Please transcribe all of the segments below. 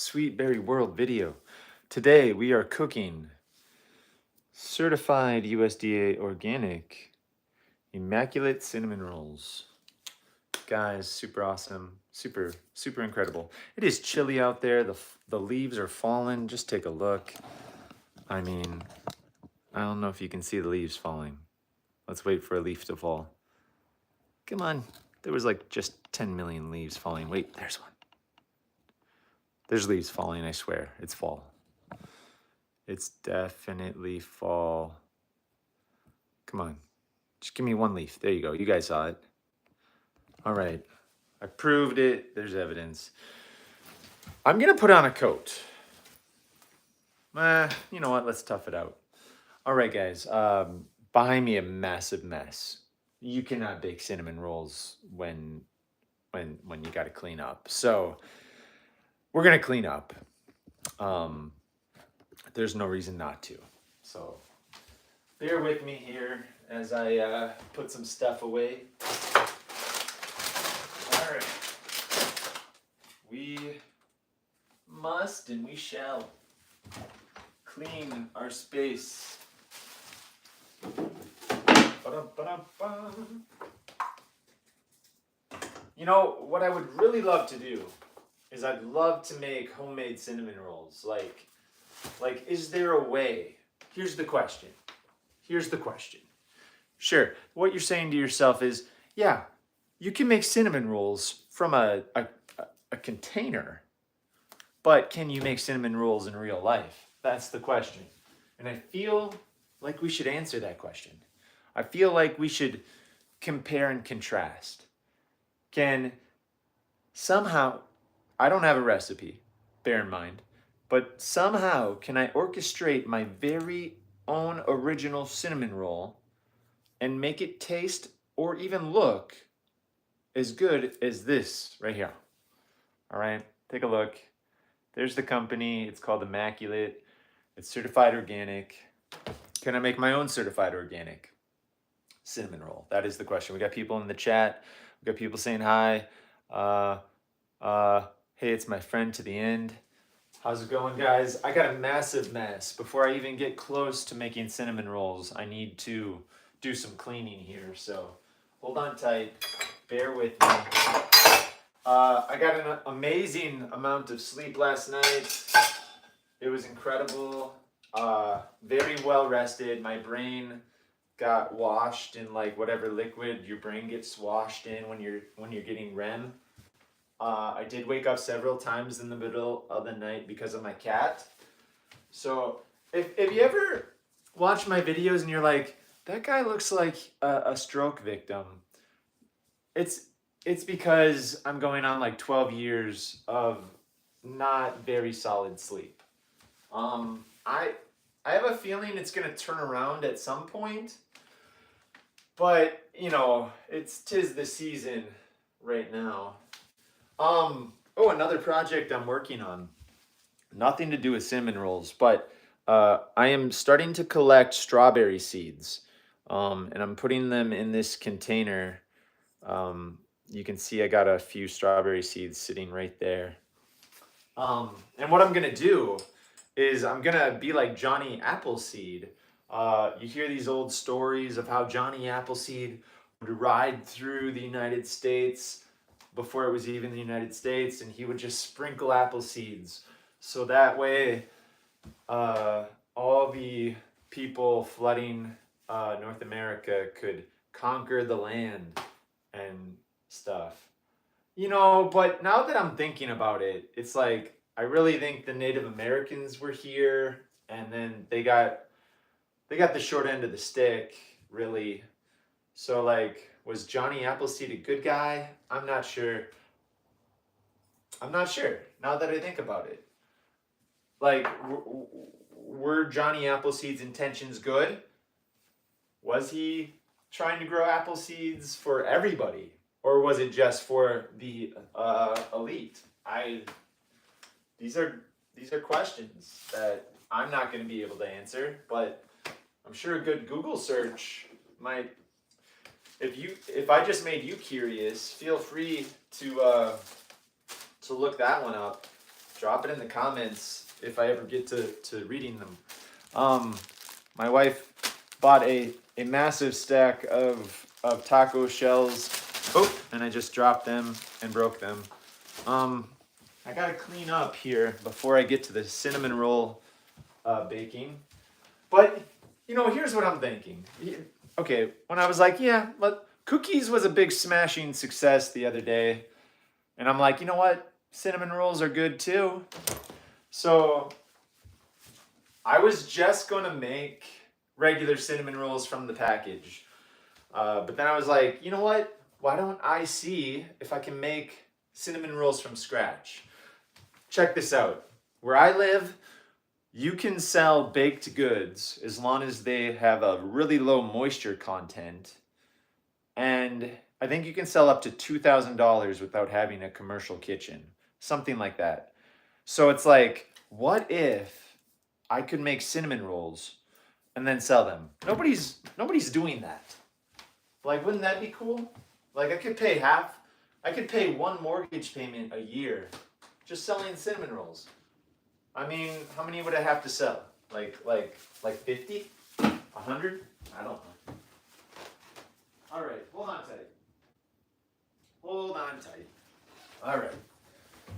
Sweet Berry World video. Today we are cooking certified USDA organic immaculate cinnamon rolls. Guys, super awesome, super incredible. It is chilly out there. The leaves are falling. Just take a look. I mean, I don't know if you can see the leaves falling. Let's wait for a leaf to fall. Come on. There was like just 10 million leaves falling. Wait, there's one. There's leaves falling, I swear. It's fall. It's definitely fall. Come on. Just give me one leaf. There you go. You guys saw it. All right. I proved it. There's evidence. I'm going to put on a coat. You know what? Let's tough it out. All right, guys. Behind me, a massive mess. You cannot bake cinnamon rolls when you got to clean up. So we're going to clean up. There's no reason not to. So bear with me here as I put some stuff away. All right. We must and we shall clean our space. Ba-dum-ba-dum-bum. You know, what I would really love to do is I'd love to make homemade cinnamon rolls. Like, is there a way? Here's the question. Sure, what you're saying to yourself is, yeah, you can make cinnamon rolls from a container, but can you make cinnamon rolls in real life? That's the question. And I feel like we should answer that question. I feel like we should compare and contrast. Can somehow, I don't have a recipe, bear in mind, but somehow can I orchestrate my very own original cinnamon roll and make it taste or even look as good as this right here? All right, take a look. There's the company. It's called Immaculate. It's certified organic. Can I make my own certified organic cinnamon roll? That is the question. We got people in the chat. We got people saying hi. Hey, it's my friend to the end. How's it going, guys? I got a massive mess. Before I even get close to making cinnamon rolls, I need to do some cleaning here. So hold on tight. Bear with me. I got an amazing amount of sleep last night. It was incredible. Very well rested. My brain got washed in like whatever liquid your brain gets washed in when you're getting REM. I did wake up several times in the middle of the night because of my cat. So if you ever watch my videos and you're like, that guy looks like a stroke victim, it's because I'm going on like 12 years of not very solid sleep. I have a feeling it's gonna turn around at some point, but you know, tis the season right now. Oh, another project I'm working on. Nothing to do with cinnamon rolls, but I am starting to collect strawberry seeds. And I'm putting them in this container. You can see I got a few strawberry seeds sitting right there. And what I'm gonna do is I'm gonna be like Johnny Appleseed. You hear these old stories of how Johnny Appleseed would ride through the United States before it was even the United States, and he would just sprinkle apple seeds. So that way, all the people flooding North America could conquer the land and stuff. You know, but now that I'm thinking about it, it's like I really think the Native Americans were here, and then they got the short end of the stick, really. So like, was Johnny Appleseed a good guy? I'm not sure. Now that I think about it, like, were Johnny Appleseed's intentions good? Was he trying to grow apple seeds for everybody, or was it just for the elite? These are questions that I'm not going to be able to answer, but I'm sure a good Google search might. If I just made you curious, feel free to look that one up. drop it in the comments if I ever get to reading them. My wife bought a massive stack of taco shells. Oh, and I just dropped them and broke them. I gotta clean up here before I get to the cinnamon roll baking. But, you know, here's what I'm thinking. Okay, when I was like, yeah, but cookies was a big smashing success the other day. And I'm like, you know what? Cinnamon rolls are good too. So I was just gonna make regular cinnamon rolls from the package. But then I was like, you know what? Why don't I see if I can make cinnamon rolls from scratch? Check this out. Where I live, you can sell baked goods as long as they have a really low moisture content. And I think you can sell up to $2,000 without having a commercial kitchen. Something like that. So it's like, what if I could make cinnamon rolls and then sell them? Nobody's doing that. Like, wouldn't that be cool? Like, I could pay one mortgage payment a year just selling cinnamon rolls. I mean, how many would I have to sell? Like 50? 100? I don't know. All right, hold on tight. Hold on tight. All right.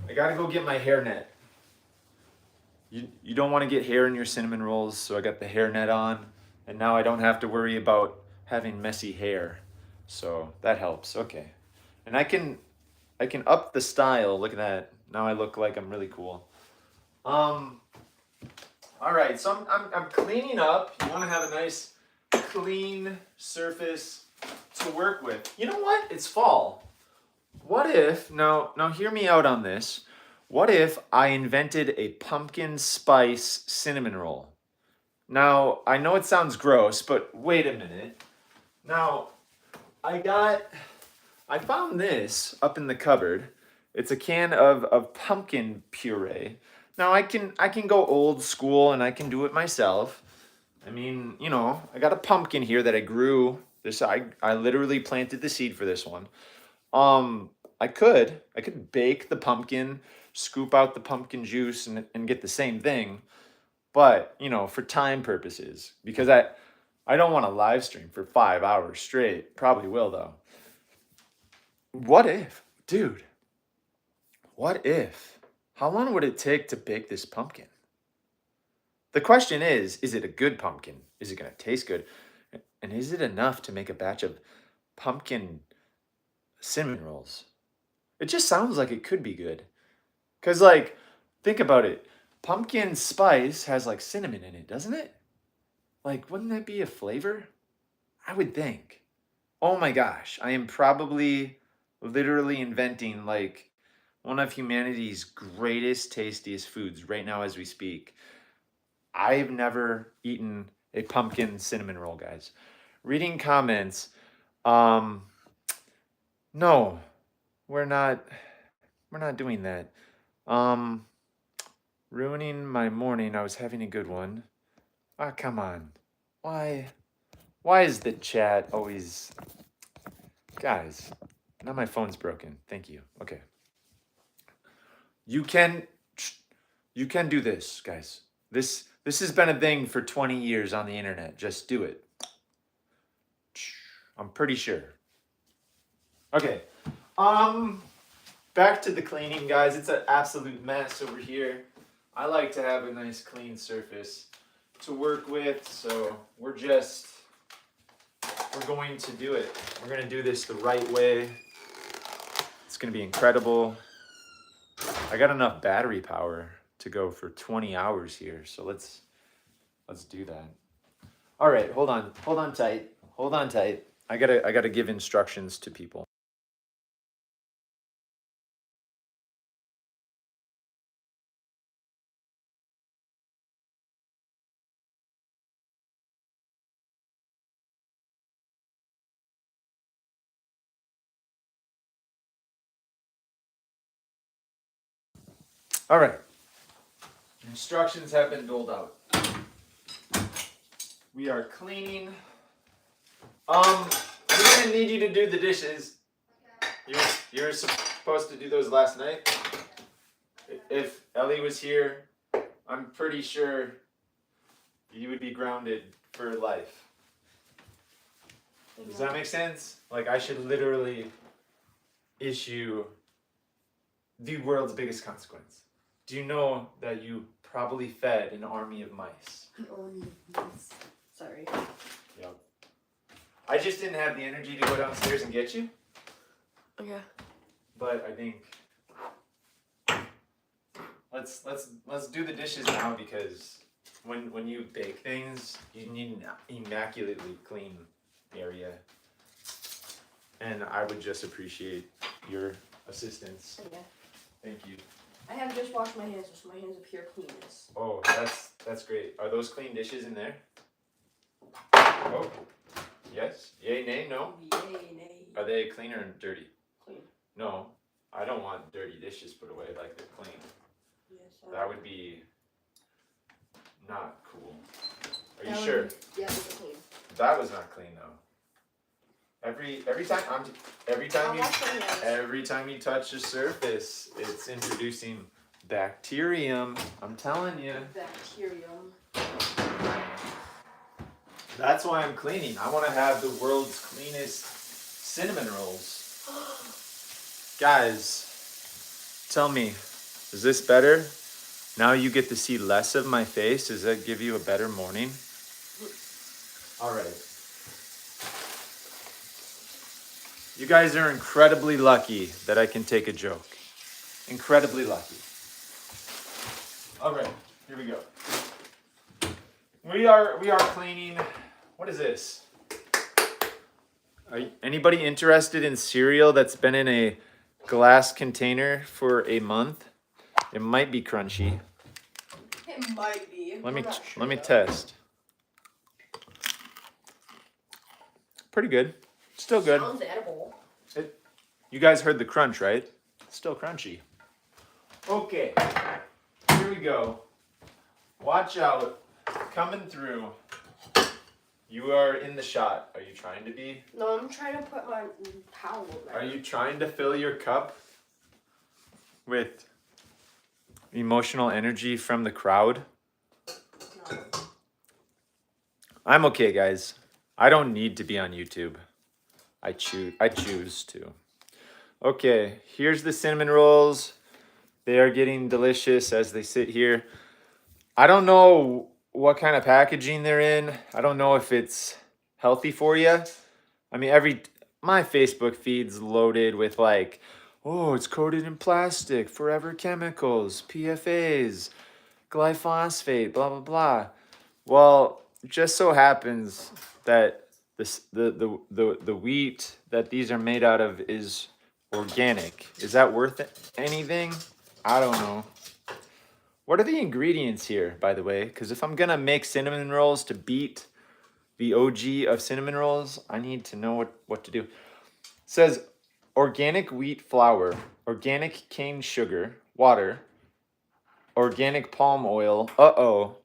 I gotta go get my hairnet. You don't want to get hair in your cinnamon rolls, so I got the hairnet on, and now I don't have to worry about having messy hair. So that helps. Okay. And I can up the style. Look at that. Now I look like I'm really cool. All right, so I'm cleaning up. You want to have a nice clean surface to work with. You know what? It's fall. What if, now hear me out on this. What if I invented a pumpkin spice cinnamon roll? Now, I know it sounds gross, but wait a minute. Now, I found this up in the cupboard. It's a can of pumpkin puree. Now I can go old school and I can do it myself. I mean, you know, I got a pumpkin here that I grew. I literally planted the seed for this one. I could bake the pumpkin, scoop out the pumpkin juice and get the same thing. But, you know, for time purposes, because I don't want to live stream for 5 hours straight. Probably will though. What if, dude? What if? How long would it take to bake this pumpkin? The question is it a good pumpkin? Is it going to taste good? And is it enough to make a batch of pumpkin cinnamon rolls? It just sounds like it could be good. Because, like, think about it. Pumpkin spice has, like, cinnamon in it, doesn't it? Like, wouldn't that be a flavor? I would think. Oh my gosh, I am probably literally inventing, like, one of humanity's greatest, tastiest foods right now as we speak. I've never eaten a pumpkin cinnamon roll, guys. Reading comments. No, we're not doing that. Ruining my morning. I was having a good one. Ah, come on. Why is the chat always... Guys, now my phone's broken. Thank you. Okay. You can do this, guys. This has been a thing for 20 years on the internet. Just do it. I'm pretty sure. Okay. Back to the cleaning, guys. It's an absolute mess over here. I like to have a nice clean surface to work with, so we're going to do it. We're going to do this the right way. It's going to be incredible. I got enough battery power to go for 20 hours here, so let's do that. All right, hold on tight. I gotta give instructions to people. All right. Instructions have been doled out. We are cleaning. I'm gonna need you to do the dishes. You're supposed to do those last night. if Ellie was here, I'm pretty sure you would be grounded for life. Does that make sense? Like, I should literally issue the world's biggest consequence. Do you know that you probably fed an army of mice? Sorry. Yep. I just didn't have the energy to go downstairs and get you. Okay. But I think let's do the dishes now, because when you bake things, you need an immaculately clean area. And I would just appreciate your assistance. Okay. Thank you. I have just washed my hands, so my hands are pure cleanness. Oh, that's great. Are those clean dishes in there? Oh, yes. Yay, nay, no? Yay, nay. Are they clean or dirty? Clean. No, I don't want dirty dishes put away like they're clean. Yes. That would be not cool. Are That you would sure? be- yeah, those are clean. That was not clean though. Every time I'll wash my hands. you touch the surface, it's introducing bacterium. I'm telling you. Bacterium. That's why I'm cleaning. I want to have the world's cleanest cinnamon rolls. Guys, tell me, is this better? Now you get to see less of my face. Does that give you a better morning? All right. You guys are incredibly lucky that I can take a joke. Incredibly lucky. All right, here we go. We are cleaning. What is this? Anybody interested in cereal that's been in a glass container for a month? It might be crunchy. It might be. Let me I'm not sure, let me though. test. Pretty good. Still good. Sounds edible. You guys heard the crunch, right? Still crunchy. Okay. Here we go. Watch out. Coming through. You are in the shot. Are you trying to be? No, I'm trying to put my towel back. Are you trying to fill your cup with emotional energy from the crowd? No. I'm okay, guys. I don't need to be on YouTube. I choose to. Okay, here's the cinnamon rolls. They are getting delicious as they sit here. I don't know what kind of packaging they're in. I don't know if it's healthy for you. I mean, my Facebook feed's loaded with like, oh, it's coated in plastic, forever chemicals, PFAs, glyphosate, blah blah blah. Well, it just so happens that the wheat that these are made out of is organic. Is that worth anything? I don't know. What are the ingredients here, by the way? Because if I'm gonna make cinnamon rolls to beat the OG of cinnamon rolls, I need to know what to do. It says organic wheat flour, organic cane sugar, water, organic palm oil. Uh-oh.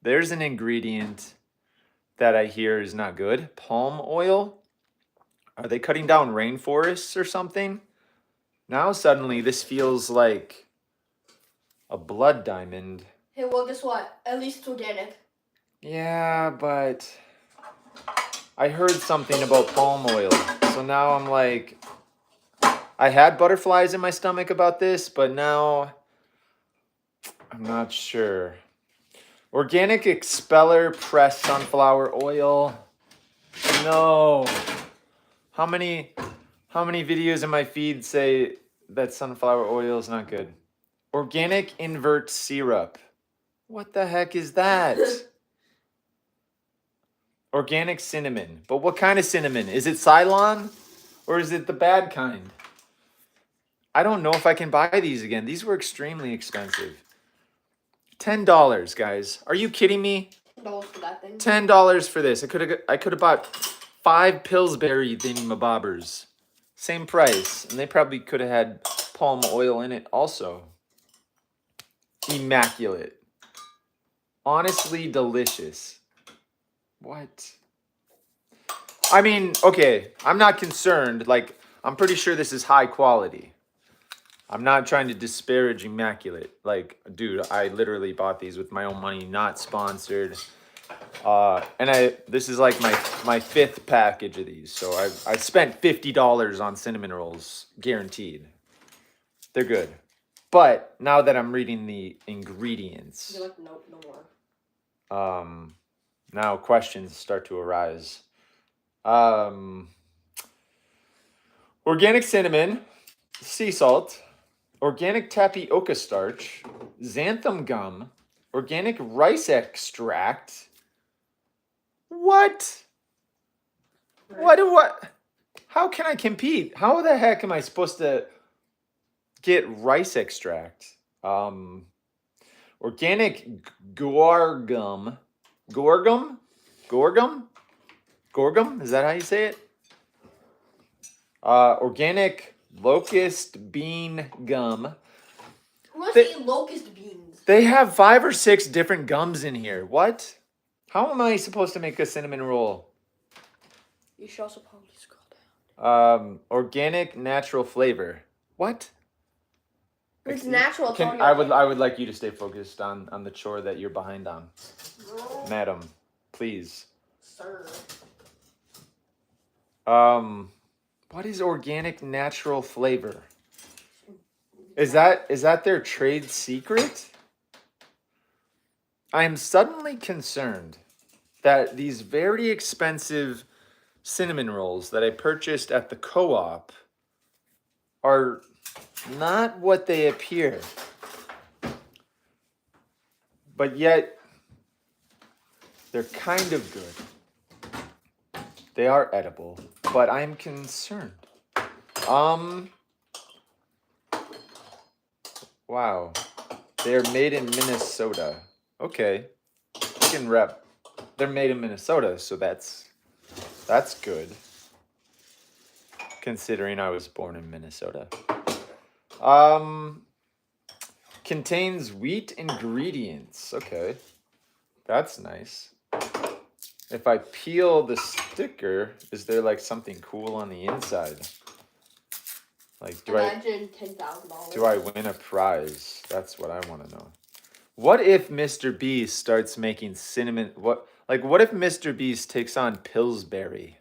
There's an ingredient that I hear is not good. Palm oil? Are they cutting down rainforests or something? Now suddenly this feels like a blood diamond. Hey, well, guess what? At least it's organic. Yeah, but I heard something about palm oil. So now I'm like, I had butterflies in my stomach about this, but now I'm not sure. Organic expeller pressed sunflower oil. No. How many videos in my feed say that sunflower oil is not good? Organic invert syrup. What the heck is that? Organic cinnamon. But what kind of cinnamon? Is it Ceylon? Or is it the bad kind? I don't know if I can buy these again. These were extremely expensive. $10, guys. Are you kidding me? $10 for that thing. $10 for this. I could have bought 5 Pillsbury thingamabobbers. Same price. And they probably could have had palm oil in it also. Immaculate. Honestly delicious. What? I mean, okay, I'm not concerned. Like, I'm pretty sure this is high quality. I'm not trying to disparage Immaculate. Like, dude, I literally bought these with my own money, not sponsored. This is like my fifth package of these. So I spent $50 on cinnamon rolls, guaranteed. They're good. But now that I'm reading the ingredients, You're like, nope, no more. now questions start to arise. Organic cinnamon, sea salt, organic tapioca starch, xanthan gum, organic rice extract. What? Right. What? How can I compete? How the heck am I supposed to get rice extract? Organic gorgum. Gorgum? Gorgum? Is that how you say it? Organic locust bean gum. Who wants to eat locust beans? They have 5 or 6 different gums in here. What? How am I supposed to make a cinnamon roll? You should also probably scroll down. Organic natural flavor. What? It's natural. It's on I your would like you to stay focused on the chore that you're behind on. No, Madam, please. sir. What is organic natural flavor? Is that their trade secret? I am suddenly concerned that these very expensive cinnamon rolls that I purchased at the co-op are not what they appear. But yet, they're kind of good. They are edible, but I'm concerned. Wow. They're made in Minnesota. Okay. I can rep. They're made in Minnesota, so that's good. Considering I was born in Minnesota. Contains wheat ingredients. Okay. That's nice. If I peel the sticker, is there like something cool on the inside? Like, Imagine $10,000. do I win a prize? That's what I want to know. What if Mr. Beast starts making cinnamon? What if Mr. Beast takes on Pillsbury,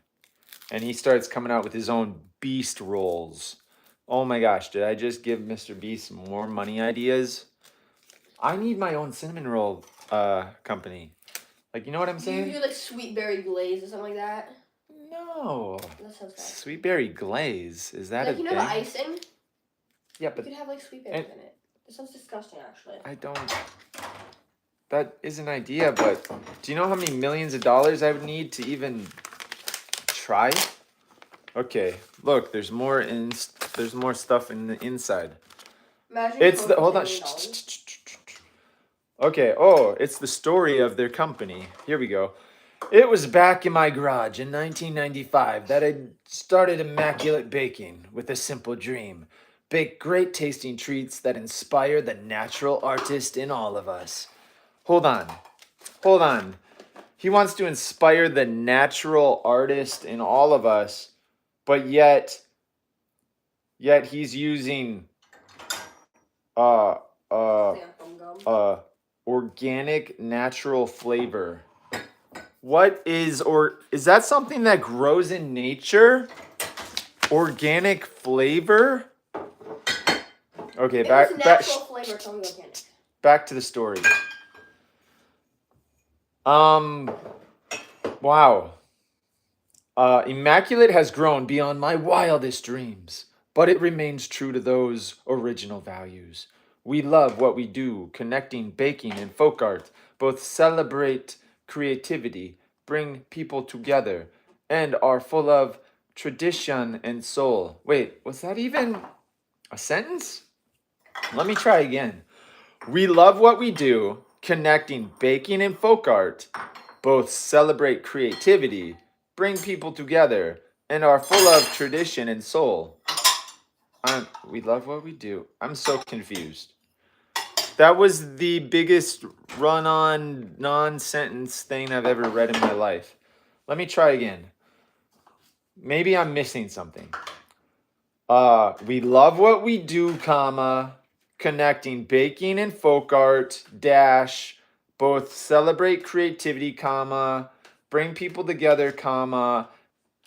and he starts coming out with his own Beast rolls? Oh my gosh! Did I just give Mr. Beast more money ideas? I need my own cinnamon roll company. Like, you know what I'm Do saying? you do like sweet berry glaze or something like that? No. That sounds bad. Sweet berry glaze. Is that Like, a you know thing? the icing? Yeah, You but could have like sweet berries in it. This sounds disgusting, actually. I don't. That is an idea, but do you know how many millions of dollars I would need to even try? Okay, look, there's more stuff in the inside. Imagine It's the hold on. $10,000. Okay, oh, it's the story of their company. Here we go. It was back in my garage in 1995 that I started Immaculate Baking with a simple dream. Bake great tasting treats that inspire the natural artist in all of us. Hold on. He wants to inspire the natural artist in all of us, but yet he's using Xanthan gum. organic natural flavor. What is that something that grows in nature? Organic flavor? Okay, It's natural flavor. Tell me organic. back to the story. Wow. Immaculate has grown beyond my wildest dreams, but it remains true to those original values. We love what we do, connecting baking and folk art, both celebrate creativity, bring people together, and are full of tradition and soul. Wait, was that even a sentence? Let me try again. We love what we do, connecting baking and folk art, both celebrate creativity, bring people together, and are full of tradition and soul. We love what we do. I'm so confused. That was the biggest run-on non-sentence thing I've ever read in my life. Let me try again. Maybe I'm missing something. We love what we do, comma, connecting baking and folk art, dash, both celebrate creativity, comma, bring people together, comma,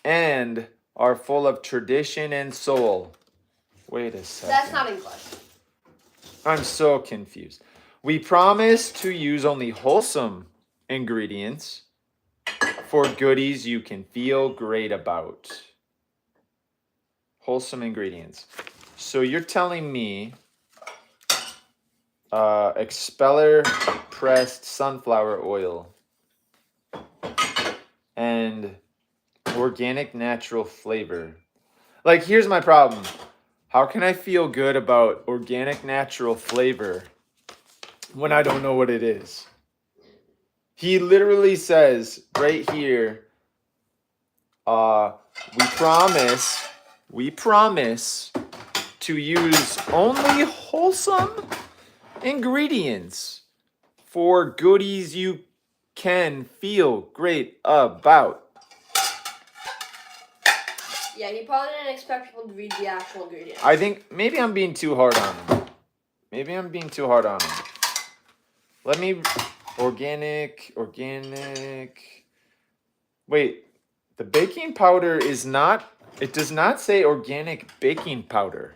and are full of tradition and soul. Wait a second. That's not English. I'm so confused. We promise to use only wholesome ingredients for goodies you can feel great about. Wholesome ingredients. So you're telling me expeller pressed sunflower oil and organic natural flavor. Like, here's my problem. How can I feel good about organic natural flavor when I don't know what it is? He literally says right here, we promise to use only wholesome ingredients for goodies you can feel great about. Yeah, he probably didn't expect people to read the actual ingredients. I think maybe I'm being too hard on him. Let me organic. Wait, the baking powder is not, it does not say organic baking powder.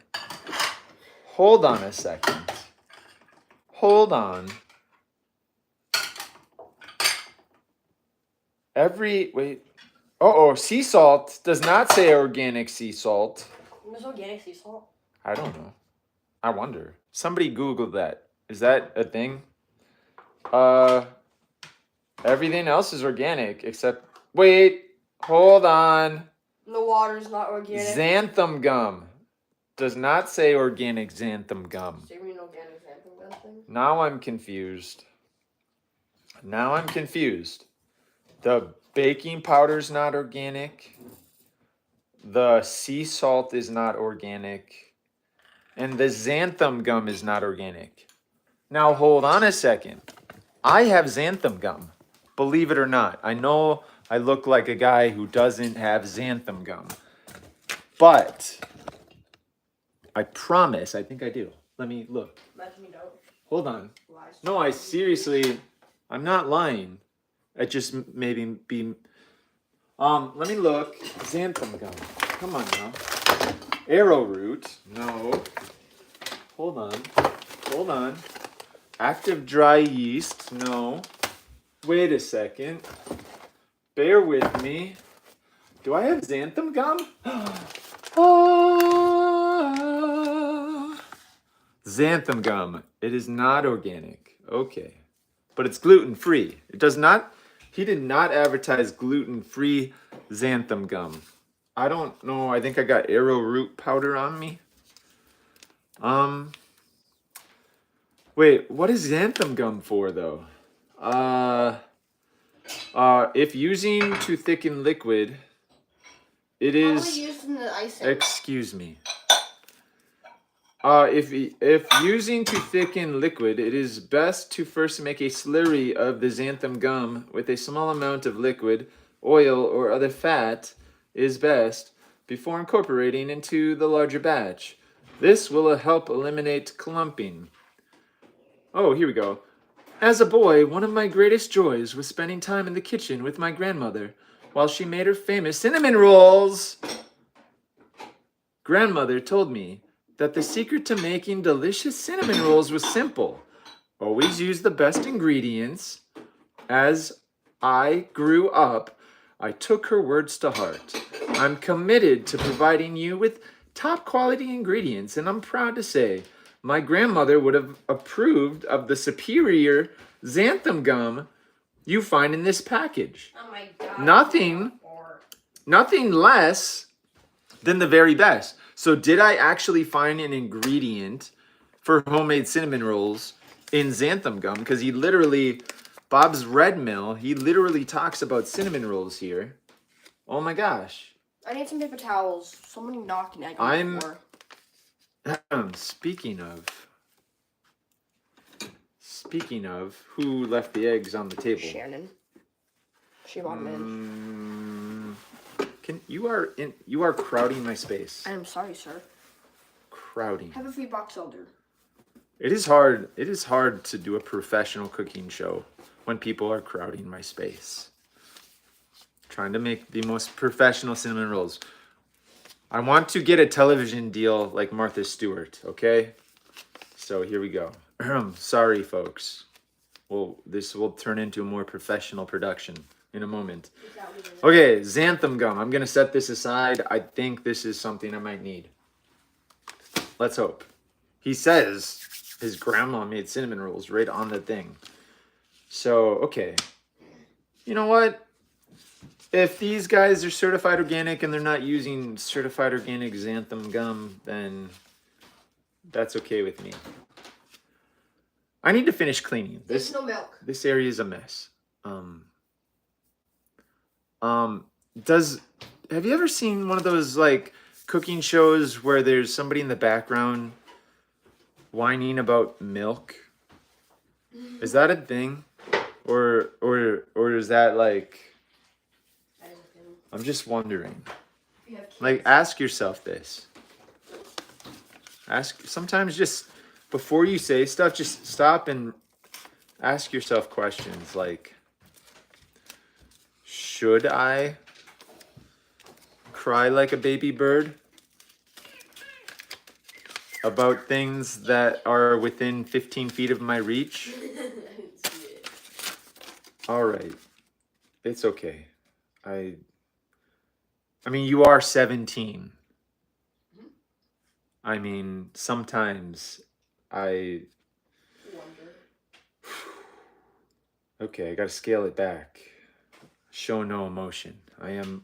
Hold on a second. Hold on. Sea salt does not say organic sea salt. There's organic sea salt. I don't know. I wonder. Somebody Google that. Is that a thing? Everything else is organic except. Wait. Hold on. The water's not organic. Xanthan gum does not say organic xanthan gum. So you mean organic xanthan gum thing? Now I'm confused. The baking powder's not organic. The sea salt is not organic. And the xanthan gum is not organic. Now hold on a second. I have xanthan gum. Believe it or not. I know I look like a guy who doesn't have xanthan gum. But I promise, I think I do. Let me look. Imagine you don't. Hold on. Lies. No, I'm not lying. I just maybe be. Let me look. Xanthan gum. Come on now. Arrowroot. No. Hold on. Active dry yeast. No. Wait a second. Bear with me. Do I have xanthan gum? Xanthan gum. It is not organic. Okay. But it's gluten-free. He did not advertise gluten-free xanthan gum. I don't know. I think I got arrowroot powder on me. Wait, what is xanthan gum for though? If using to thicken liquid, it is. Probably used in the icing. Excuse me. If using to thicken liquid, it is best to first make a slurry of the xanthan gum with a small amount of liquid, oil, or other fat is best before incorporating into the larger batch. This will help eliminate clumping. Oh, here we go. As a boy, one of my greatest joys was spending time in the kitchen with my grandmother while she made her famous cinnamon rolls. Grandmother told me that the secret to making delicious cinnamon rolls was simple. Always use the best ingredients. As I grew up, I took her words to heart. I'm committed to providing you with top quality ingredients, and I'm proud to say my grandmother would have approved of the superior xanthan gum you find in this package. Oh my god. Nothing less than the very best. So did I actually find an ingredient for homemade cinnamon rolls in xanthan gum? Because Bob's Red Mill, he literally talks about cinnamon rolls here. Oh my gosh. I need some paper towels. Somebody knocking at me before. Speaking of, who left the eggs on the table? Shannon. She brought them in. You are crowding my space. I am sorry, sir. crowding. Have a free box elder. It is hard. It is hard to do a professional cooking show when people are crowding my space. Trying to make the most professional cinnamon rolls. I want to get a television deal like Martha Stewart, okay? So here we go. Sorry, folks. Well, this will turn into a more professional production in a moment. Okay, xanthan gum. I'm gonna set this aside. I think this is something I might need. Let's hope. He says his grandma made cinnamon rolls right on the thing. So, okay. You know what? If these guys are certified organic and they're not using certified organic xanthan gum, then that's okay with me. I need to finish cleaning. There's no milk. This area is a mess. Have you ever seen one of those like cooking shows where there's somebody in the background whining about milk? Is that a thing? Or is that like, I'm just wondering. Like, ask yourself this. Sometimes just before you say stuff, just stop and ask yourself questions like, should I cry like a baby bird about things that are within 15 feet of my reach? All right. It's okay. I mean, you are 17. I mean, sometimes I... Okay, I gotta scale it back. Show no emotion. I am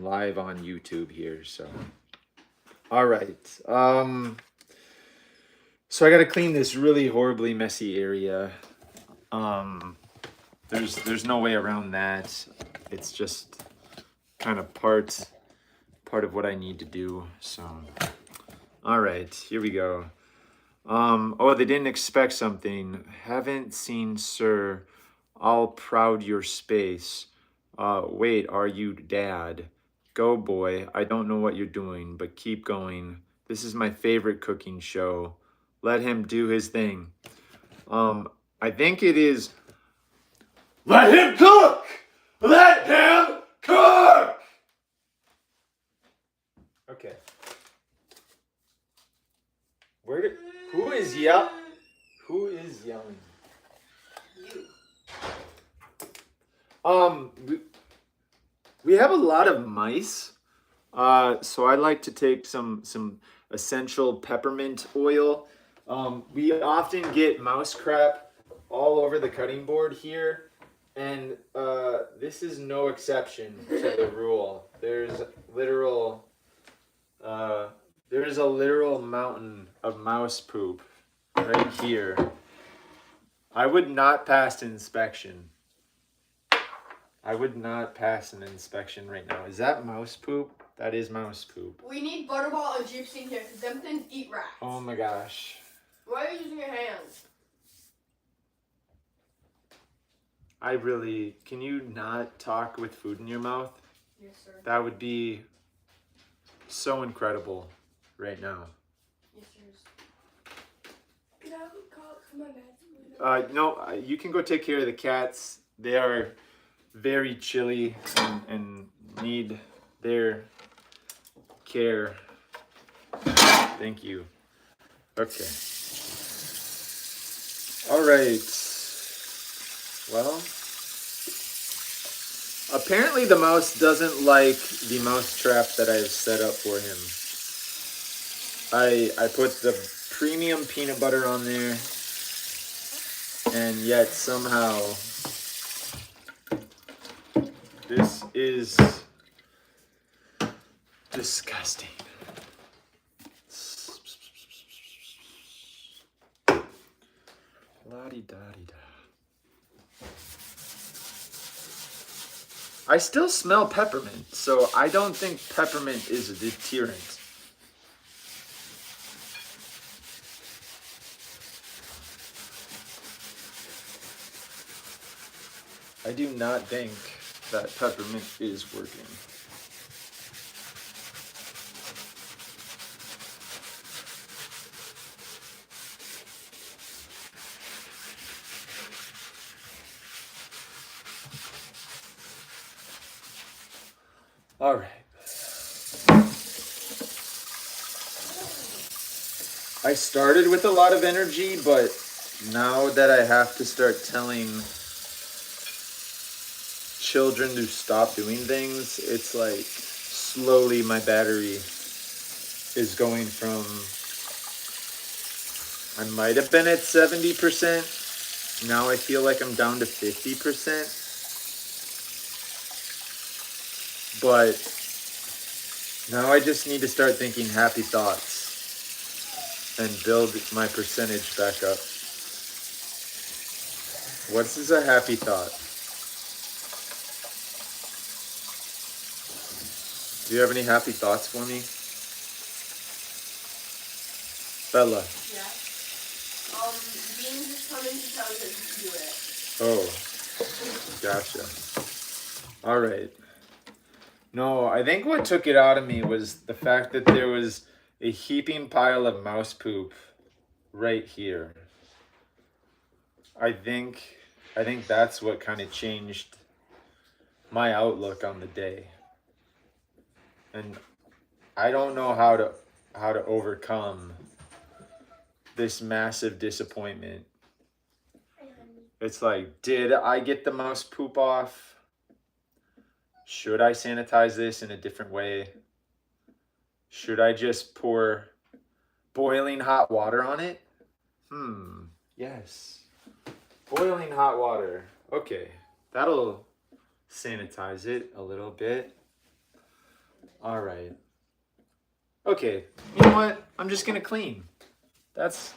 live on YouTube here, so... Alright. So I gotta clean this really horribly messy area. There's no way around that. It's just kind of part of what I need to do, so... Alright, here we go. Oh, they didn't expect something. Haven't seen, sir. All proud your space. Wait, are you dad? Go, boy. I don't know what you're doing, but keep going. This is my favorite cooking show. Let him do his thing. I think it is... Let him cook! Let him cook! Okay. Who is yelling? We have a lot of mice, so I like to take some essential peppermint oil. We often get mouse crap all over the cutting board here, and this is no exception to the rule. There's a literal mountain of mouse poop right here. I would not pass an inspection. I would not pass an inspection right now. Is that mouse poop? That is mouse poop. We need Butterball and Gypsy in here because them things eat rats. Oh my gosh. Why are you using your hands? Can you not talk with food in your mouth? Yes, sir. That would be so incredible right now. Yes, sir. Can I call my dad? No, you can go take care of the cats. They are very chilly and need their care. Thank you. Okay. All right. Well, apparently the mouse doesn't like the mouse trap that I've set up for him. I put the premium peanut butter on there, and yet somehow this is disgusting. La-di-da-di-da. I still smell peppermint, so I don't think peppermint is a deterrent. I do not think that peppermint is working. All right. I started with a lot of energy, but now that I have to start telling children to stop doing things, it's like slowly my battery is going from, I might have been at 70%. Now I feel like I'm down to 50%. But now I just need to start thinking happy thoughts and build my percentage back up. What is a happy thought? Do you have any happy thoughts for me? Bella. Yeah. Beans is coming to tell you to do it. Oh, gotcha. All right. No, I think what took it out of me was the fact that there was a heaping pile of mouse poop right here. I think that's what kind of changed my outlook on the day. And I don't know how to overcome this massive disappointment. It's like, did I get the mouse poop off? Should I sanitize this in a different way? Should I just pour boiling hot water on it? Yes. Boiling hot water. Okay, that'll sanitize it a little bit. All right. Okay, you know what? I'm just gonna clean. That's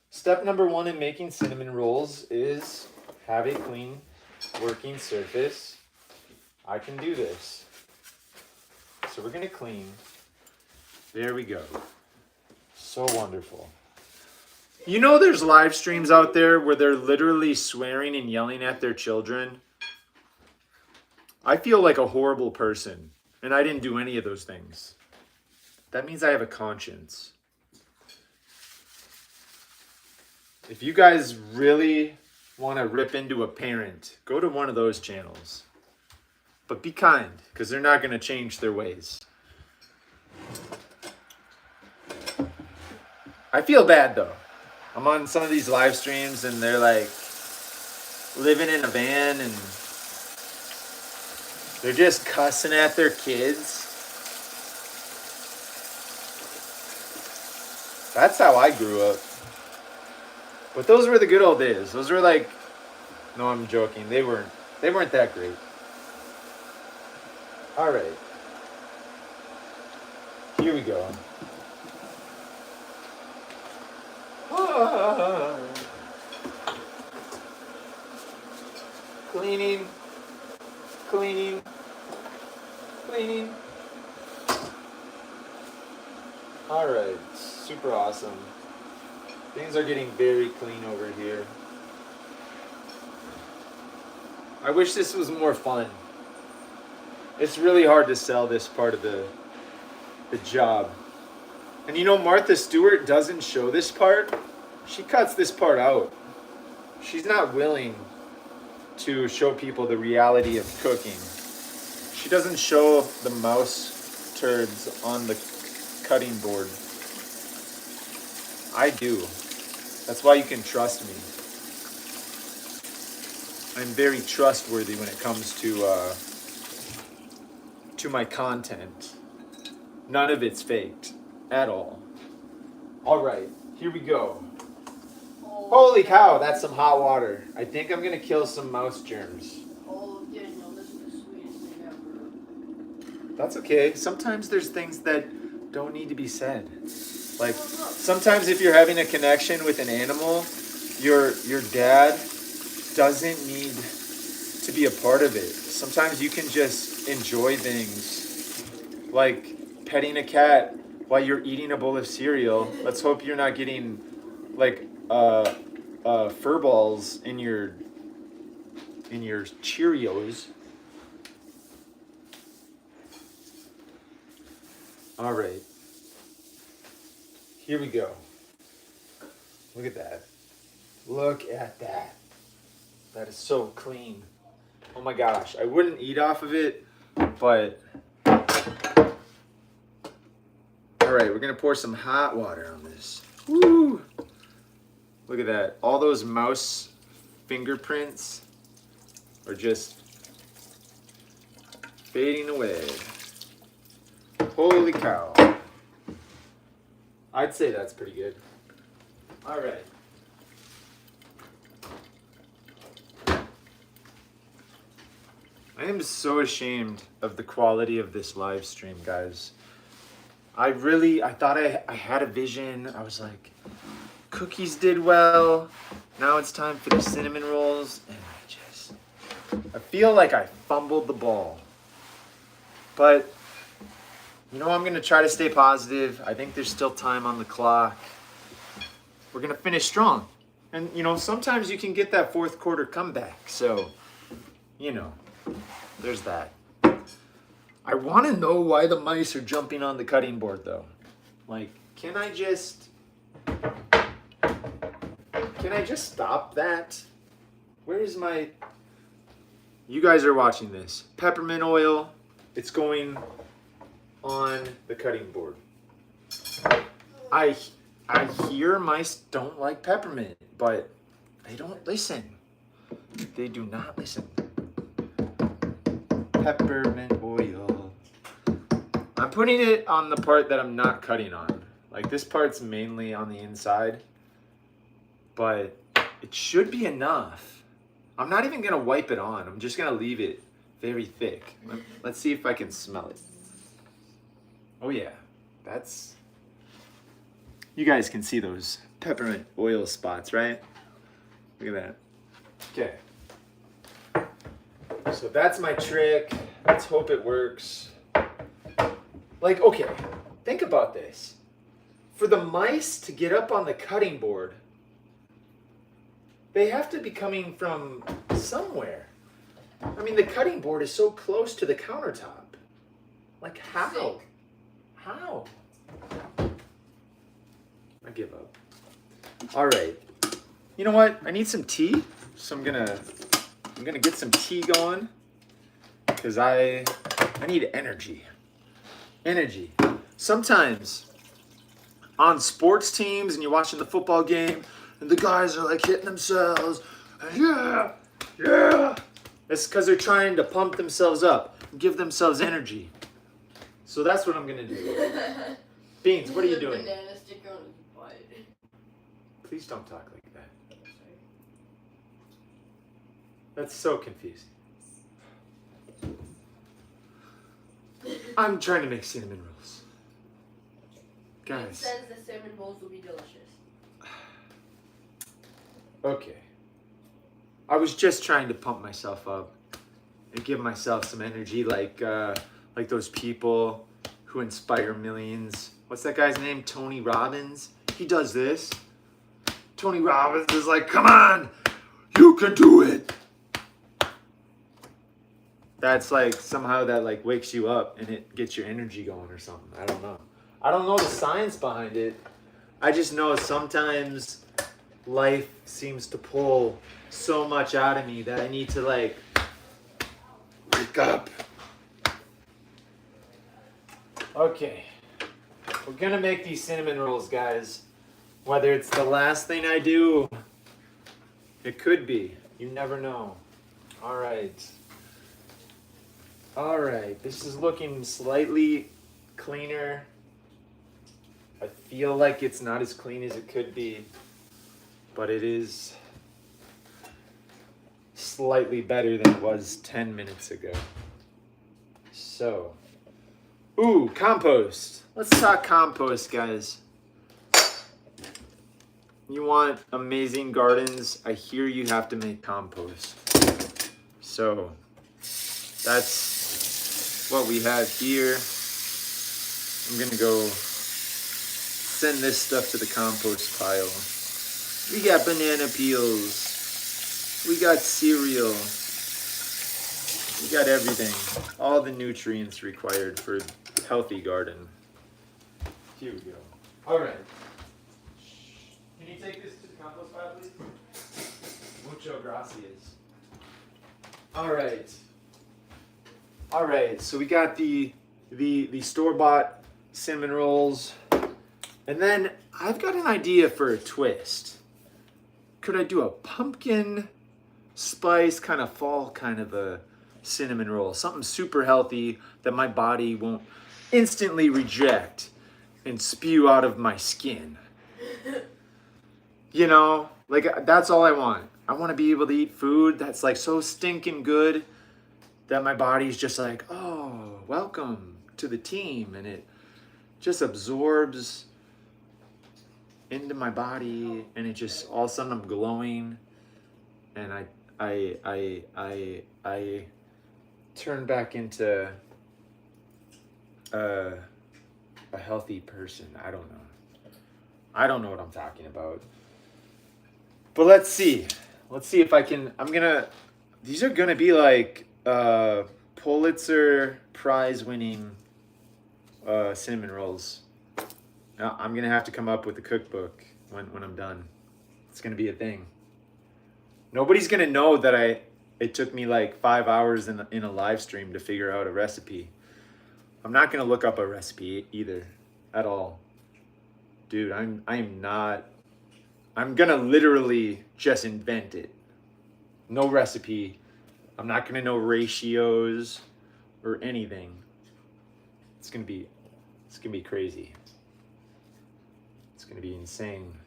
step number 1 in making cinnamon rolls is have a clean working surface. I can do this. So we're gonna clean. There we go. So wonderful. You know there's live streams out there where they're literally swearing and yelling at their children? I feel like a horrible person, and I didn't do any of those things. That means I have a conscience. If you guys really want to rip into a parent, go to one of those channels. But be kind, because they're not going to change their ways. I feel bad, though. I'm on some of these live streams, and they're like living in a van, and they're just cussing at their kids. That's how I grew up. But those were the good old days. Those were like, no, I'm joking. They weren't that great. All right. Here we go. Cleaning. Cleaning. Cleaning. All right. Super awesome. Things are getting very clean over here. I wish this was more fun. It's really hard to sell this part of the job. And you know, Martha Stewart doesn't show this part. She cuts this part out. She's not willing to show people the reality of cooking. She doesn't show the mouse turds on the cutting board. I do. That's why you can trust me. I'm very trustworthy when it comes to my content. None of it's faked at all. All right, here we go. Holy cow, that's some hot water. I think I'm gonna kill some mouse germs. Oh, Daniel, this is the sweetest thing ever. That's okay. Sometimes there's things that don't need to be said. Like sometimes if you're having a connection with an animal, your dad doesn't need to be a part of it. Sometimes you can just enjoy things like petting a cat while you're eating a bowl of cereal. Let's hope you're not getting like fur balls in your Cheerios. All right. Here we go. Look at that. Look at that. That is so clean. Oh my gosh. I wouldn't eat off of it, but right, we're gonna pour some hot water on this. Woo! Look at that. All those mouse fingerprints are just fading away. Holy cow. I'd say that's pretty good. All right. I am so ashamed of the quality of this live stream, guys. I thought I had a vision. I was like, cookies did well. Now it's time for the cinnamon rolls. And I feel like I fumbled the ball. But, you know, I'm going to try to stay positive. I think there's still time on the clock. We're going to finish strong. And, you know, sometimes you can get that fourth quarter comeback. So, you know, there's that. I want to know why the mice are jumping on the cutting board, though. Like, can I just stop that? Where's my... You guys are watching this. Peppermint oil. It's going on the cutting board. I hear mice don't like peppermint, but they don't listen. They do not listen. Peppermint oil. I'm putting it on the part that I'm not cutting on. Like, this part's mainly on the inside, but it should be enough. I'm not even gonna wipe it on. I'm just gonna leave it very thick. Let's see if I can smell it. Oh yeah, that's... You guys can see those peppermint oil spots, right? Look at that. Okay. So that's my trick. Let's hope it works. Like, okay, think about this. For the mice to get up on the cutting board, they have to be coming from somewhere. I mean, the cutting board is so close to the countertop. Like, how? Sick. How? I give up. All right. You know what? I need some tea, so I'm gonna get some tea going, because I need energy. Energy. Sometimes on sports teams and you're watching the football game and the guys are like hitting themselves, and yeah. It's because they're trying to pump themselves up, give themselves energy. So that's what I'm gonna do. Beans, what are you doing? Banana stick on his butt. Please don't talk like that. That's so confusing. I'm trying to make cinnamon rolls. It Guys. says the cinnamon rolls will be delicious. Okay. I was just trying to pump myself up and give myself some energy, like those people who inspire millions. What's that guy's name? Tony Robbins. He does this. Tony Robbins is like, come on, you can do it. That's like somehow that like wakes you up and it gets your energy going or something. I don't know. I don't know the science behind it. I just know sometimes life seems to pull so much out of me that I need to like wake up. Okay. We're gonna make these cinnamon rolls, guys. Whether it's the last thing I do, it could be. You never know. All right. All right. This is looking slightly cleaner. I feel like it's not as clean as it could be, but it is slightly better than it was 10 minutes ago. So, ooh, compost. Let's talk compost, guys. You want amazing gardens? I hear you have to make compost. So, that's what we have here. I'm gonna go send this stuff to the compost pile. We got banana peels. We got cereal. We got everything. All the nutrients required for a healthy garden. Here we go. All right. Can you take this to the compost pile, please? Mucho gracias. All right. All right. So we got the store-bought cinnamon rolls. And then I've got an idea for a twist. Could I do a pumpkin spice kind of fall kind of a cinnamon roll? Something super healthy that my body won't instantly reject and spew out of my skin. You know, like that's all I want. I want to be able to eat food that's like so stinking good that my body's just like, oh, welcome to the team. And it just absorbs into my body, and it just all of a sudden I'm glowing, and I turn back into a healthy person. I don't know. I don't know what I'm talking about. But let's see. Let's see if I can. These are gonna be like Pulitzer Prize winning cinnamon rolls. Now, I'm gonna have to come up with a cookbook when I'm done. It's gonna be a thing. Nobody's gonna know that it took me like 5 hours in a live stream to figure out a recipe. I'm not gonna look up a recipe either, at all. Dude, I'm not. I'm gonna literally just invent it. No recipe. I'm not gonna know ratios or anything. It's gonna be crazy. It's gonna be insane.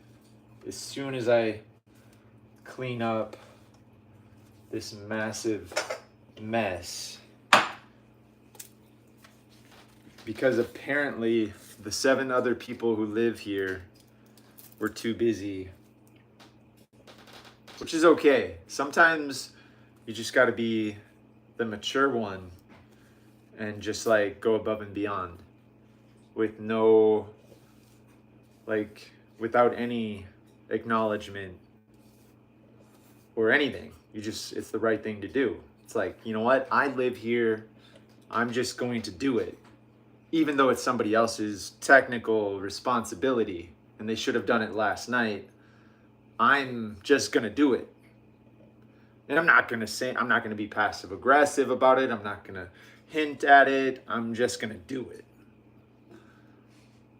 As soon as I clean up this massive mess, because apparently the 7 other people who live here were too busy, which is okay. Sometimes you just got to be the mature one and just like go above and beyond with no, like, without any acknowledgement or anything. It's the right thing to do. It's like, you know what? I live here. I'm just going to do it. Even though it's somebody else's technical responsibility and they should have done it last night, I'm just going to do it. And I'm not going to be passive aggressive about it. I'm not going to hint at it. I'm just going to do it.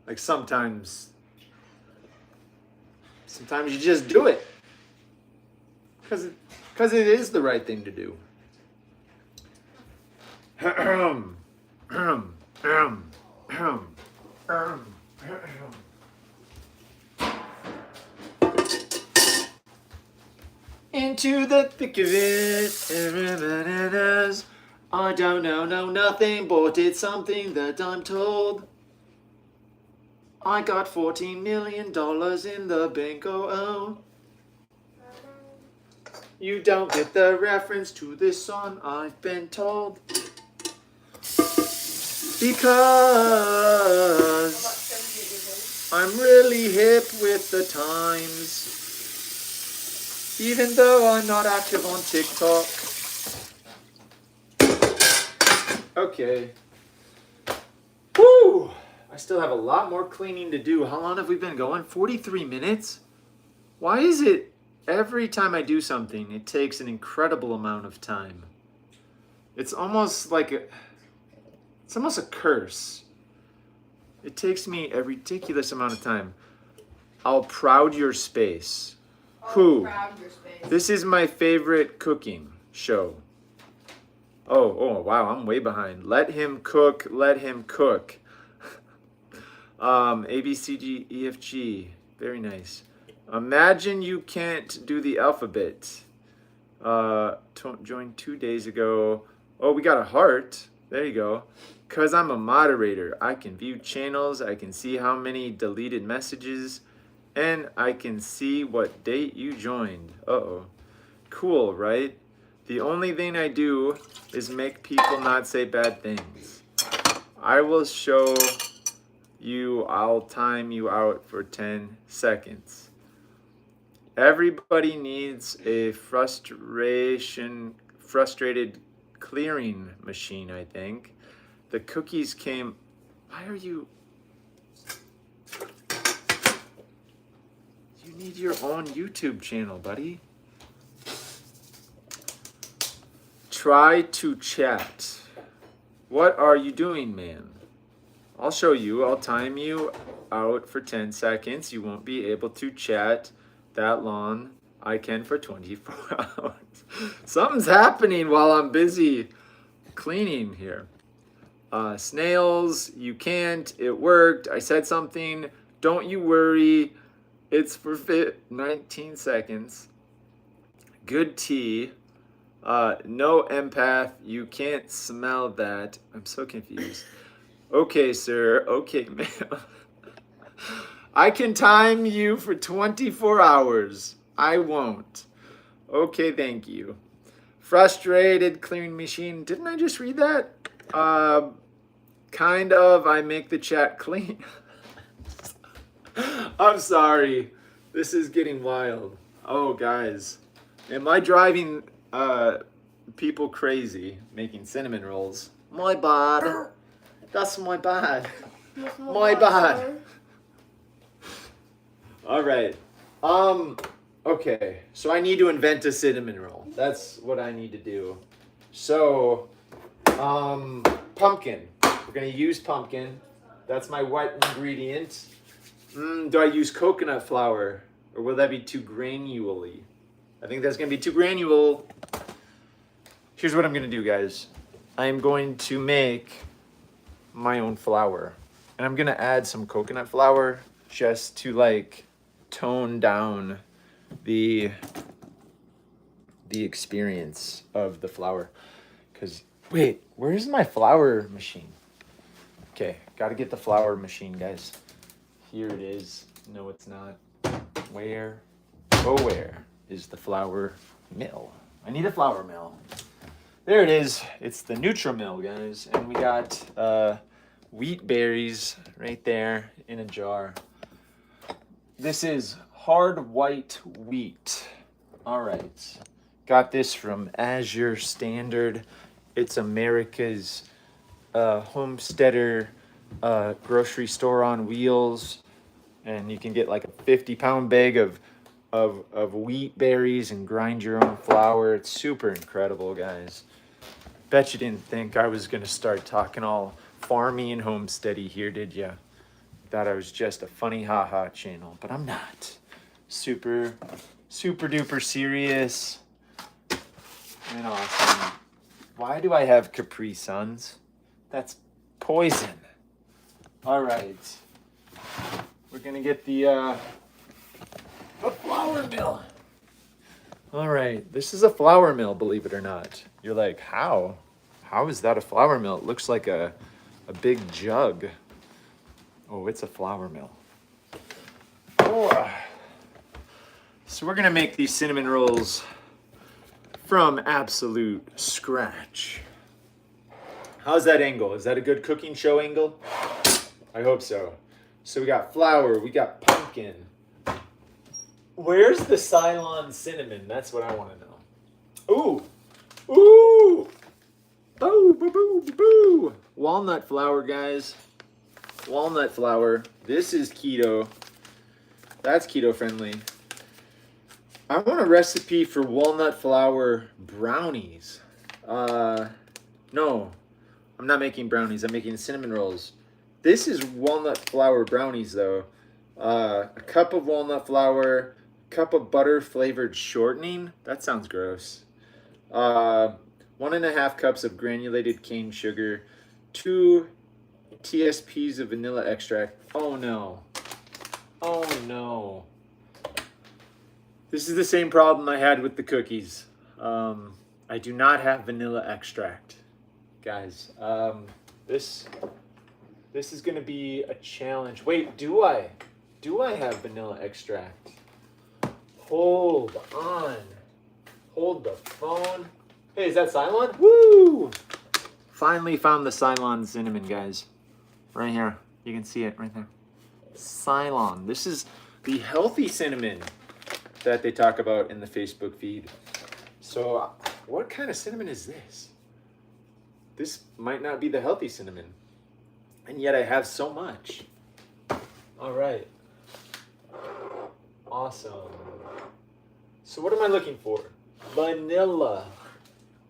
Like sometimes you just do it. Because it is the right thing to do. Into the thick of it, I don't know nothing, but it's something that I'm told. I got $14 million in the bank, oh. You don't get the reference to this song, I've been told. Because I'm really hip with the times. Even though I'm not active on TikTok. Okay. Woo! I still have a lot more cleaning to do. How long have we been going? 43 minutes? Why is it every time I do something, it takes an incredible amount of time? It's almost like it's almost a curse. It takes me a ridiculous amount of time. I'll proud your space. Who? Proud your space. This is my favorite cooking show. Oh, wow, I'm way behind. Let him cook, let him cook. A, B, C, D, E, F, G. Very nice. Imagine you can't do the alphabet. Joined 2 days ago. Oh, we got a heart. There you go. Because I'm a moderator, I can view channels, I can see how many deleted messages, and I can see what date you joined. Uh-oh. Cool, right? The only thing I do is make people not say bad things. I will show you, I'll time you out for 10 seconds. Everybody needs a frustrated clearing machine, I think. The cookies came. Why are you? You need your own YouTube channel, buddy. Try to chat. What are you doing, man? I'll show you. I'll time you out for 10 seconds. You won't be able to chat that long. I can for 24 hours. Something's happening while I'm busy cleaning here. Snails, you can't. It worked. I said something. Don't you worry. It's for 19 seconds. Good tea. No empath. You can't smell that. I'm so confused. Okay, sir. Okay, ma'am. I can time you for 24 hours. I won't. Okay, thank you. Frustrated cleaning machine. Didn't I just read that? Kind of. I make the chat clean. I'm sorry. This is getting wild. Oh, guys. Am I driving people crazy making cinnamon rolls? My bad. That's my bad. My bad. All right. Okay. So I need to invent a cinnamon roll. That's what I need to do. So, pumpkin. We're gonna use pumpkin. That's my wet ingredient. Do I use coconut flour, or will that be too granular-y? I think that's gonna be too granular. Here's what I'm gonna do, guys. I am going to make my own flour, and I'm gonna add some coconut flour just to like tone down the experience of the flour. Cause wait, where's my flour machine? Okay, gotta get the flour machine, guys. Here it is. No, it's not. Where? Oh, where is the flour mill? I need a flour mill. There it is. It's the Nutri-Mill, guys. And we got wheat berries right there in a jar. This is hard white wheat. All right. Got this from Azure Standard. It's America's homesteader grocery store on wheels. And you can get like a 50-pound bag of wheat berries and grind your own flour. It's super incredible, guys. Bet you didn't think I was going to start talking all farmy and homesteady here, did ya? Thought I was just a funny haha channel, but I'm not. Super duper serious and awesome. Why do I have Capri Suns? That's poison. All right. We're going to get the flour mill. All right, this is a flour mill, believe it or not. You're like, how? How is that a flour mill? It looks like a big jug. Oh, it's a flour mill. Oh. So we're gonna make these cinnamon rolls from absolute scratch. How's that angle? Is that a good cooking show angle? I hope so. So we got flour, we got pumpkin. Where's the Ceylon cinnamon? That's what I want to know. Ooh. Ooh. Boo, boo, boo, boo. Walnut flour, guys. Walnut flour. This is keto. That's keto friendly. I want a recipe for walnut flour brownies. No, I'm not making brownies. I'm making cinnamon rolls. This is walnut flour brownies, though. A cup of walnut flour, cup of butter flavored shortening. That sounds gross. 1.5 cups of granulated cane sugar, 2 TSPs of vanilla extract. Oh no. Oh no. This is the same problem I had with the cookies. I do not have vanilla extract, guys. This is gonna be a challenge. Wait, do I? Do I have vanilla extract? Hold on. Hold the phone. Hey, is that Ceylon? Woo! Finally found the Ceylon cinnamon, guys. Right here. You can see it right there. Ceylon. This is the healthy cinnamon that they talk about in the Facebook feed. So, what kind of cinnamon is this? This might not be the healthy cinnamon. And yet I have so much. All right. Awesome. So what am I looking for? Vanilla.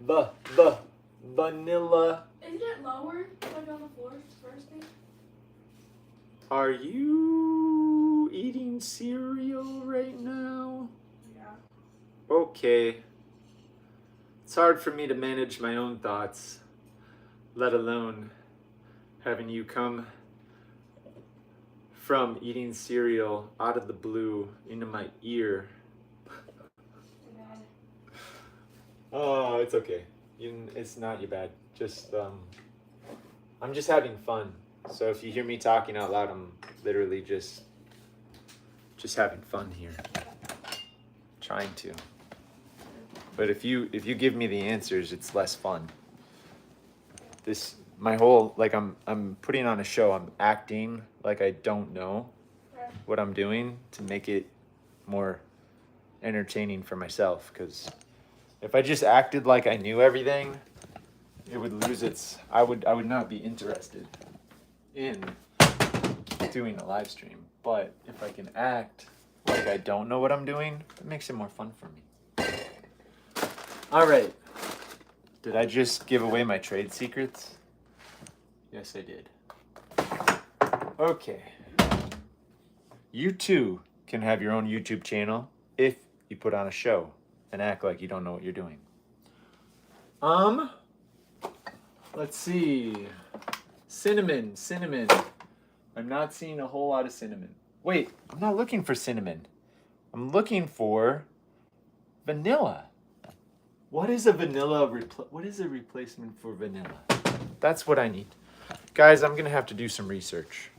Vanilla. Isn't it lower? Like on the floor first thing? Are you eating cereal right now? Yeah. Okay. It's hard for me to manage my own thoughts, let alone having you come from eating cereal out of the blue into my ear. Bad. Oh, it's okay. It's not your bad. Just I'm just having fun. So if you hear me talking out loud, I'm literally just having fun here. Trying to. But if you give me the answers, it's less fun. This my whole like I'm putting on a show. I'm acting like I don't know what I'm doing to make it more entertaining for myself, cuz if I just acted like I knew everything, it would lose its I would not be interested in doing a live stream. But if I can act like I don't know what I'm doing, it makes it more fun for me. All right. Did I just give away my trade secrets? Yes, I did. Okay. You too can have your own YouTube channel if you put on a show and act like you don't know what you're doing. Let's see. Cinnamon. I'm not seeing a whole lot of cinnamon. Wait, I'm not looking for cinnamon. I'm looking for vanilla. What is a replacement for vanilla? That's what I need. Guys, I'm gonna have to do some research.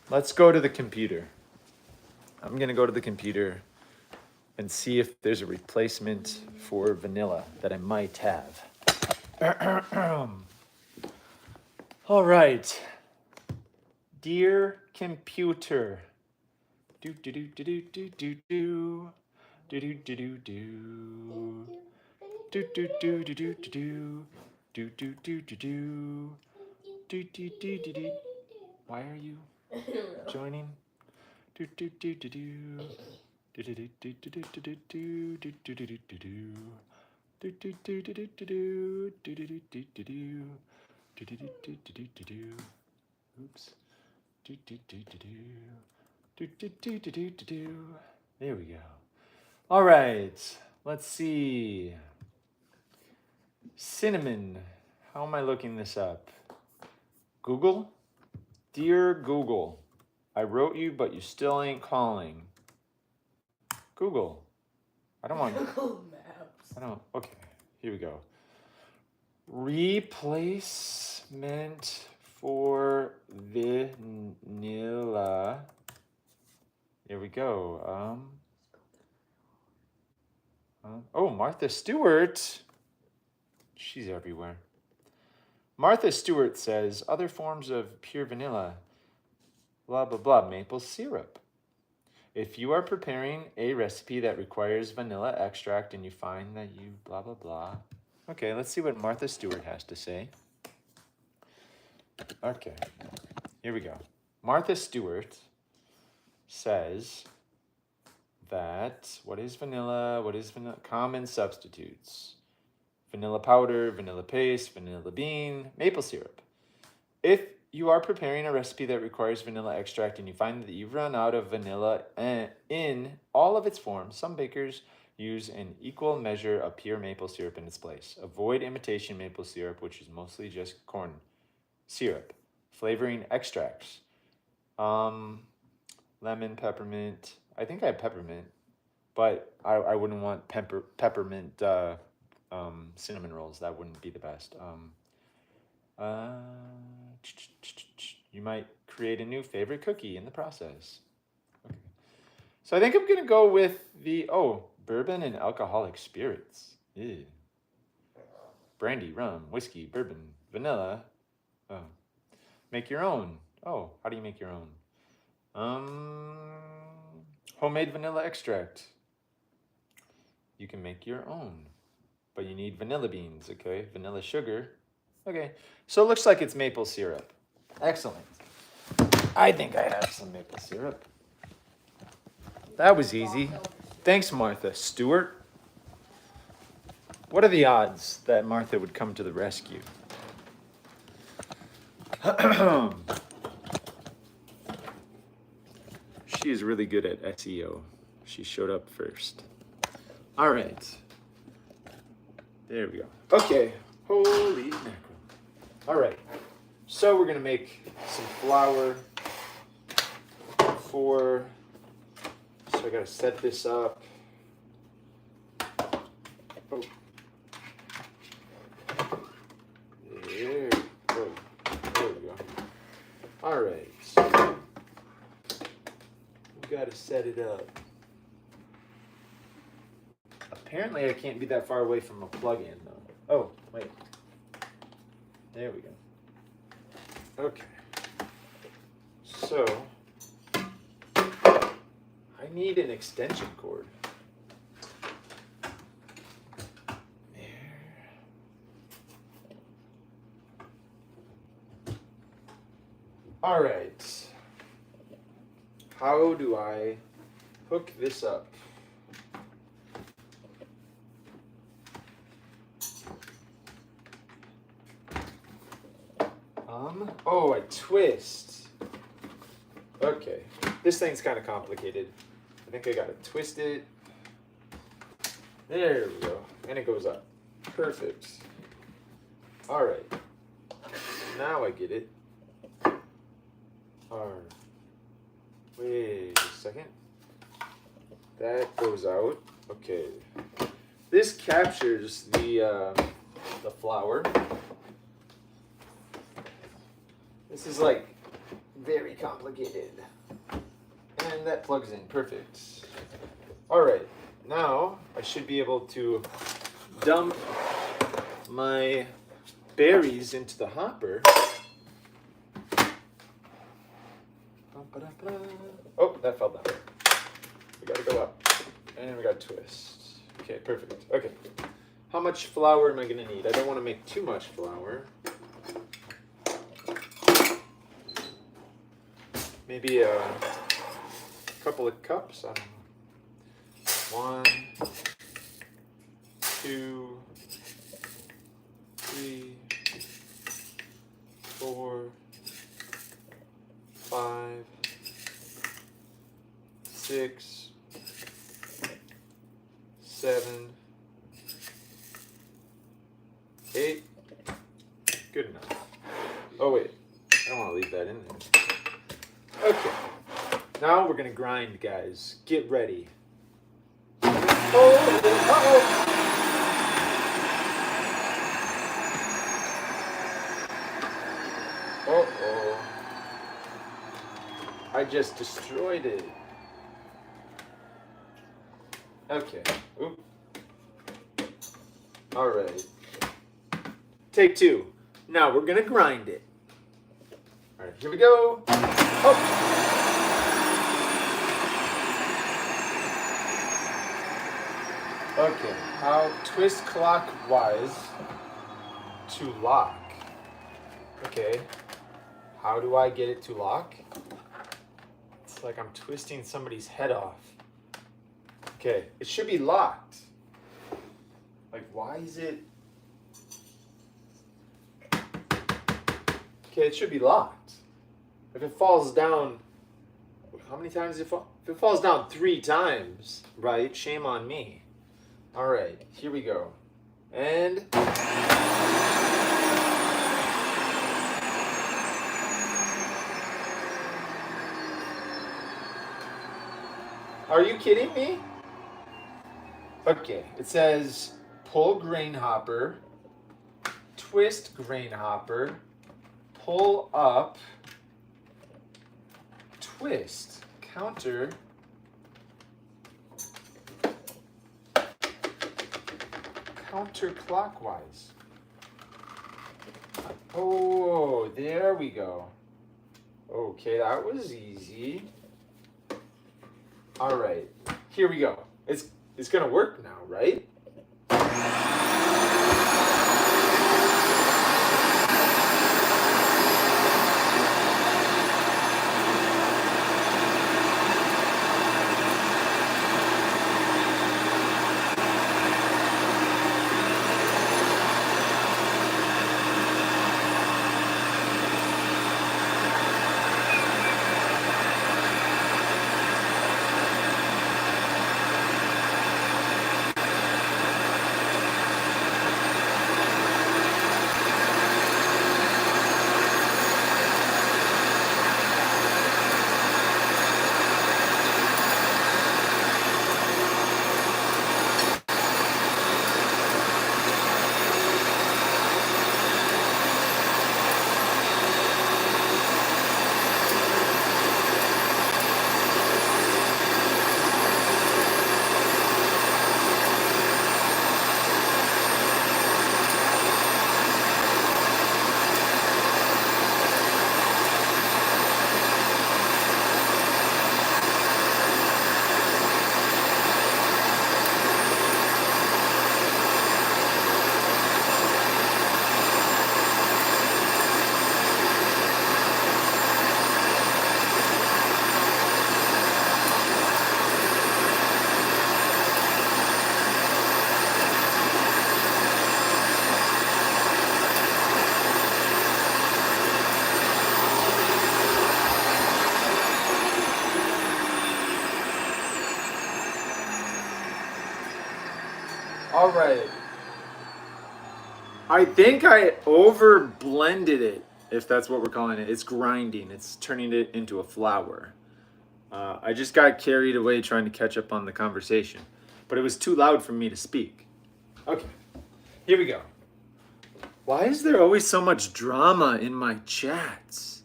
Let's go to the computer. I'm gonna go to the computer and see if there's a replacement for vanilla that I might have. All right. Dear computer. Do do do do do do do do do do do do do. Do do do do do do do do do do do do do do do do. Why are you joining? Do do do do do do do do do do do do do do do do do do do. Do do do do do do do do do do do do do do do do do do. Oops. Do do do do do do do do do do do do. There we go. All right. Let's see. Cinnamon. How am I looking this up? Google? Dear Google, I wrote you, but you still ain't calling. Google. I don't want. Google Maps. I don't. Okay. Here we go. Replacement for vanilla. Here we go. Oh, Martha Stewart. She's everywhere. Martha Stewart says, other forms of pure vanilla, blah, blah, blah, maple syrup. If you are preparing a recipe that requires vanilla extract and you find that you blah, blah, blah. Okay, let's see what Martha Stewart has to say. Okay, here we go. Martha Stewart says that, what is vanilla? Common substitutes. Vanilla powder, vanilla paste, vanilla bean, maple syrup. If you are preparing a recipe that requires vanilla extract and you find that you've run out of vanilla in all of its forms, some bakers use an equal measure of pure maple syrup in its place. Avoid imitation maple syrup, which is mostly just corn syrup. Flavoring extracts. Lemon, peppermint. I think I have peppermint, but I wouldn't want peppermint cinnamon rolls. That wouldn't be the best. You might create a new favorite cookie in the process. Okay. So I think I'm gonna go with the bourbon and alcoholic spirits. Ew. Brandy, rum, whiskey, bourbon, vanilla. Oh. Make your own. Oh, how do you make your own? Homemade vanilla extract. You can make your own. But you need vanilla beans, okay? Vanilla sugar. Okay, so it looks like it's maple syrup. Excellent. I think I have some maple syrup. That was easy. Thanks, Martha Stewart. What are the odds that Martha would come to the rescue? She is really good at SEO. She showed up first. All right. There we go. Okay. Holy mackerel. All right. So we're going to make some flour for... So I got to set this up. Oh. There we go. There we go. All right. So we got to set it up. Apparently I can't be that far away from a plug-in though. Oh, wait. There we go. Okay. So I need an extension cord. There. All right. How do I hook this up? Oh, I twist. Okay, this thing's kind of complicated. I think I gotta twist it. There we go, and it goes up. Perfect. All right, now I get it. All right. Wait a second. That goes out. Okay. This captures the flour. This is like very complicated. And that plugs in, perfect. All right, now I should be able to dump my berries into the hopper. Oh, that fell down. We gotta go up. And we gotta twist. Okay, perfect. Okay. How much flour am I gonna need? I don't wanna make too much flour. Maybe a couple of cups. I don't know. 1, 2, 3, 4, 5, 6, 7, 8. Good enough. Oh wait, I don't want to leave that in there. Okay, now we're gonna grind, guys. Get ready. Oh, uh-oh. Uh-oh. I just destroyed it. Okay. Oop. All right. Take 2. Now we're gonna grind it. All right, here we go. Oh. Okay, how twist clockwise to lock. Okay, how do I get it to lock? It's like I'm twisting somebody's head off. Okay, it should be locked. Like, why is it? Okay, it should be locked. If it falls down, how many times did it fall? If it falls down 3 times, right? Shame on me. All right, here we go. And are you kidding me? Okay, it says pull grain hopper, twist grain hopper, pull up, twist, counter, counterclockwise. Oh, there we go. Okay, that was easy. All right, here we go. It's gonna work now, right? All right. I think I over blended it, if that's what we're calling it. It's grinding. It's turning it into a flour. I just got carried away trying to catch up on the conversation, but it was too loud for me to speak. Okay, here we go. Why is there always so much drama in my chats?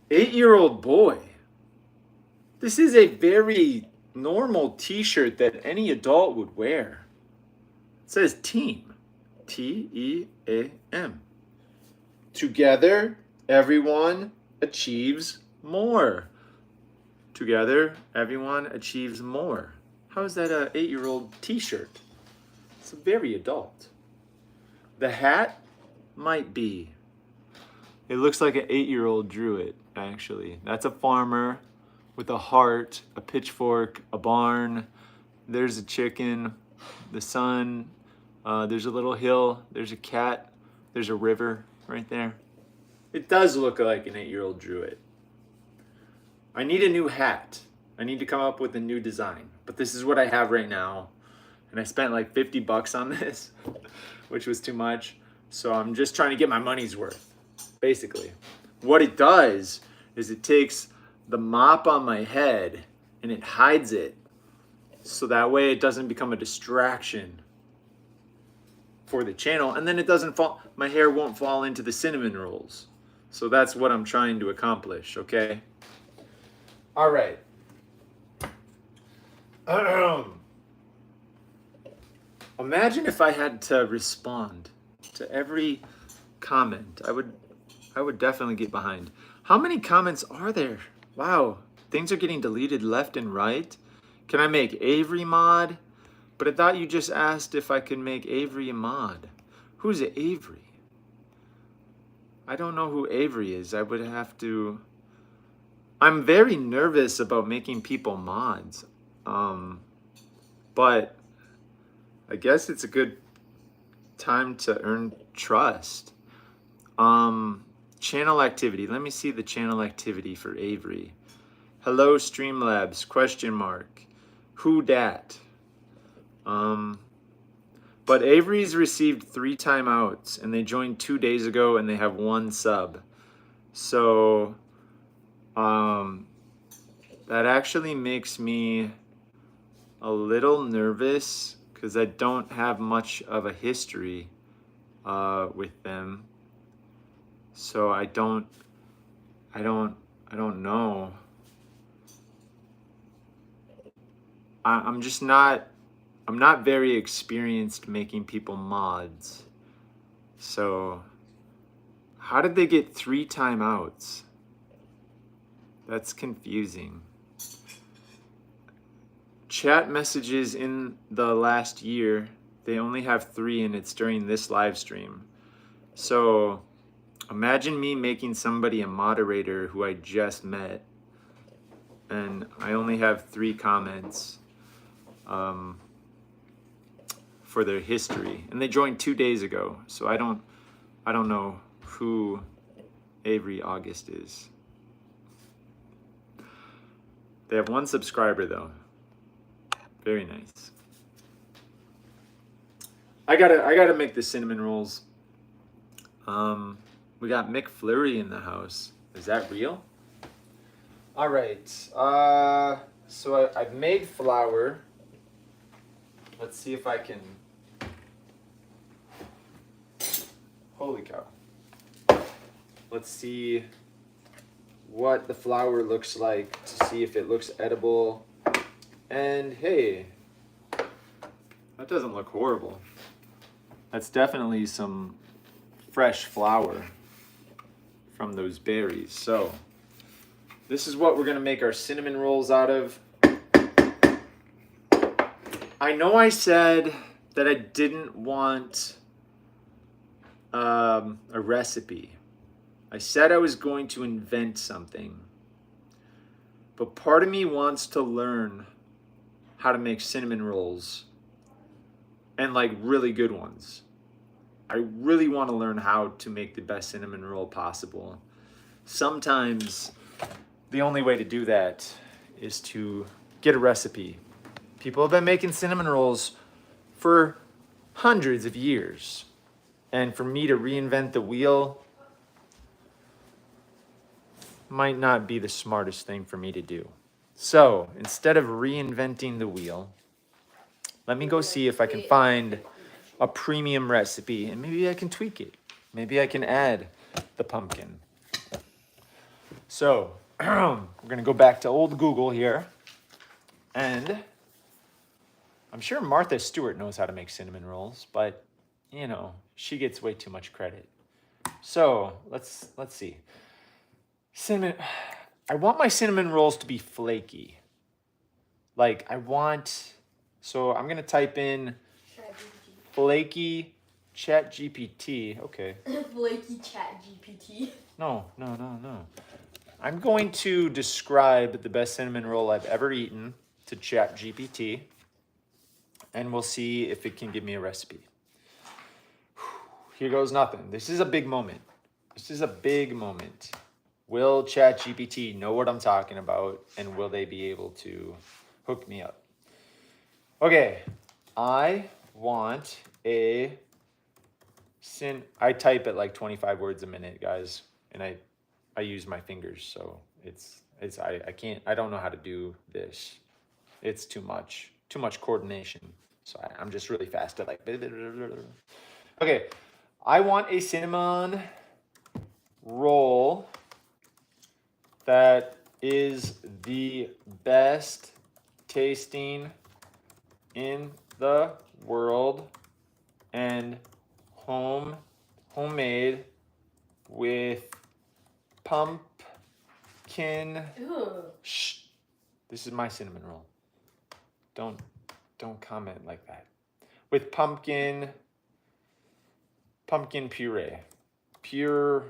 8-year-old boy. This is a very normal t-shirt that any adult would wear. It says team. T-E-A-M. Together, everyone achieves more. Together, everyone achieves more. How is that a 8-year-old t-shirt? It's very adult. The hat might be. It looks like an 8-year-old drew it, actually. That's a farmer with a heart, a pitchfork, a barn. There's a chicken, the sun. There's a little hill. There's a cat. There's a river right there. It does look like an 8-year-old drew it. I need a new hat. I need to come up with a new design. But this is what I have right now. And I spent like $50 on this, which was too much. So I'm just trying to get my money's worth, basically. What it does is it takes the mop on my head and it hides it. So that way it doesn't become a distraction for the channel. And then it doesn't fall, my hair won't fall into the cinnamon rolls. So that's what I'm trying to accomplish, okay? All right. Imagine if I had to respond to every comment. I would definitely get behind. How many comments are there? Wow, things are getting deleted left and right. Can I make Avery mod? But I thought you just asked if I could make Avery a mod. Who's Avery? I don't know who Avery is. I would have to... I'm very nervous about making people mods. But I guess it's a good time to earn trust. Channel activity. Let me see the channel activity for Avery. Hello, Streamlabs, question mark. Who dat? But Avery's received 3 timeouts and they joined 2 days ago and they have 1 sub. So, that actually makes me a little nervous because I don't have much of a history with them. So I don't know. I'm not very experienced making people mods. So how did they get 3 timeouts? That's confusing. Chat messages in the last year, they only have 3 and it's during this live stream. So imagine me making somebody a moderator who I just met and I only have 3 comments for their history. And they joined 2 days ago, so I don't know who Avery August is. They have 1 subscriber though. Very nice. I gotta make the cinnamon rolls. We got McFlurry in the house. Is that real? All right. So I've made flour. Let's see if I can. Holy cow. Let's see what the flour looks like to see if it looks edible. And hey, that doesn't look horrible. That's definitely some fresh flour from those berries. So this is what we're gonna make our cinnamon rolls out of. I know I said that I didn't want a recipe. I said I was going to invent something. But part of me wants to learn how to make cinnamon rolls and like really good ones. I really want to learn how to make the best cinnamon roll possible. Sometimes the only way to do that is to get a recipe. People have been making cinnamon rolls for hundreds of years. And for me to reinvent the wheel might not be the smartest thing for me to do. So instead of reinventing the wheel, let me go see if I can find a premium recipe and maybe I can tweak it. Maybe I can add the pumpkin. So we're gonna go back to old Google here, and I'm sure Martha Stewart knows how to make cinnamon rolls, but you know, she gets way too much credit. So let's see. Cinnamon. I want my cinnamon rolls to be flaky. Like so I'm gonna type in flaky chat GPT. Okay. Flaky chat GPT. No. I'm going to describe the best cinnamon roll I've ever eaten to chat GPT, and we'll see if it can give me a recipe. Here goes nothing. This is a big moment. Will ChatGPT know what I'm talking about, and will they be able to hook me up? Okay, I want I type at like 25 words a minute, guys, and I use my fingers, so I don't know how to do this. It's too much coordination. So I'm just really fast at like. Okay, I want a cinnamon roll that is the best tasting in the world and homemade with pumpkin. Ew. Shh. This is my cinnamon roll. Don't comment like that. With pumpkin puree. Puree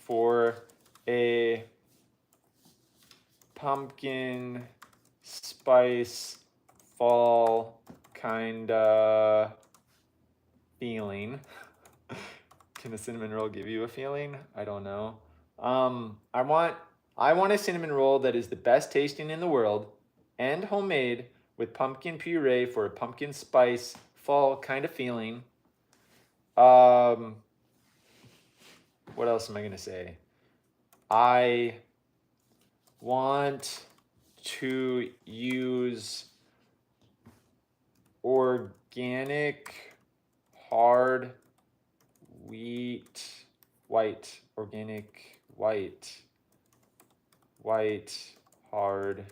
for a pumpkin spice fall kinda feeling. Can a cinnamon roll give you a feeling? I don't know. I want a cinnamon roll that is the best tasting in the world and homemade with pumpkin puree for a pumpkin spice fall kind of feeling. What else am I gonna say? I want to use organic hard white hard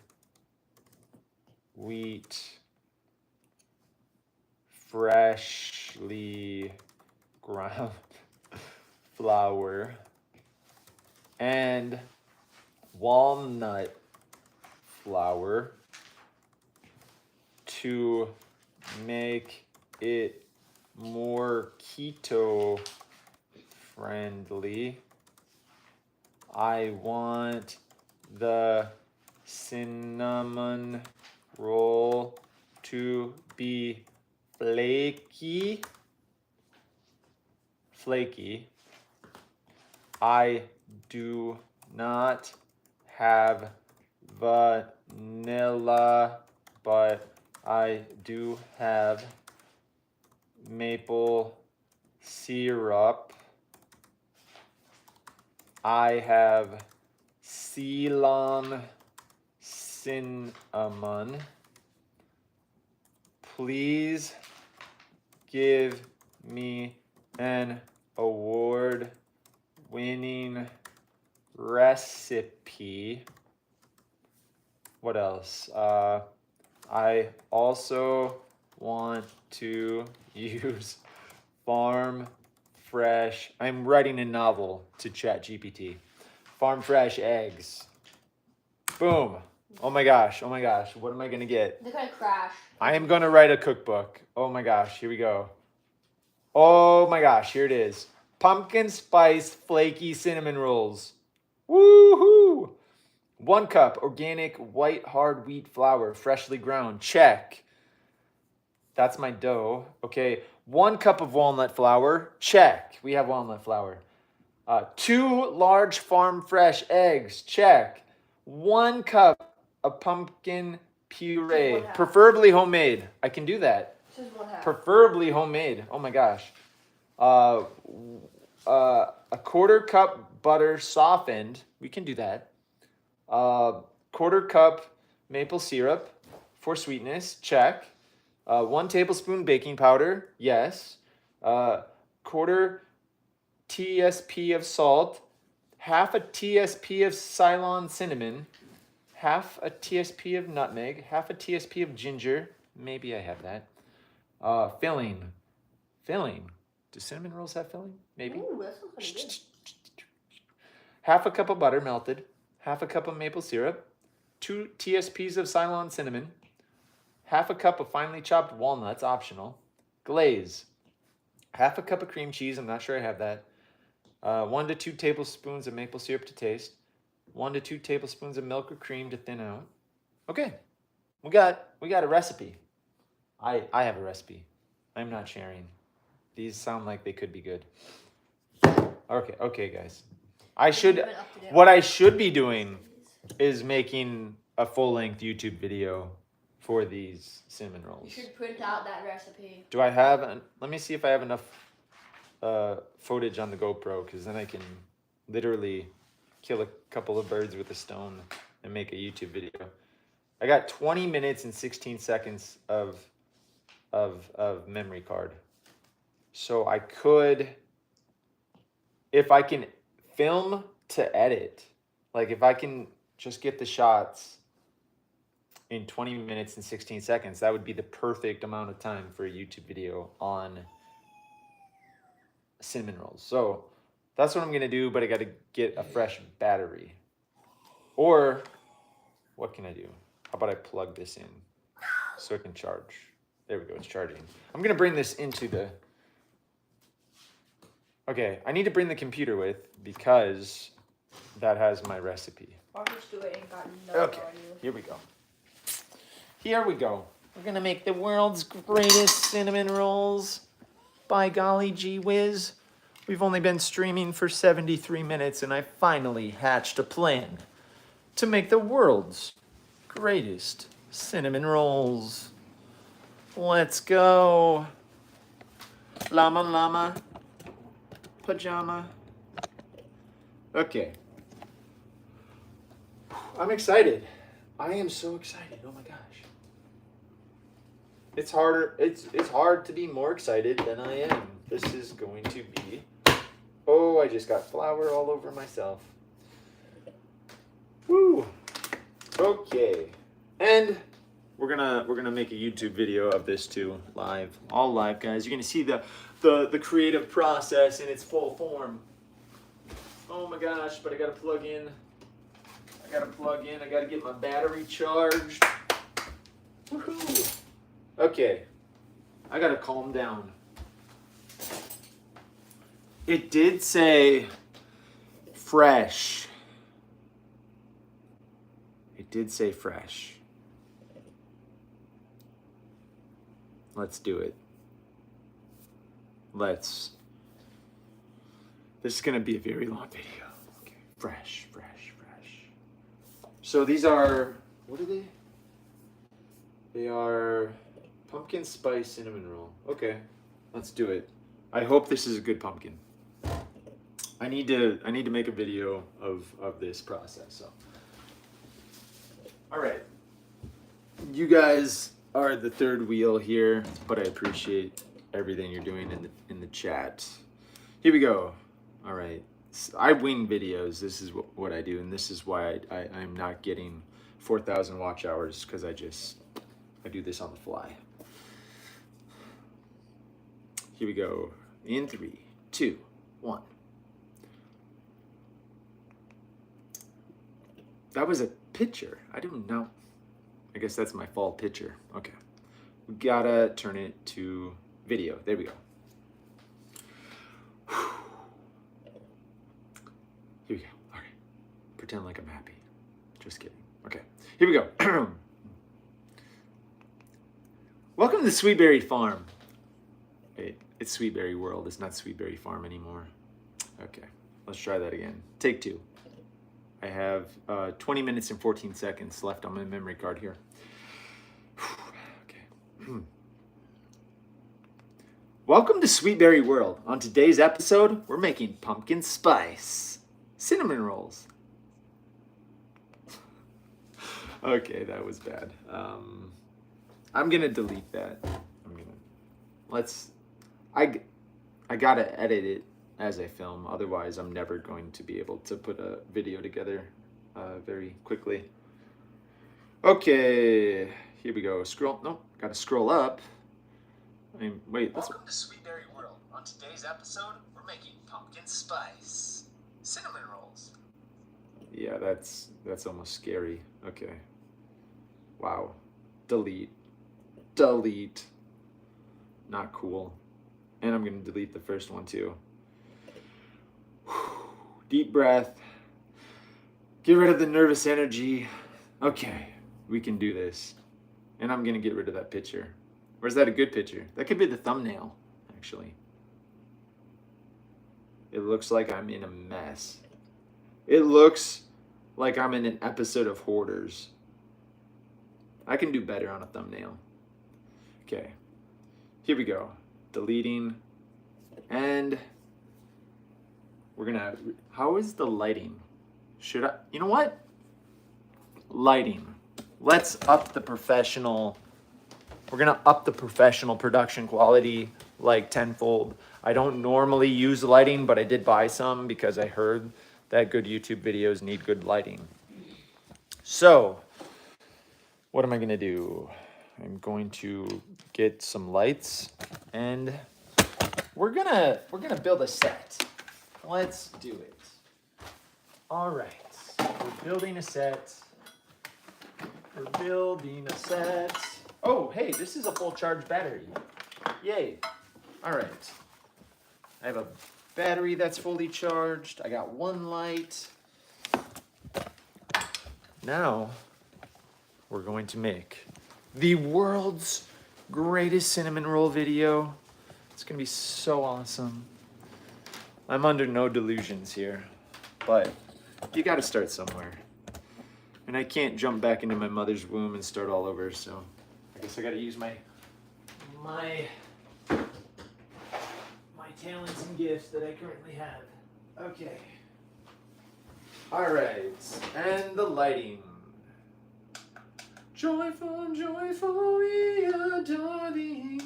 wheat freshly ground flour and walnut flour to make it more keto friendly. I want the cinnamon roll to be flaky. I do not have vanilla, but I do have maple syrup. I have Ceylon cinnamon. Please give me an award-winning recipe. What else? I also want to use farm fresh. I'm writing a novel to ChatGPT. Farm fresh eggs. Boom. Oh my gosh. What am I gonna get? They're gonna crash. I am gonna write a cookbook. Oh my gosh. Here we go. Oh my gosh. Here it is. Pumpkin spice flaky cinnamon rolls. Woohoo! 1 cup organic white hard wheat flour, freshly ground. Check. That's my dough. Okay. 1 cup of walnut flour. Check. We have walnut flour. 2 large farm fresh eggs. Check. 1 cup a pumpkin puree, One half. preferably homemade. I can do that. This is 1/2. Preferably homemade. Oh my gosh. A 1/4 cup butter softened. We can do that. 1/4 cup maple syrup for sweetness. Check. 1 tablespoon baking powder. Yes. 1/4 TSP of salt. 1/2 TSP of Ceylon cinnamon. 1/2 TSP of nutmeg. 1/2 TSP of ginger. Maybe I have that. Filling. Do cinnamon rolls have filling? Maybe. Ooh, that sounds kind of good. 1/2 cup of butter melted. 1/2 cup of maple syrup. 2 TSPs of Ceylon cinnamon. 1/2 cup of finely chopped walnuts, optional. Glaze. 1/2 cup of cream cheese. I'm not sure I have that. 1 to 2 tablespoons of maple syrup to taste. 1 to 2 tablespoons of milk or cream to thin out. Okay, we got a recipe. I have a recipe. I'm not sharing. These sound like they could be good. Okay, guys. What I should be doing is making a full-length YouTube video for these cinnamon rolls. You should print out that recipe. Do I have? Let me see if I have enough footage on the GoPro, because then I can literally kill a couple of birds with a stone and make a YouTube video. I got 20 minutes and 16 seconds of memory card. So I could, if I can film to edit, like if I can just get the shots in 20 minutes and 16 seconds, that would be the perfect amount of time for a YouTube video on cinnamon rolls. So that's what I'm gonna do, but I gotta get a fresh battery. Or what can I do? How about I plug this in so it can charge? There we go, it's charging. I'm gonna bring this into the, okay, I need to bring the computer with because that has my recipe. I'll just do it and got no Okay, here we go. Here we go. We're gonna make the world's greatest cinnamon rolls. By golly gee whiz. We've only been streaming for 73 minutes and I finally hatched a plan to make the world's greatest cinnamon rolls. Let's go. Llama llama. Pajama. Okay. I'm excited. I am so excited. Oh my gosh. It's hard to be more excited than I am. This is going to be, oh, I just got flour all over myself. Woo. Okay. And we're gonna make a YouTube video of this too, live. All live, guys. You're gonna see the creative process in its full form. Oh my gosh, but I gotta plug in. I gotta get my battery charged. Woohoo! Okay, I gotta calm down. It did say fresh. It did say fresh. Let's do it. This is gonna be a very long video. Okay, fresh. So these are, what are they? They are pumpkin spice cinnamon roll. Okay, let's do it. I hope this is a good pumpkin. I need to make a video of this process. So, all right, you guys are the third wheel here, but I appreciate everything you're doing in the chat. Here we go. All right, I wing videos. This is what I do, and this is why I'm not getting 4,000 watch hours, because I do this on the fly. Here we go. In 3, 2, 1. That was a picture. I don't know. I guess that's my fall picture. Okay. We gotta turn it to video. There we go. Here we go. All right. Pretend like I'm happy. Just kidding. Okay. Here we go. Welcome to the Sweetberry Farm. Wait, it's Sweetberry World. It's not Sweetberry Farm anymore. Okay. Let's try that again. Take 2. I have 20 minutes and 14 seconds left on my memory card here. Okay. Welcome to Sweetberry World. On today's episode, we're making pumpkin spice cinnamon rolls. Okay, that was bad. I'm gonna delete that. I gotta edit it as I film. Otherwise, I'm never going to be able to put a video together very quickly. Okay, here we go. Gotta scroll up. Wait. Welcome to Sweetberry World. On today's episode, we're making pumpkin spice cinnamon rolls. Yeah, that's almost scary. Okay. Wow. Delete. Not cool. And I'm gonna delete the first one too. Deep breath. Get rid of the nervous energy. Okay, we can do this. And I'm gonna get rid of that picture. Or is that a good picture? That could be the thumbnail, actually. It looks like I'm in a mess. It looks like I'm in an episode of Hoarders. I can do better on a thumbnail. Okay, here we go. Deleting. And we're gonna, how is the lighting? You know what? Lighting. Let's up the professional. We're gonna up the professional production quality like tenfold. I don't normally use lighting, but I did buy some because I heard that good YouTube videos need good lighting. So, what am I gonna do? I'm going to get some lights and we're gonna build a set. Let's do it. All right, we're building a set. Oh, hey, this is a full charge battery. Yay. All right. I have a battery that's fully charged. I got one light. Now, we're going to make the world's greatest cinnamon roll video. It's gonna be so awesome. I'm under no delusions here, but you gotta start somewhere. And I can't jump back into my mother's womb and start all over, so I guess I gotta use my talents and gifts that I currently have. Okay. All right, and the lighting. Joyful, joyful, we adore thee.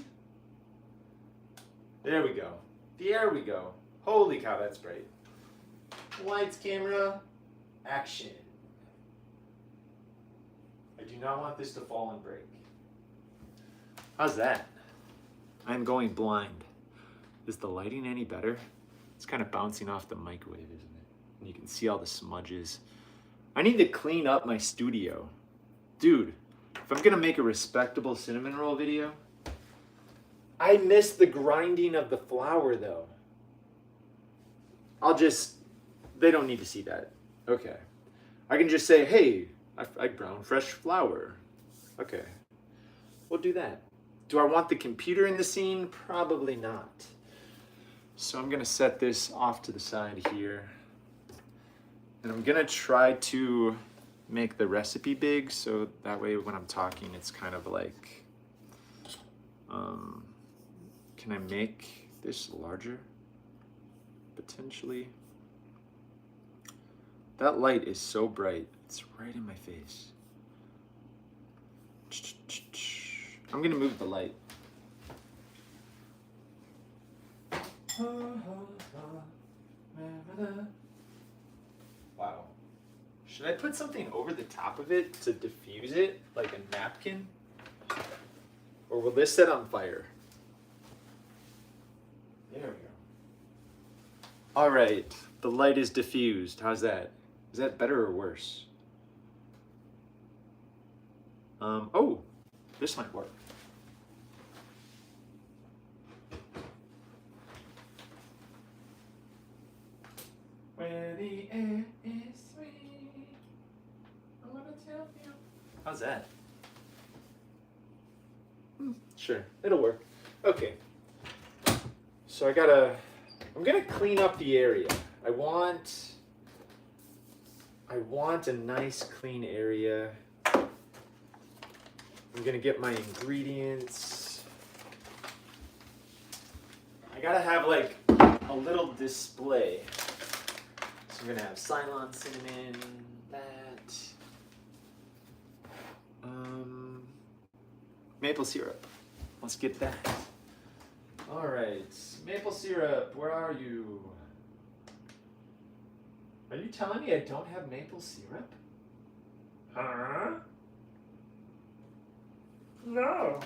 There we go. There we go. Holy cow, that's bright. Lights, camera, action. I do not want this to fall and break. How's that? I'm going blind. Is the lighting any better? It's kind of bouncing off the microwave, isn't it? And you can see all the smudges. I need to clean up my studio. Dude, if I'm gonna make a respectable cinnamon roll video, I missed the grinding of the flour though. They don't need to see that. Okay. I can just say, hey, I ground fresh flour. Okay. We'll do that. Do I want the computer in the scene? Probably not. So I'm gonna set this off to the side here. And I'm gonna try to make the recipe big so that way when I'm talking it's kind of like, can I make this larger? Potentially. That light is so bright. It's right in my face. I'm gonna move the light. Wow. Should I put something over the top of it to diffuse it, like a napkin? Or will this set on fire? There we go. All right, the light is diffused. How's that? Is that better or worse? Oh, this might work. Where the air is sweet, I wanna tell you. How's that? Sure, it'll work. Okay. So I'm gonna clean up the area. I I want a nice clean area. I'm gonna get my ingredients. I gotta have like a little display. So I'm gonna have Ceylon cinnamon, that. Maple syrup. Let's get that. All right, maple syrup, where are you? Are you telling me I don't have maple syrup? Huh? No.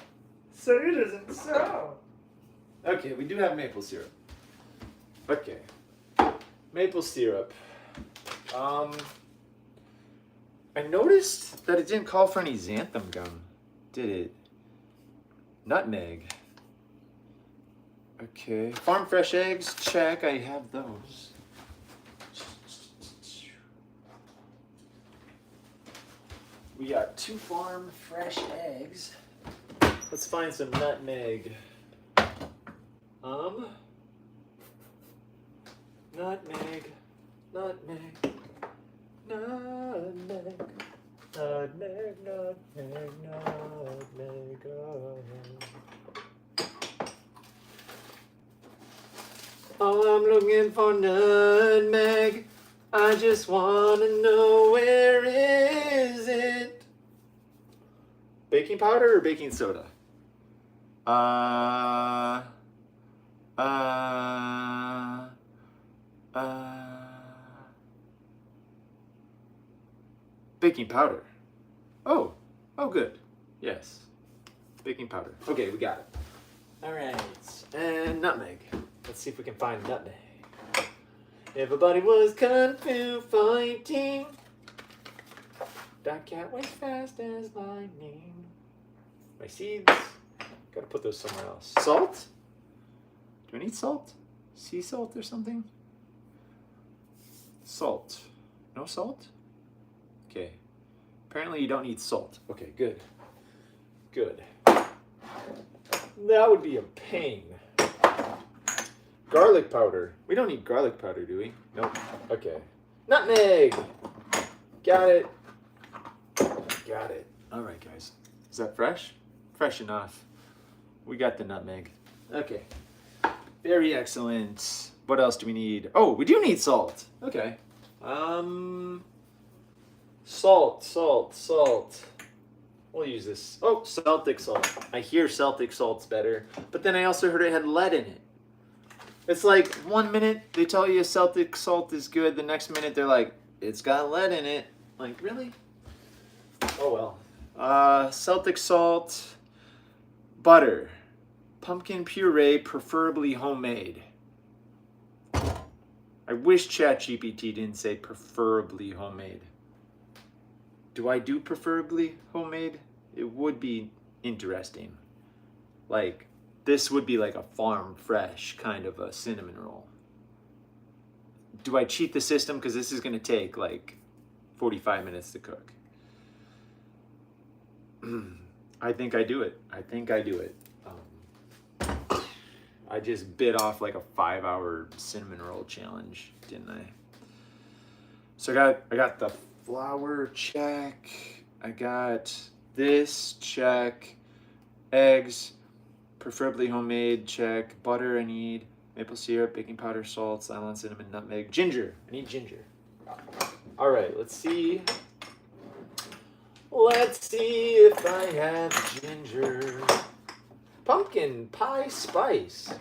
Say it isn't so. Okay, we do have maple syrup. Okay. Maple syrup. I noticed that it didn't call for any xanthan gum, did it? Nutmeg. Okay. Farm fresh eggs, check. I have those. We got 2 farm fresh eggs. Let's find some nutmeg. Nutmeg, nutmeg, nutmeg, nutmeg, nutmeg, nutmeg. Oh, I'm looking for nutmeg. I just wanna know, where is it? Baking powder or baking soda? Baking powder. Oh, good. Yes. Baking powder. Okay, we got it. All right, and nutmeg. Let's see if we can find nutmeg. Everybody was kung fu fighting. That cat went fast as lightning. My seeds. Gotta put those somewhere else. Salt? Do I need salt? Sea salt or something? Salt. No salt? Okay. Apparently you don't need salt. Okay, good. Good. That would be a pain. Garlic powder. We don't need garlic powder, do we? Nope. Okay. Nutmeg! Got it. Got it. All right, guys. Is that fresh? Fresh enough. We got the nutmeg. Okay. Very excellent. What else do we need? Oh, we do need salt. Okay. Salt. We'll use this. Oh, Celtic salt. I hear Celtic salt's better, but then I also heard it had lead in it. It's like 1 minute they tell you Celtic salt is good, the next minute they're like, it's got lead in it. Like, really? Oh well. Celtic salt, butter, pumpkin puree, preferably homemade. I wish ChatGPT didn't say preferably homemade. Do I do preferably homemade? It would be interesting. Like, this would be like a farm fresh kind of a cinnamon roll. Do I cheat the system? Because this is going to take like 45 minutes to cook. I think I do it. I just bit off like a 5-hour cinnamon roll challenge, didn't I? So I got the flour, check. I got this, check. Eggs, preferably homemade, check. Butter I need. Maple syrup, baking powder, salt, Ceylon cinnamon, nutmeg. Ginger, I need ginger. All right, let's see. Let's see if I have ginger. Pumpkin pie spice.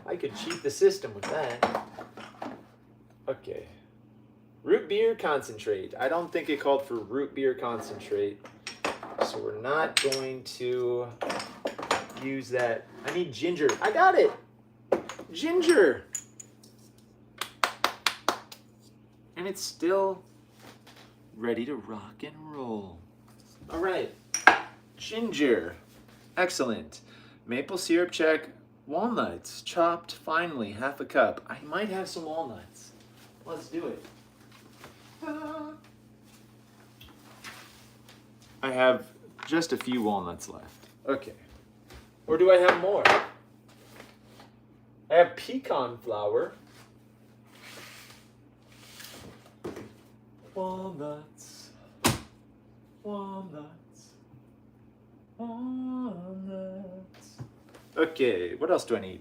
I could cheat the system with that. Okay. Root beer concentrate. I don't think it called for root beer concentrate. So we're not going to use that. I need ginger. I got it. Ginger. And it's still ready to rock and roll. All right. Ginger. Excellent. Maple syrup, check. Walnuts, chopped finely, half a cup. I might have some walnuts. Let's do it. I have just a few walnuts left. Okay. Or do I have more? I have pecan flour. Walnuts. Walnuts. Walnuts. Okay, what else do I need?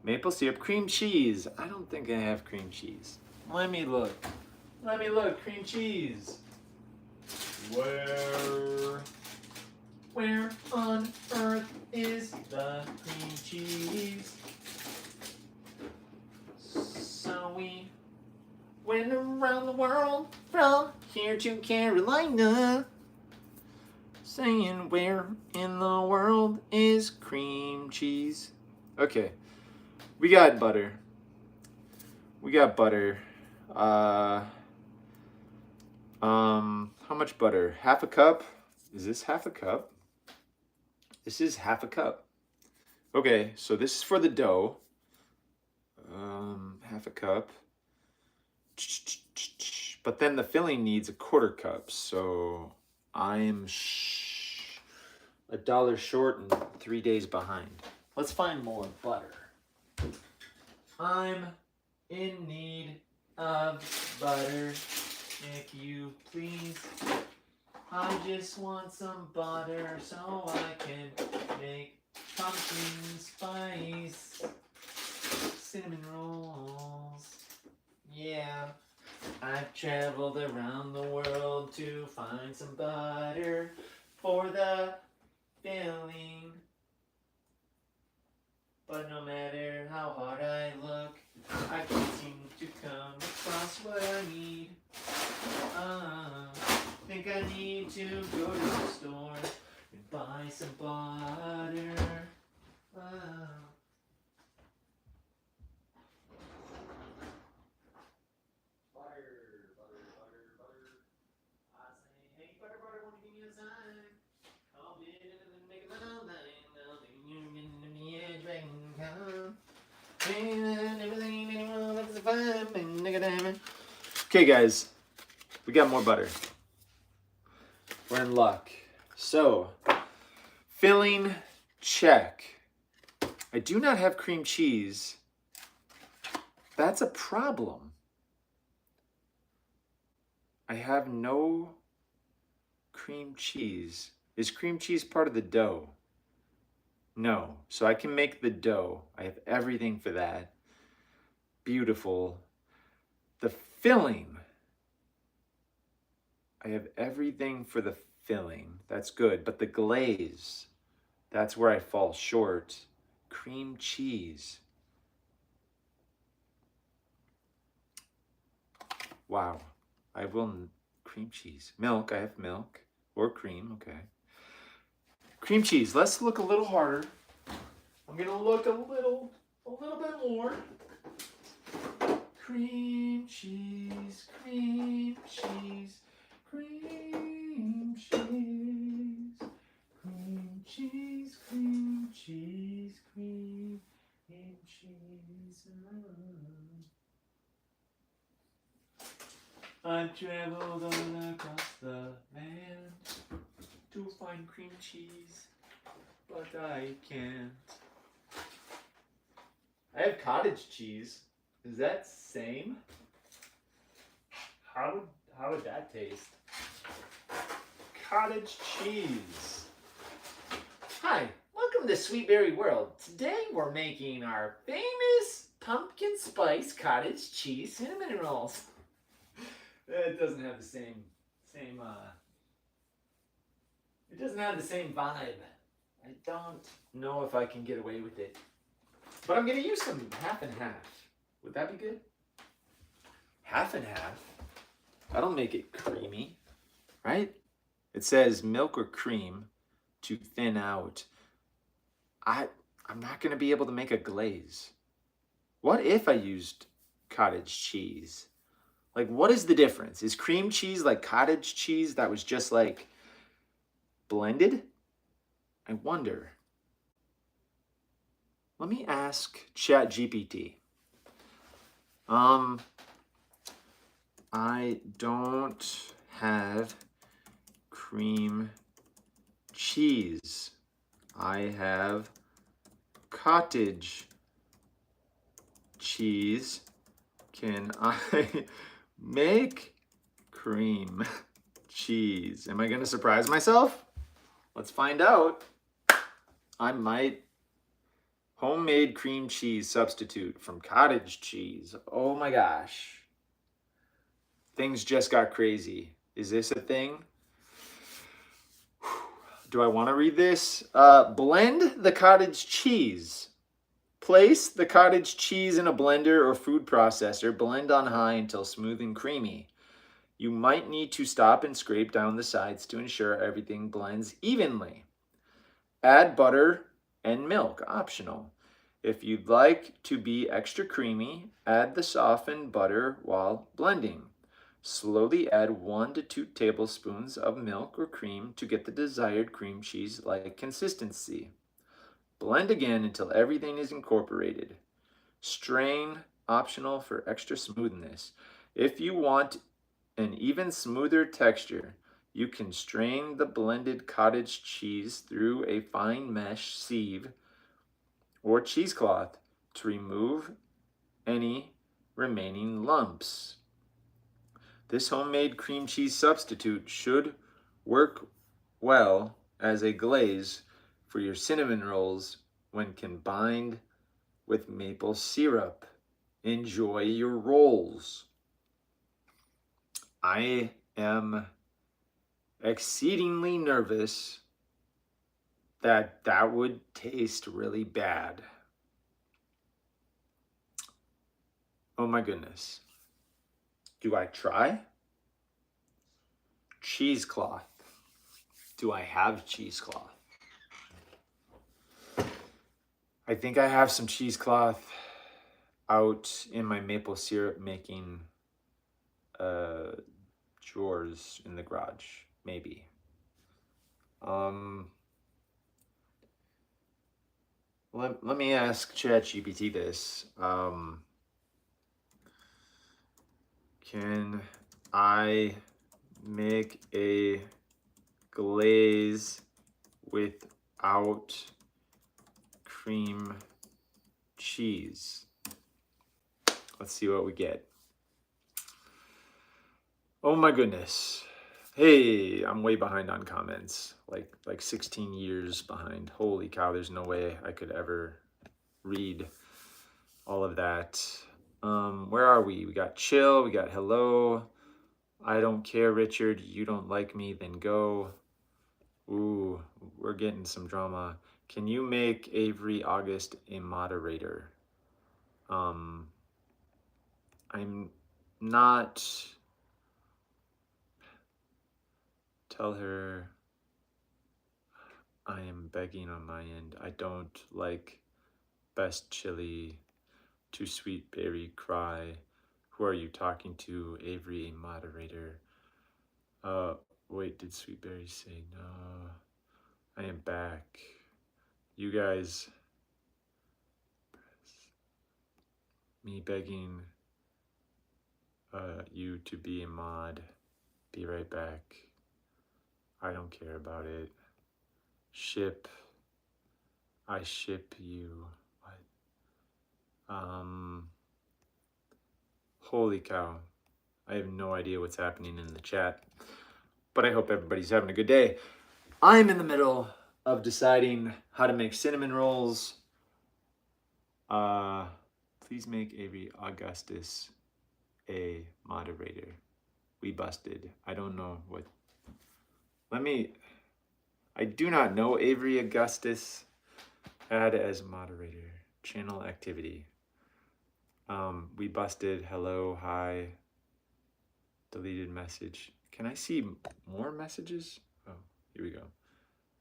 Maple syrup, cream cheese. I don't think I have cream cheese. Let me look. Let me look. Cream cheese. Where on earth is the cream cheese? So we went around the world from here to Carolina, saying where in the world is cream cheese? Okay, we got butter. We got butter. How much butter? Half a cup? Is this half a cup? This is half a cup. Okay, so this is for the dough. Half a cup. But then the filling needs a quarter cup, so I'm $1 short and 3 days behind. Let's find more butter. I'm in need of butter, if you please. I just want some butter so I can make pumpkin spice cinnamon rolls. Yeah, I've traveled around the world to find some butter for the filling. But no matter how hard I look, I can't seem to come across what I need. Think I need to go to the store and buy some butter. Butter. I say, hey, butter, won't you give me a sign? I'll be making my own line. I'll be the dragon come. Okay, guys, we got more butter. We're in luck. So, filling, check. I do not have cream cheese. That's a problem. I have no cream cheese. Is cream cheese part of the dough? No. So I can make the dough. I have everything for that. Beautiful. The filling. I have everything for the filling. That's good. But the glaze, that's where I fall short. Cream cheese. Wow. Cream cheese. Milk. I have milk. Or cream. Okay. Cream cheese. Let's look a little harder. I'm going to look a little bit more. Cream cheese. Cream cheese. Cream cheese. Cream cheese. Cream cheese. Cream cheese. I've traveled all across the land to find cream cheese, but I can't. I have cottage cheese. Is that same? How would that taste? Cottage cheese. Hi, welcome to Sweetberry World. Today we're making our famous pumpkin spice cottage cheese cinnamon rolls. It doesn't have the same it doesn't have the same vibe. I don't know if I can get away with it. But I'm gonna use some half and half. Would that be good? Half and half? That'll make it creamy, right? It says milk or cream to thin out. I'm not gonna be able to make a glaze. What if I used cottage cheese? Like, what is the difference? Is cream cheese like cottage cheese that was just like blended? I wonder. Let me ask ChatGPT. I don't have cream cheese. I have cottage cheese. Can I make cream cheese. Am I going to surprise myself? Let's find out. I might. Homemade cream cheese substitute from cottage cheese. Oh my gosh. Things just got crazy. Is this a thing? Do I want to read this? Blend the cottage cheese. Place the cottage cheese in a blender or food processor. Blend on high until smooth and creamy. You might need to stop and scrape down the sides to ensure everything blends evenly. Add butter and milk, optional. If you'd like to be extra creamy, add the softened butter while blending. Slowly add 1 to 2 tablespoons of milk or cream to get the desired cream cheese-like consistency. Blend again until everything is incorporated. Strain, optional for extra smoothness. If you want an even smoother texture, you can strain the blended cottage cheese through a fine mesh sieve or cheesecloth to remove any remaining lumps. This homemade cream cheese substitute should work well as a glaze for your cinnamon rolls when combined with maple syrup. Enjoy your rolls. I am exceedingly nervous that that would taste really bad. Oh my goodness. Do I try? Cheesecloth. Do I have cheesecloth? I think I have some cheesecloth out in my maple syrup making drawers in the garage, maybe. Let me ask ChatGPT this. Can I make a glaze without cream cheese? Let's see what we get. Oh my goodness. Hey, I'm way behind on comments. Like 16 years behind. Holy cow, there's no way I could ever read all of that. Where are we? We got chill, we got hello. I don't care, Richard. You don't like me, then go. Ooh, we're getting some drama. Can you make Avery August a moderator? I'm not. Tell her I am begging on my end. I don't like best chili. Too sweet berry cry. Who are you talking to? Avery, a moderator. Wait, did Sweet Berry say no? I am back. You guys. Me begging you to be a mod. Be right back. I don't care about it. Ship. I ship you. What? Holy cow. I have no idea what's happening in the chat, but I hope everybody's having a good day. I'm in the middle of deciding how to make cinnamon rolls. Please make Avery Augustus a moderator. We busted. I don't know what. I do not know Avery Augustus. Add as moderator. Channel activity. We busted. Hello, hi. Deleted message. Can I see more messages? Oh, here we go.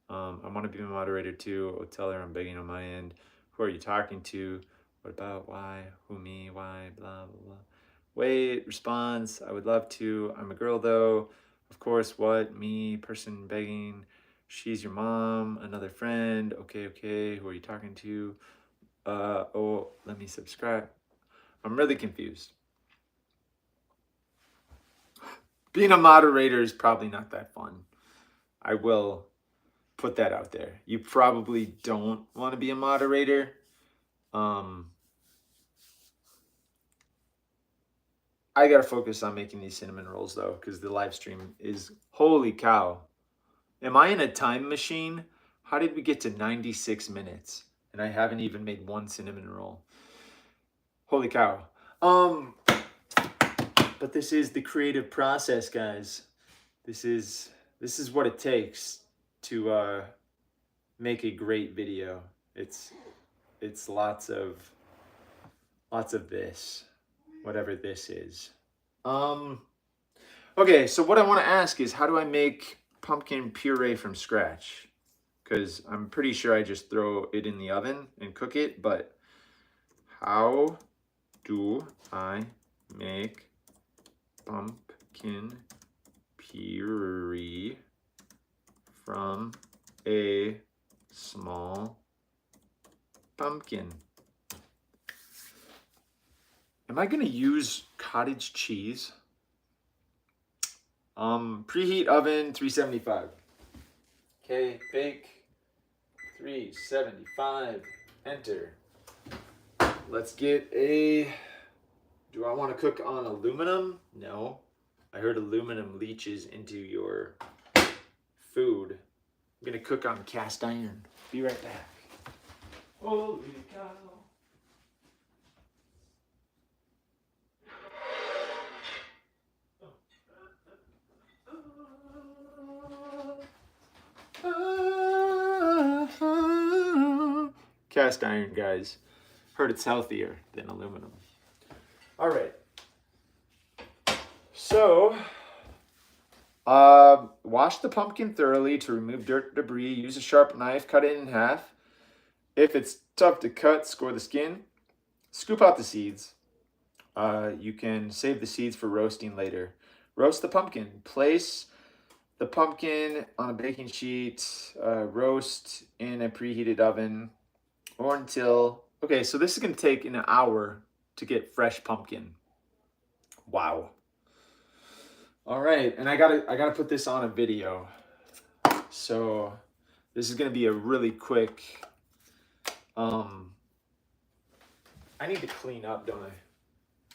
I want to be a moderator too. Oh, tell her I'm begging on my end. Who are you talking to? What about? Why? Who, me? Why? Blah, blah, blah. Wait, response. I would love to. I'm a girl though. Of course, what? Me, person begging. She's your mom, another friend. Okay. Who are you talking to? Oh, let me subscribe. I'm really confused. Being a moderator is probably not that fun. I will put that out there. You probably don't want to be a moderator. I gotta focus on making these cinnamon rolls though, because the live stream is, holy cow. Am I in a time machine? How did we get to 96 minutes and I haven't even made one cinnamon roll? Holy cow. But this is the creative process, guys. This is what it takes to make a great video. It's lots of this, whatever this is. Okay, so what I want to ask is, how do I make pumpkin puree from scratch? Because I'm pretty sure I just throw it in the oven and cook it, but how do I make pumpkin puree from a small pumpkin? Am I gonna use cottage cheese? Preheat oven 375. Okay, bake 375. Enter. Let's get a. Do I want to cook on aluminum? No. I heard aluminum leaches into your food. I'm gonna cook on cast iron. Be right back. Holy cow. Cast iron, guys. Heard it's healthier than aluminum. All right. So, wash the pumpkin thoroughly to remove dirt, debris. Use a sharp knife, cut it in half. If it's tough to cut, score the skin. Scoop out the seeds. You can save the seeds for roasting later. Roast the pumpkin. Place the pumpkin on a baking sheet. Roast in a preheated oven or until... Okay, so this is going to take an hour to get fresh pumpkin. Wow. All right, and I gotta put this on a video. So this is going to be a really quick... I need to clean up, don't I?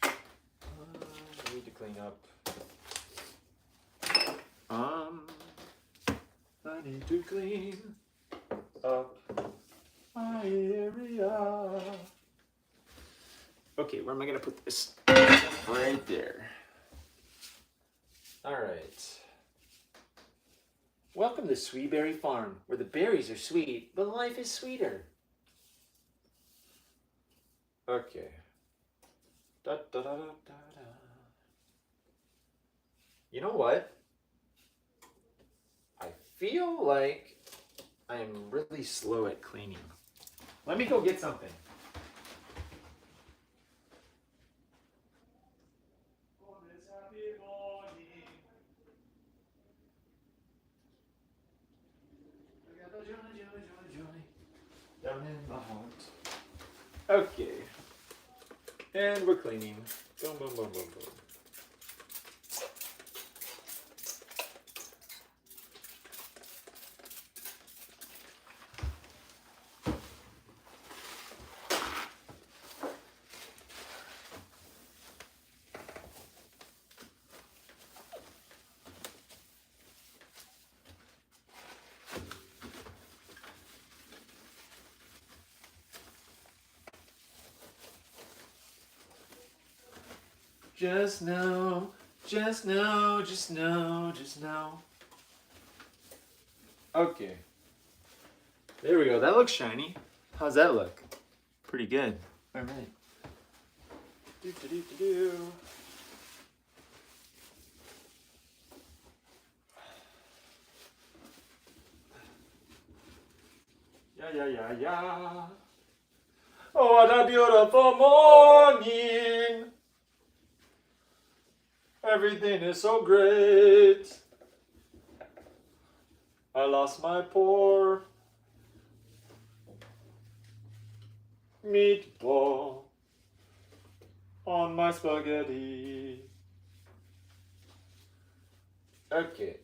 I need to clean up. I need to clean up my area. Okay, where am I gonna put this? Right there. All right. Welcome to Sweetberry Farm, where the berries are sweet, but life is sweeter. Okay. Da, da, da, da, da. You know what? I feel like I am really slow at cleaning. Let me go get something. On this happy morning, I got the joy down in my heart. Okay. And we're cleaning. Boom, boom, boom, boom, boom. Just know, just know, just know, just know. Okay. There we go. That looks shiny. How's that look? Pretty good. All right. Do. Yeah. Oh, what a beautiful morning. Everything is so great. I lost my poor meatball on my spaghetti. Okay.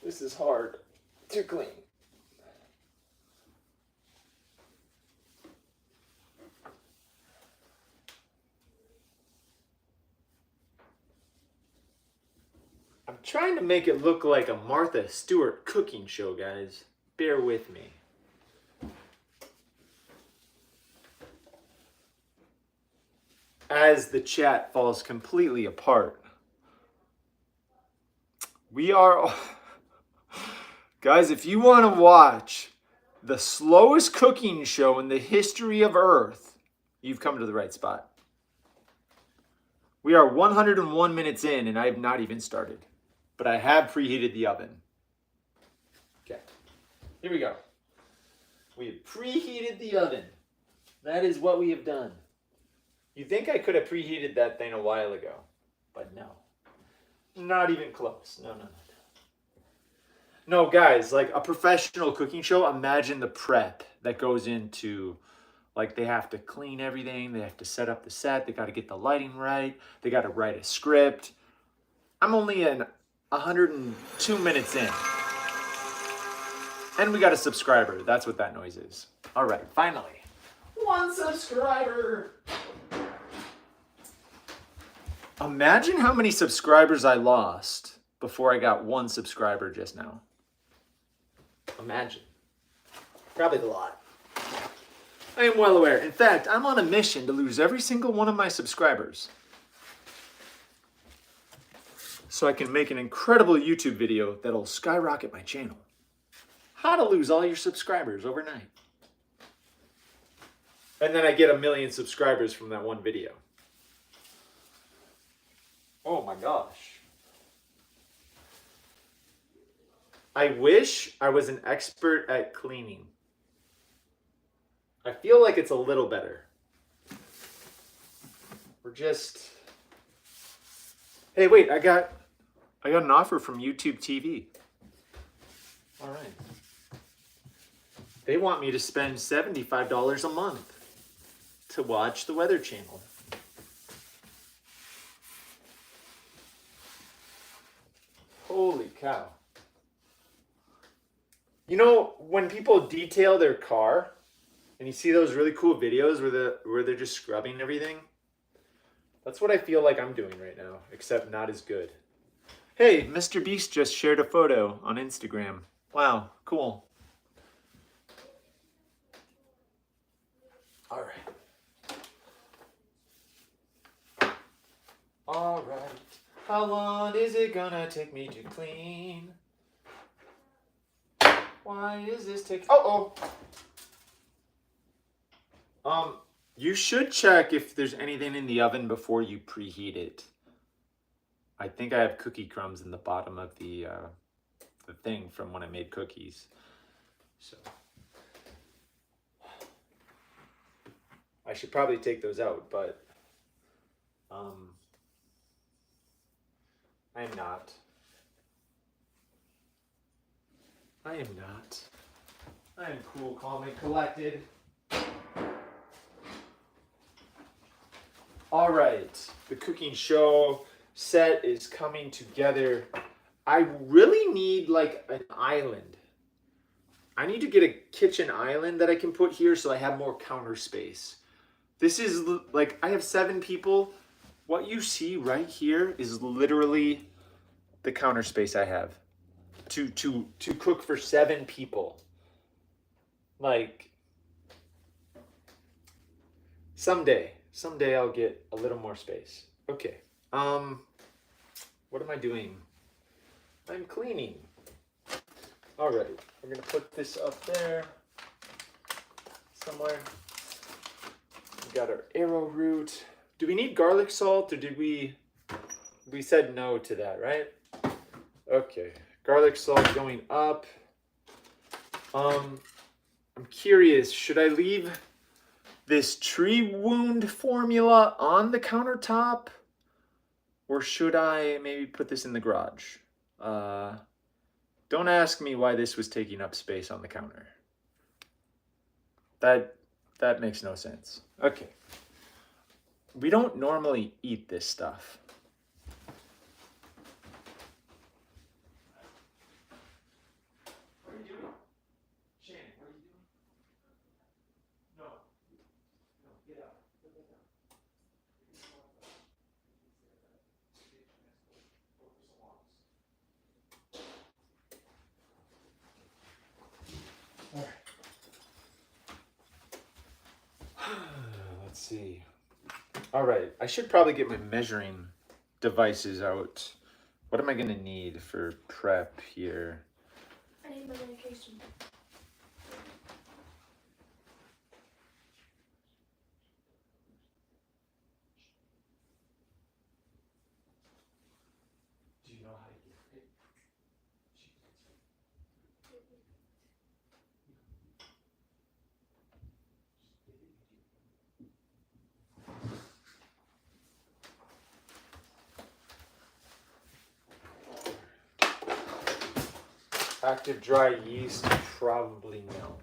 This is hard to clean. trying to make it look like a Martha Stewart cooking show, guys. Bear with me. As the chat falls completely apart. We are... Guys, if you want to watch the slowest cooking show in the history of Earth, you've come to the right spot. We are 101 minutes in and I have not even started. But I have preheated the oven. Okay, here we go. We have preheated the oven. That is what we have done. You think I could have preheated that thing a while ago, but no. Not even close. No. No, guys, like a professional cooking show, imagine the prep that goes into, like they have to clean everything, they have to set up the set, they got to get the lighting right, they got to write a script. I'm only in 102 minutes in. And we got a subscriber. That's what that noise is. All right, finally. 1 subscriber. Imagine how many subscribers I lost before I got 1 subscriber just now. Imagine. Probably a lot. I am well aware. In fact, I'm on a mission to lose every single one of my subscribers, so I can make an incredible YouTube video that'll skyrocket my channel. How to lose all your subscribers overnight. And then I get 1 million subscribers from that one video. Oh my gosh. I wish I was an expert at cleaning. I feel like it's a little better. We're just... Hey, wait, I got an offer from YouTube TV. All right. They want me to spend $75 a month to watch the Weather Channel. Holy cow. You know, when people detail their car, and you see those really cool videos where they're just scrubbing everything, that's what I feel like I'm doing right now, except not as good. Hey, Mr. Beast just shared a photo on Instagram. Wow, cool. All right. All right. How long is it gonna take me to clean? Why is this taking... You should check if there's anything in the oven before you preheat it. I think I have cookie crumbs in the bottom of the thing from when I made cookies. So I should probably take those out, but I am not. I am not. I am cool, calm, and collected. All right, the cooking show set is coming together. I really need like an island. I need to get a kitchen island that I can put here so I have more counter space. This is like, I have 7 people. What you see right here is literally the counter space I have to cook for 7 people. Like, someday I'll get a little more space. Okay. What am I doing? I'm cleaning. All right, we're gonna put this up there somewhere. We got our arrowroot. Do we need garlic salt, or did we said no to that, right? Okay, garlic salt going up. I'm curious, should I leave this tree wound formula on the countertop, or should I maybe put this in the garage? Don't ask me why this was taking up space on the counter. That makes no sense. Okay. We don't normally eat this stuff. What are you doing? Shannon, what are you doing? No. No, get out. Get back down. Focus along. see. All right, I should probably get my measuring devices out. What am I gonna need for prep here? I need my medication. Do you know how to get it? Active dry yeast, probably no.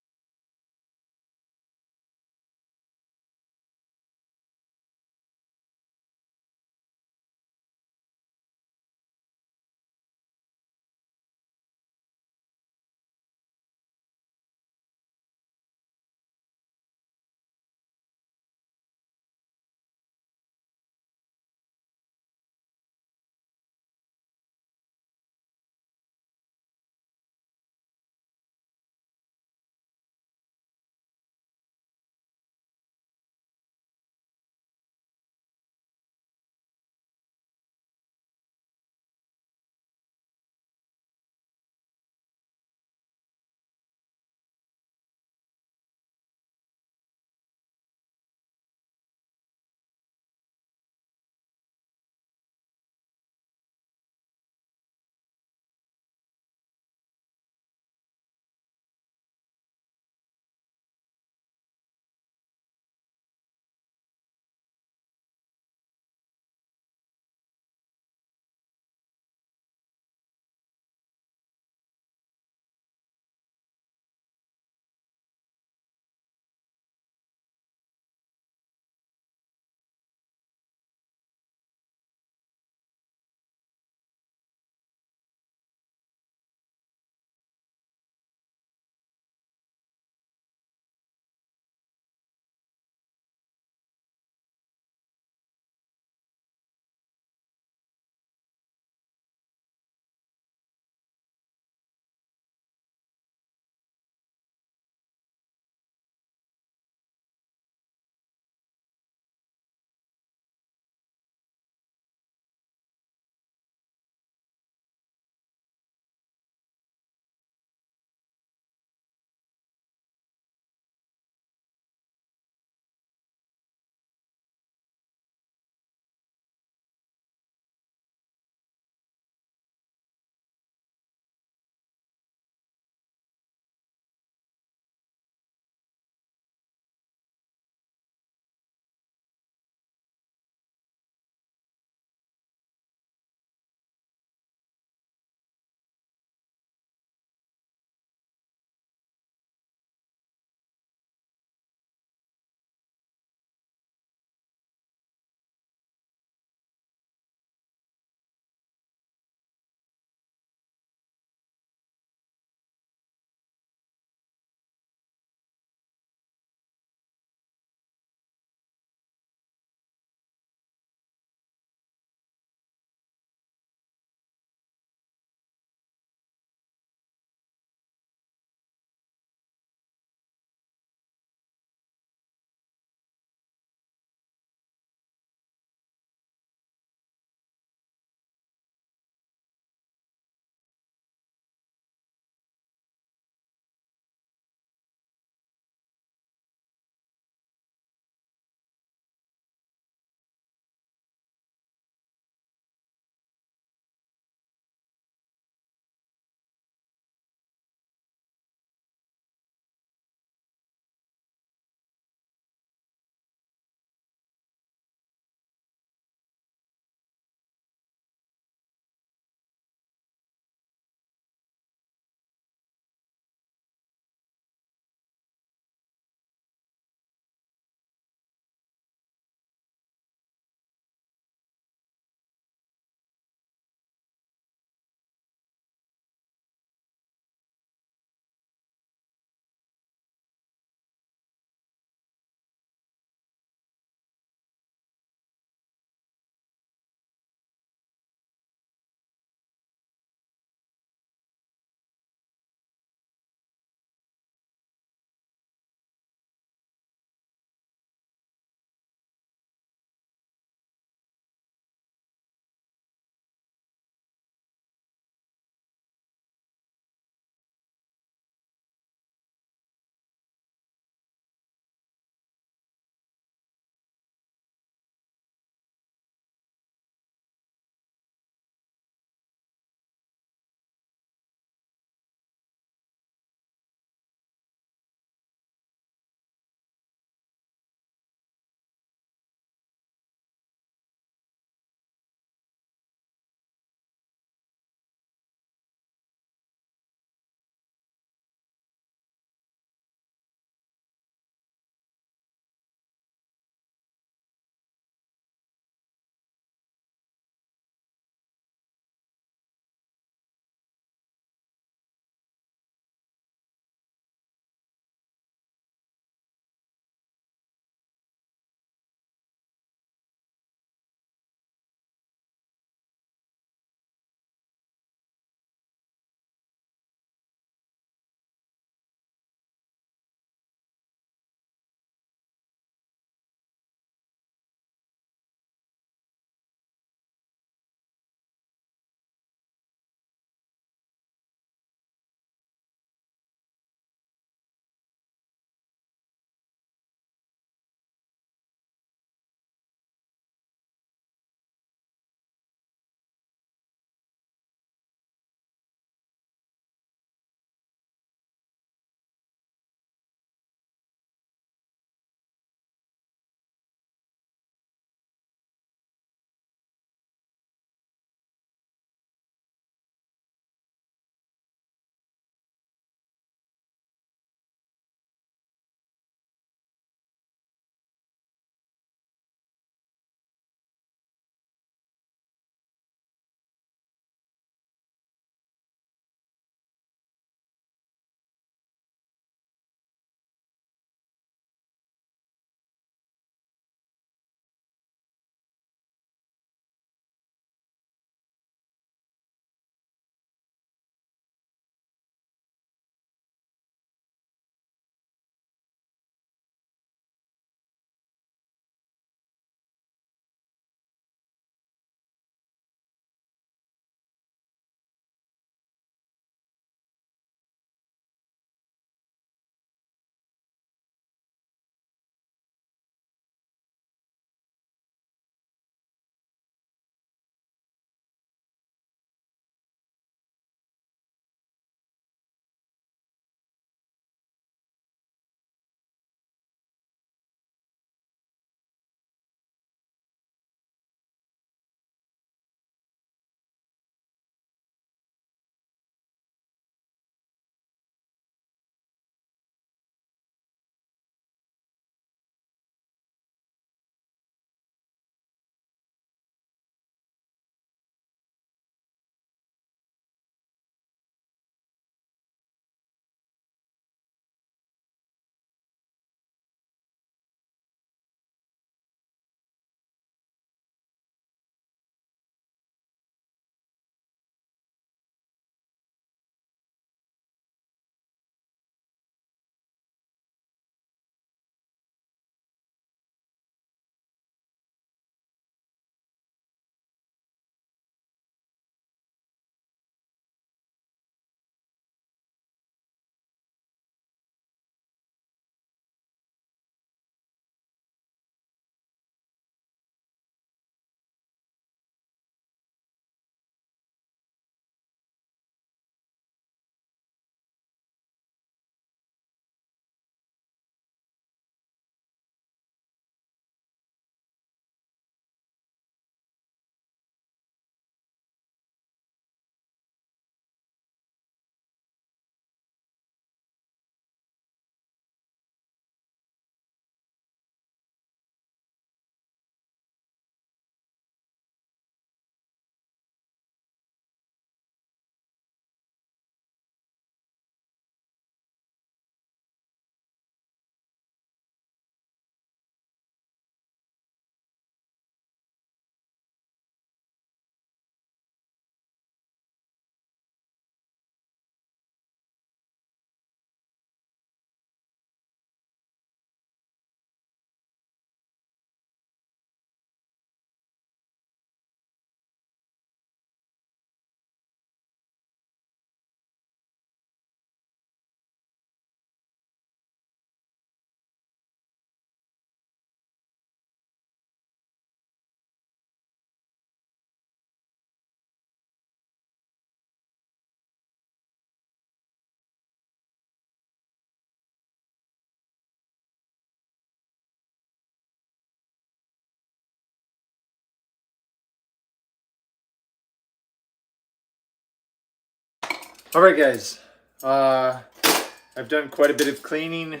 All right, guys. I've done quite a bit of cleaning.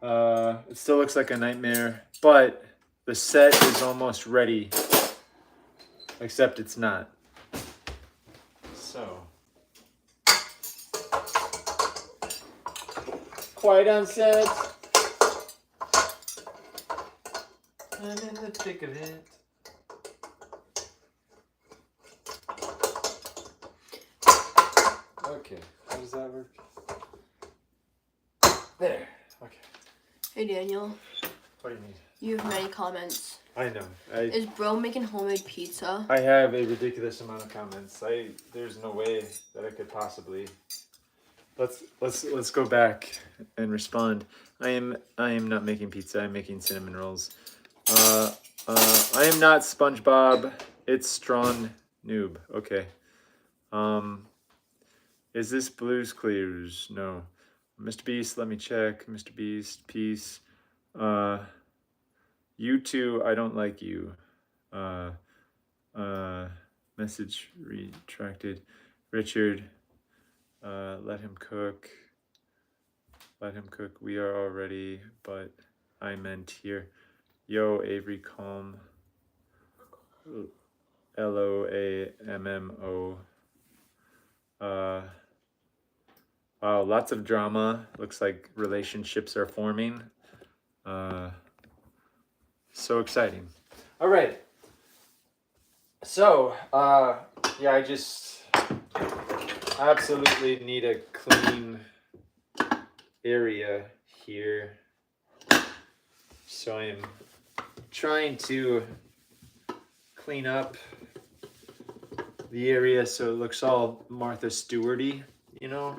It still looks like a nightmare, but the set is almost ready, except it's not. So, quiet on set. I'm in the thick of it. Okay, how does that work? There. Okay. Hey Daniel, What do you need? you have many comments. I know. Is bro making homemade pizza? I have a ridiculous amount of comments. There's no way that I could possibly. Let's go back and respond. I am not making pizza. I'm making cinnamon rolls. I am not SpongeBob. It's Strawn Noob. Okay. Is this Blue's Clues? No. Mr. Beast, let me check. Mr. Beast, peace. You two, I don't like you. Message retracted. Richard, let him cook. Let him cook. We are already, but I meant here. Yo, Avery, calm. LOAMMO. Wow, lots of drama. Looks like relationships are forming. So exciting. All right. So, yeah, I just absolutely need a clean area here. So I'm trying to clean up the area so it looks all Martha Stewart-y, you know?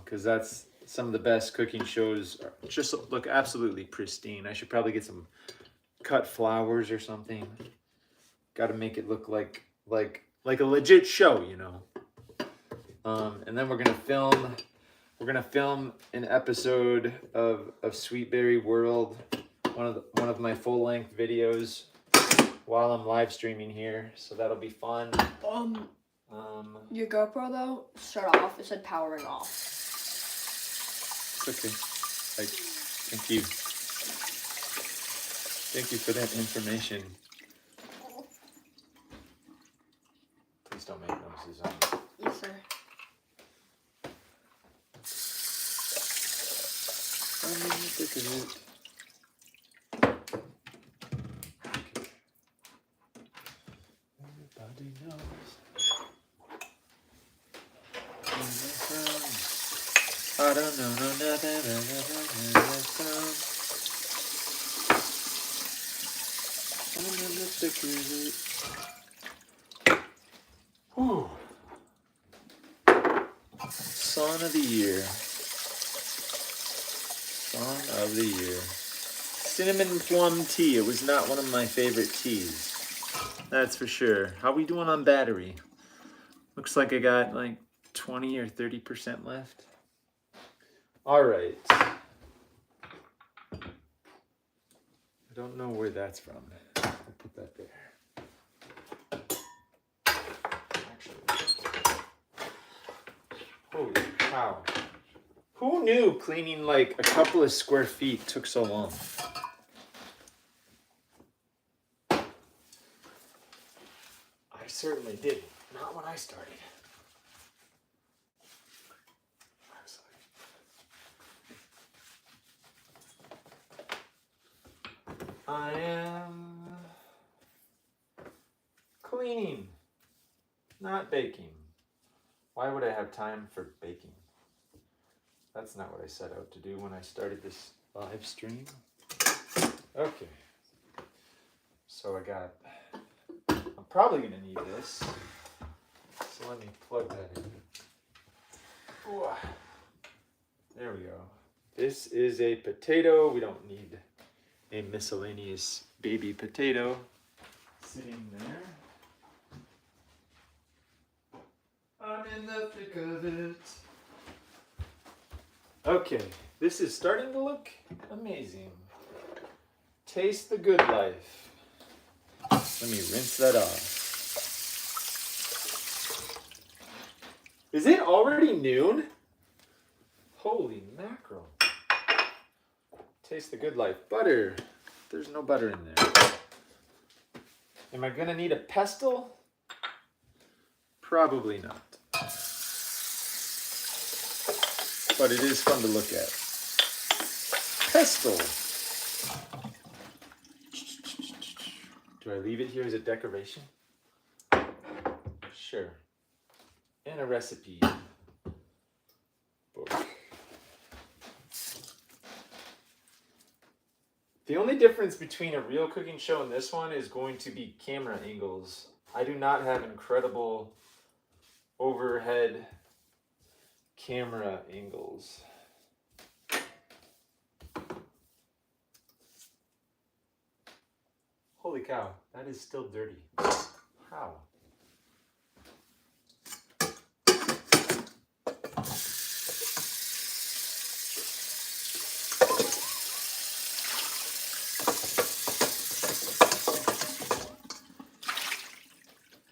Because that's some of the best cooking shows just look absolutely pristine. I should probably get some cut flowers or something. Got to make it look like a legit show, you know. And then we're gonna film an episode of Sweetberry World, one of my full-length videos while I'm live streaming here. So that'll be fun. Your GoPro though, shut off. It said powering off. It's okay. Thank you. Thank you for that information. Please don't make noises on me. Yes, sir. I'm in the thick of it. Everybody knows. I don't know nothing. I'm in the thick of it. Whew. Song of the year. Song of the year. Cinnamon plum tea. It was not one of my favorite teas. That's for sure. How we doing on battery? Looks like I got like 20 or 30% left. All right. I don't know where that's from. I'll put that there. Actually, holy cow. Who knew cleaning like a couple of square feet took so long? I certainly didn't. Not when I started. I am cleaning, not baking. Why would I have time for baking? That's not what I set out to do when I started this live stream. Okay. So I'm probably gonna need this. So let me plug that in. Ooh. There we go. This is a potato. We don't need a miscellaneous baby potato sitting there. I'm in the thick of it. Okay, this is starting to look amazing. Taste the good life. Let me rinse that off. Is it already noon? Holy mackerel. Taste the good life. Butter. There's no butter in there. Am I gonna need a pestle? Probably not. But it is fun to look at. Pestle. Do I leave it here as a decoration? Sure. And a recipe book. The only difference between a real cooking show and this one is going to be camera angles. I do not have incredible overhead camera angles. Holy cow, that is still dirty. How?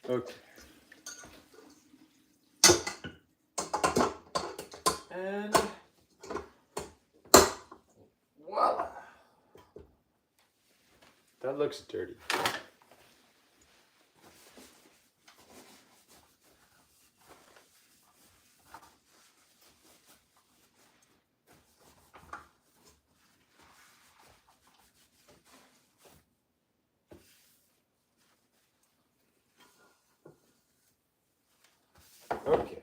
Okay. And voila. That looks dirty. Okay.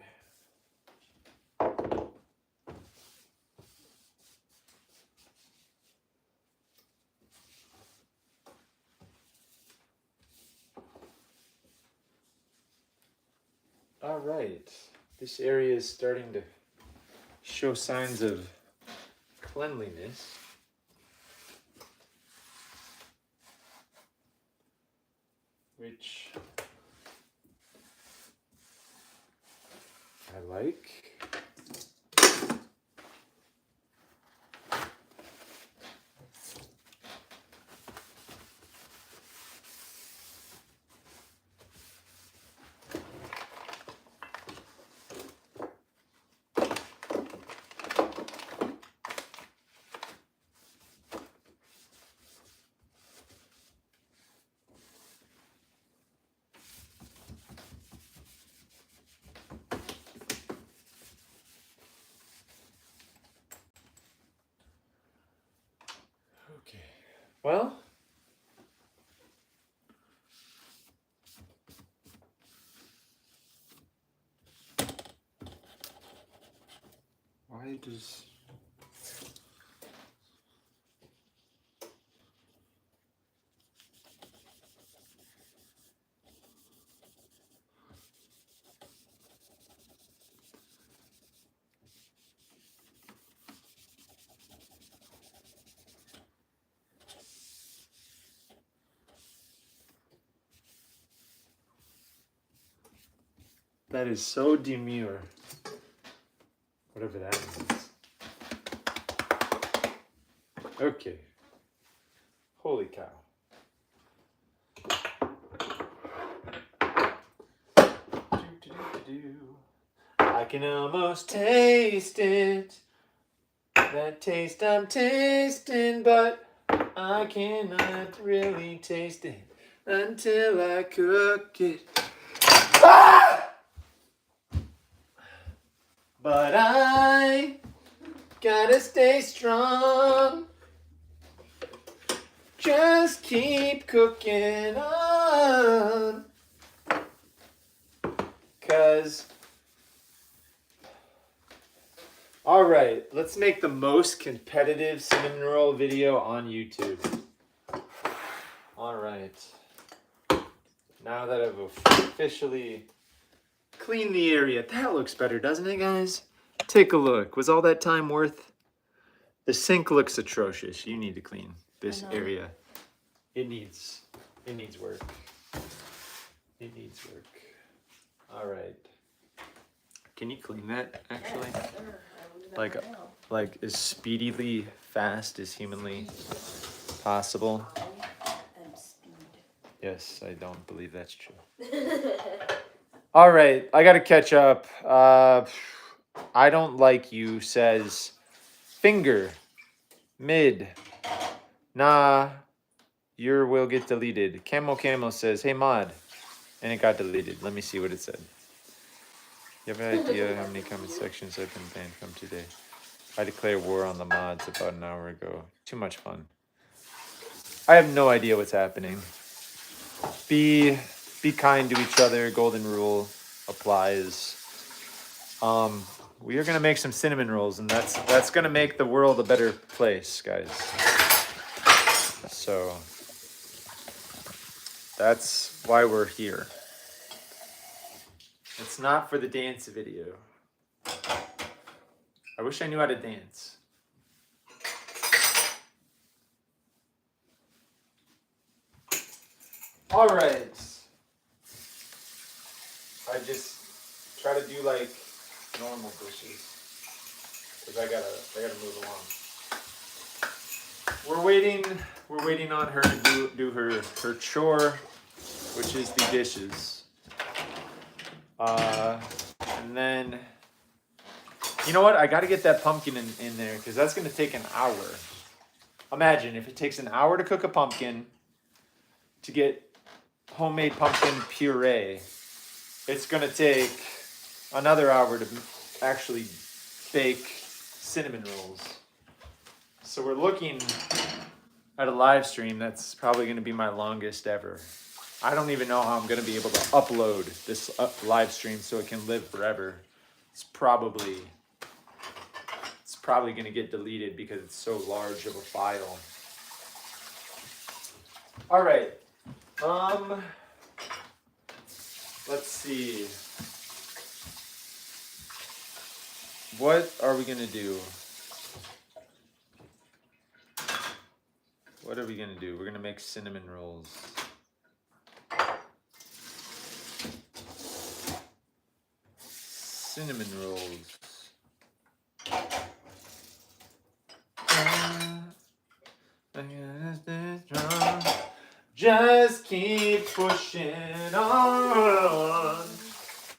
All right. This area is starting to show signs of cleanliness. Which I like. Okay. Well, why does that is so demure. Whatever that means. Okay. Holy cow. I can almost taste it. That taste I'm tasting, but I cannot really taste it until I cook it. Ah! But I gotta stay strong. Just keep cooking on. 'Cause all right, let's make the most competitive cinnamon roll video on YouTube. All right. Now that I've officially cleaned the area, that looks better, doesn't it, guys? Take a look. Was all that time worth? The sink looks atrocious. You need to clean this area. It needs work. It needs work. All right. Can you clean that actually? Yeah, sure. Like as speedily fast as humanly possible? I am speed. Yes, I don't believe that's true. All right, I gotta catch up. I don't like you says finger mid. Nah, your will get deleted. Camo says, hey mod, and it got deleted. Let me see what it said. You have an idea how many comment sections have been banned from today? I declared war on the mods about an hour ago. Too much fun. I have no idea what's happening. Be kind to each other. Golden rule applies. We are gonna make some cinnamon rolls, and that's gonna make the world a better place, guys. So that's why we're here. It's not for the dance video. I wish I knew how to dance. All right. I just try to do like normal dishes because I gotta move along. We're waiting on her to do her chore, which is the dishes. And then, you know what? I got to get that pumpkin in there because that's going to take an hour. Imagine if it takes an hour to cook a pumpkin, to get homemade pumpkin puree, it's going to take another hour to actually bake cinnamon rolls. So we're looking at a live stream that's probably going to be my longest ever. I don't even know how I'm going to be able to upload this live stream so it can live forever. It's probably going to get deleted because it's so large of a file. All right. Let's see. What are we going to do? What are we going to do? We're going to make cinnamon rolls. Cinnamon rolls. Just keep pushing on,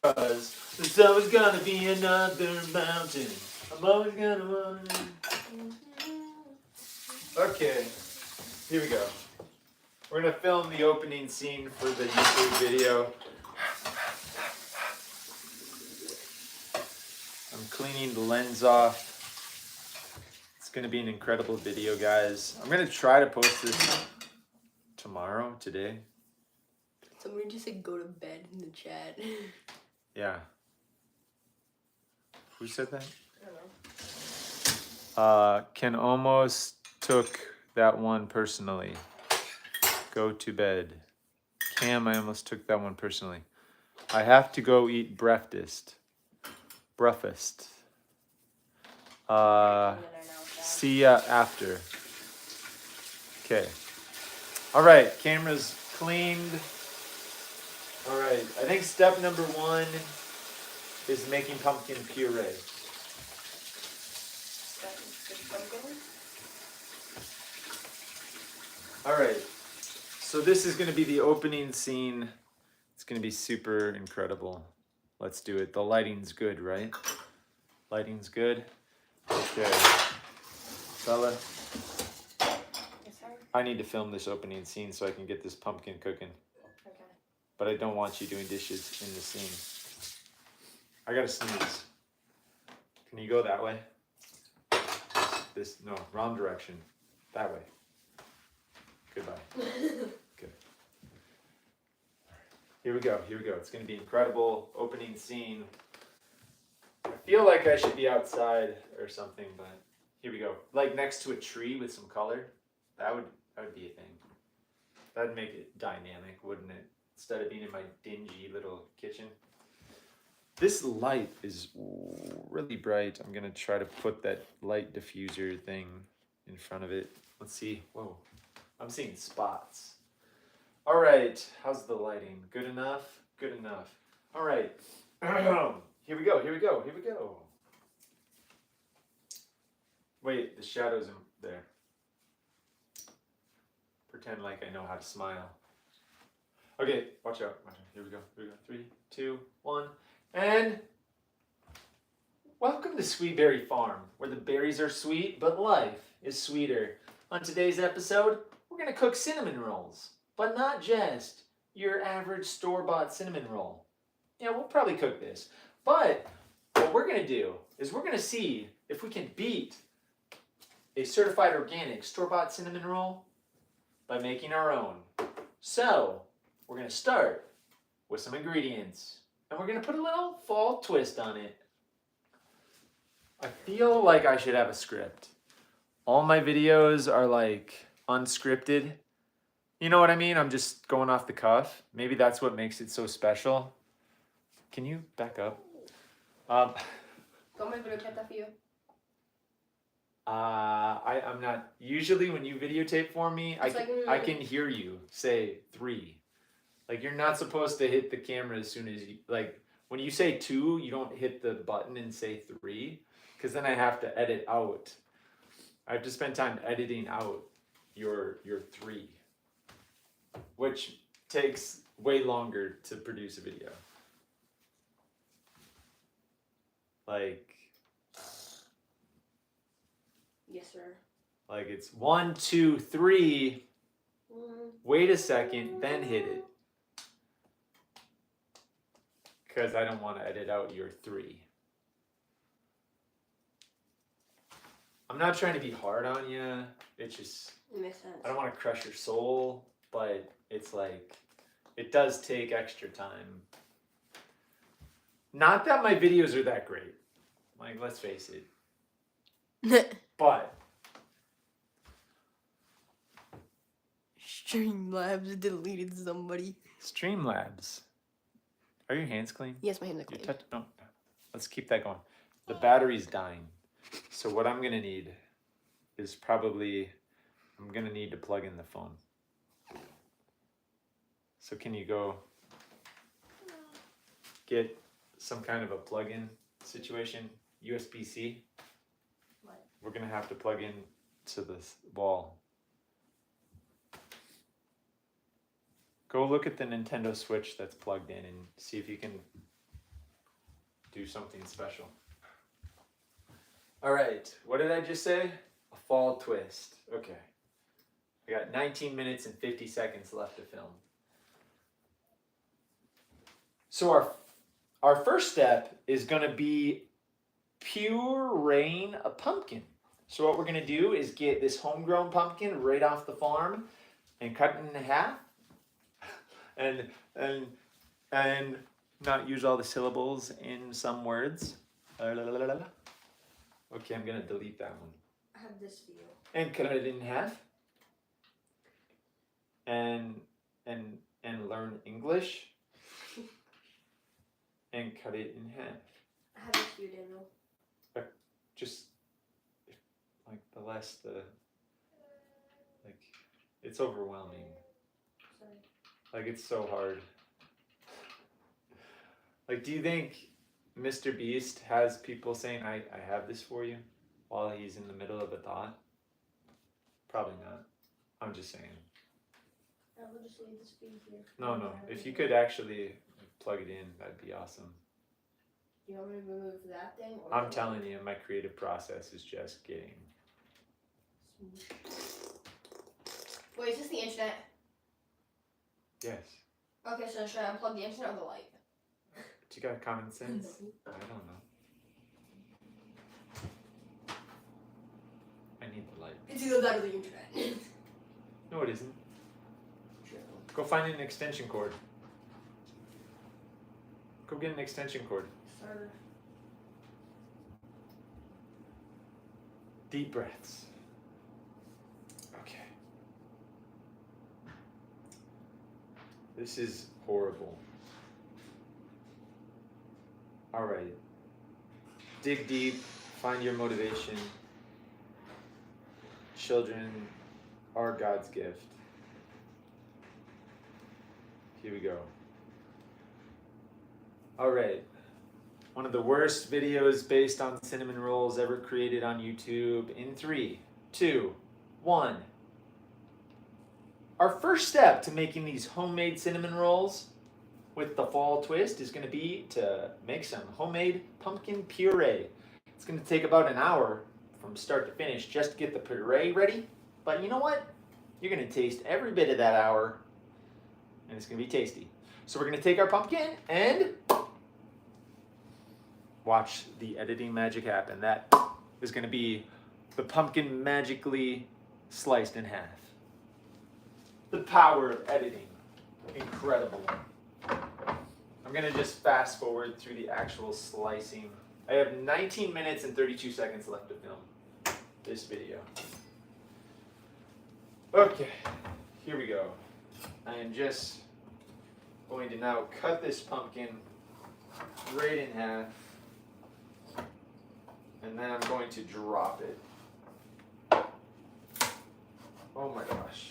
'cause there's always gonna be another mountain. I'm always gonna want it. Okay, here we go. We're gonna film the opening scene for the YouTube video. I'm cleaning the lens off. It's gonna be an incredible video, guys. I'm gonna try to post this tomorrow, today. Somebody just said go to bed in the chat. Yeah. Who said that? I don't know. Ken almost took that one personally. Go to bed. Cam, I almost took that one personally. I have to go eat breakfast. See ya after. Okay. All right, camera's cleaned. All right, I think step number 1 is making pumpkin puree. All right, so this is going to be the opening scene. It's going to be super incredible. Let's do it. The lighting's good, right? Lighting's good. Okay. Bella, I need to film this opening scene so I can get this pumpkin cooking. Okay. But I don't want you doing dishes in the scene. I gotta sneeze. Can you go that way? No, wrong direction. That way. Goodbye. Good. Here we go. It's gonna be incredible opening scene. I feel like I should be outside or something, but here we go. Like next to a tree with some color. That would be a thing. That'd make it dynamic, wouldn't it? Instead of being in my dingy little kitchen. This light is really bright. I'm gonna try to put that light diffuser thing in front of it. Let's see. Whoa, I'm seeing spots. All right, how's the lighting? Good enough? Good enough. All right, here we go. Wait, the shadow's in there. Pretend like I know how to smile. Okay, watch out. Watch out. Here we go. Here we go. 3, 2, 1, and welcome to Sweet Berry Farm, where the berries are sweet, but life is sweeter. On today's episode, we're gonna cook cinnamon rolls, but not just your average store-bought cinnamon roll. Yeah, we'll probably cook this, but what we're gonna do is we're gonna see if we can beat a certified organic store-bought cinnamon roll by making our own. So, we're gonna start with some ingredients, and we're gonna put a little fall twist on it. I feel like I should have a script. All my videos are like unscripted. You know what I mean? I'm just going off the cuff. Maybe that's what makes it so special. Can you back up? Do you want me to videotape that for you? I'm not. Usually when you videotape for me, I can hear you say 3. Like, you're not supposed to hit the camera as soon as you, like, when you say 2, you don't hit the button and say 3, because then I have to edit out. I have to spend time editing out your 3, which takes way longer to produce a video. Like, yes, sir. Like, it's 1, 2, 3. Wait a second, then hit it. Because I don't want to edit out your 3. I'm not trying to be hard on you. It's just, It makes sense. I don't want to crush your soul, but it's like, it does take extra time. Not that my videos are that great. Like, let's face it. But Streamlabs deleted somebody. Streamlabs. Are your hands clean? Yes, my hands are clean. No. Let's keep that going. The battery's dying. So what I'm gonna need is probably, I'm gonna need to plug in the phone. So can you go get some kind of a plug-in situation? USB-C? What? We're gonna have to plug in to this wall. Go look at the Nintendo Switch that's plugged in and see if you can do something special. All right, what did I just say? A fall twist. Okay. I got 19 minutes and 50 seconds left to film. So our first step is gonna be pureeing a pumpkin. So what we're gonna do is get this homegrown pumpkin right off the farm and cut it in half. And not use all the syllables in some words. Okay, I'm gonna delete that one. I have this for you. And cut it in half. And learn English. And cut it in half. I have this for you, Daniel. Just like like, it's overwhelming. Sorry. Like, it's so hard. Like, do you think Mr. Beast has people saying, I have this for you, while he's in the middle of a thought? Probably not. I'm just saying. I will just leave this feed here. No. If you could actually plug it in, that'd be awesome. Do you want me to remove that thing? Or I'm telling you, my creative process is just getting... Wait, is this the internet? Yes. Okay, so should I unplug the internet or the light? But you got common sense? I don't know. I need the light. It's either that or the internet. No, it isn't. True. Go find an extension cord. Go get an extension cord. Sir. Deep breaths. Okay. This is horrible. All right. Dig deep. Find your motivation. Children are God's gift. Here we go. All right. One of the worst videos based on cinnamon rolls ever created on YouTube in 3, 2, 1. Our first step to making these homemade cinnamon rolls with the fall twist is going to be to make some homemade pumpkin puree. It's going to take about an hour from start to finish just to get the puree ready. But you know what? You're going to taste every bit of that hour, and it's going to be tasty. So we're going to take our pumpkin and watch the editing magic happen. That is going to be the pumpkin magically sliced in half. The power of editing. Incredible. I'm going to just fast forward through the actual slicing. I have 19 minutes and 32 seconds left to film this video. Okay, here we go. I am just going to now cut this pumpkin right in half. And then I'm going to drop it. Oh my gosh.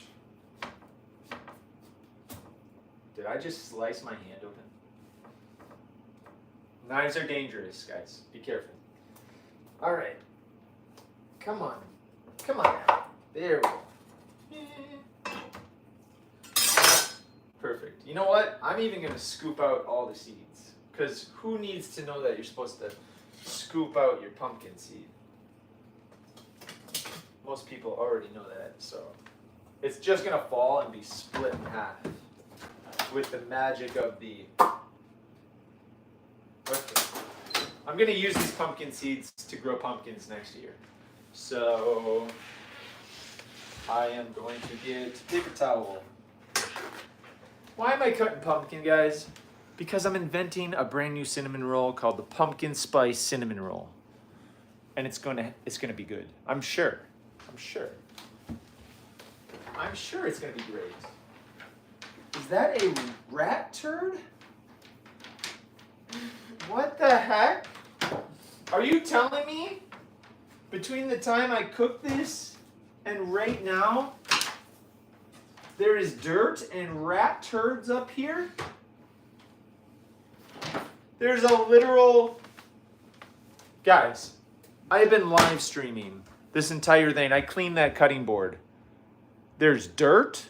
Did I just slice my hand open? Knives are dangerous, guys. Be careful. All right. Come on. Come on now. There we go. Perfect. You know what? I'm even going to scoop out all the seeds. Because who needs to know that you're supposed to scoop out your pumpkin seed? Most people already know that, so it's just going to fall and be split in half with the magic of the... Okay. I'm going to use these pumpkin seeds to grow pumpkins next year. So I am going to get paper towel. Why am I cutting pumpkin, guys? Because I'm inventing a brand new cinnamon roll called the Pumpkin Spice Cinnamon Roll. And it's gonna be good. I'm sure it's gonna be great. Is that a rat turd? What the heck? Are you telling me between the time I cook this and right now there is dirt and rat turds up here? There's a literal... Guys, I've been live streaming this entire thing. I cleaned that cutting board. There's dirt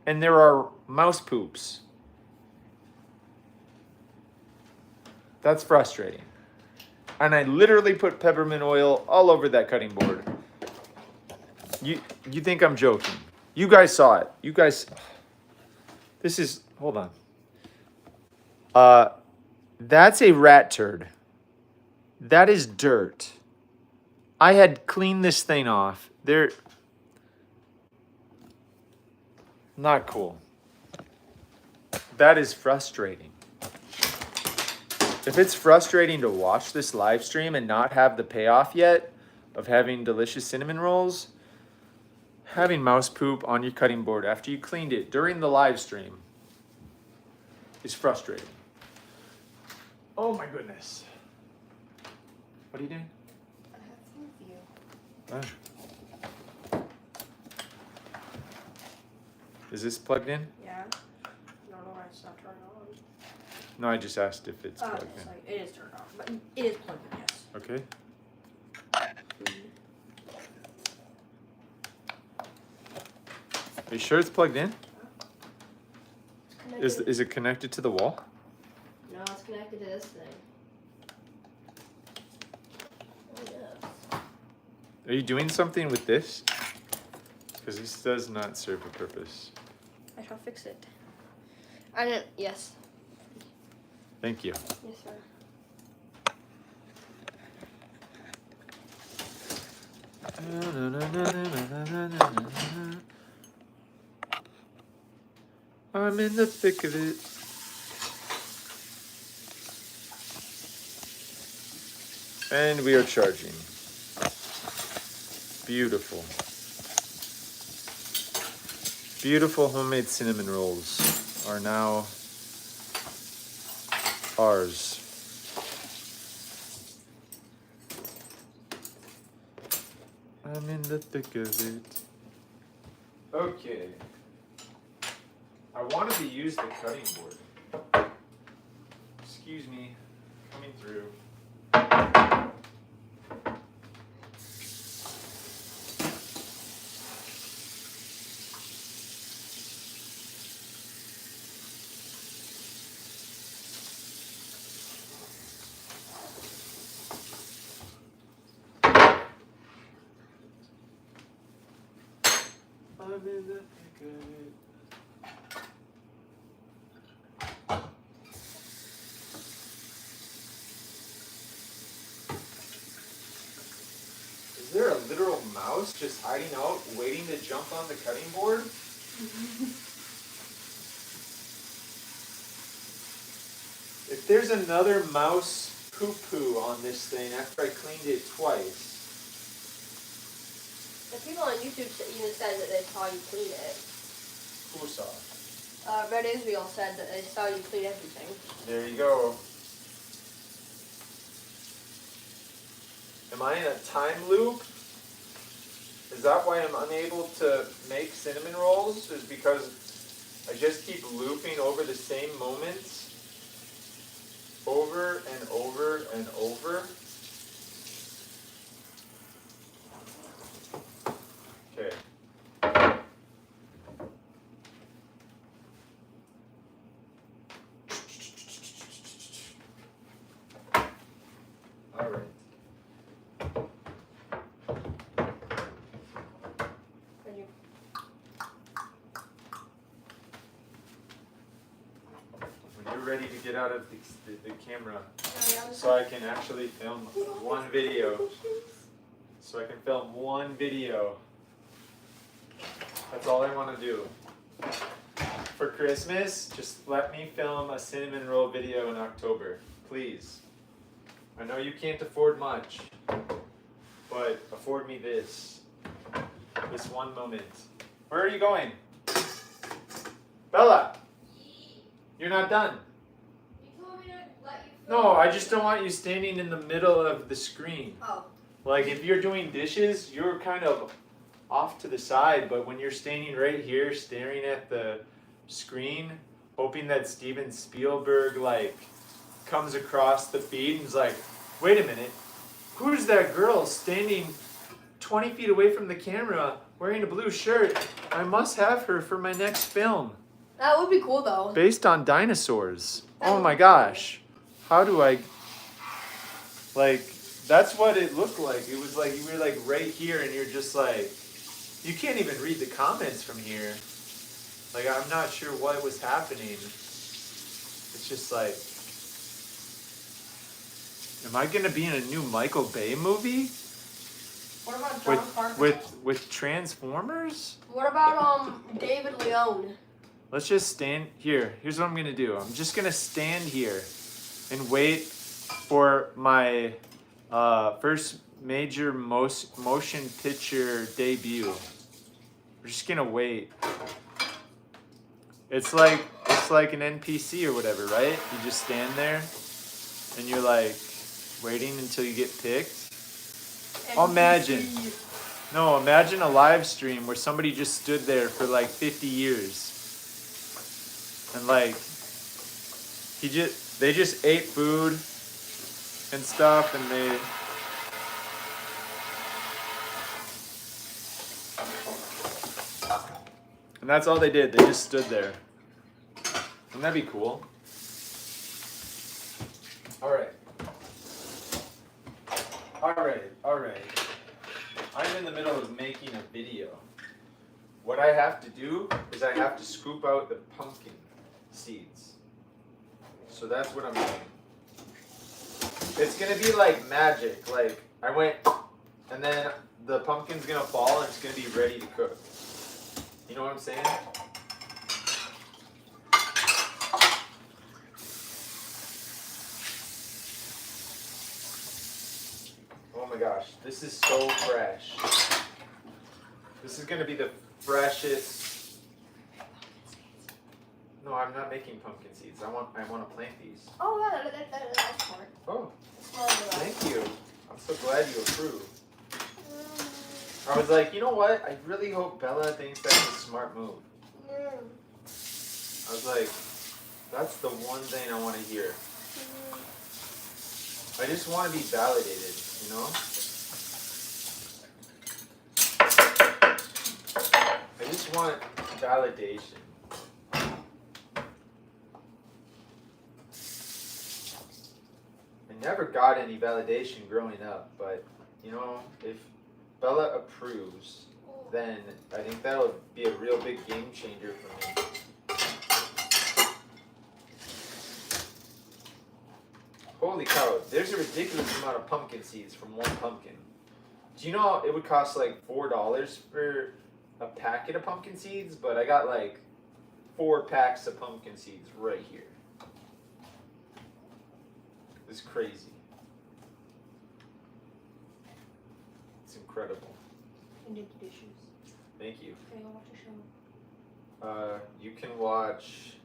and there are mouse poops. That's frustrating. And I literally put peppermint oil all over that cutting board. You think I'm joking? You guys saw it. You guys... This is... Hold on. That's a rat turd. That is dirt. I had cleaned this thing off. They're... Not cool. That is frustrating. If it's frustrating to watch this live stream and not have the payoff yet of having delicious cinnamon rolls, having mouse poop on your cutting board after you cleaned it during the live stream is frustrating. Oh my goodness. What are you doing? I have some with you. Oh. Is this plugged in? Yeah. No, it's not turned on. No, I just asked if it's plugged in. Like, it is turned on, but it is plugged in, yes. Okay. Are you sure it's plugged in? Is it connected to the wall? No, it's connected to this thing. Oh, yes. Are you doing something with this? Because this does not serve a purpose. I shall fix it. I didn't, yes. Thank you. Yes, sir. I'm in the thick of it. And we are charging. Beautiful. Beautiful homemade cinnamon rolls are now ours. I'm in the thick of it. Okay. I wanted to use the cutting board. Excuse me, coming through. I'm in the thick of it. Is there a literal mouse just hiding out, waiting to jump on the cutting board? If there's another mouse poo-poo on this thing after I cleaned it twice. The people on YouTube even said that they saw you clean it. Who saw? Red Israel said that they saw you clean everything. There you go. Am I in a time loop? Is that why I'm unable to make cinnamon rolls? Is because I just keep looping over the same moments over and over and over? Okay. All right. When you're ready to get out of the camera, so I can actually film one video. So I can film one video. That's all I want to do. For Christmas, just let me film a cinnamon roll video in October, please. I know you can't afford much, but afford me this one moment. Where are you going? Bella! You're not done. You told me to let you film. No, I just don't want you standing in the middle of the screen. Oh. Like if you're doing dishes, you're kind of off to the side, but when you're standing right here staring at the screen, hoping that Steven Spielberg like comes across the feed and is like, wait a minute, who's that girl standing 20 feet away from the camera wearing a blue shirt? I must have her for my next film. That would be cool though. Based on dinosaurs. Oh my gosh. How do I, like, that's what it looked like. It was like you were like right here and you're just like, you can't even read the comments from here. Like, I'm not sure what was happening. It's just like, am I gonna be in a new Michael Bay movie? What about John Carpenter? With Transformers? What about David Leone? Let's just stand here. Here's what I'm gonna do. I'm just gonna stand here and wait for my first major motion picture debut. We're just gonna wait. It's like an NPC or whatever, right? You just stand there and you're like waiting until you get picked. Imagine a live stream where somebody just stood there for like 50 years. And like they just ate food and stuff and that's all they did. They just stood there. Wouldn't that be cool? Alright. I'm in the middle of making a video. What I have to do is I have to scoop out the pumpkin seeds. So that's what I'm doing. It's gonna be like magic. Like I went and then the pumpkin's gonna fall and it's gonna be ready to cook. You know what I'm saying? Oh my gosh, this is so fresh. This is gonna be the freshest. No, I'm not making pumpkin seeds. I want to plant these. Oh, that's smart. Oh, thank you. I'm so glad you approve. I was like, you know what? I really hope Bella thinks that's a smart move. I was like, that's the one thing I want to hear. I just want to be validated, you know? I just want validation. I never got any validation growing up, but, you know, if Bella approves, then I think that'll be a real big game changer for me. Holy cow, there's a ridiculous amount of pumpkin seeds from one pumpkin. Do you know it would cost like $4 for a packet of pumpkin seeds? But I got like 4 packs of pumpkin seeds right here. It's crazy. It's incredible. I did the dishes. Thank you. Okay, I'll watch a show. You can watch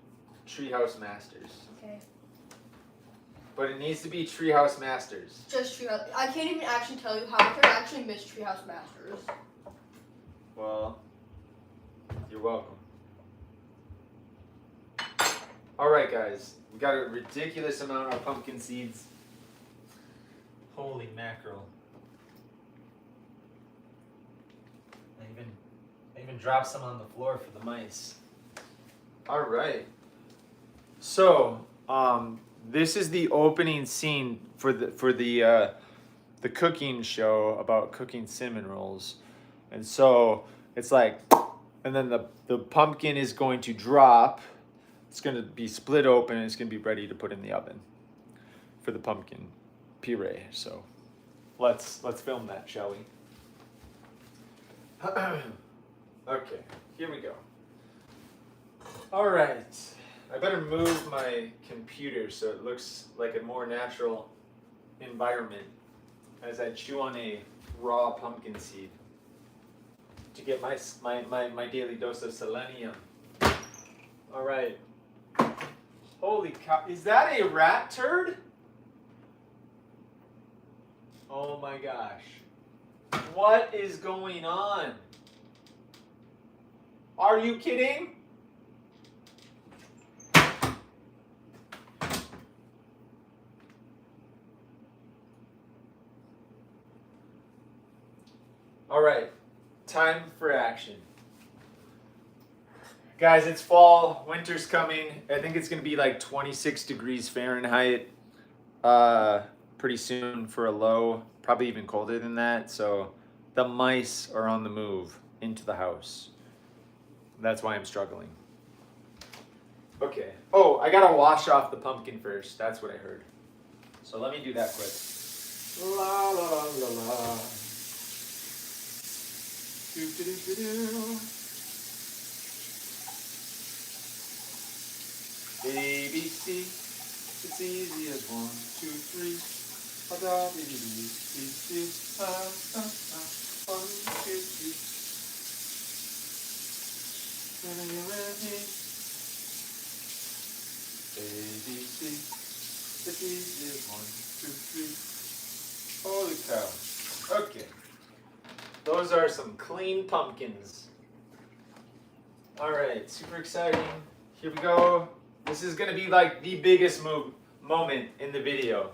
Treehouse Masters. Okay. But it needs to be Treehouse Masters. Just Treehouse. I can't even actually tell you how much I actually miss Treehouse Masters. Well, you're welcome. Alright guys, we got a ridiculous amount of pumpkin seeds. Holy mackerel. I even dropped some on the floor for the mice. Alright. So, this is the opening scene for the cooking show about cooking cinnamon rolls. And so it's like, and then the pumpkin is going to drop. It's going to be split open and it's going to be ready to put in the oven for the pumpkin puree. So let's film that, shall we? Okay, here we go. All right. I better move my computer so it looks like a more natural environment as I chew on a raw pumpkin seed to get my daily dose of selenium. All right. Holy cow, is that a rat turd? Oh my gosh. What is going on? Are you kidding? All right, time for action. Guys, it's fall, winter's coming. I think it's gonna be like 26 degrees Fahrenheit pretty soon for a low, probably even colder than that. So the mice are on the move into the house. That's why I'm struggling. Okay. Oh, I gotta wash off the pumpkin first. That's what I heard. So let me do that quick. La la la la la. Do do do do do. A B C. It's easy as 1, 2, 3. A da dee dee dee dee dee. 1, 2, 3. ABC, it's easy as 1, 2, 3. Holy cow. Okay. Those are some clean pumpkins. Alright, super exciting. Here we go. This is going to be like the biggest moment in the video.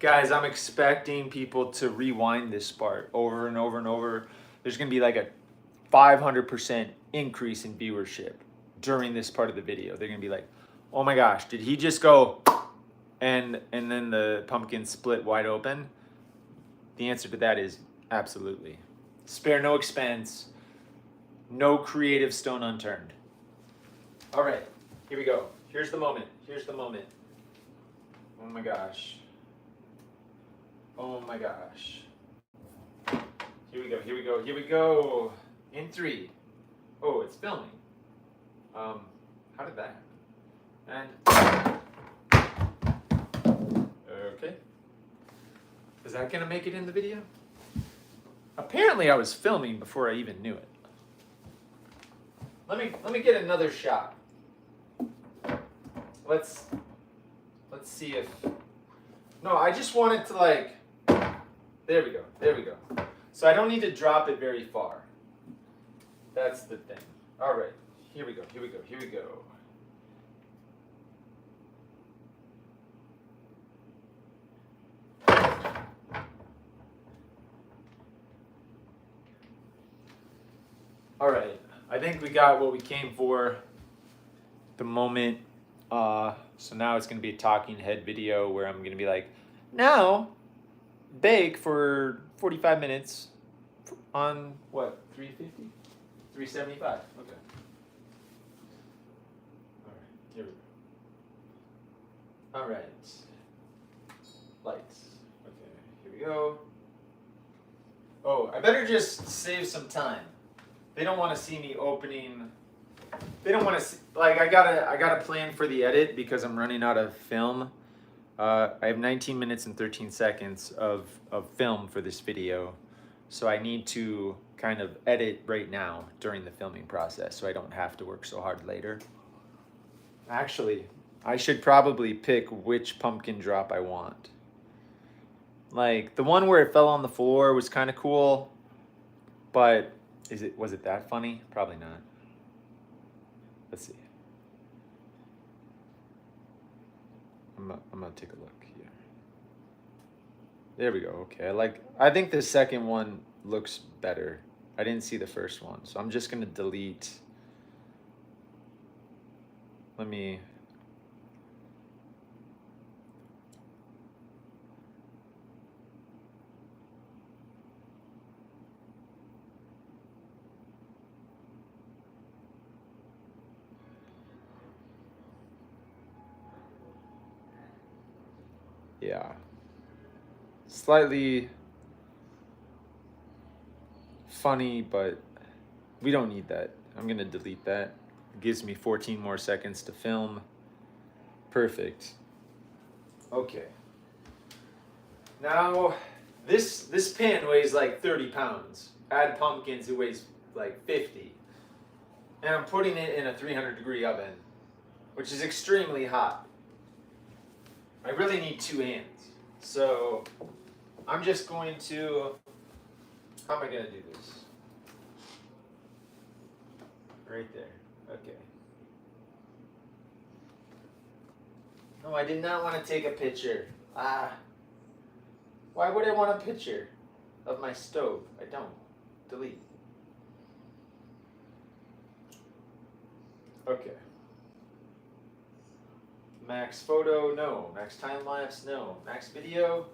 Guys, I'm expecting people to rewind this part over and over and over. There's going to be like a 500% increase in viewership during this part of the video. They're gonna be like, oh my gosh, did he just go and then the pumpkin split wide open? The answer to that is absolutely. Spare no expense, no creative stone unturned. All right, here we go. Here's the moment. Here's the moment. Oh my gosh. Oh my gosh. Here we go, here we go, here we go. In 3. Oh, it's filming. How did that happen? And okay. Is that gonna make it in the video? Apparently I was filming before I even knew it. Let me get another shot. Let's see if. No, I just want it to like. There we go. There we go. So I don't need to drop it very far. That's the thing. All right, here we go, here we go, here we go. All right, I think we got what we came for. The moment. So now it's gonna be a talking head video where I'm gonna be like, now, bake for 45 minutes on what, 350? 375. Okay. All right. Here we go. All right. Lights. Okay. Here we go. Oh, I better just save some time. They don't want to see me opening. They don't want to see, like, I gotta plan for the edit because I'm running out of film. I have 19 minutes and 13 seconds of film for this video. So I need to kind of edit right now during the filming process so I don't have to work so hard later. Actually, I should probably pick which pumpkin drop I want. Like, the one where it fell on the floor was kind of cool, but was it that funny? Probably not. Let's see. I'm gonna take a look here. There we go. Okay, I think the second one looks better. I didn't see the first one, so I'm just gonna delete. Let me. Yeah. Slightly funny, but we don't need that. I'm gonna delete that. It gives me 14 more seconds to film. Perfect. Okay. Now, this pan weighs like 30 pounds. Add pumpkins, it weighs like 50. And I'm putting it in a 300-degree oven, which is extremely hot. I really need 2 hands. So I'm just going to, how am I going to do this? Right there. Okay. No, I did not want to take a picture. Why would I want a picture of my stove? I don't. Delete. Okay. Max photo, no. Max time lapse, no. Max video,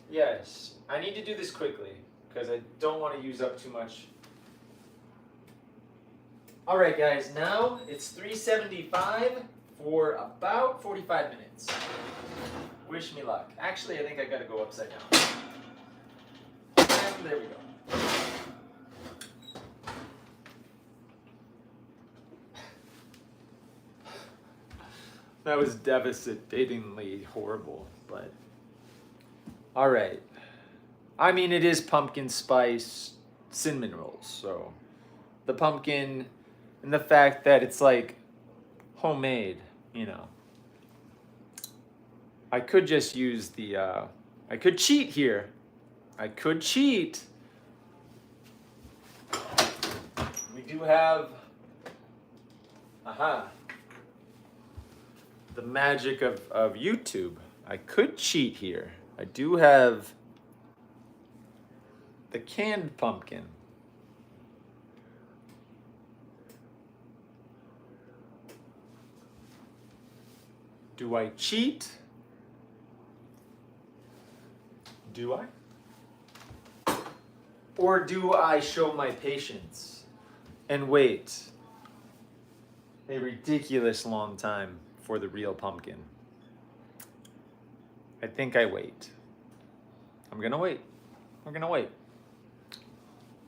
yes. I need to do this quickly because I don't want to use up too much. All right, guys, now it's 375 for about 45 minutes. Wish me luck. Actually, I think I gotta go upside down. And there we go. That was devastatingly horrible, but all right. I mean, it is pumpkin spice cinnamon rolls, so the pumpkin and the fact that it's like homemade, you know. I could just use the, I could cheat here. I could cheat. We do have, the magic of YouTube. I could cheat here. I do have the canned pumpkin. Do I cheat? Do I? Or do I show my patience and wait a ridiculous long time for the real pumpkin? I think I wait. I'm gonna wait. We're gonna wait.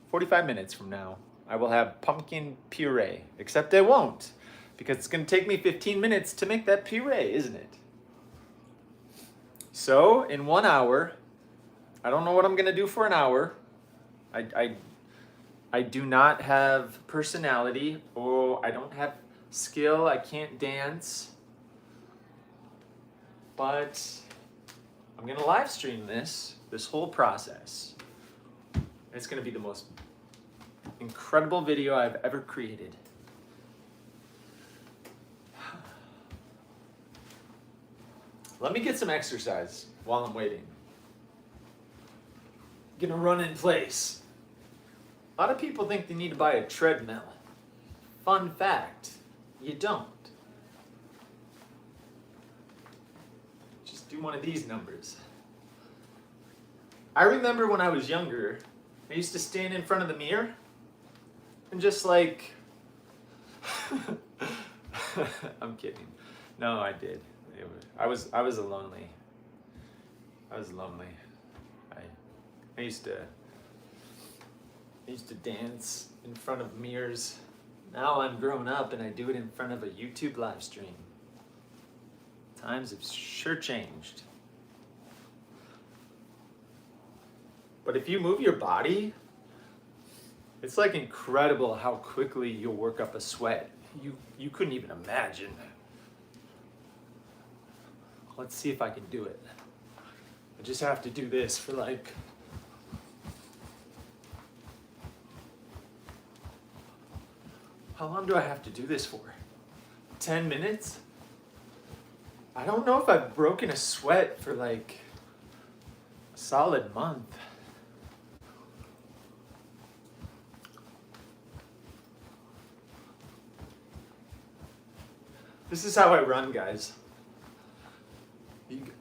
45 minutes from now, I will have pumpkin puree, except I won't, because it's gonna take me 15 minutes to make that puree, isn't it? So, in 1 hour, I don't know what I'm gonna do for an hour. I do not have personality, or I don't have skill, I can't dance. But I'm gonna live stream this whole process. It's gonna be the most incredible video I've ever created. Let me get some exercise while I'm waiting. Gonna run in place. A lot of people think they need to buy a treadmill. Fun fact, you don't. Just do one of these numbers. I remember when I was younger, I used to stand in front of the mirror And just like, I'm kidding. No, I did. I was lonely. I was lonely. I used to dance in front of mirrors. Now I'm grown up and I do it in front of a YouTube live stream. Times have sure changed. But if you move your body, it's like incredible how quickly you'll work up a sweat. You couldn't even imagine. Let's see if I can do it. I just have to do this for like how long do I have to do this for? 10 minutes? I don't know if I've broken a sweat for like a solid month. This is how I run, guys.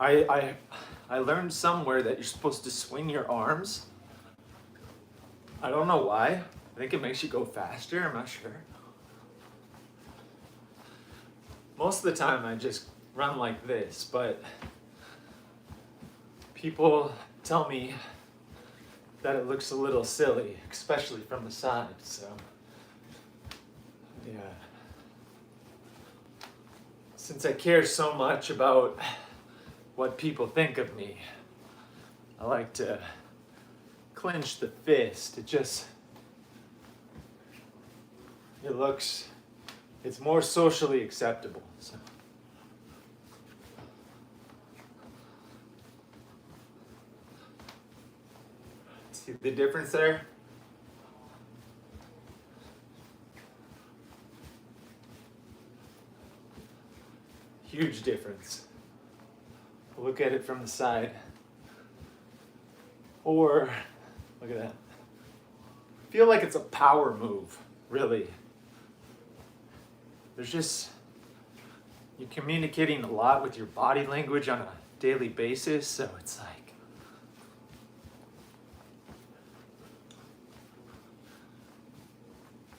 I learned somewhere that you're supposed to swing your arms. I don't know why. I think it makes you go faster. I'm not sure. Most of the time I just run like this, but people tell me that it looks a little silly, especially from the side, so yeah. Since I care so much about what people think of me, I like to clench the fist. It's more socially acceptable. So. See the difference there? Huge difference. Look at it from the side. Or, look at that. I feel like it's a power move, really. You're communicating a lot with your body language on a daily basis, so it's like,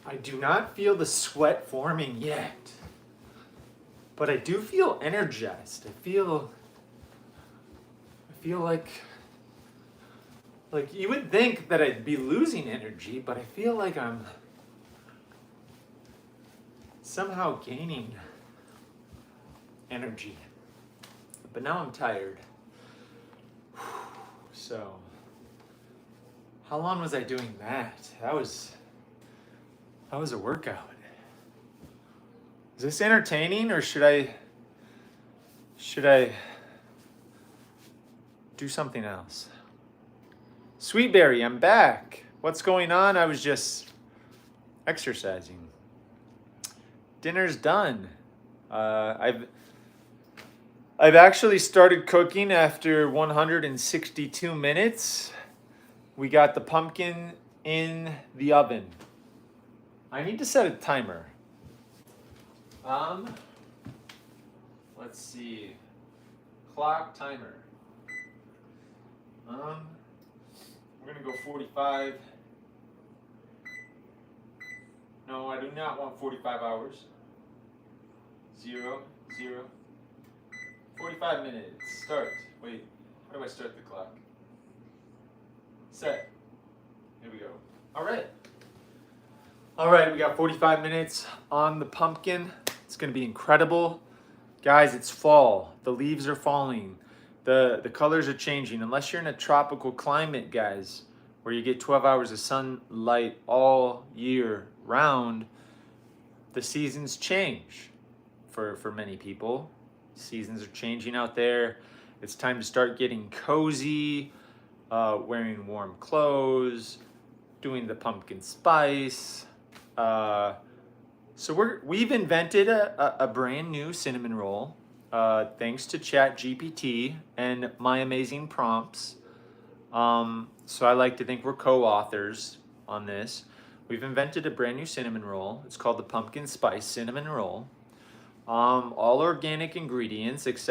I do not feel the sweat forming yet, but I do feel energized. I feel like you would think that I'd be losing energy, but I feel like I'm somehow gaining energy. But now I'm tired. So, how long was I doing that? That was a workout. Is this entertaining, or should I do something else? Sweetberry, I'm back. What's going on? I was just exercising. Dinner's done. I've actually started cooking after 162 minutes. We got the pumpkin in the oven. I need to set a timer. Let's see. Clock timer. We're gonna go 45. No, I do not want 45 hours. 0, 0. 45 minutes. Start. Wait, how do I start the clock? Set. Here we go. All right, we got 45 minutes on the pumpkin. It's gonna be incredible. Guys, it's fall. The leaves are falling. The colors are changing. Unless you're in a tropical climate, guys, where you get 12 hours of sunlight all year round, the seasons change for many people. Seasons are changing out there. It's time to start getting cozy, wearing warm clothes, doing the pumpkin spice. So we've invented a brand new cinnamon roll, thanks to ChatGPT and my amazing prompts. So I like to think we're co-authors on this. We've invented a brand new cinnamon roll. It's called the Pumpkin Spice Cinnamon Roll. All organic ingredients it's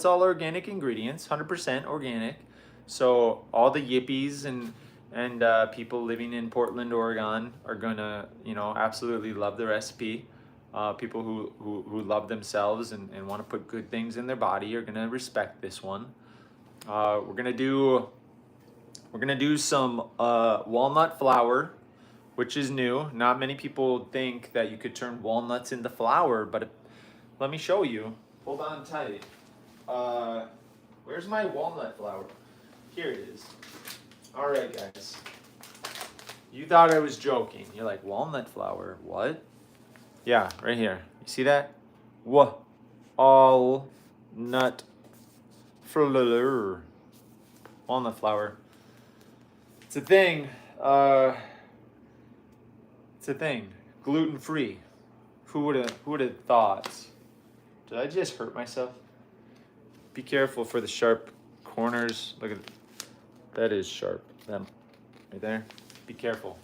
all organic ingredients, 100% organic. So all the yippies and and people living in Portland, Oregon are gonna, you know, absolutely love the recipe. People who love themselves and want to put good things in their body are gonna respect this one. We're gonna do some walnut flour, which is new. Not many people think that you could turn walnuts into flour, but let me show you. Hold on tight. Where's my walnut flour? Here it is. All right, guys. You thought I was joking. You're like, walnut flour, what? Yeah, right here. You see that? All nut flour. Walnut flour. It's a thing. It's a thing. Gluten free. Who would have thought? Did I just hurt myself? Be careful for the sharp corners. Look at that is sharp. Them right there. Be careful.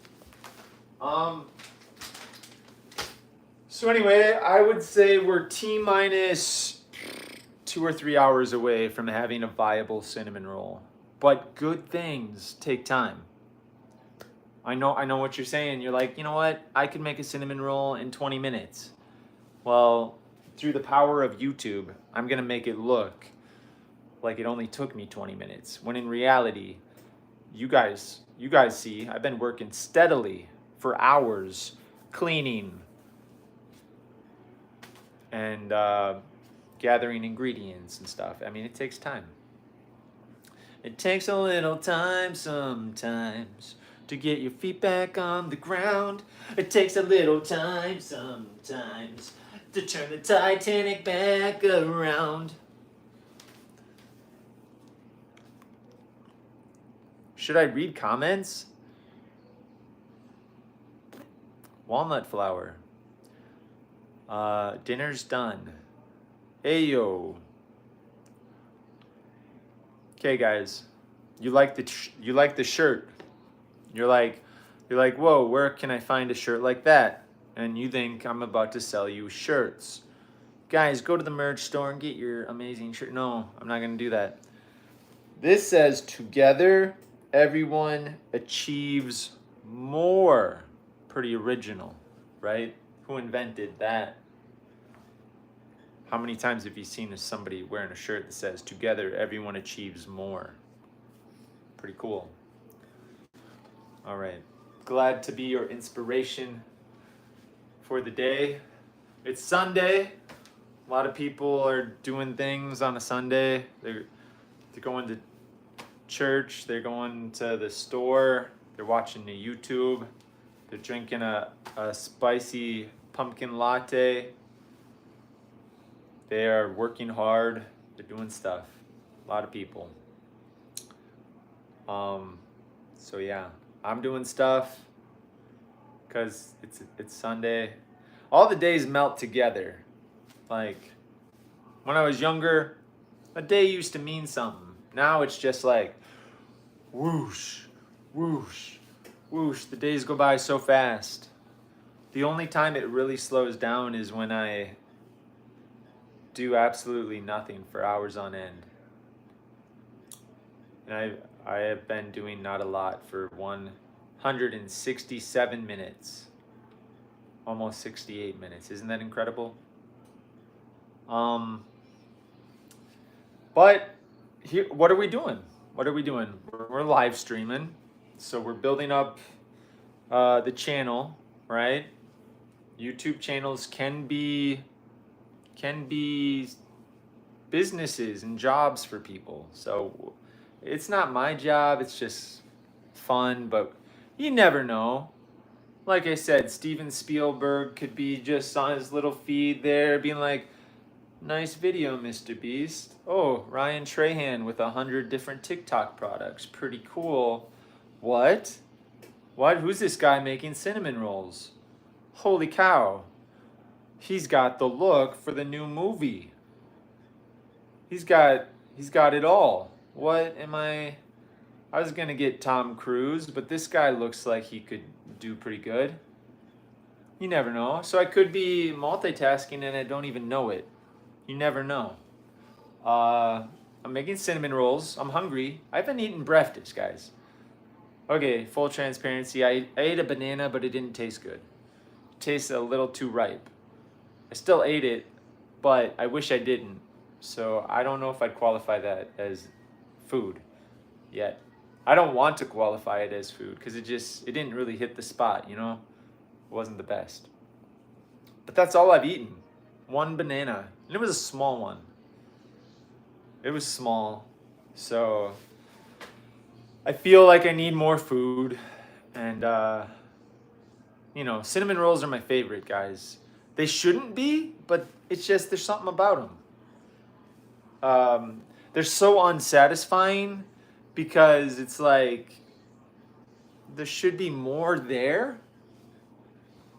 So anyway, I would say we're T-minus 2 or 3 hours away from having a viable cinnamon roll. But good things take time. I know what you're saying. You're like, you know what? I could make a cinnamon roll in 20 minutes. Well, through the power of YouTube, I'm gonna make it look like it only took me 20 minutes. When in reality, you guys see, I've been working steadily for hours, cleaning and gathering ingredients and stuff. I mean, it takes time. It takes a little time sometimes to get your feet back on the ground. It takes a little time sometimes to turn the Titanic back around. Should I read comments? Walnut flour. Dinner's done. Ayo. Okay, guys, you like the shirt. You're like, whoa, where can I find a shirt like that? And you think I'm about to sell you shirts. Guys, go to the merch store and get your amazing shirt. No, I'm not gonna do that. This says, together, everyone achieves more. Pretty original, right? Who invented that? How many times have you seen somebody wearing a shirt that says, together, everyone achieves more? Pretty cool. All right. Glad to be your inspiration for the day. It's Sunday. A lot of people are doing things on a Sunday. They're going to church. They're going to the store. They're watching the YouTube. They're drinking a spicy pumpkin latte. They are working hard. They're doing stuff. A lot of people. So yeah, I'm doing stuff because it's Sunday. All the days melt together. Like when I was younger, a day used to mean something. Now it's just like whoosh, whoosh, whoosh. The days go by so fast. The only time it really slows down is when I do absolutely nothing for hours on end. And I have been doing not a lot for 167 minutes. Almost 68 minutes. Isn't that incredible? But here, what are we doing? What are we doing? We're live streaming. So we're building up the channel, right? YouTube channels can be businesses and jobs for people. So it's not my job, it's just fun, but you never know. Like I said, Steven Spielberg could be just on his little feed there being like, nice video, Mr. Beast. Oh, Ryan Trahan with 100 different TikTok products. Pretty cool. What? What? Who's this guy making cinnamon rolls? Holy cow. He's got the look for the new movie. He's got it all. What am I was gonna get Tom Cruise, but this guy looks like he could do pretty good. You never know. So I could be multitasking and I don't even know it. You never know. I'm making cinnamon rolls. I'm hungry. I haven't eaten breakfast, guys. Okay, full transparency. I ate a banana, but it didn't taste good. It tasted a little too ripe. I still ate it, but I wish I didn't. So I don't know if I'd qualify that as food yet. I don't want to qualify it as food because it didn't really hit the spot, you know? It wasn't the best. But that's all I've eaten. One banana. And it was a small one. It was small. So I feel like I need more food. And, you know, cinnamon rolls are my favorite, guys. They shouldn't be, but it's just, there's something about them. They're so unsatisfying because it's like, there should be more there.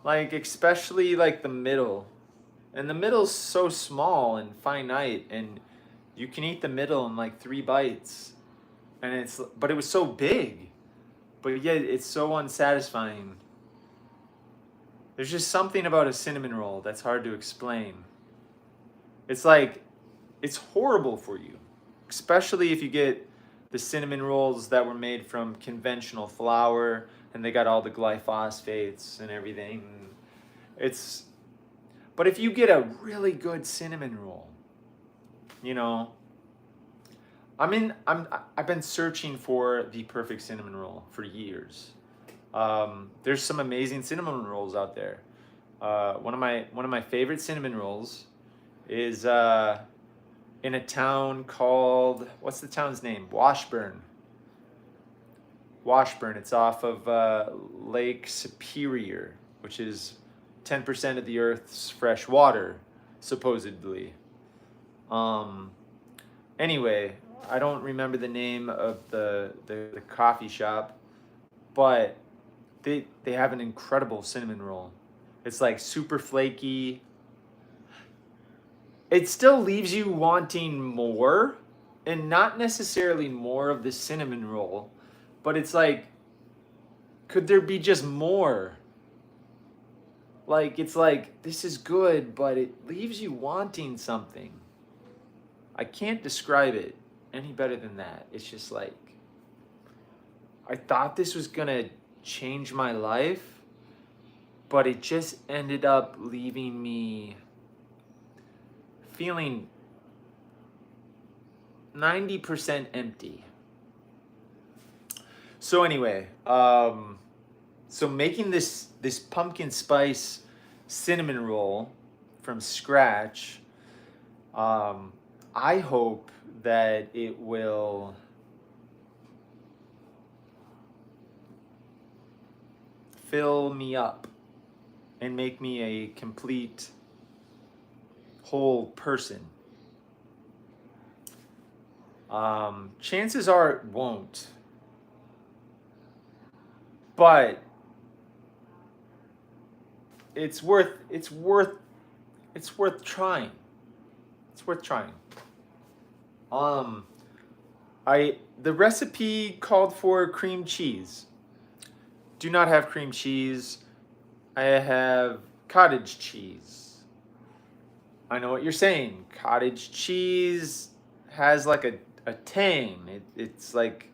Like, especially like the middle. And the middle's so small and finite, and you can eat the middle in like 3 bites. And but it was so big. But yet it's so unsatisfying. There's just something about a cinnamon roll that's hard to explain. It's like, it's horrible for you. Especially if you get the cinnamon rolls that were made from conventional flour and they got all the glyphosates and everything. But if you get a really good cinnamon roll, you know, I've been searching for the perfect cinnamon roll for years. There's some amazing cinnamon rolls out there. One of my favorite cinnamon rolls is in a town called, what's the town's name? Washburn. Washburn. It's off of Lake Superior, which is 10% of the Earth's fresh water, supposedly. Anyway, I don't remember the name of the coffee shop, but they have an incredible cinnamon roll. It's like super flaky. It still leaves you wanting more, and not necessarily more of the cinnamon roll, but it's like, could there be just more? Like, it's like, this is good, but it leaves you wanting something. I can't describe it any better than that. It's just like, I thought this was gonna change my life, but it just ended up leaving me feeling 90% empty. So anyway, so making this pumpkin spice cinnamon roll from scratch, I hope that it will fill me up and make me a complete whole person. Chances are it won't, but it's worth trying. It's worth trying. The recipe called for cream cheese. Do not have cream cheese. I have cottage cheese. I know what you're saying. Cottage cheese has like a tang. It's like,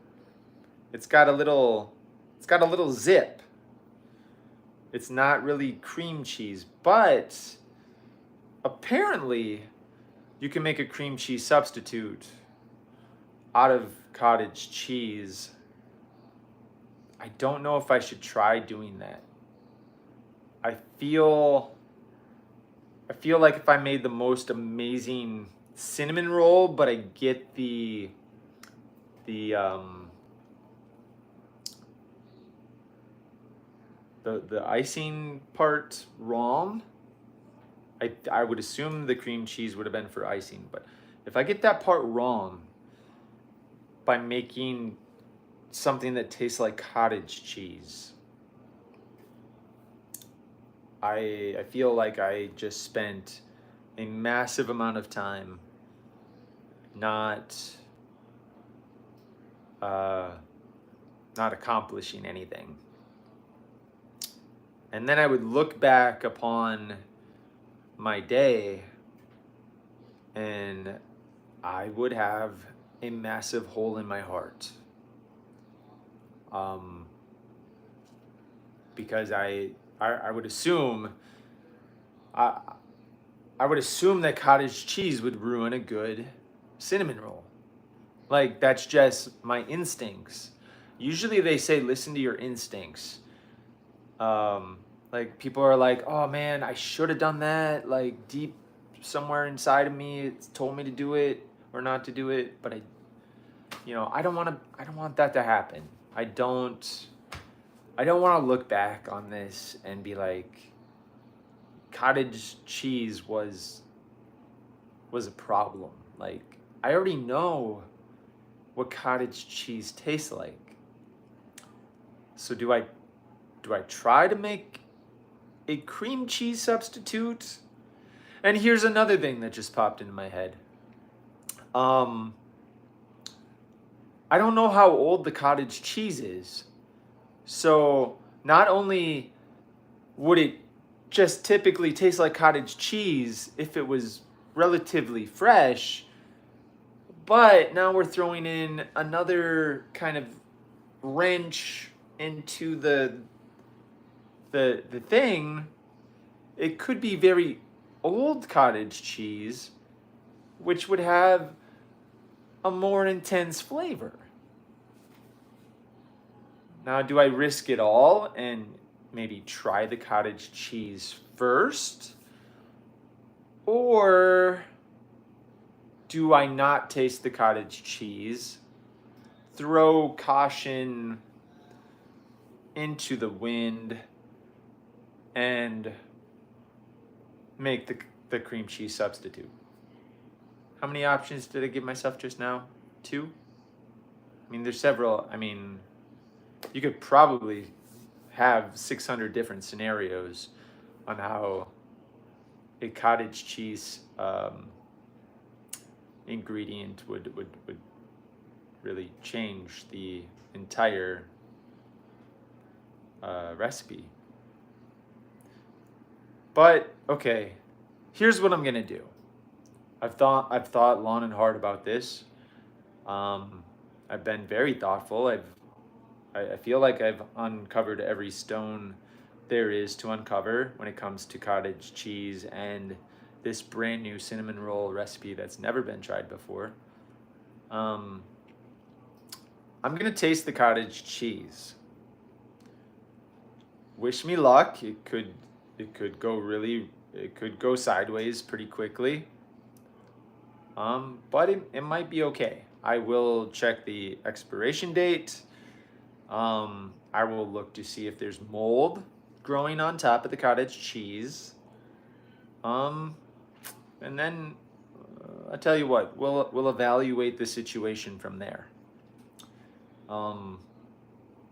it's got a little zip. It's not really cream cheese, but apparently you can make a cream cheese substitute out of cottage cheese. I don't know if I should try doing that. I feel like if I made the most amazing cinnamon roll, but I get the icing part wrong, I would assume the cream cheese would have been for icing, but if I get that part wrong by making something that tastes like cottage cheese, I feel like I just spent a massive amount of time not accomplishing anything. And then I would look back upon my day and I would have a massive hole in my heart. because I would assume I I would assume that cottage cheese would ruin a good cinnamon roll. Like that's just my instincts. Usually they say listen to your instincts. Um, like people are like, "Oh man, I should have done that." Like deep somewhere inside of me, it's told me to do it or not to do it, but I don't want to. I don't want that to happen. I don't. I don't want to look back on this and be like, cottage cheese was a problem. Like I already know what cottage cheese tastes like. So do I try to make a cream cheese substitute? And here's another thing that just popped into my head. Um I don't know how old the cottage cheese is. So not only would it just typically taste like cottage cheese if it was relatively fresh, but now we're throwing in another kind of wrench into the thing. It could be very old cottage cheese, which would have a more intense flavor. Now, do I risk it all and maybe try the cottage cheese first? Or do I not taste the cottage cheese, throw caution into the wind, and make the cream cheese substitute? How many options did I give myself just now? 2? I mean, there's several. I mean, you could probably have 600 different scenarios on how a cottage cheese ingredient would really change the entire recipe. But okay, here's what I'm gonna do. I've thought long and hard about this. I've been very thoughtful. I feel like I've uncovered every stone there is to uncover when it comes to cottage cheese and this brand new cinnamon roll recipe that's never been tried before. I'm gonna taste the cottage cheese. Wish me luck. It could go sideways pretty quickly. But it might be okay. I will check the expiration date. I will look to see if there's mold growing on top of the cottage cheese. And then I'll tell you what, we'll evaluate the situation from there.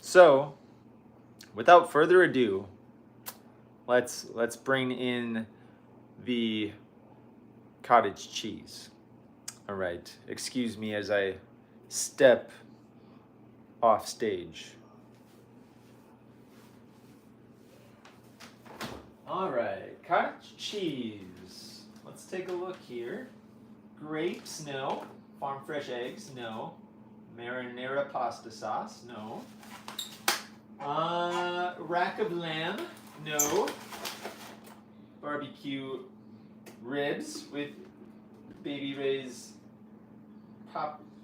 So without further ado, let's bring in the cottage cheese. All right, excuse me as I step off stage. All right, cottage cheese. Let's take a look here. Grapes, no. Farm fresh eggs, no. Marinara pasta sauce, no. Rack of lamb, no. Barbecue ribs with Baby Ray's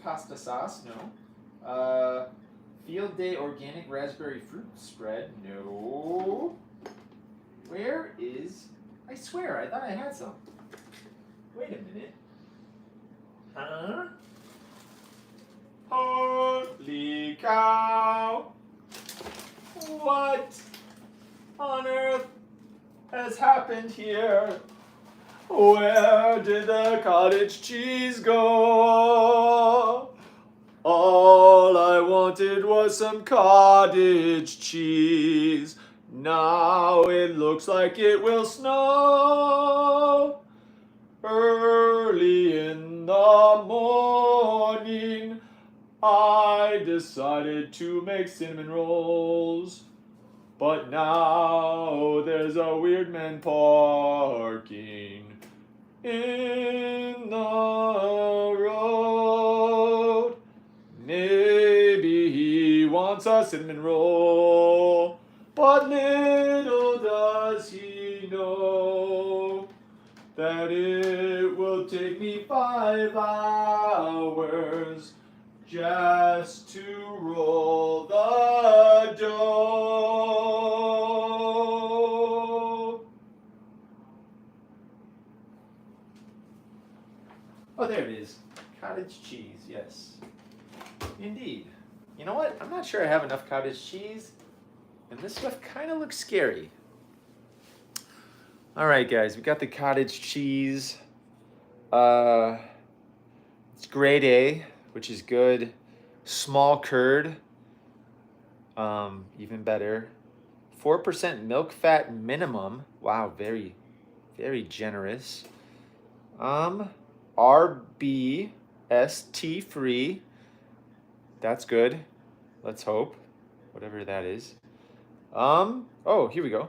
pasta sauce, no. Field Day organic raspberry fruit spread, no. Where is... I swear, I thought I had some. Wait a minute. Huh? Holy cow! What on earth has happened here? Where did the cottage cheese go? All I wanted was some cottage cheese. Now it looks like it will snow. Early in the morning, I decided to make cinnamon rolls. But now there's a weird man parking in the road. Maybe he wants a cinnamon roll. But little does he know that it will take me 5 hours just to roll the dough. Oh, there it is. Cottage cheese, yes. Indeed. You know what? I'm not sure I have enough cottage cheese, and this stuff kind of looks scary. All right, guys, we got the cottage cheese. It's grade A, which is good. Small curd, even better. 4% milk fat minimum. Wow, very, very generous. RBST free. That's good. Let's hope. Whatever that is. Oh, here we go.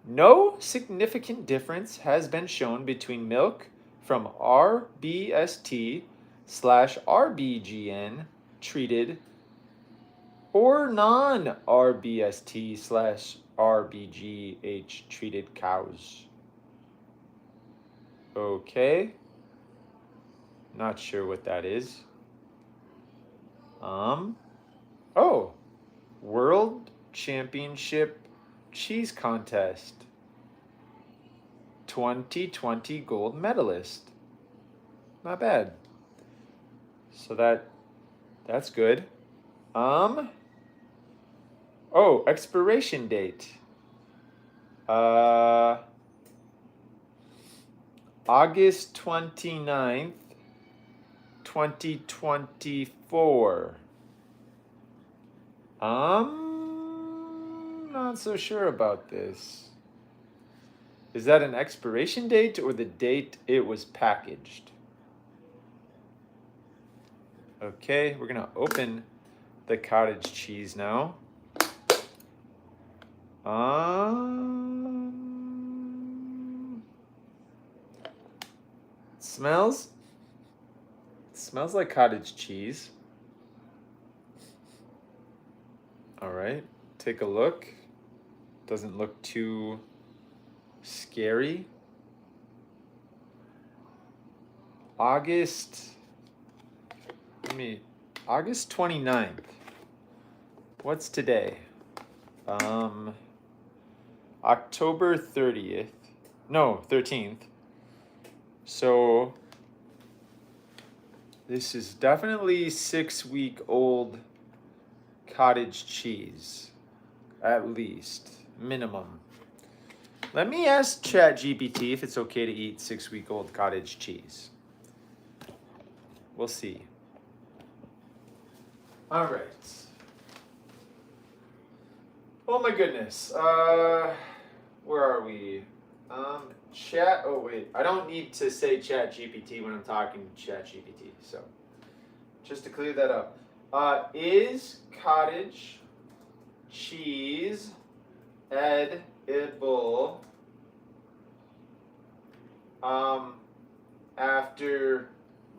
No significant difference has been shown between milk from RBST/RBGN treated or non-RBST/RBGH treated cows. Okay. Not sure what that is. Oh, World Championship Cheese Contest. 2020 gold medalist. Not bad. So that's good. Oh, expiration date. August 29th, 2024. Not so sure about this. Is that an expiration date or the date it was packaged? Okay, we're gonna open the cottage cheese now. Smells like cottage cheese. All right, take a look. Doesn't look too scary. August 29th. What's today? October 30th. No, 13th. So this is definitely 6-week-old cottage cheese, at least, minimum. Let me ask ChatGPT if it's okay to eat 6-week-old cottage cheese. We'll see. All right. Oh my goodness. Where are we? Chat. Oh wait, I don't need to say ChatGPT when I'm talking to ChatGPT. So, just to clear that up, is cottage cheese edible after?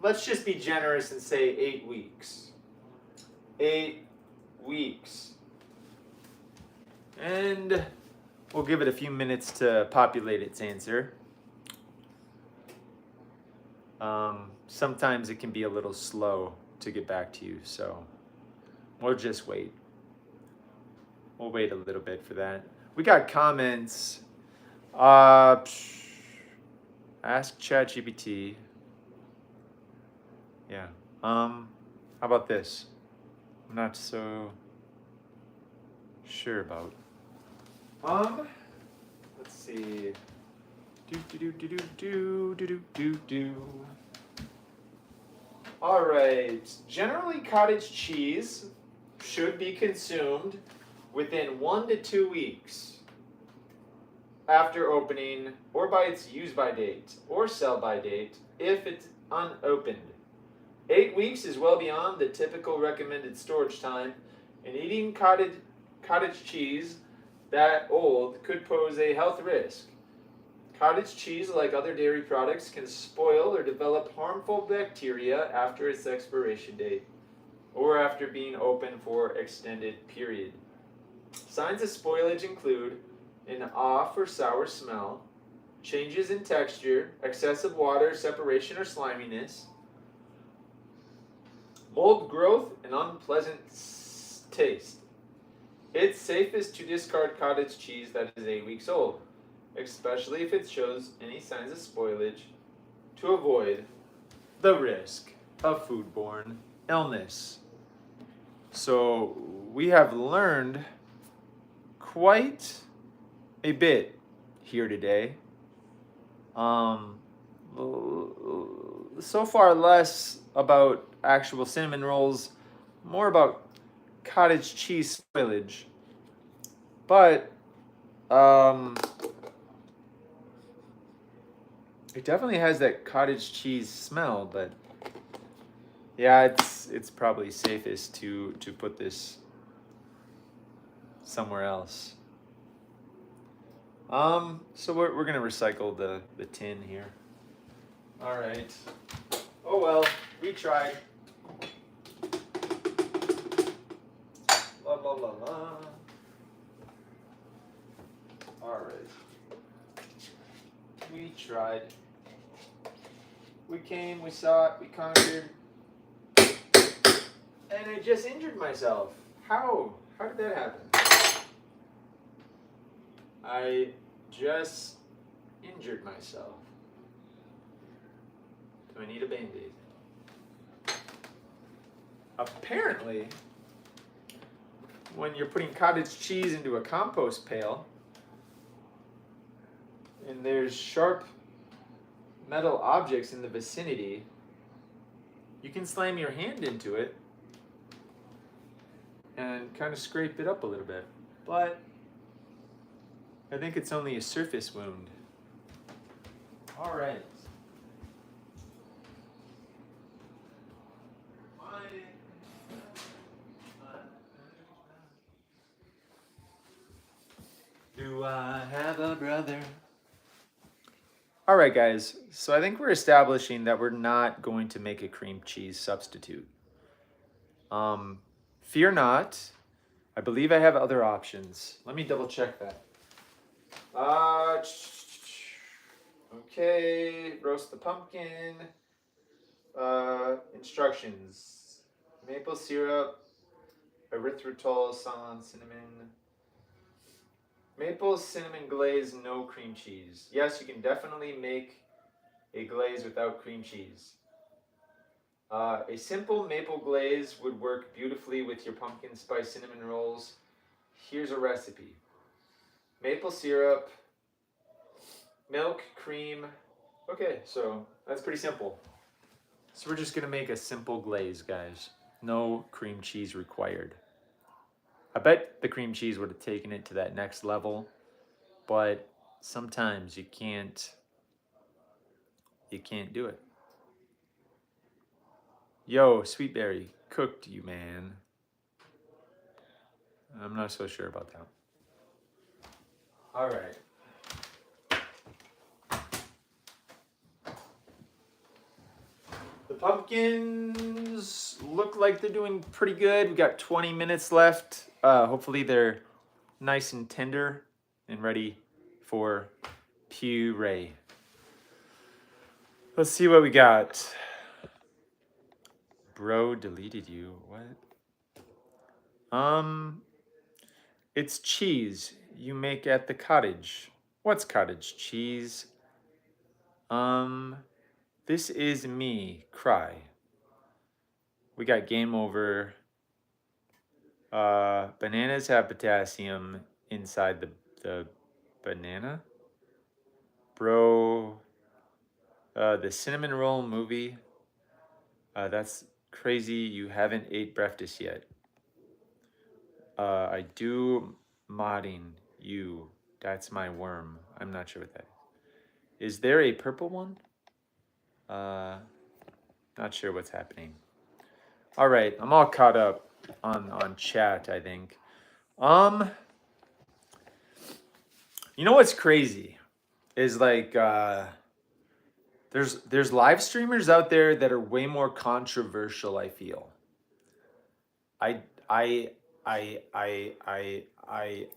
Let's just be generous and say 8 weeks. 8 weeks. And we'll give it a few minutes to populate its answer. Sometimes it can be a little slow to get back to you, so we'll just wait. We'll wait a little bit for that. We got comments. Ask ChatGPT. Yeah. How about this? I'm not so sure about. Let's see. All right. Generally, cottage cheese should be consumed within 1 to 2 weeks after opening, or by its use-by date or sell-by date if it's unopened. 8 weeks is well beyond the typical recommended storage time, and eating cottage cheese that old could pose a health risk. Cottage cheese, like other dairy products, can spoil or develop harmful bacteria after its expiration date or after being open for extended period. Signs of spoilage include an off or sour smell, changes in texture, excessive water separation or sliminess, mold growth, and unpleasant taste. It's safest to discard cottage cheese that is 8 weeks old, especially if it shows any signs of spoilage, to avoid the risk of foodborne illness. So we have learned quite a bit here today. So far less about actual cinnamon rolls, more about cottage cheese spoilage. But it definitely has that cottage cheese smell, but yeah, it's probably safest to put this somewhere else. So we're gonna recycle the tin here. All right. Oh well, we tried. La la la la. All right. We tried. We came, we saw it, we conquered. And I just injured myself. How? How did that happen? I just injured myself. Do I need a Band-Aid? Apparently, when you're putting cottage cheese into a compost pail, and there's sharp metal objects in the vicinity, you can slam your hand into it and kind of scrape it up a little bit. But I think it's only a surface wound. All right. Do I have a brother? All right, guys. So I think we're establishing that we're not going to make a cream cheese substitute. Fear not. I believe I have other options. Let me double check that. Okay, roast the pumpkin. Instructions: maple syrup, erythritol, saline, cinnamon. Maple cinnamon glaze, no cream cheese. Yes, you can definitely make a glaze without cream cheese. A simple maple glaze would work beautifully with your pumpkin spice cinnamon rolls. Here's a recipe: maple syrup, milk, cream. Okay, so that's pretty simple. So we're just gonna make a simple glaze, guys. No cream cheese required. I bet the cream cheese would have taken it to that next level, but sometimes you can't do it. Yo, Sweetberry, cooked you, man. I'm not so sure about that. All right. The pumpkins look like they're doing pretty good. We got 20 minutes left. Hopefully they're nice and tender and ready for puree. Let's see what we got. Bro deleted you. What? It's cheese you make at the cottage. What's cottage cheese? This is me. Cry. We got game over. Bananas have potassium inside the banana. Bro, the cinnamon roll movie. That's crazy. You haven't ate breakfast yet. I do modding you. That's my worm. I'm not sure what that is. Is there a purple one? Not sure what's happening. All right, I'm all caught up on chat, I think. You know what's crazy is like there's live streamers out there that are way more controversial, I feel. I I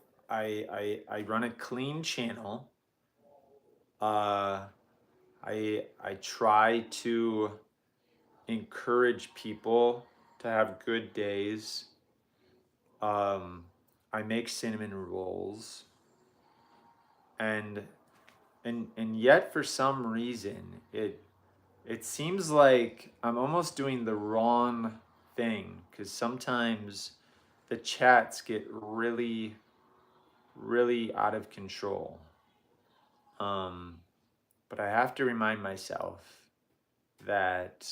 run a clean channel. I try to encourage people to have good days. I make cinnamon rolls, and yet for some reason it seems like I'm almost doing the wrong thing, because sometimes the chats get really out of control. But I have to remind myself that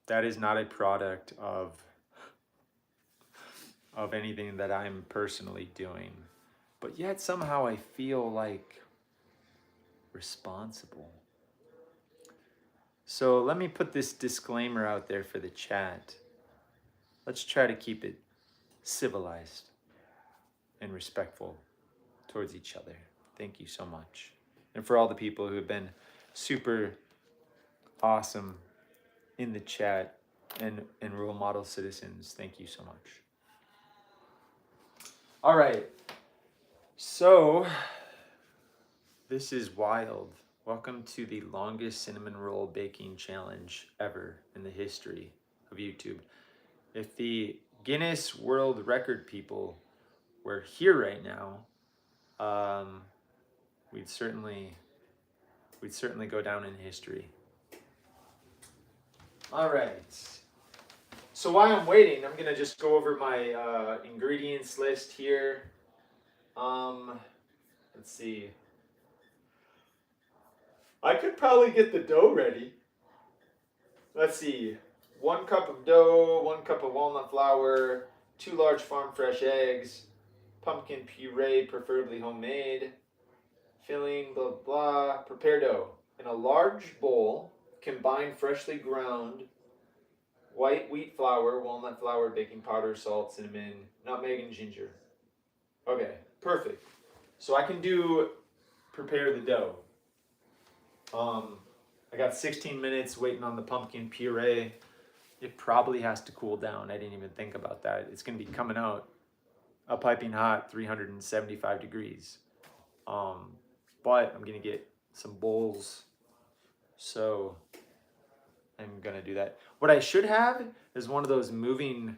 that is not a product of anything that I'm personally doing. But yet somehow I feel like responsible. So let me put this disclaimer out there for the chat. Let's try to keep it civilized and respectful towards each other. Thank you so much. And for all the people who have been super awesome in the chat and role model citizens, thank you so much. All right. So this is wild. Welcome to the longest cinnamon roll baking challenge ever in the history of YouTube. If the Guinness World Record people were here right now, we'd certainly go down in history. All right. So while I'm waiting, I'm gonna just go over my ingredients list here. Let's see. I could probably get the dough ready. Let's see. 1 cup of dough, 1 cup of walnut flour, 2 large farm fresh eggs, pumpkin puree, preferably homemade, filling, blah, blah. Prepare dough. In a large bowl, combine freshly ground white wheat flour, walnut flour, baking powder, salt, cinnamon, nutmeg, and ginger. Okay, perfect. So I can prepare the dough. I got 16 minutes waiting on the pumpkin puree. It probably has to cool down. I didn't even think about that. It's going to be coming out a piping hot 375 degrees. But I'm going to get some bowls. So I'm going to do that. What I should have is one of those moving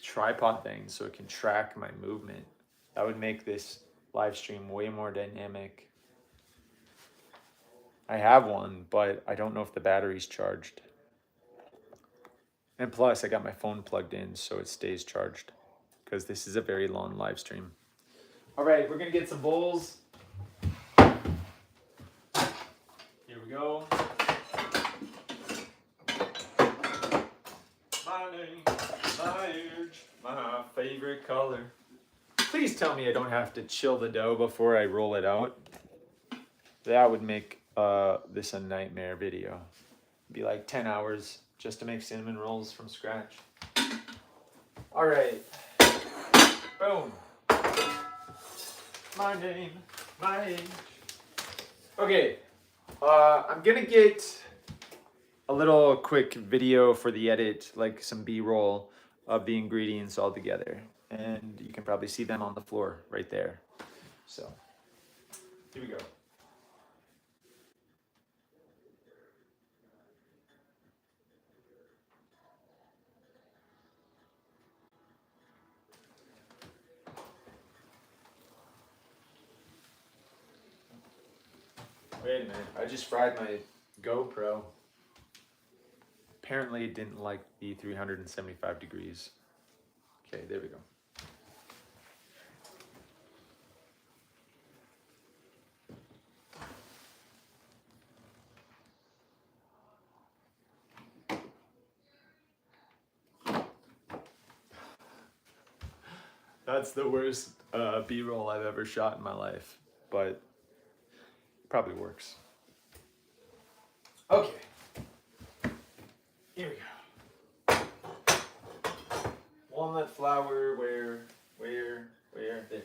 tripod things so it can track my movement. That would make this live stream way more dynamic. I have one, but I don't know if the battery's charged. And plus, I got my phone plugged in so it stays charged, because this is a very long live stream. All right, we're gonna get some bowls. Here we go. My name, my age, my favorite color. Please tell me I don't have to chill the dough before I roll it out. That would make this a nightmare video. It'd be like 10 hours just to make cinnamon rolls from scratch. All right. Boom. My name, my age. Okay. I'm gonna get a little quick video for the edit, like some B-roll of the ingredients all together. And you can probably see them on the floor right there. So, here we go. Wait a minute, I just fried my GoPro. Apparently it didn't like the 375 degrees. Okay, there we go. That's the worst B-roll I've ever shot in my life, but it probably works. Okay. Here we go. Walnut flour, where? There it is.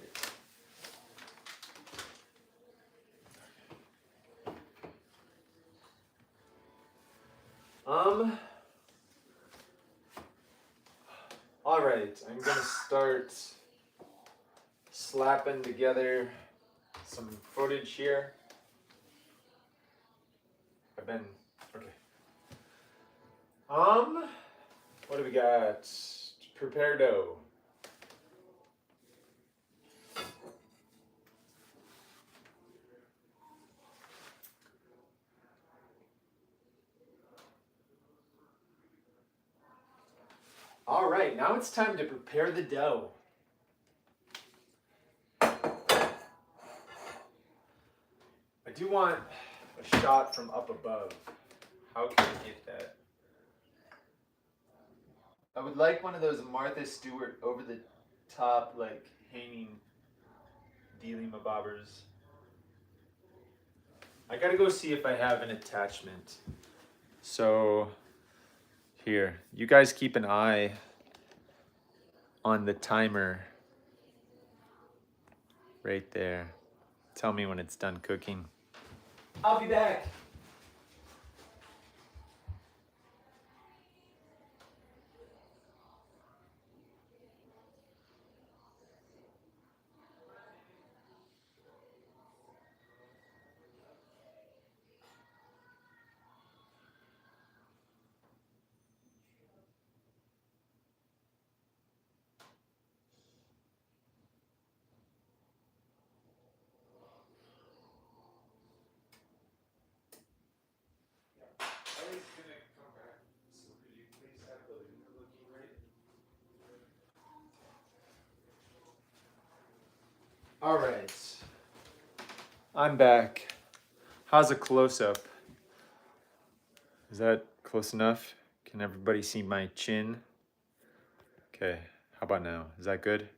start slapping together some footage here. Okay. What do we got? Prepare dough. All right, now it's time to prepare the dough. I do want a shot from up above. How can I get that? I would like one of those Martha Stewart over the top, like hanging dealy-mabobbers. I gotta go see if I have an attachment. So here, you guys keep an eye on the timer right there. Tell me when it's done cooking. I'll be back. All right, I'm back. How's a close-up? Is that close enough? Can everybody see my chin? Okay, how about now? Is that good?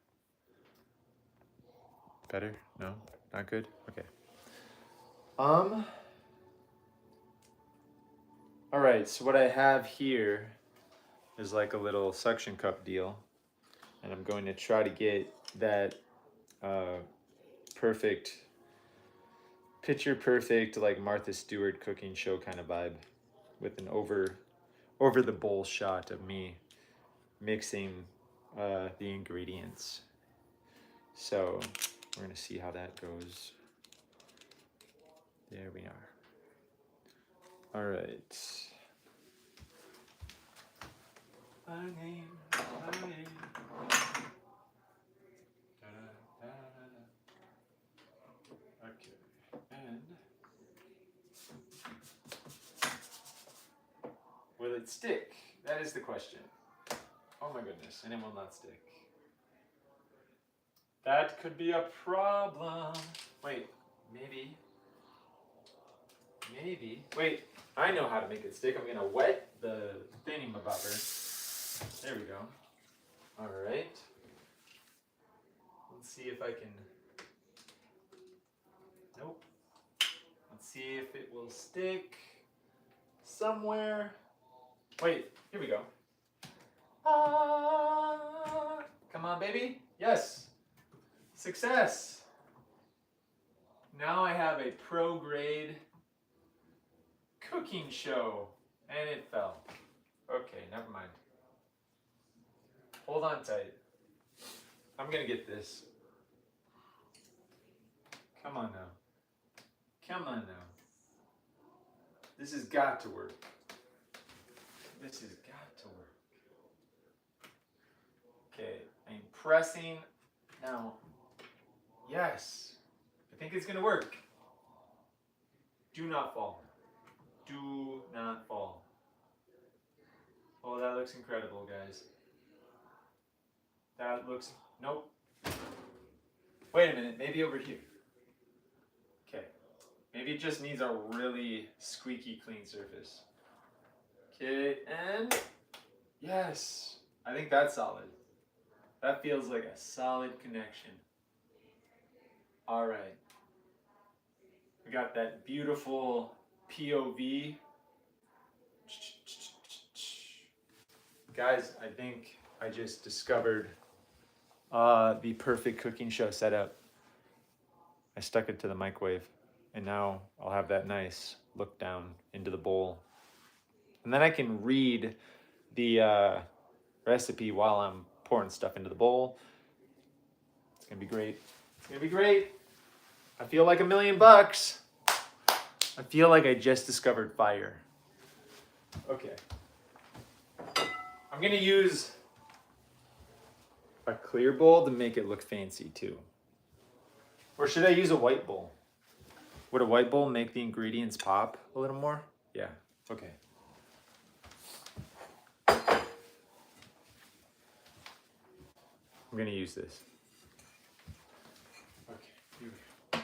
Better? No? Not good? Okay. All right, so what I have here is like a little suction cup deal, and I'm going to try to get that perfect, picture perfect, like Martha Stewart cooking show kind of vibe, with an over the bowl shot of me mixing the ingredients. So we're gonna see how that goes. There we are. All right. My name. Okay, and will it stick? That is the question. Oh my goodness, and it will not stick. That could be a problem. Wait, maybe. Wait, I know how to make it stick. I'm gonna wet the thingy-mabobber. There we go. All right. Let's see if I can. Nope. Let's see if it will stick somewhere. Wait, here we go. Ah, come on, baby. Yes. Success. Now I have a pro grade cooking show, and it fell. Okay, never mind. Hold on tight. I'm gonna get this. Come on now. Come on now. This has got to work. This has got to work. Okay, I'm pressing now. Yes, I think it's gonna work. Do not fall. Do not fall. Oh, that looks incredible, guys. That looks, nope. Wait a minute, maybe over here. Okay, maybe it just needs a really squeaky clean surface. Okay, and yes, I think that's solid. That feels like a solid connection. All right. We got that beautiful POV. Guys, I think I just discovered the perfect cooking show setup. I stuck it to the microwave, and now I'll have that nice look down into the bowl. And then I can read the recipe while I'm pouring stuff into the bowl. It's gonna be great. It's gonna be great. I feel like $1,000,000. I feel like I just discovered fire. Okay. I'm gonna use a clear bowl to make it look fancy too. Or should I use a white bowl? Would a white bowl make the ingredients pop a little more? Yeah, okay. I'm gonna use this. Okay, here we go.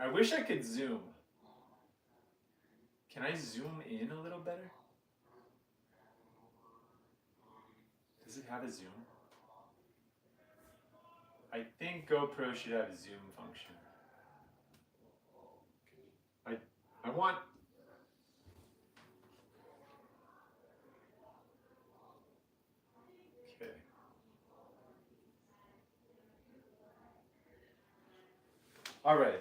I wish I could zoom. Can I zoom in a little better? Does it have a zoom? I think GoPro should have a zoom function. I want... Okay. All right.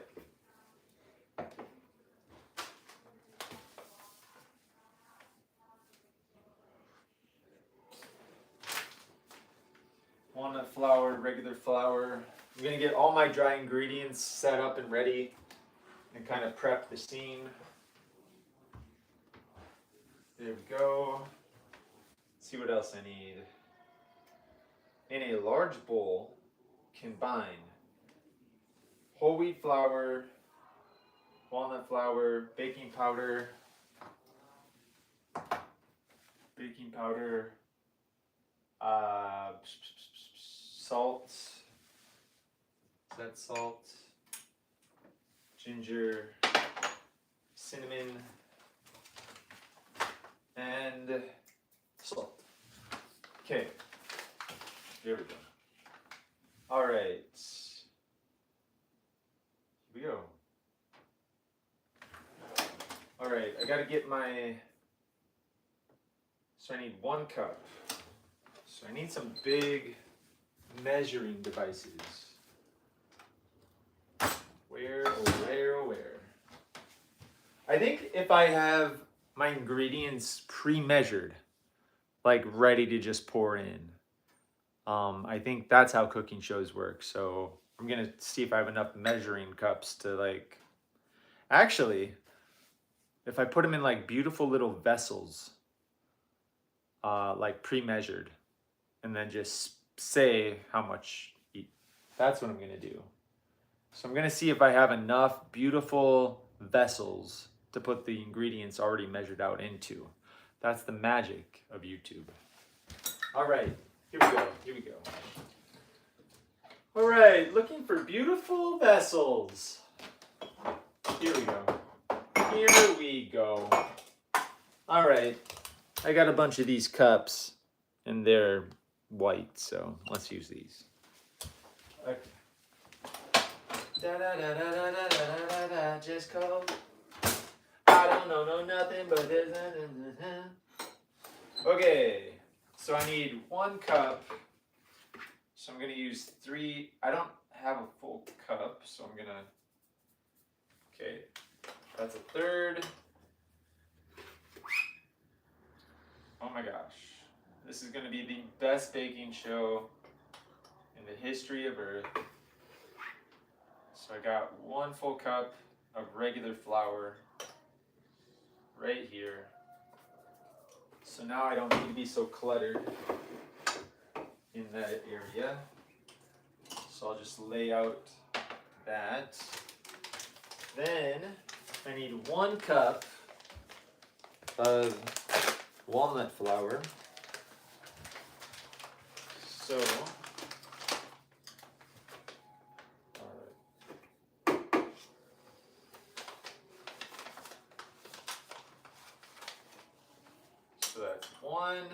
Walnut flour, regular flour. I'm gonna get all my dry ingredients set up and ready and kind of prep the scene. There we go. Let's see what else I need. In a large bowl, combine whole wheat flour, walnut flour, baking powder, salt. Is that salt? Ginger, cinnamon, and salt. Okay, there we go. All right, here we go. All right, I gotta get my, so I need 1 cup. So I need some big measuring devices. Where? I think if I have my ingredients pre-measured, like ready to just pour in, I think that's how cooking shows work. So I'm gonna see if I have enough measuring cups to like, actually, if I put them in like beautiful little vessels, like pre-measured, and then just say how much each. That's what I'm gonna do. So I'm gonna see if I have enough beautiful vessels to put the ingredients already measured out into. That's the magic of YouTube. All right, here we go. All right, looking for beautiful vessels. Here we go. All right, I got a bunch of these cups and they're white, so let's use these. Okay. Just call. I don't know nothing but this. Okay, so I need 1 cup. So I'm gonna use 3. I don't have a full cup, so I'm gonna. Okay, that's a third. Oh my gosh, this is gonna be the best baking show in the history of Earth. So I got 1 full cup of regular flour right here. So now I don't need to be so cluttered in that area. So I'll just lay out that. Then I need 1 cup of walnut flour. So that's 1.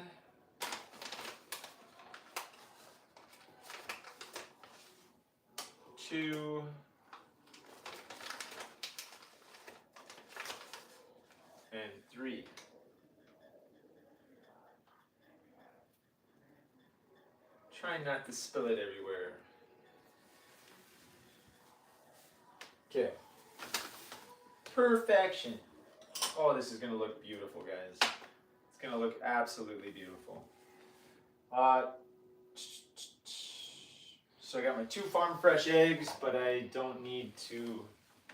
Two. And 3. Try not to spill it everywhere. Okay. Perfection. Oh, this is gonna look beautiful, guys. It's gonna look absolutely beautiful. So I got my 2 farm fresh eggs, but I don't need to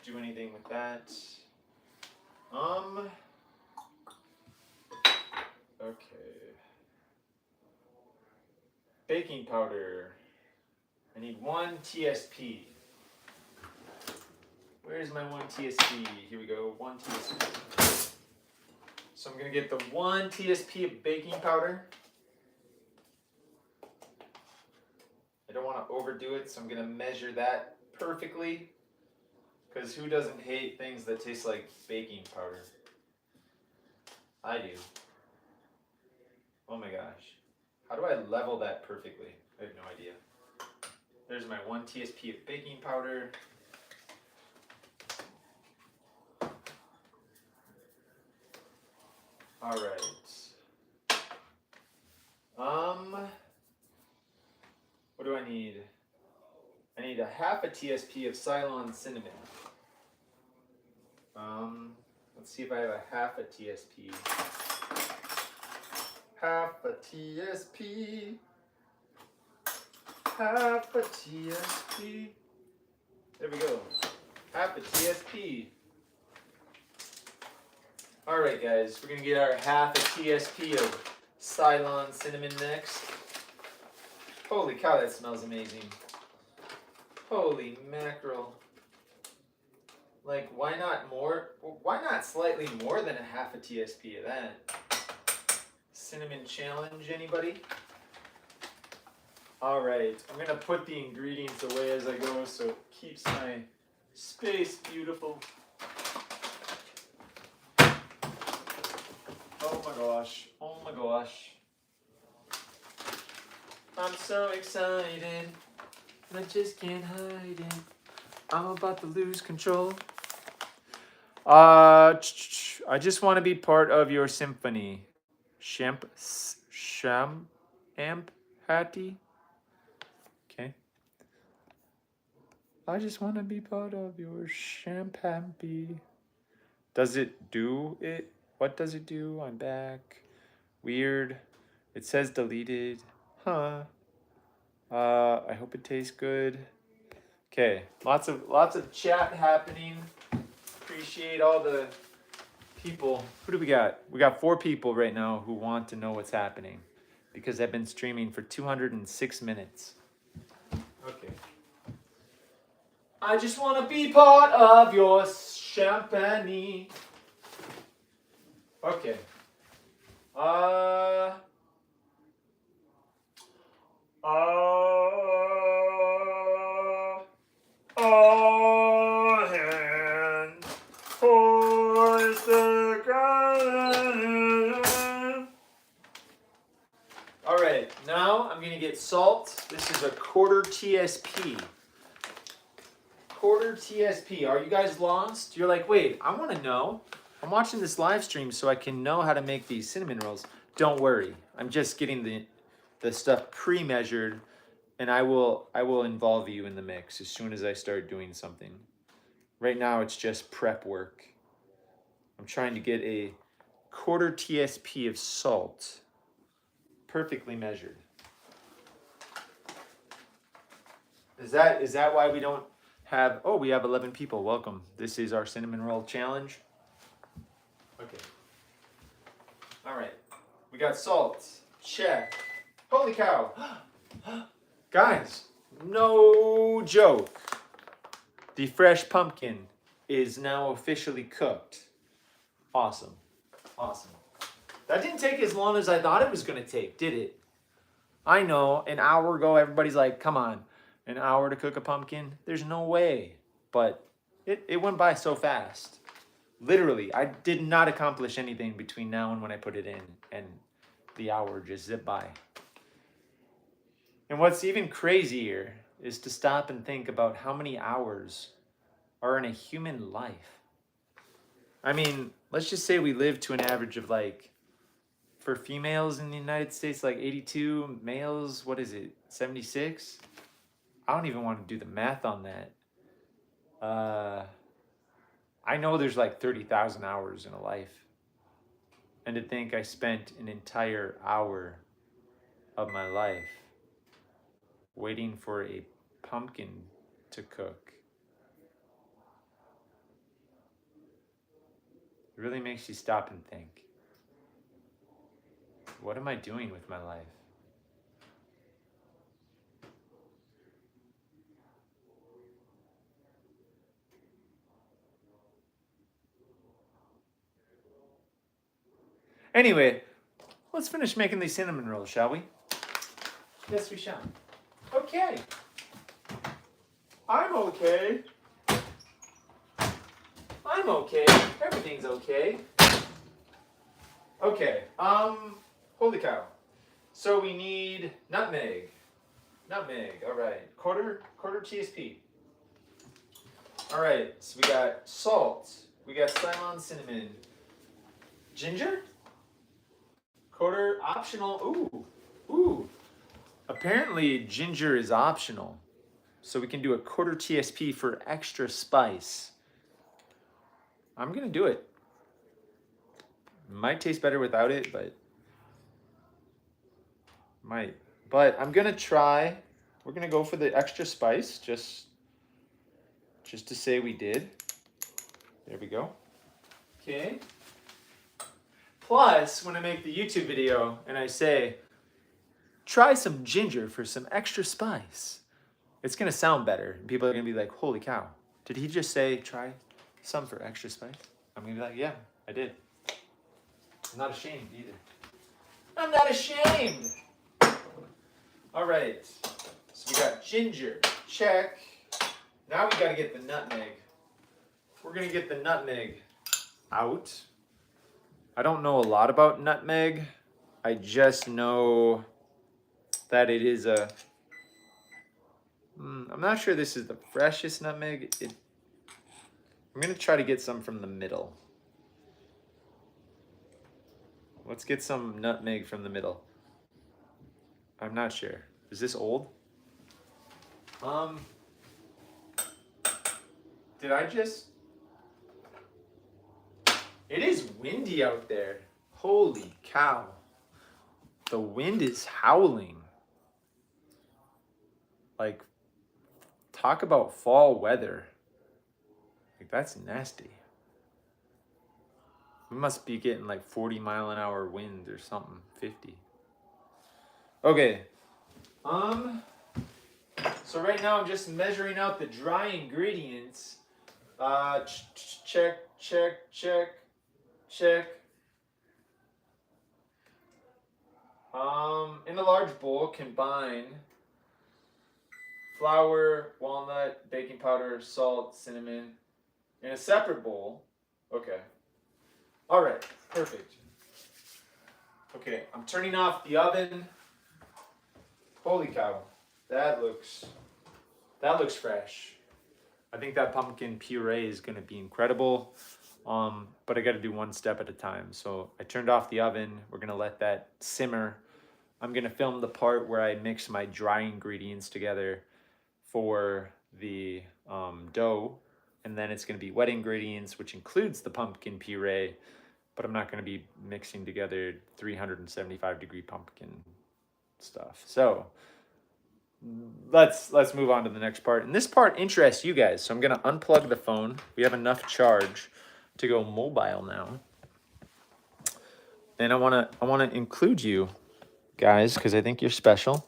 do anything with that. Okay. Baking powder. I need 1 TSP. Where's my 1 TSP? Here we go, 1 TSP. So I'm gonna get the 1 TSP of baking powder. I don't want to overdo it, so I'm gonna measure that perfectly. Because who doesn't hate things that taste like baking powder? I do. Oh my gosh. How do I level that perfectly? I have no idea. There's my 1 TSP of baking powder. All right. What do I need? I need a half a TSP of Ceylon cinnamon. Let's see if I have a half a TSP. Half a TSP. Half a TSP. There we go. Half a TSP. All right, guys, we're gonna get our half a TSP of Ceylon cinnamon next. Holy cow, that smells amazing. Holy mackerel. Like, why not more? Why not slightly more than a half a TSP of that? Cinnamon challenge, anybody? All right, I'm gonna put the ingredients away as I go so it keeps my space beautiful. Oh my gosh, oh my gosh. I'm so excited, I just can't hide it. I'm about to lose control. I just want to be part of your symphony. Amp Hattie. Okay. I just want to be part of your champampy. Does it do it? What does it do? I'm back. Weird. It says deleted. Huh. I hope it tastes good. Okay. Lots of chat happening. Appreciate all the people. Who do we got? We got 4 people right now who want to know what's happening because I've been streaming for 206 minutes. Okay. I just want to be part of your champagne. Okay. Hand towards the ground. All right, now I'm gonna get salt. This is a 1/4 TSP. 1/4 TSP. Are you guys lost? You're like, wait, I want to know. I'm watching this live stream so I can know how to make these cinnamon rolls. Don't worry, I'm just getting the stuff pre-measured, and I will involve you in the mix as soon as I start doing something. Right now it's just prep work. I'm trying to get a 1/4 TSP of salt, perfectly measured. Is that why we don't have? Oh, we have 11 people. Welcome. This is our cinnamon roll challenge. Okay. All right. We got salt. Check. Holy cow. Guys, no joke. The fresh pumpkin is now officially cooked. Awesome. Awesome. That didn't take as long as I thought it was going to take, did it? I know, an hour ago, everybody's like, come on, an hour to cook a pumpkin? There's no way. But it went by so fast. Literally, I did not accomplish anything between now and when I put it in, and the hour just zipped by. And what's even crazier is to stop and think about how many hours are in a human life. I mean, let's just say we live to an average of like, for females in the United States, like 82, males, what is it, 76? I don't even want to do the math on that. I know there's like 30,000 hours in a life. And to think I spent an entire hour of my life waiting for a pumpkin to cook. It really makes you stop and think. What am I doing with my life? Anyway, let's finish making these cinnamon rolls, shall we? Yes, we shall. Okay. I'm okay. I'm okay. Everything's okay. Okay. Holy cow. So we need nutmeg. Nutmeg. All right. Quarter TSP. All right. So we got salt. We got Ceylon cinnamon. Ginger. Quarter optional. Ooh. Apparently ginger is optional. So we can do a quarter TSP for extra spice. I'm gonna do it. Might taste better without it, but might. But I'm gonna try. We're gonna go for the extra spice, just to say we did. There we go. Okay. Plus, when I make the YouTube video and I say, try some ginger for some extra spice, it's gonna sound better. And people are gonna be like, holy cow, did he just say try some for extra spice? I'm gonna be like, yeah, I did. I'm not ashamed either. I'm not ashamed. All right, so we got ginger, check. Now we gotta get the nutmeg. We're gonna get the nutmeg out. I don't know a lot about nutmeg. I just know that it is a, I'm not sure this is the freshest nutmeg. I'm gonna try to get some from the middle. Let's get some nutmeg from the middle. I'm not sure. Is this old? Did I just... It is windy out there. Holy cow. The wind is howling. Like, talk about fall weather. Like, that's nasty. We must be getting like 40-mile-an-hour winds or something. 50. Okay. So right now I'm just measuring out the dry ingredients. Check. In a large bowl, combine flour, walnut, baking powder, salt, cinnamon. In a separate bowl. Okay. All right. Perfect. Okay, I'm turning off the oven. Holy cow. That looks fresh. I think that pumpkin puree is gonna be incredible. But I gotta do one step at a time. So I turned off the oven. We're gonna let that simmer. I'm gonna film the part where I mix my dry ingredients together for the dough. And then it's gonna be wet ingredients, which includes the pumpkin puree. But I'm not gonna be mixing together 375-degree pumpkin stuff. So let's move on to the next part. And this part interests you guys, so I'm gonna unplug the phone. We have enough charge to go mobile now. And I wanna include you guys because I think you're special.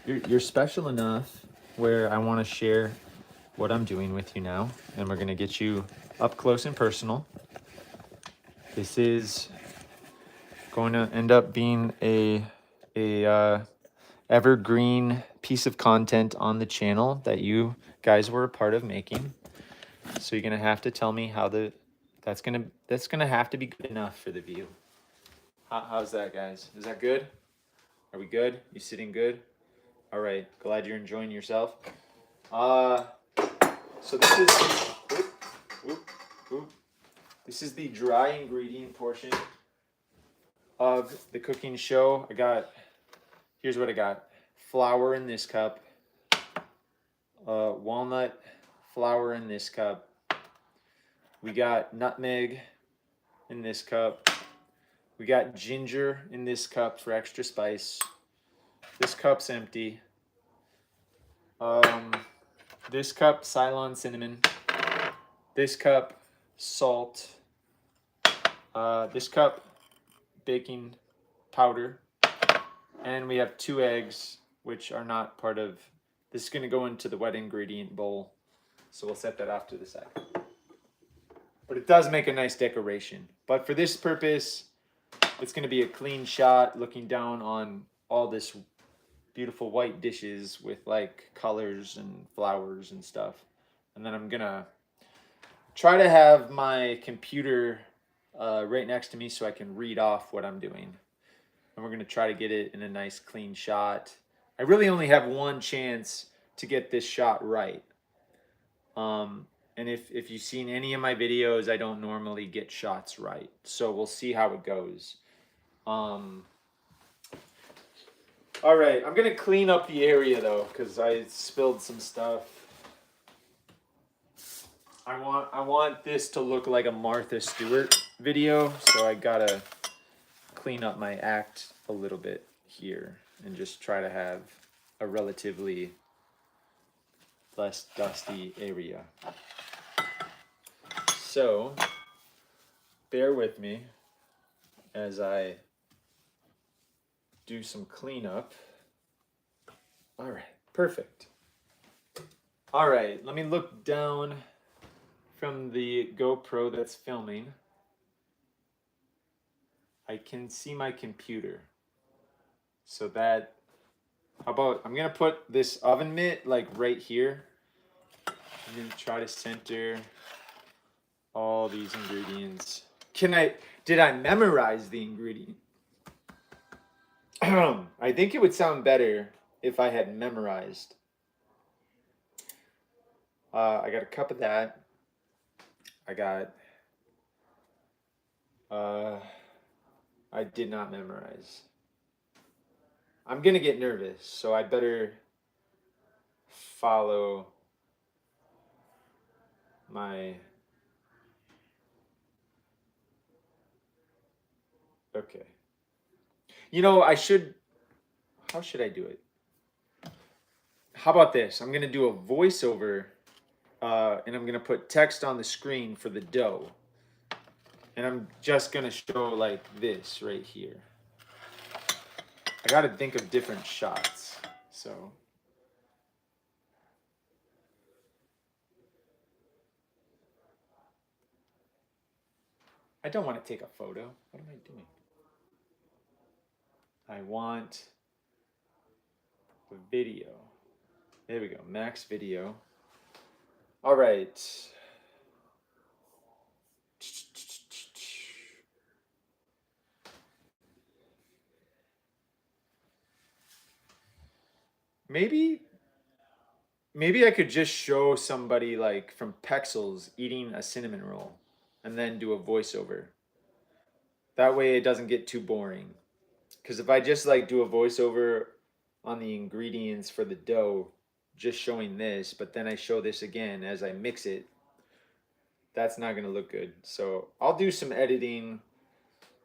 You're special enough where I want to share what I'm doing with you now, and we're gonna get you up close and personal. This is going to end up being a evergreen piece of content on the channel that you guys were a part of making. So you're gonna have to tell me how that's gonna have to be good enough for the view. How's that, guys? Is that good? Are we good? You sitting good? All right. Glad you're enjoying yourself. So this is this is the dry ingredient portion of the cooking show. Here's what I got. Flour in this cup. Walnut flour in this cup. We got nutmeg in this cup. We got ginger in this cup for extra spice. This cup's empty. This cup, Ceylon cinnamon. This cup, salt. This cup, baking powder. And we have 2 eggs, which are not part of... This is going to go into the wet ingredient bowl. So we'll set that off to the side. But it does make a nice decoration. But for this purpose, it's going to be a clean shot looking down on all this beautiful white dishes with like colors and flowers and stuff. And then I'm going to try to have my computer right next to me so I can read off what I'm doing. And we're going to try to get it in a nice clean shot. I really only have one chance to get this shot right. And if you've seen any of my videos, I don't normally get shots right. So we'll see how it goes. All right, I'm going to clean up the area though, because I spilled some stuff. I want this to look like a Martha Stewart video, so I gotta clean up my act a little bit here and just try to have a relatively less dusty area. So, bear with me as I do some cleanup. All right, perfect. All right, let me look down from the GoPro that's filming. I can see my computer. So that, how about, I'm gonna put this oven mitt like right here. I'm gonna try to center all these ingredients. Did I memorize the ingredient? I think it would sound better if I had memorized. I got a cup of that. I got, I did not memorize. I'm gonna get nervous, so I better follow my... Okay. You know, how should I do it? How about this? I'm gonna do a voiceover, and I'm gonna put text on the screen for the dough. And I'm just gonna show like this right here. I gotta think of different shots, so. I don't want to take a photo. What am I doing? I want the video. There we go, max video. All right. Maybe I could just show somebody like from Pexels eating a cinnamon roll and then do a voiceover. That way it doesn't get too boring. Because if I just like do a voiceover on the ingredients for the dough, just showing this, but then I show this again as I mix it, that's not going to look good. So I'll do some editing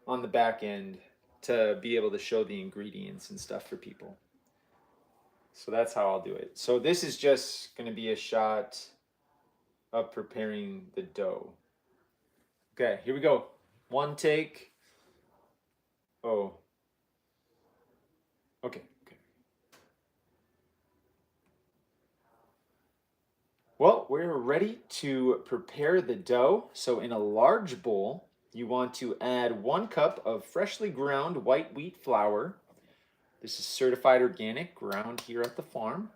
on the back end to be able to show the ingredients and stuff for people. So that's how I'll do it. So this is just going to be a shot of preparing the dough. Okay, here we go. One take. Oh. Okay. Well, we're ready to prepare the dough. So in a large bowl, you want to add 1 cup of freshly ground white wheat flour. This is certified organic, ground here at the farm.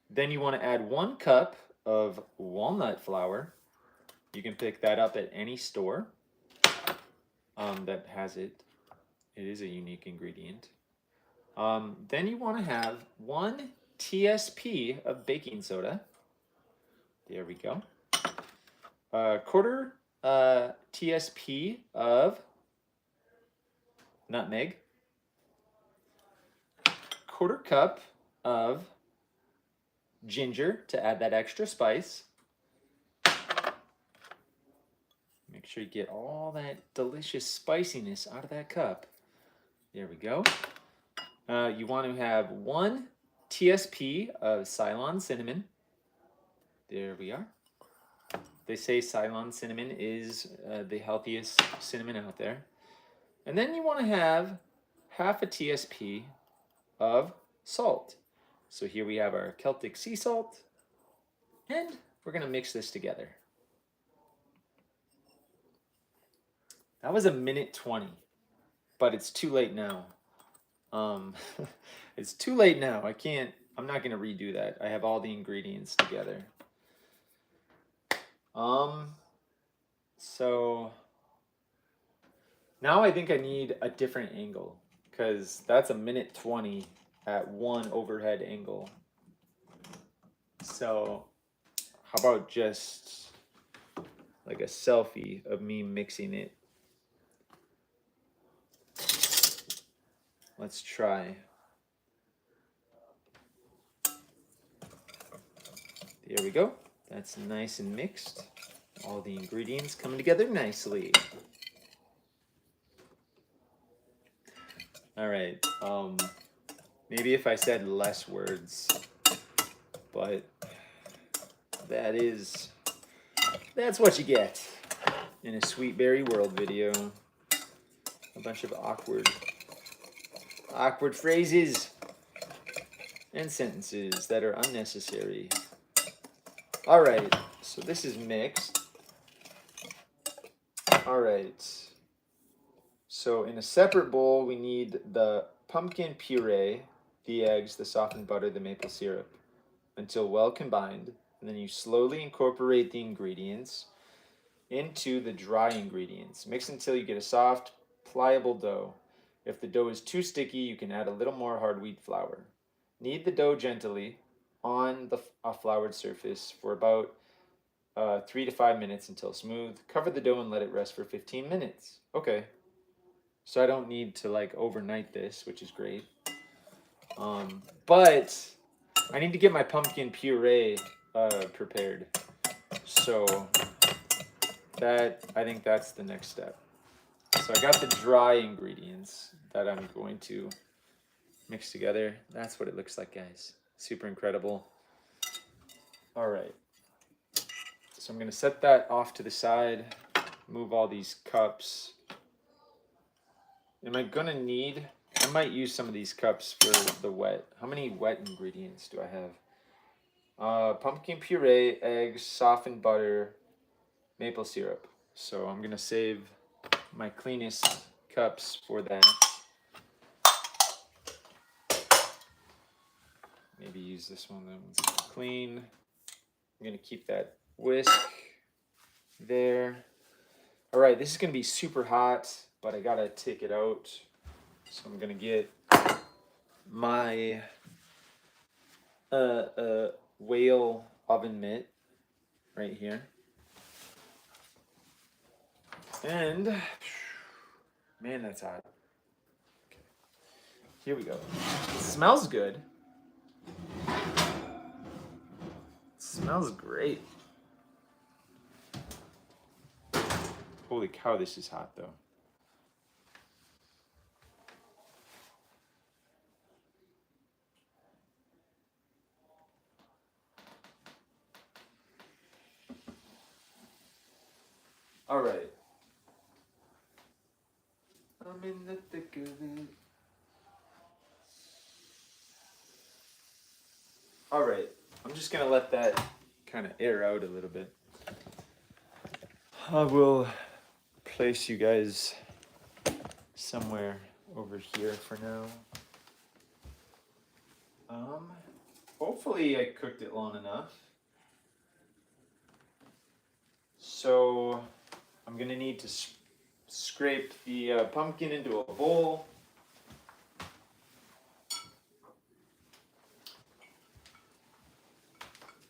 Then you want to add 1 cup of walnut flour. You can pick that up at any store that has it. It is a unique ingredient. Then you want to have 1 TSP of baking soda. There we go. 1/4 TSP of nutmeg. 1/4 cup of ginger to add that extra spice. Make sure you get all that delicious spiciness out of that cup. There we go. You want to have 1 TSP of Ceylon cinnamon. There we are. They say Ceylon cinnamon is the healthiest cinnamon out there. And then you want to have half a TSP of salt. So here we have our Celtic sea salt. And we're going to mix this together. That was 1:20, but it's too late now. It's too late now. I'm not going to redo that. I have all the ingredients together. So now I think I need a different angle because that's 1:20 at 1 overhead angle. So how about just like a selfie of me mixing it? Let's try. There we go. That's nice and mixed. All the ingredients coming together nicely. All right. Maybe if I said less words, but that's what you get in a Sweet Berry World video. A bunch of awkward phrases and sentences that are unnecessary. All right, so this is mixed. All right, so in a separate bowl, we need the pumpkin puree, the eggs, the softened butter, the maple syrup until well combined. And then you slowly incorporate the ingredients into the dry ingredients. Mix until you get a soft, pliable dough. If the dough is too sticky, you can add a little more hard wheat flour. Knead the dough gently on a floured surface for about 3 to 5 minutes until smooth. Cover the dough and let it rest for 15 minutes. Okay. So I don't need to like overnight this, which is great. But I need to get my pumpkin puree prepared. So I think that's the next step. So I got the dry ingredients that I'm going to mix together. That's what it looks like, guys. Super incredible. All right. So I'm going to set that off to the side. Move all these cups. Am I going to need... I might use some of these cups for the wet. How many wet ingredients do I have? Pumpkin puree, eggs, softened butter, maple syrup. So I'm going to save my cleanest cups for that. Maybe use this one, that one's clean. I'm going to keep that whisk there. All right, this is going to be super hot, but I got to take it out. So I'm going to get my whale oven mitt right here. And, man, that's hot. Okay. Here we go. It smells good. It smells great. Holy cow, this is hot, though. All right. I'm in the thick of it. All right. I'm just going to let that kind of air out a little bit. I will place you guys somewhere over here for now. Hopefully I cooked it long enough. So I'm going to need to scrape the pumpkin into a bowl.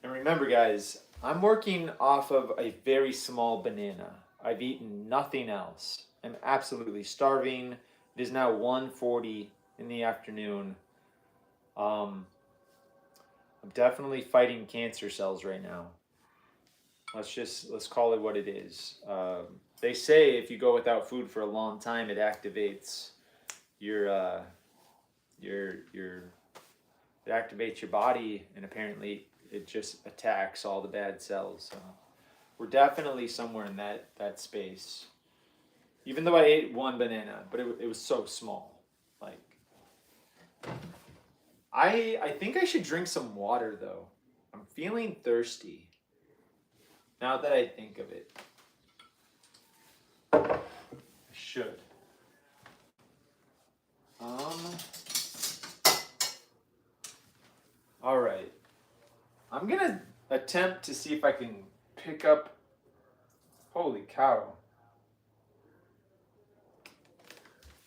And remember, guys, I'm working off of a very small banana. I've eaten nothing else. I'm absolutely starving. It is now 1:40 in the afternoon. I'm definitely fighting cancer cells right now. Let's call it what it is. They say if you go without food for a long time, it activates your it activates your body, and apparently it just attacks all the bad cells. So we're definitely somewhere in that space. Even though I ate one banana, but it was so small. Like, I think I should drink some water though. I'm feeling thirsty. Now that I think of it, I should. All right. I'm gonna attempt to see if I can pick up. Holy cow.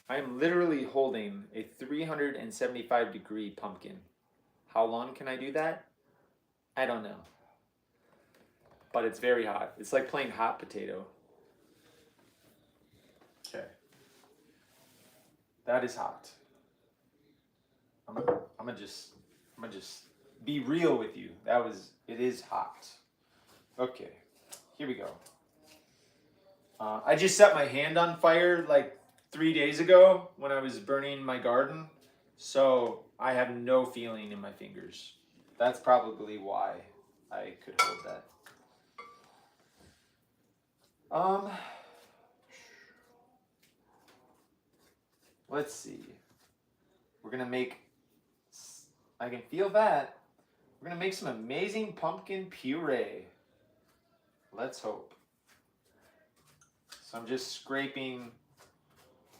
I am literally holding a 375-degree pumpkin. How long can I do that? I don't know. But it's very hot. It's like playing hot potato. Okay. That is hot. I'm gonna just be real with you. It is hot. Okay, here we go. I just set my hand on fire like 3 days ago when I was burning my garden, so I have no feeling in my fingers. That's probably why I could hold that. Let's see. We're gonna make, I can feel that. We're gonna make some amazing pumpkin puree. Let's hope. So I'm just scraping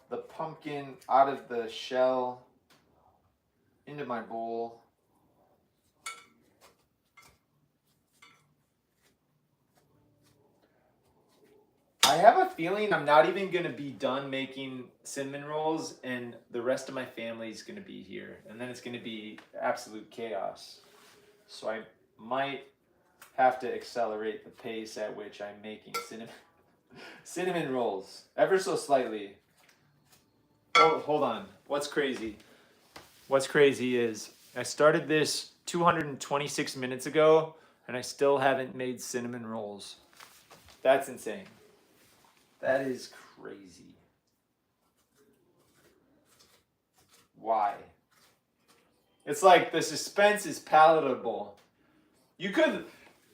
the pumpkin out of the shell into my bowl. I have a feeling I'm not even going to be done making cinnamon rolls, and the rest of my family is going to be here, and then it's going to be absolute chaos. So I might have to accelerate the pace at which I'm making cinnamon rolls ever so slightly. Oh, hold on. What's crazy? What's crazy is I started this 226 minutes ago, and I still haven't made cinnamon rolls. That's insane. That is crazy. Why? It's like the suspense is palatable. You could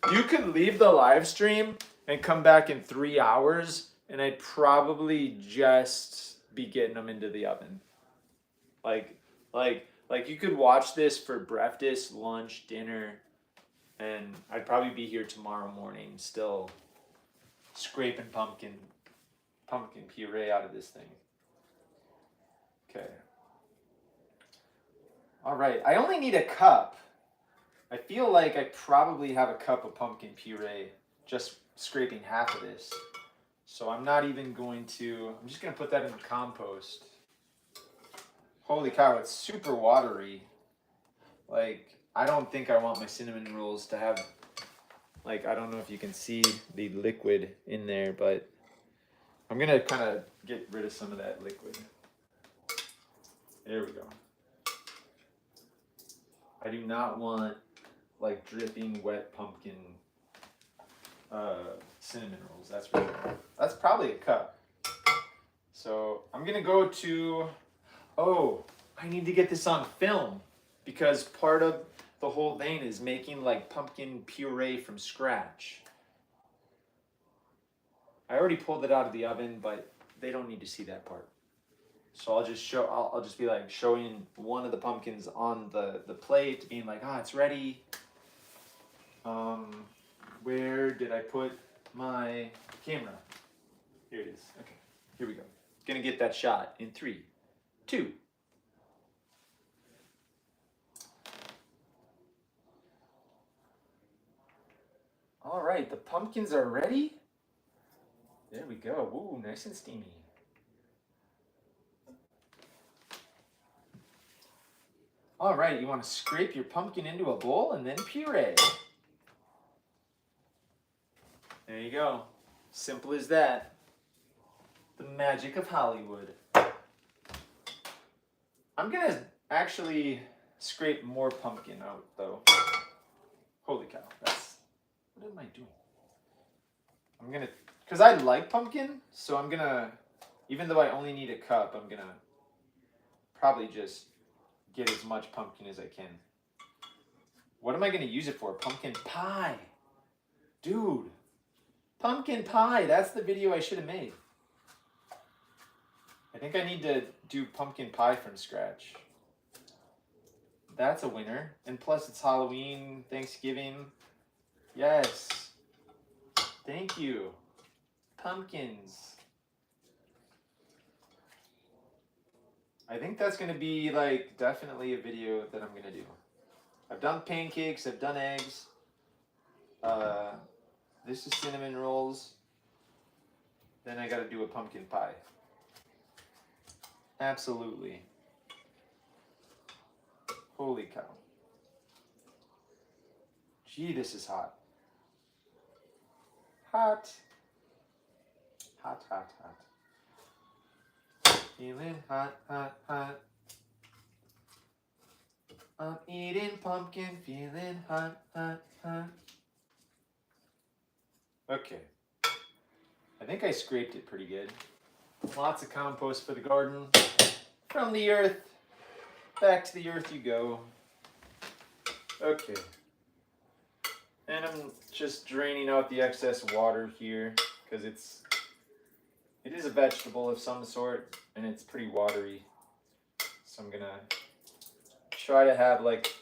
leave the live stream and come back in 3 hours, and I'd probably just be getting them into the oven. Like you could watch this for breakfast, lunch, dinner, and I'd probably be here tomorrow morning still scraping pumpkin puree out of this thing. Okay. All right, I only need a cup. I feel like I probably have a cup of pumpkin puree, just scraping half of this. So I'm not even going to, I'm just gonna put that in the compost. Holy cow, it's super watery. Like, I don't think I want my cinnamon rolls to have, like, I don't know if you can see the liquid in there, but I'm gonna kind of get rid of some of that liquid. There we go. I do not want like dripping wet pumpkin cinnamon rolls, that's for sure. That's probably a cup. So I'm gonna go to, oh, I need to get this on film because part of the whole thing is making like pumpkin puree from scratch. I already pulled it out of the oven, but they don't need to see that part. So I'll just be like showing one of the pumpkins on the plate, being like, it's ready. Where did I put my camera? Here it is. Okay, here we go. Gonna get that shot in 3, 2. All right, the pumpkins are ready. There we go. Ooh, nice and steamy. All right, you want to scrape your pumpkin into a bowl and then puree. There you go. Simple as that. The magic of Hollywood. I'm going to actually scrape more pumpkin out, though. Holy cow. What am I doing? I'm going to because I like pumpkin, so I'm gonna, even though I only need a cup, I'm gonna probably just get as much pumpkin as I can. What am I gonna use it for? Pumpkin pie. Dude, pumpkin pie. That's the video I should have made. I think I need to do pumpkin pie from scratch. That's a winner. And plus it's Halloween, Thanksgiving. Yes. Thank you. Pumpkins. I think that's going to be like definitely a video that I'm going to do. I've done pancakes, I've done eggs. This is cinnamon rolls. Then I got to do a pumpkin pie. Absolutely. Holy cow. Gee, this is hot. Hot. Hot, hot, hot. Feeling hot, hot, hot. I'm eating pumpkin, feeling hot, hot, hot. Okay. I think I scraped it pretty good. Lots of compost for the garden. From the earth. Back to the earth you go. Okay. And I'm just draining out the excess water here because it is a vegetable of some sort and it's pretty watery. So I'm gonna try to have like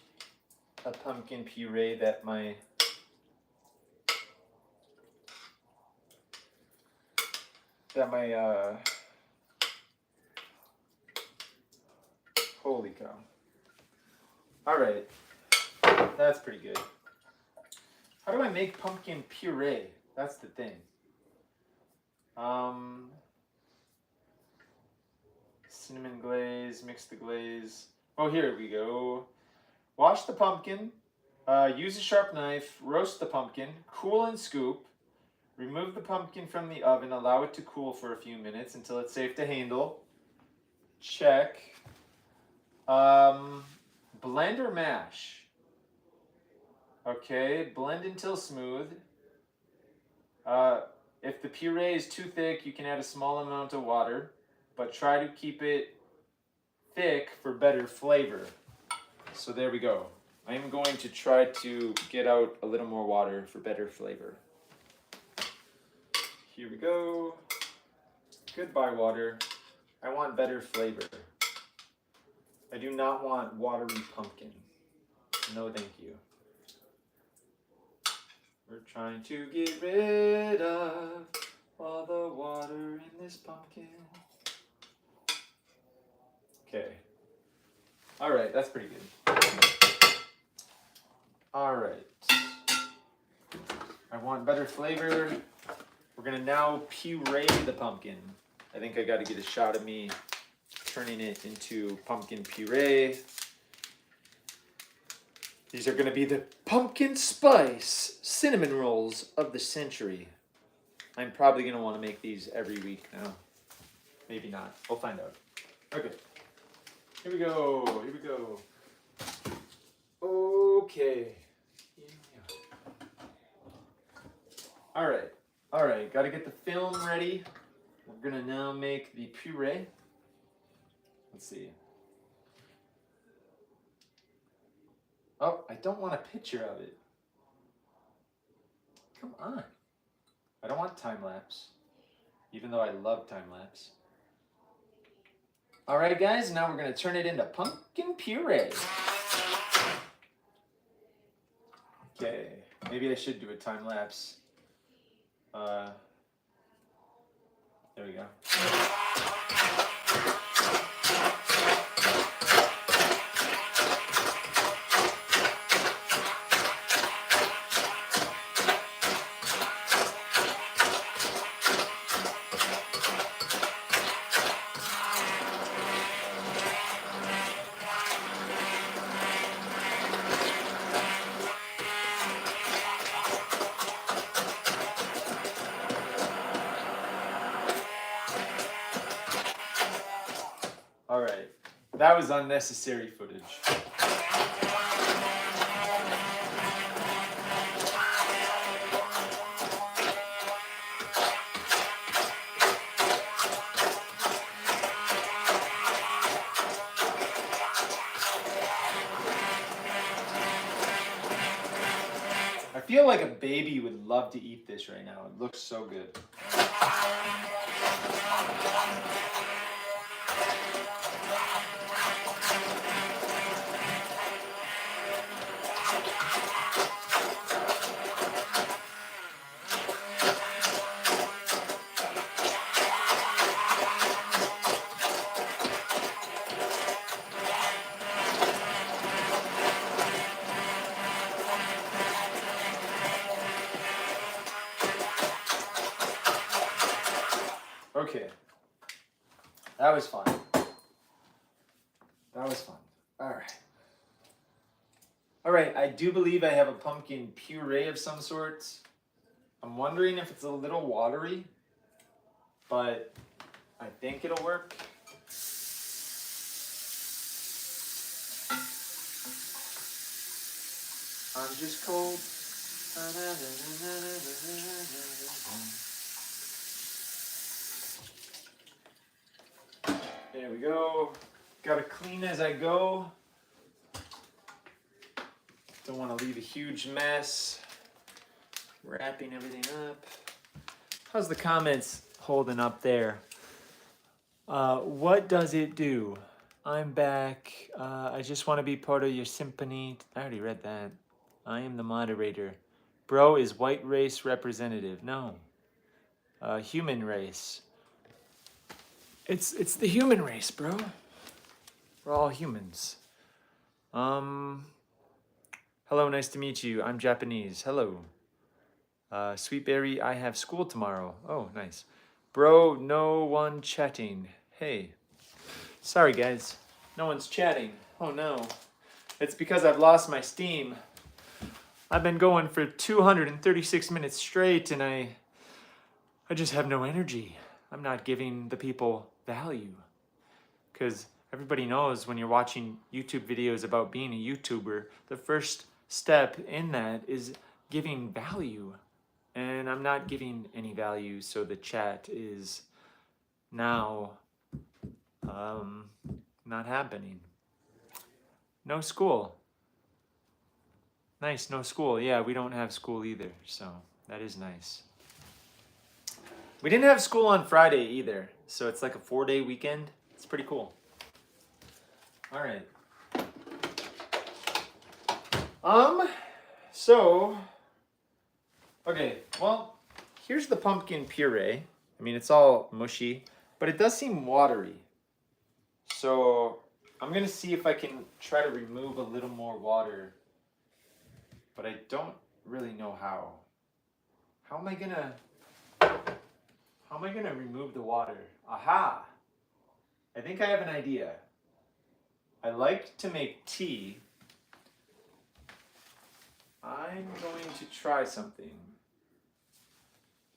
a pumpkin puree that my holy cow. All right, that's pretty good. How do I make pumpkin puree? That's the thing. Cinnamon glaze, mix the glaze. Oh, here we go. Wash the pumpkin, use a sharp knife, roast the pumpkin, cool and scoop. Remove the pumpkin from the oven, allow it to cool for a few minutes until it's safe to handle. Check. Blend or mash? Okay, blend until smooth. If the puree is too thick, you can add a small amount of water, but try to keep it thick for better flavor. So there we go. I am going to try to get out a little more water for better flavor. Here we go. Goodbye, water. I want better flavor. I do not want watery pumpkin. No, thank you. We're trying to get rid of all the water in this pumpkin. Okay. All right, that's pretty good. All right. I want better flavor. We're gonna now puree the pumpkin. I think I gotta get a shot of me turning it into pumpkin puree. These are gonna be the pumpkin spice cinnamon rolls of the century. I'm probably gonna wanna make these every week now. Maybe not, we'll find out. Okay, here we go, here we go. Okay. All right, gotta get the film ready. We're gonna now make the puree. Let's see. Oh, I don't want a picture of it. Come on. I don't want time lapse, even though I love time lapse. All right, guys, now we're gonna turn it into pumpkin puree. Okay, maybe I should do a time lapse. There we go. All right, that was unnecessary footage. feel like a baby would love to eat this right now. It looks so good. Okay. That was fun. That was fun. All right. All right, I do believe I have a pumpkin puree of some sorts. I'm wondering if it's a little watery, but I think it'll work. I'm just cold. There we go. Gotta clean as I go. Don't want to leave a huge mess. Wrapping everything up. How's the comments holding up there? What does it do? I'm back. I just want to be part of your symphony. I already read that. I am the moderator. Bro is white race representative. No. Human race. It's the human race, bro. We're all humans. Hello, nice to meet you. I'm Japanese. Hello. Sweetberry, I have school tomorrow. Oh, nice. Bro, no one chatting. Hey. Sorry, guys. No one's chatting. Oh, no. It's because I've lost my steam. I've been going for 236 minutes straight, and I just have no energy. I'm not giving the people value. Because everybody knows when you're watching YouTube videos about being a YouTuber, the first step in that is giving value. And I'm not giving any value, so the chat is now not happening. No school. Nice, no school. Yeah, we don't have school either, so that is nice. We didn't have school on Friday either, so it's like a 4-day weekend. It's pretty cool. All right. Okay, well, here's the pumpkin puree. I mean, it's all mushy, but it does seem watery. So I'm gonna see if I can try to remove a little more water, but I don't really know how. How am I gonna remove the water? Aha! I think I have an idea. I like to make tea. I'm going to try something.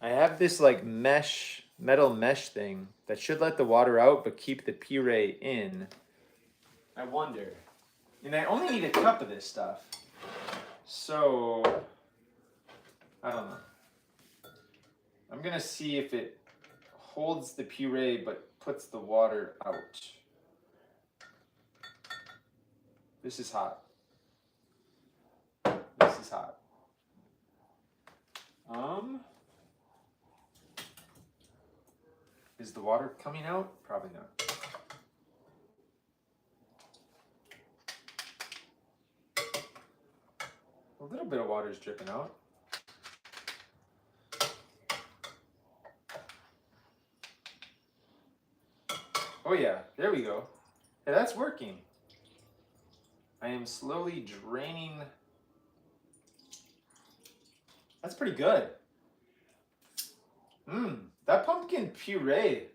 I have this like metal mesh thing that should let the water out but keep the puree in. I wonder. And I only need a cup of this stuff. So, I don't know. I'm gonna see if it holds the puree but puts the water out. This is hot. This is hot. Is the water coming out? Probably not. A little bit of water is dripping out. Oh yeah, there we go. Hey, that's working. I am slowly draining. That's pretty good. That pumpkin puree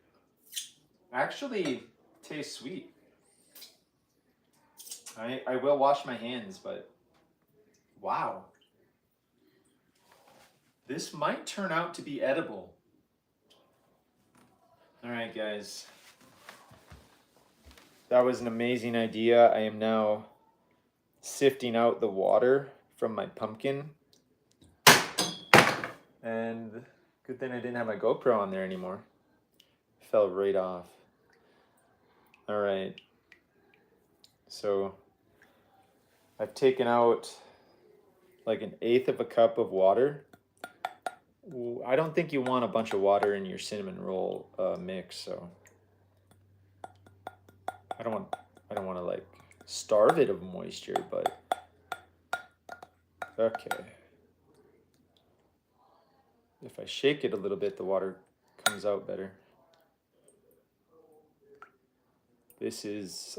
actually tastes sweet. I will wash my hands, but wow. This might turn out to be edible. All right, guys. That was an amazing idea. I am now sifting out the water from my pumpkin. And good thing I didn't have my GoPro on there anymore. It fell right off. All right. So I've taken out like 1/8 of a cup of water. I don't think you want a bunch of water in your cinnamon roll mix, so I don't want to like starve it of moisture, but okay. If I shake it a little bit, the water comes out better. This is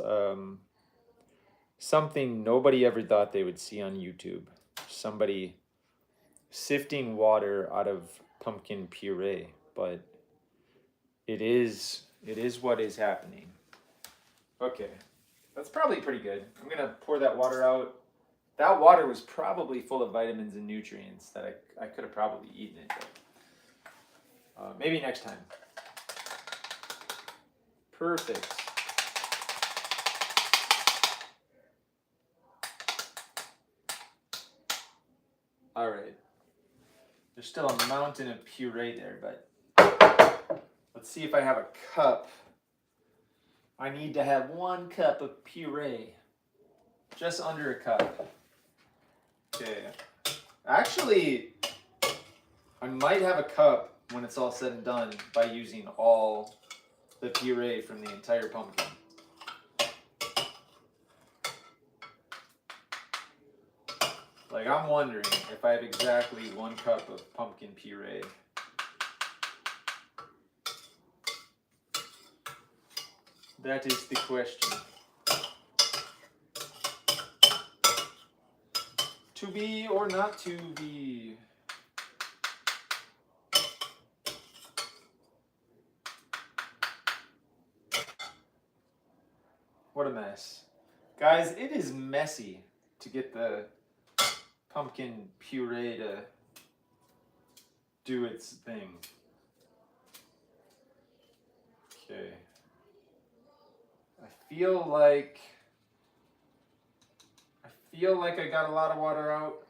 something nobody ever thought they would see on YouTube. Somebody sifting water out of pumpkin puree, but it is what is happening. Okay, that's probably pretty good. I'm gonna pour that water out. That water was probably full of vitamins and nutrients that I could have probably eaten it, but maybe next time. Perfect. All right. There's still a mountain of puree there, but let's see if I have a cup. I need to have 1 cup of puree. Just under a cup. Okay. Actually, I might have a cup when it's all said and done by using all the puree from the entire pumpkin. Like, I'm wondering if I have exactly 1 cup of pumpkin puree. That is the question. To be or not to be? What a mess. Guys, it is messy to get the pumpkin puree to do its thing. Okay. I feel like I got a lot of water out.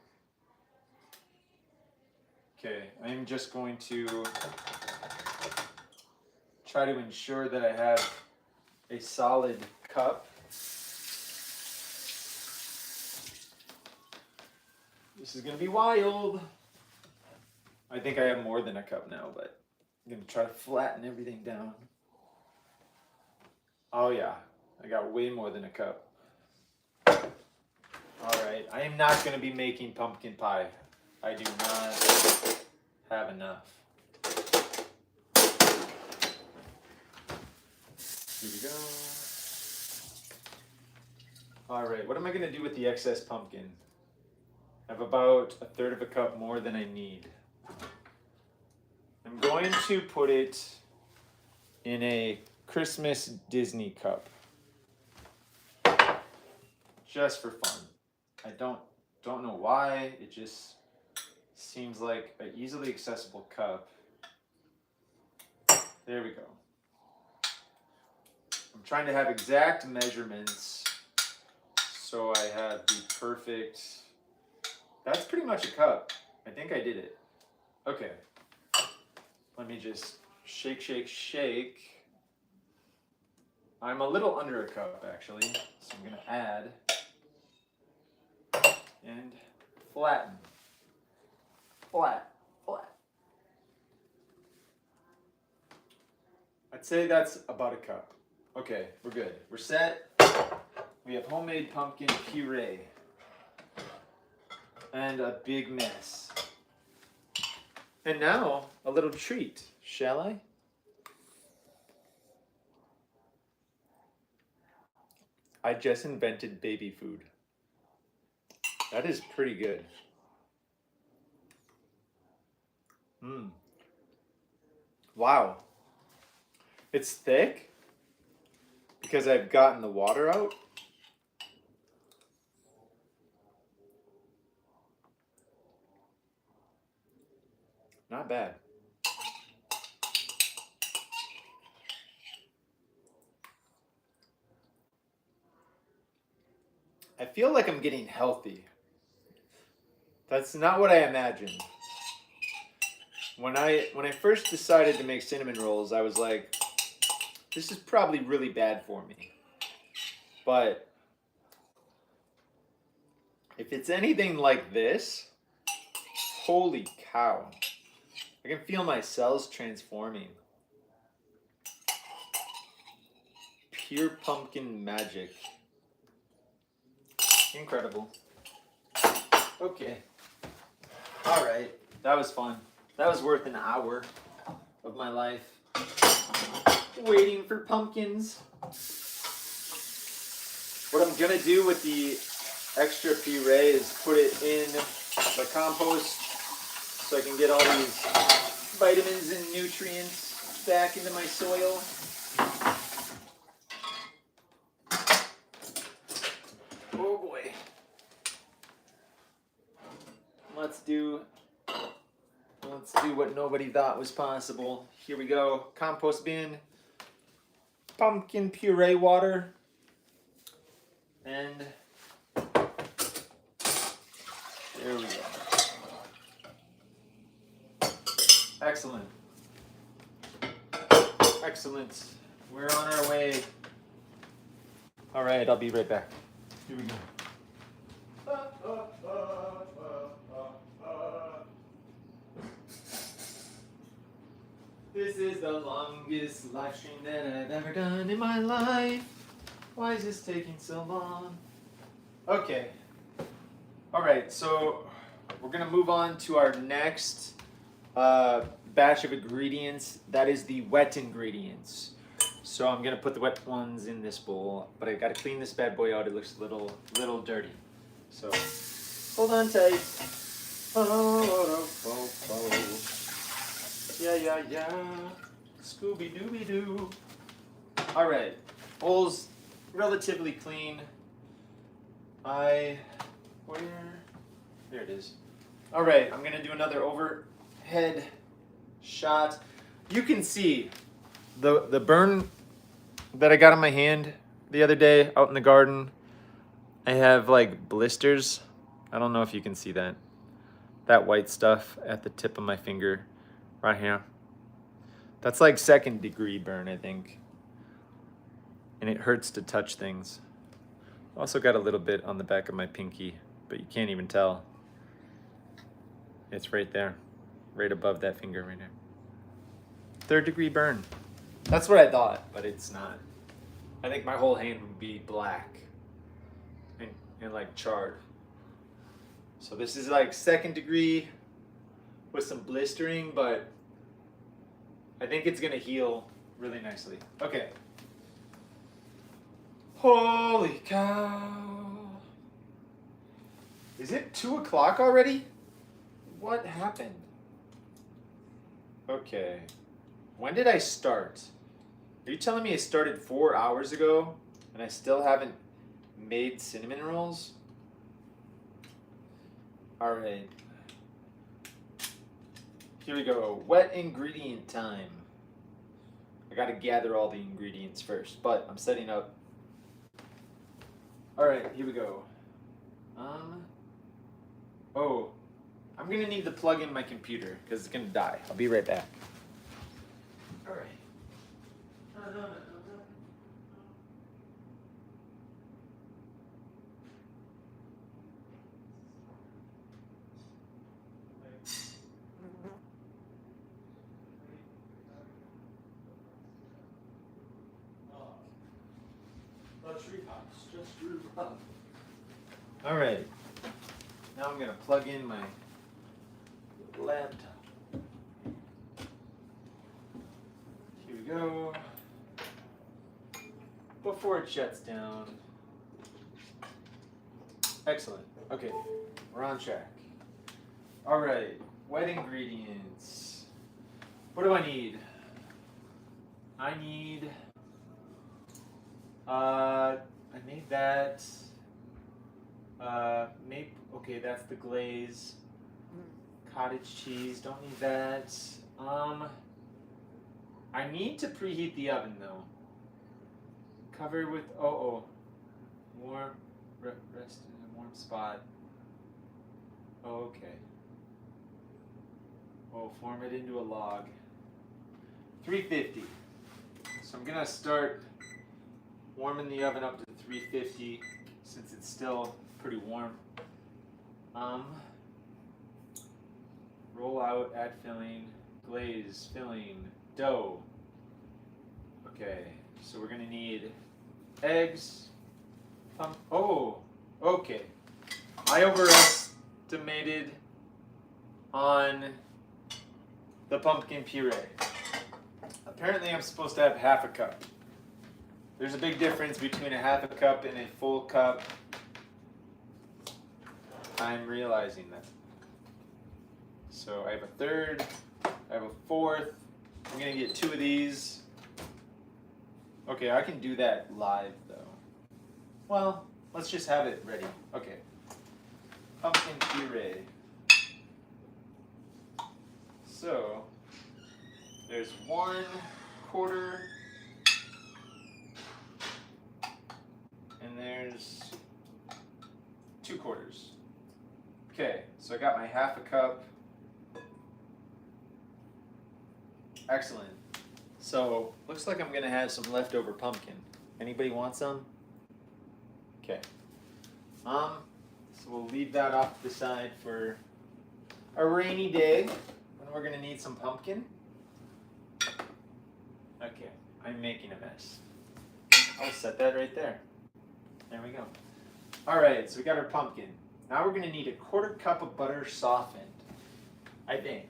Okay, I'm just going to try to ensure that I have a solid cup. This is gonna be wild. I think I have more than a cup now, but I'm gonna try to flatten everything down. Oh yeah, I got way more than a cup. All right, I am not gonna be making pumpkin pie. I do not have enough. Here we go. All right, what am I gonna do with the excess pumpkin? I have about 1/3 of a cup more than I need. I'm going to put it in a Christmas Disney cup. Just for fun. I don't know why, it just seems like an easily accessible cup. There we go. I'm trying to have exact measurements so I have the perfect. That's pretty much a cup. I think I did it. Okay. Let me just shake, shake, shake. I'm a little under a cup actually, so I'm gonna add and flatten. Flat. I'd say that's about a cup. Okay, we're good. We're set. We have homemade pumpkin puree. And a big mess. And now, a little treat, shall I? I just invented baby food. That is pretty good. Wow. It's thick because I've gotten the water out. Not bad. I feel like I'm getting healthy. That's not what I imagined. When I first decided to make cinnamon rolls, I was like, this is probably really bad for me. But If it's anything like this, holy cow. I can feel my cells transforming. Pure pumpkin magic. Incredible. Okay. Alright. That was fun. That was worth an hour of my life. Waiting for pumpkins. What I'm gonna do with the extra puree is put it in the compost so I can get all these vitamins and nutrients back into my soil. Oh boy. Let's do what nobody thought was possible. Here we go. Compost bin. Pumpkin puree water. And there we go. Excellent. Excellent. We're on our way. All right, I'll be right back. Here we go. This is the longest live stream that I've ever done in my life. Why is this taking so long? Okay. All right, so we're gonna move on to our next batch of ingredients. That is the wet ingredients. So I'm gonna put the wet ones in this bowl, but I gotta clean this bad boy out. It looks a little dirty. So hold on tight. Yeah. Scooby Dooby Doo. All right, bowl's relatively clean. There it is. All right, I'm gonna do another overhead shot. You can see the burn that I got on my hand the other day out in the garden. I have like blisters. I don't know if you can see that. That white stuff at the tip of my finger right here. That's like 2nd degree burn, I think. And it hurts to touch things. Also got a little bit on the back of my pinky, but you can't even tell. It's right there, right above that finger right there. 3rd degree burn. That's what I thought, but it's not. I think my whole hand would be black and like charred. So this is like 2nd degree with some blistering, but I think it's gonna heal really nicely. Okay. Holy cow. Is it 2 o'clock already? What happened? Okay. When did I start? Are you telling me I started 4 hours ago and I still haven't made cinnamon rolls? All right. Here we go. Wet ingredient time. I gotta gather all the ingredients first, but I'm setting up. All right, here we go. Oh, I'm gonna need to plug in my computer because it's gonna die. I'll be right back. All right. All right. Now I'm gonna plug in my laptop. Here we go. Before it shuts down. Excellent. Okay, we're on track. All right, wet ingredients. What do I need? I need. I made that. Okay, that's the glaze. Cottage cheese, don't need that. I need to preheat the oven though. Cover with, warm, rest in a warm spot. Okay. Form it into a log. 350. So I'm gonna start warming the oven up to 350 since it's still pretty warm. Roll out, add filling, glaze, filling, dough. Okay, so we're gonna need eggs. Oh, okay. I overestimated on the pumpkin puree. Apparently I'm supposed to have half a cup. There's a big difference between a half a cup and a full cup. I'm realizing that. So I have a third, I have a fourth. I'm gonna get 2 of these. Okay, I can do that live though. Well, let's just have it ready. Okay. Pumpkin puree. So, there's 1/4 and there's 2/4. Okay, so I got my half a cup. Excellent. So, looks like I'm gonna have some leftover pumpkin. Anybody want some? Okay. So we'll leave that off to the side for a rainy day when we're gonna need some pumpkin. Okay, I'm making a mess. I'll set that right there. There we go. All right, so we got our pumpkin. Now we're gonna need a 1/4 cup of butter softened. I think.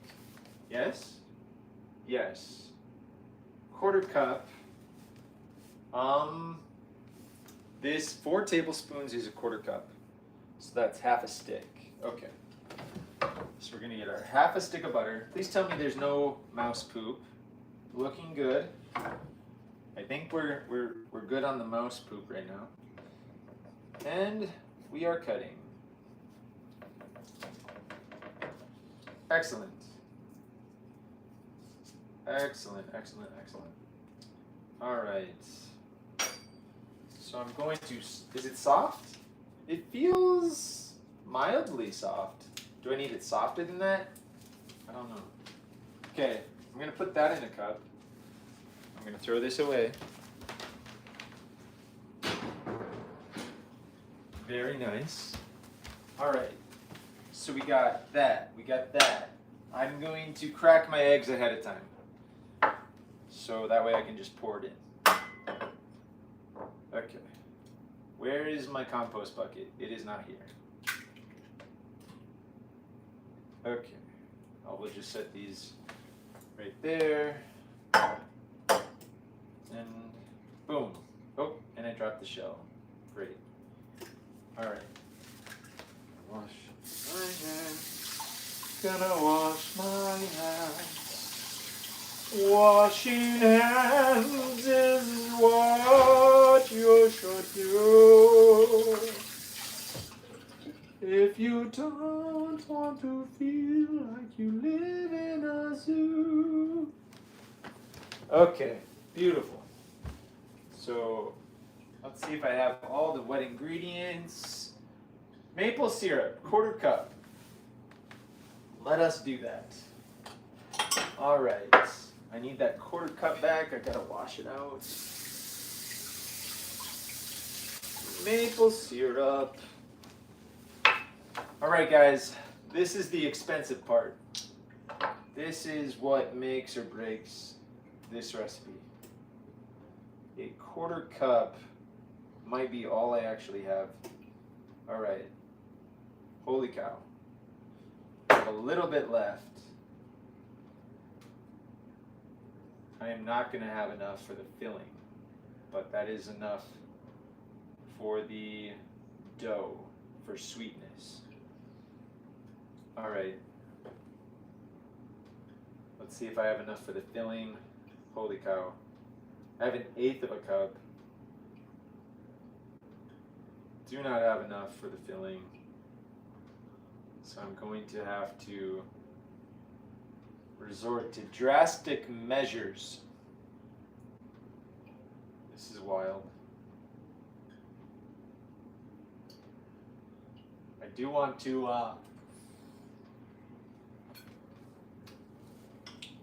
Yes? Yes. 1/4 cup. This 4 tablespoons is a 1/4 cup. So that's half a stick. Okay. So we're gonna get our half a stick of butter. Please tell me there's no mouse poop. Looking good. I think we're good on the mouse poop right now. And we are cutting. Excellent. Excellent, excellent, excellent. All right. So I'm going to, is it soft? It feels mildly soft. Do I need it softer than that? I don't know. Okay, I'm gonna put that in a cup. I'm gonna throw this away. Very nice. All right, so we got that, I'm going to crack my eggs ahead of time. So that way I can just pour it in. Okay. Where is my compost bucket? It is not here. Okay. We'll just set these right there. And boom. Oh, and I dropped the shell. Great. Alright. Wash my hands. Gonna wash my hands. Washing hands is what you should do if you don't want to feel like you live in a zoo. Okay, beautiful. So let's see if I have all the wet ingredients. Maple syrup, 1/4 cup. Let us do that. All right. I need that 1/4 cup back. I gotta wash it out. Maple syrup. All right, guys. This is the expensive part. This is what makes or breaks this recipe. A 1/4 cup might be all I actually have. All right. Holy cow. I have a little bit left. I am not going to have enough for the filling, but that is enough for the dough for sweetness. All right. Let's see if I have enough for the filling. Holy cow. I have 1/8 of a cup. Do not have enough for the filling. So I'm going to have to resort to drastic measures. This is wild. I do want to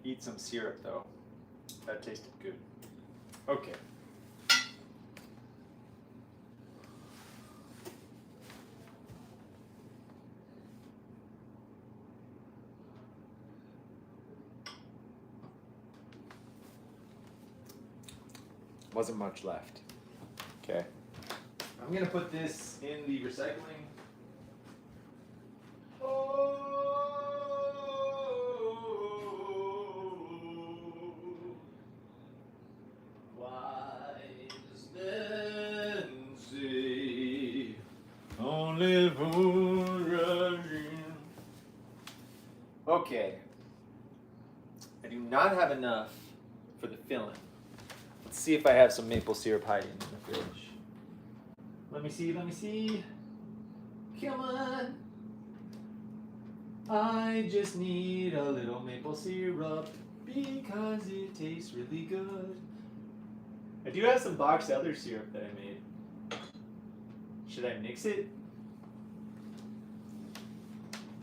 eat some syrup though. That tasted good. Okay. Wasn't much left. Okay. I'm gonna put this in the recycling. Wise men say only fools rush in. Okay. I do not have enough for the filling. Let's see if I have some maple syrup hiding in the fridge. Let me see. Come on. I just need a little maple syrup because it tastes really good. I do have some boxed elder syrup that I made. Should I mix it?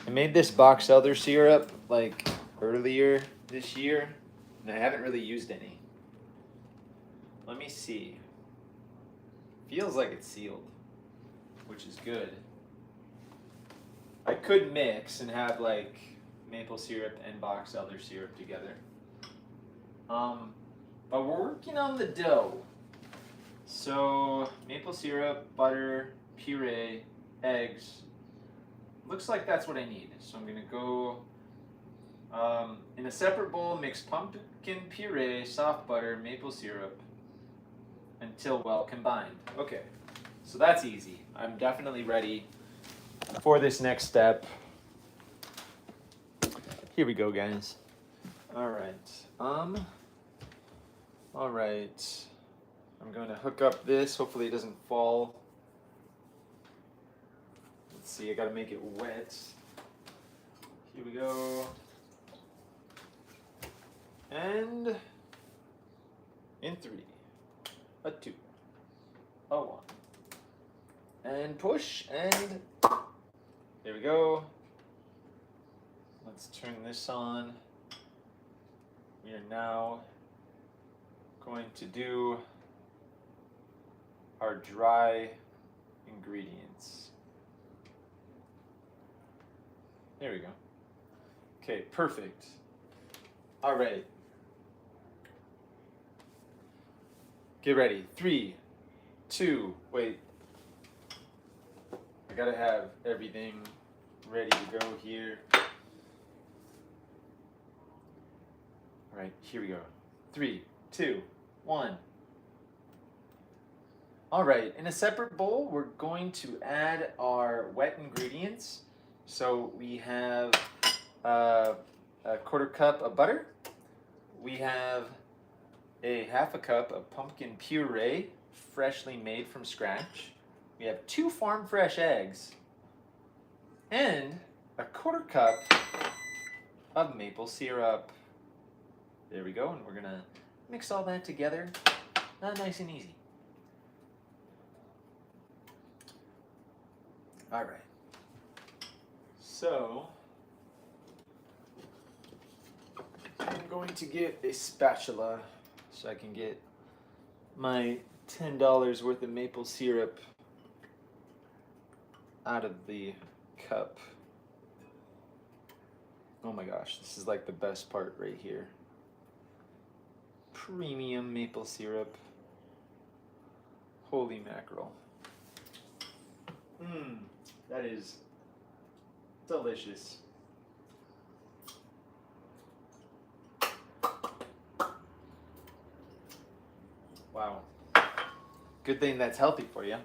I made this boxed elder syrup like earlier this year, and I haven't really used any. Let me see. Feels like it's sealed, which is good. I could mix and have like maple syrup and boxed elder syrup together. But we're working on the dough. So maple syrup, butter, puree, eggs. Looks like that's what I need. So I'm gonna go in a separate bowl, mix pumpkin puree, soft butter, maple syrup until well combined. Okay, so that's easy. I'm definitely ready for this next step. Here we go, guys. All right. All right. I'm going to hook up this. Hopefully it doesn't fall. Let's see. I got to make it wet. Here we go. And in 3, a 2, a 1. And push, and there we go. Let's turn this on. We are now going to do our dry ingredients. There we go. Okay, perfect. All right. Get ready. 3, 2, wait. I gotta have everything ready to go here. All right, here we go. 3, 2, 1. All right, in a separate bowl, we're going to add our wet ingredients. So we have a 1/4 cup of butter. We have a 1/2 cup of pumpkin puree, freshly made from scratch. We have 2 farm fresh eggs and a 1/4 cup of maple syrup. There we go, and we're gonna mix all that together, nice and easy. All right. So I'm going to get a spatula so I can get my $10 worth of maple syrup out of the cup. Oh my gosh, this is like the best part right here. Premium maple syrup. Holy mackerel. That is delicious. Wow. Good thing that's healthy for you.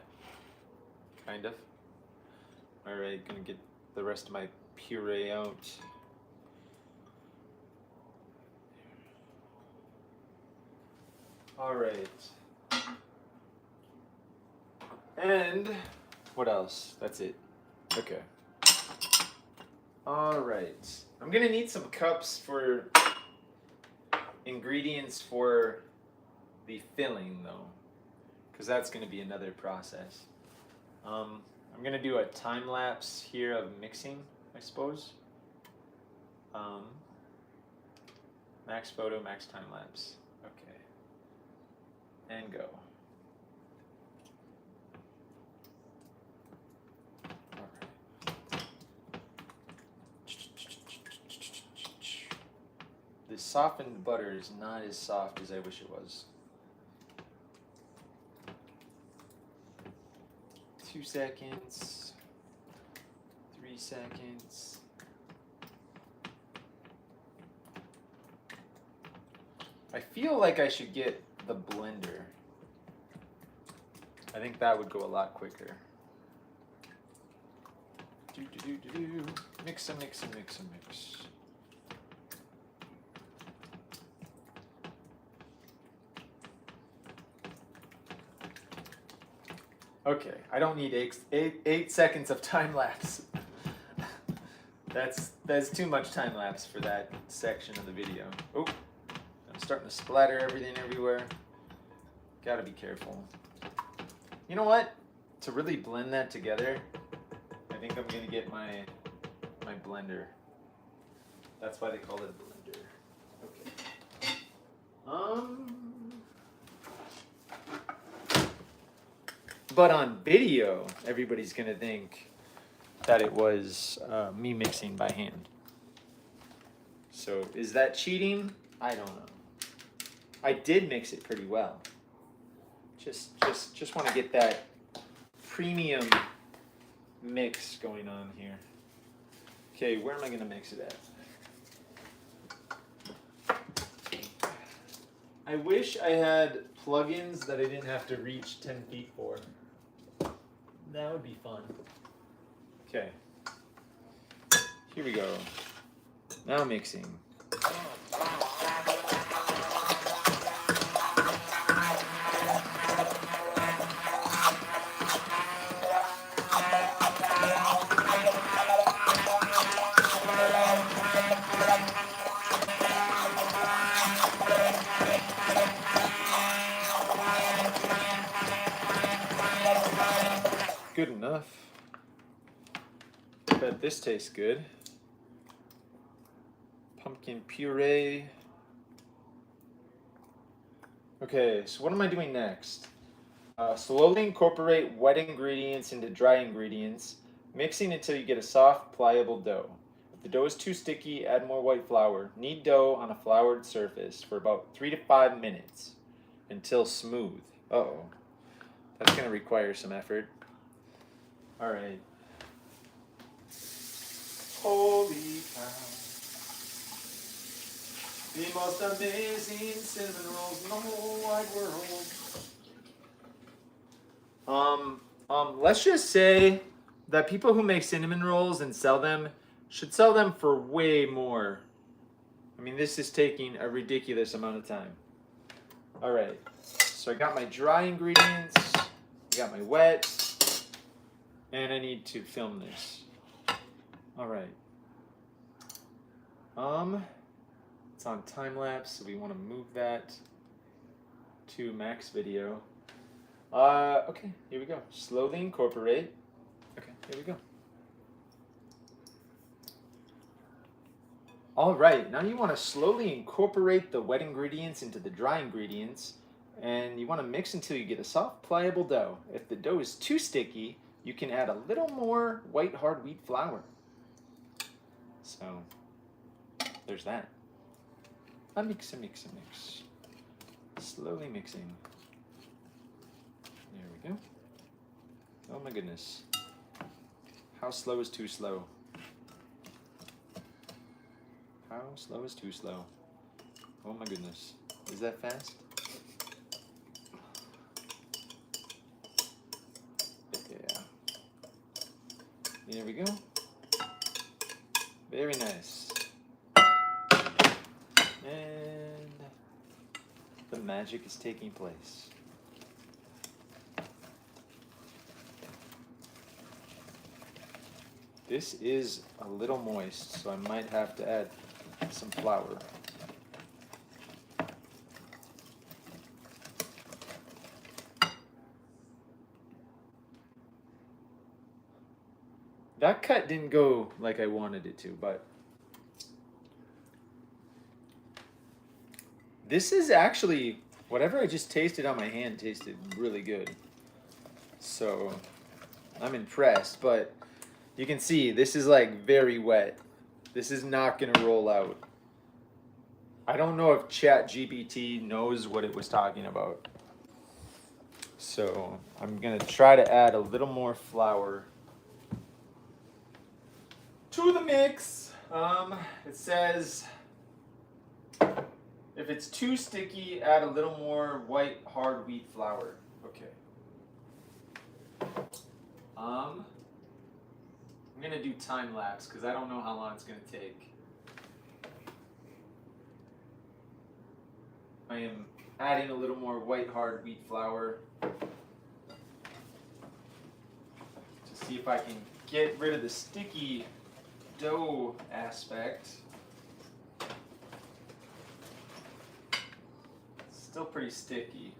Kind of. Alright, gonna get the rest of my puree out. Alright. And what else? That's it. Okay. Alright. I'm gonna need some cups for ingredients for the filling though, because that's gonna be another process. I'm gonna do a time lapse here of mixing, I suppose. Max photo, max time lapse. Okay. And go. The softened butter is not as soft as I wish it was. seconds, 3 seconds. I feel like I should get the blender. I think that would go a lot quicker. Mix and mix and mix and mix. Okay, I don't need eight seconds of time lapse. That's too much time lapse for that section of the video. Oh, I'm starting to splatter everything everywhere. Gotta be careful. You know what? To really blend that together, I think I'm gonna get my blender. That's why they call it a blender. Okay. But on video, everybody's gonna think that it was me mixing by hand. So is that cheating? I don't know. I did mix it pretty well. Just want to get that premium mix going on here. Okay, where am I gonna mix it at? I wish I had plugins that I didn't have to reach 10 feet for. That would be fun. Okay. Here we go. Now mixing. Good enough. Bet this tastes good. Pumpkin puree. Okay, so what am I doing next? Slowly incorporate wet ingredients into dry ingredients, mixing until you get a soft, pliable dough. If the dough is too sticky, add more white flour. Knead dough on a floured surface for about 3 to 5 minutes until smooth. Uh-oh. That's going to require some effort. All right. Holy cow. The most amazing cinnamon rolls in the whole wide world. Let's just say that people who make cinnamon rolls and sell them should sell them for way more. I mean, this is taking a ridiculous amount of time. All right. So I got my dry ingredients, I got my wet, and I need to film this. All right. It's on time lapse, so we want to move that to max video. Okay, here we go. Slowly incorporate. Okay, here we go. All right, now you want to slowly incorporate the wet ingredients into the dry ingredients, and you want to mix until you get a soft, pliable dough. If the dough is too sticky, you can add a little more white hard wheat flour. So, there's that. A mix, a mix, a mix. Slowly mixing. There we go. Oh my goodness. How slow is too slow? How slow is too slow? Oh my goodness. Is that fast? Yeah. There we go. Very nice. And the magic is taking place. This is a little moist, so I might have to add some flour. That cut didn't go like I wanted it to, but this is actually, whatever I just tasted on my hand tasted really good. So I'm impressed, but you can see this is like very wet. This is not gonna roll out. I don't know if ChatGPT knows what it was talking about. So I'm gonna try to add a little more flour to the mix. It says if it's too sticky, add a little more white hard wheat flour. Okay. I'm gonna do time lapse because I don't know how long it's gonna take. I am adding a little more white hard wheat flour to see if I can get rid of the sticky dough aspect. It's still pretty sticky.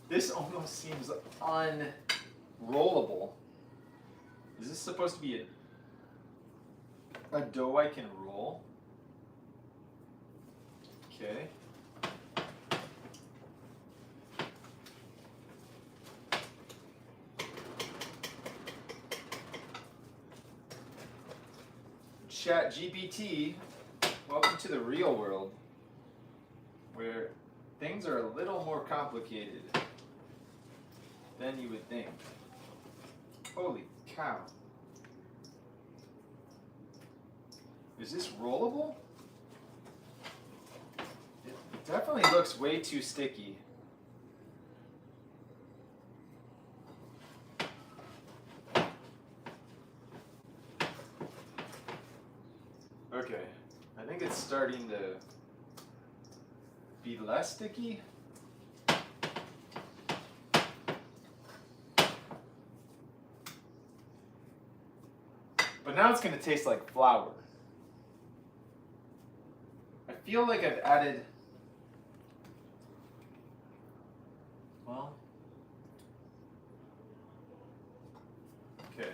This almost seems unrollable. Is this supposed to be a dough I can roll? Okay. ChatGPT, welcome to the real world, where things are a little more complicated than you would think. Holy cow. Is this rollable? It definitely looks way too sticky. Okay, I think it's starting to be less sticky. But now it's going to taste like flour. I feel like I've added, well, okay.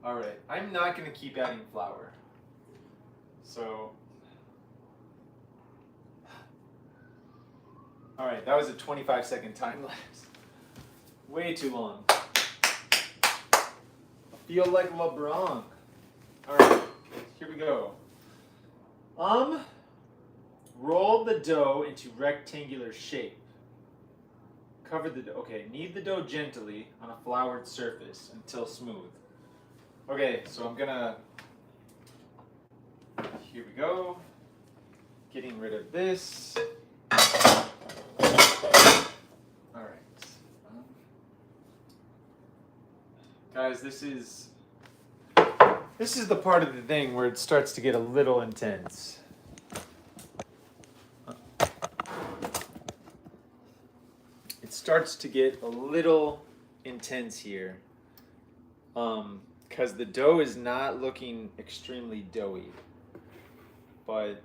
All right, I'm not going to keep adding flour. So, all right, that was a 25-second time lapse. Way too long. I feel like LeBron. All right, here we go. Roll the dough into rectangular shape. Cover the dough. Okay, knead the dough gently on a floured surface until smooth. Okay, so I'm gonna. Here we go. Getting rid of this. All right. Guys, this is the part of the thing where it starts to get a little intense. It starts to get a little intense here. Because the dough is not looking extremely doughy. But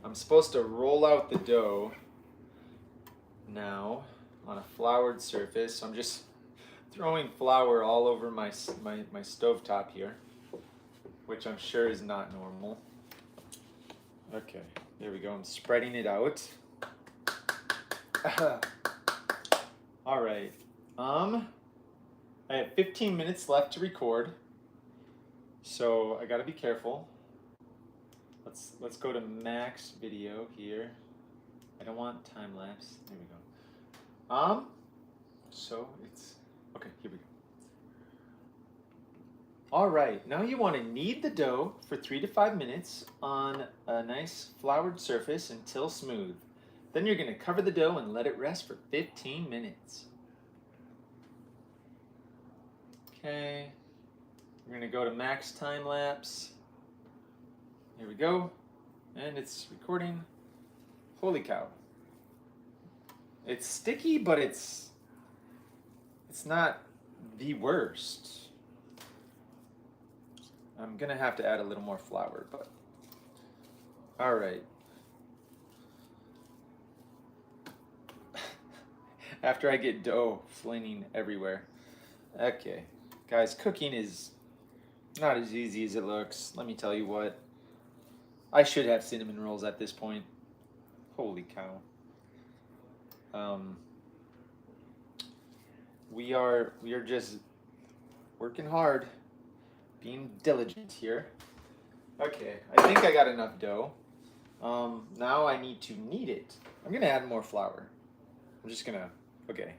I'm supposed to roll out the dough now on a floured surface. So I'm just throwing flour all over my stovetop here, which I'm sure is not normal. Okay, there we go. I'm spreading it out. All right. I have 15 minutes left to record, so I gotta be careful. Let's go to max video here. I don't want time lapse. There we go. So it's okay. Here we go. All right. Now you want to knead the dough for 3 to 5 minutes on a nice floured surface until smooth. Then you're going to cover the dough and let it rest for 15 minutes. Okay. We're going to go to max time lapse. Here we go. And it's recording. Holy cow. It's sticky, but it's not the worst. I'm going to have to add a little more flour, but all right. After I get dough flinging everywhere. Okay. Guys, cooking is Not as easy as it looks. Let me tell you what. I should have cinnamon rolls at this point. Holy cow. We are just working hard, being diligent here. Okay, I think I got enough dough. Now I need to knead it. I'm gonna add more flour. I'm just gonna, okay.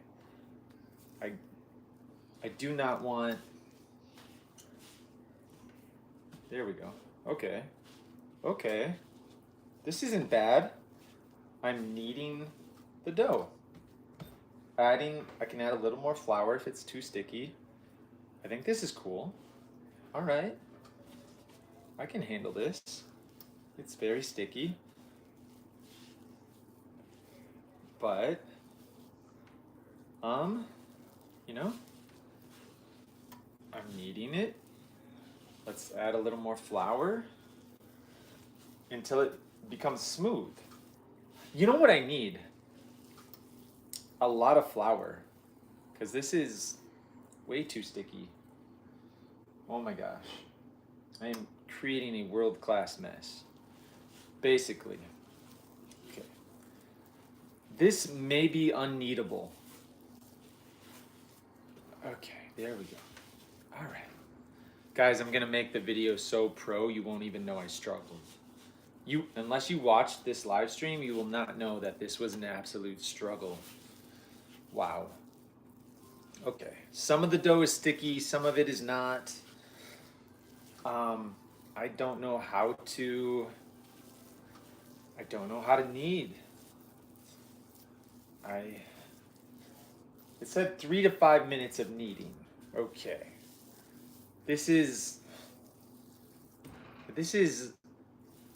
I do not want, there we go. Okay, okay. This isn't bad. I'm kneading the dough. I can add a little more flour if it's too sticky. I think this is cool. All right. I can handle this. It's very sticky. But, you know, I'm kneading it. Let's add a little more flour until it becomes smooth. You know what I need? A lot of flour, because this is way too sticky. Oh my gosh. I am creating a world-class mess. Basically. Okay. This may be unkneadable. Okay, there we go. All right. Guys, I'm gonna make the video so pro you won't even know I struggled. Unless you watched this live stream, you will not know that this was an absolute struggle. Wow. Okay. Some of the dough is sticky, some of it is not. I don't know how to knead. It said 3 to 5 minutes of kneading. Okay. This is,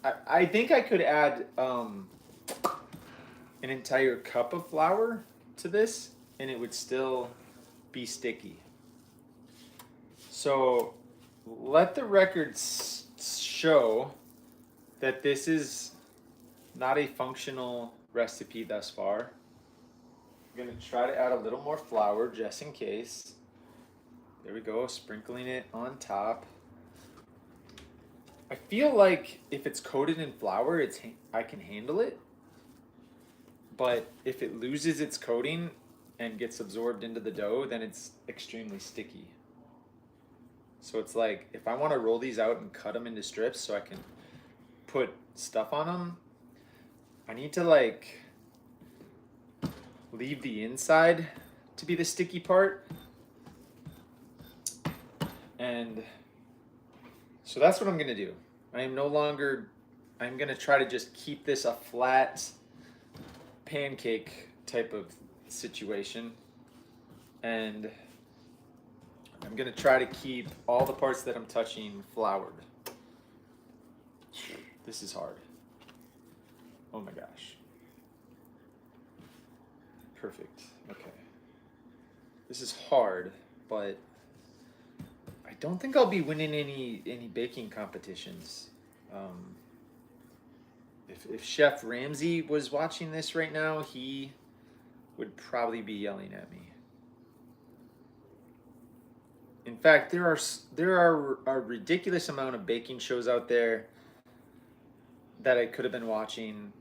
I think I could add an entire cup of flour to this and it would still be sticky. So let the record show that this is not a functional recipe thus far. I'm gonna try to add a little more flour just in case. There we go, sprinkling it on top. I feel like if it's coated in flour, I can handle it. But if it loses its coating and gets absorbed into the dough, then it's extremely sticky. So it's like, if I want to roll these out and cut them into strips so I can put stuff on them, I need to like leave the inside to be the sticky part. And so that's what I'm gonna do. I'm gonna try to just keep this a flat pancake type of situation. And I'm gonna try to keep all the parts that I'm touching floured. This is hard. Oh my gosh. Perfect. Okay. This is hard, but I don't think I'll be winning any baking competitions. If Chef Ramsay was watching this right now, he would probably be yelling at me. In fact, there are a ridiculous amount of baking shows out there that I could have been watching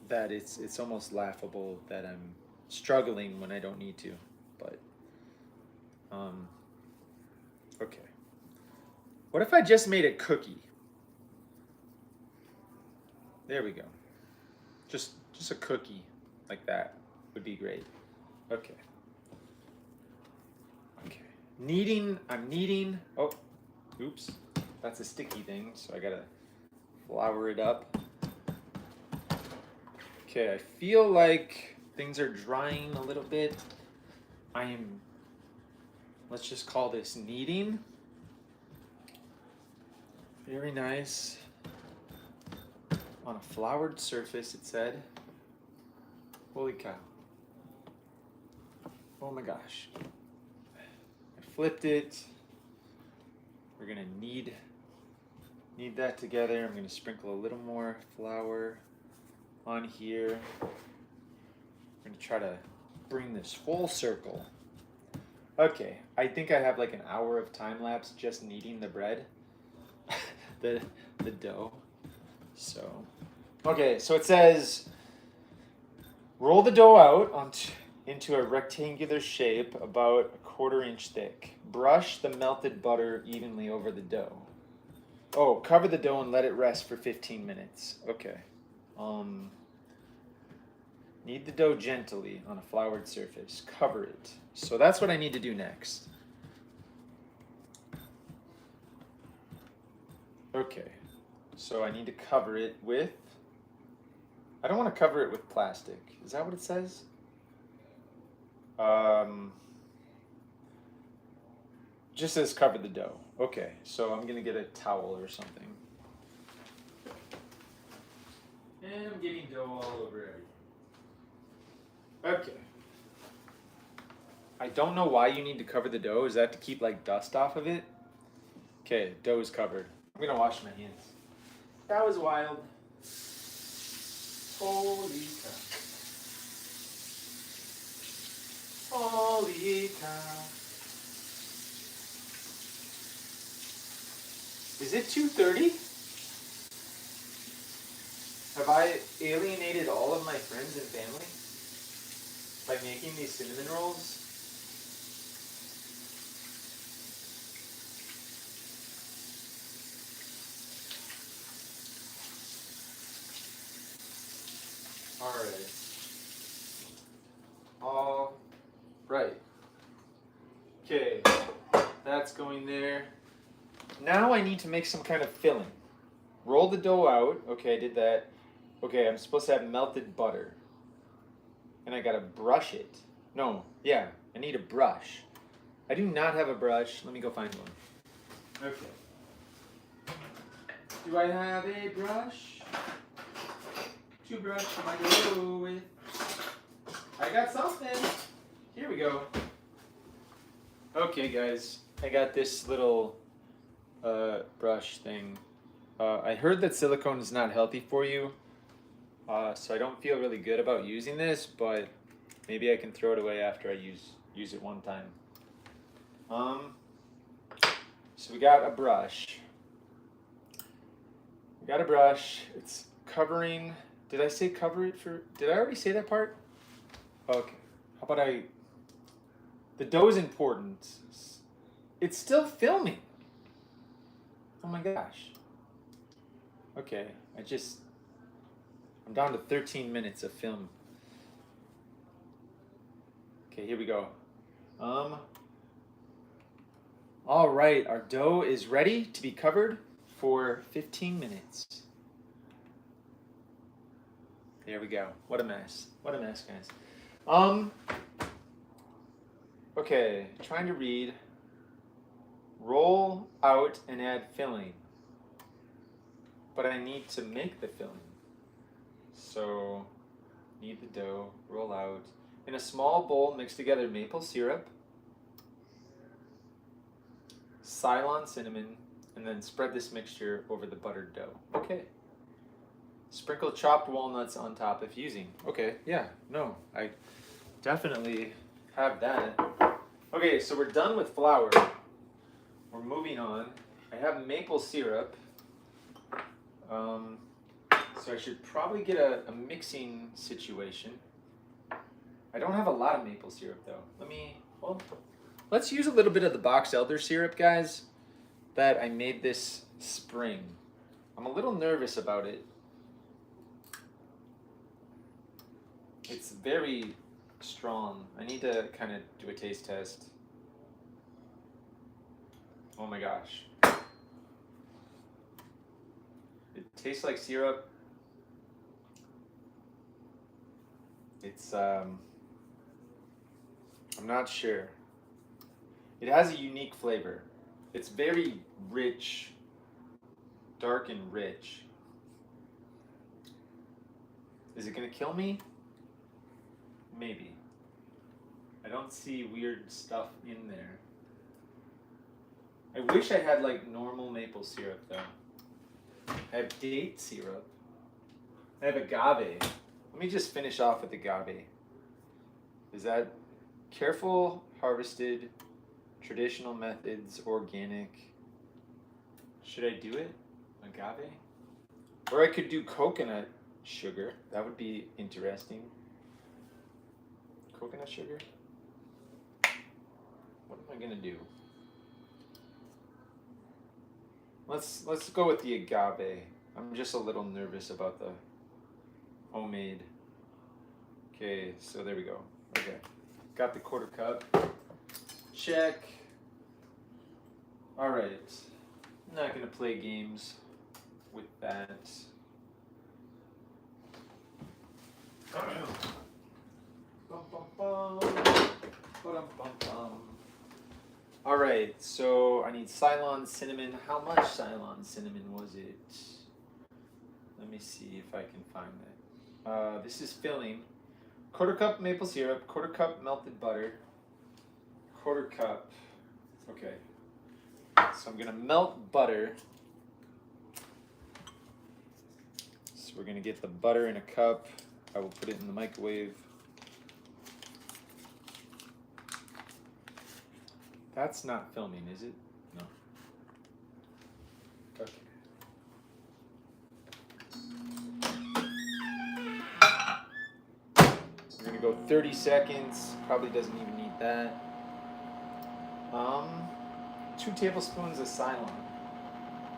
that it's almost laughable that I'm struggling when I don't need to. But okay. What if I just made a cookie? There we go. Just a cookie like that would be great. Okay. Okay. I'm kneading. Oh, oops. That's a sticky thing, so I gotta flour it up. Okay, I feel like things are drying a little bit. Let's just call this kneading. Very nice. On a floured surface, it said. Holy cow. Oh my gosh. I flipped it. We're gonna knead that together. I'm gonna sprinkle a little more flour on here. I'm gonna try to bring this full circle. Okay, I think I have like an hour of time lapse just kneading the bread, the dough. So, okay, so it says roll the dough out into a rectangular shape about a 1/4 inch thick. Brush the melted butter evenly over the dough. Oh, cover the dough and let it rest for 15 minutes. Okay. Knead the dough gently on a floured surface. Cover it. So that's what I need to do next. Okay. So I need to cover it with... I don't want to cover it with plastic. Is that what it says? Just says cover the dough. Okay, so I'm gonna get a towel or something. And I'm getting dough all over everything. Okay. I don't know why you need to cover the dough. Is that to keep like dust off of it? Okay, dough is covered. I'm gonna wash my hands. That was wild. Holy cow. Holy cow. Is it 2:30? Have I alienated all of my friends and family by making these cinnamon rolls? All right. Okay, that's going there. Now I need to make some kind of filling. Roll the dough out. Okay, I did that. Okay, I'm supposed to have melted butter. And I gotta brush it. No, yeah, I need a brush. I do not have a brush. Let me go find one. Okay. Do I have a brush to brush my dough with? I got something. Here we go. Okay, guys, I got this little brush thing. I heard that silicone is not healthy for you, so I don't feel really good about using this, but maybe I can throw it away after I use it one time. So we got a brush. It's covering. Did I say cover it for? Did I already say that part? Okay. How about the dough is important. It's still filming. Oh my gosh. Okay, I'm down to 13 minutes of film. Okay, here we go. All right, our dough is ready to be covered for 15 minutes. There we go. What a mess. What a mess, guys. Okay, trying to read. Roll out and add filling. But I need to make the filling. So, knead the dough, roll out. In a small bowl, mix together maple syrup, Ceylon cinnamon, and then spread this mixture over the buttered dough. Okay. Sprinkle chopped walnuts on top if using. Okay, yeah, no, I definitely have that. Okay, so we're done with flour. We're moving on. I have maple syrup. So I should probably get a mixing situation. I don't have a lot of maple syrup though. Let's use a little bit of the box elder syrup, guys, that I made this spring. I'm a little nervous about it. It's very strong. I need to kind of do a taste test. Oh my gosh. It tastes like syrup. It's, I'm not sure. It has a unique flavor. It's very rich, dark and rich. Is it gonna kill me? Maybe. I don't see weird stuff in there. I wish I had like normal maple syrup though. I have date syrup. I have agave. Let me just finish off with agave. Is that careful harvested Traditional methods, organic. Should I do it? Agave? Or I could do coconut sugar. That would be interesting. Coconut sugar? What am I gonna do? Let's go with the agave. I'm just a little nervous about the homemade. Okay, so there we go. Okay, got the quarter cup. Check. All right. I'm not gonna play games with that. Bum, bum, bum. Ba-dum-bum-bum. All right, so I need Ceylon cinnamon. How much Ceylon cinnamon was it? Let me see if I can find that. This is filling. Quarter cup maple syrup, quarter cup melted butter, quarter cup. Okay. So I'm gonna melt butter. So we're gonna get the butter in a cup. I will put it in the microwave. That's not filming, is it? No. Okay. We're gonna go 30 seconds. Probably doesn't even need that. 2 tablespoons of Ceylon.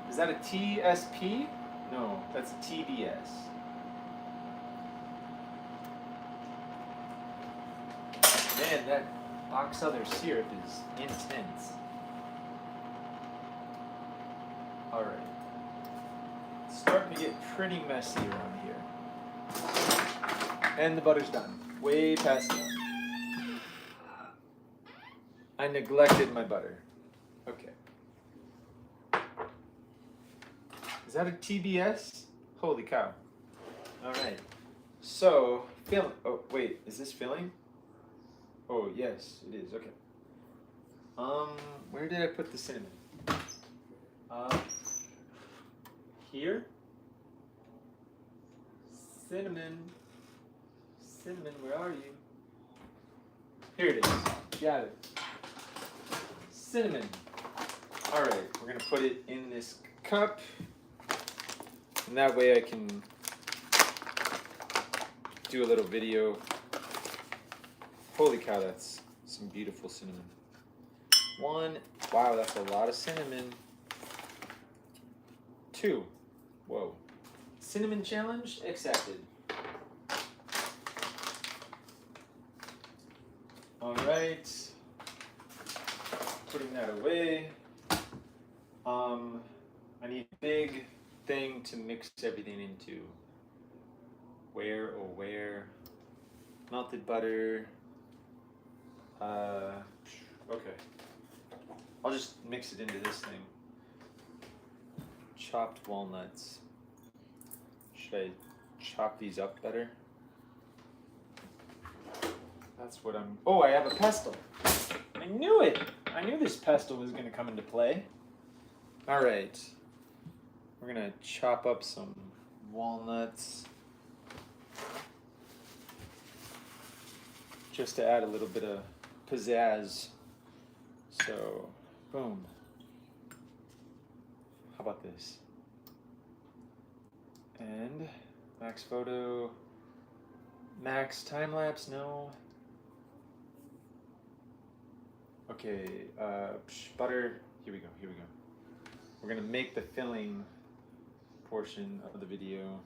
Is that a TSP? No, that's a TBS. Man, that oxother syrup is intense. All right. It's starting to get pretty messy around here. And the butter's done. Way past done. I neglected my butter. Okay. Is that a TBS? Holy cow. All right. So, fill. Oh, wait. Is this filling? Oh, yes, it is. Okay. Where did I put the cinnamon? Here? Cinnamon. Cinnamon, where are you? Here it is. Got it. Cinnamon. All right, we're gonna put it in this cup. And that way I can do a little video. Holy cow, that's some beautiful cinnamon. 1, wow, that's a lot of cinnamon. 2, whoa. Cinnamon challenge accepted. All right, putting that away. I need a big thing to mix everything into. Where, oh where? Melted butter. Okay. I'll just mix it into this thing. Chopped walnuts. Should I chop these up better? That's what I'm... Oh, I have a pestle. I knew it. I knew this pestle was going to come into play. All right. We're going to chop up some walnuts. Just to add a little bit of pizzazz. So, boom. How about this? And max photo, max time lapse, no. Okay, butter, here we go. We're gonna make the filling portion of the video.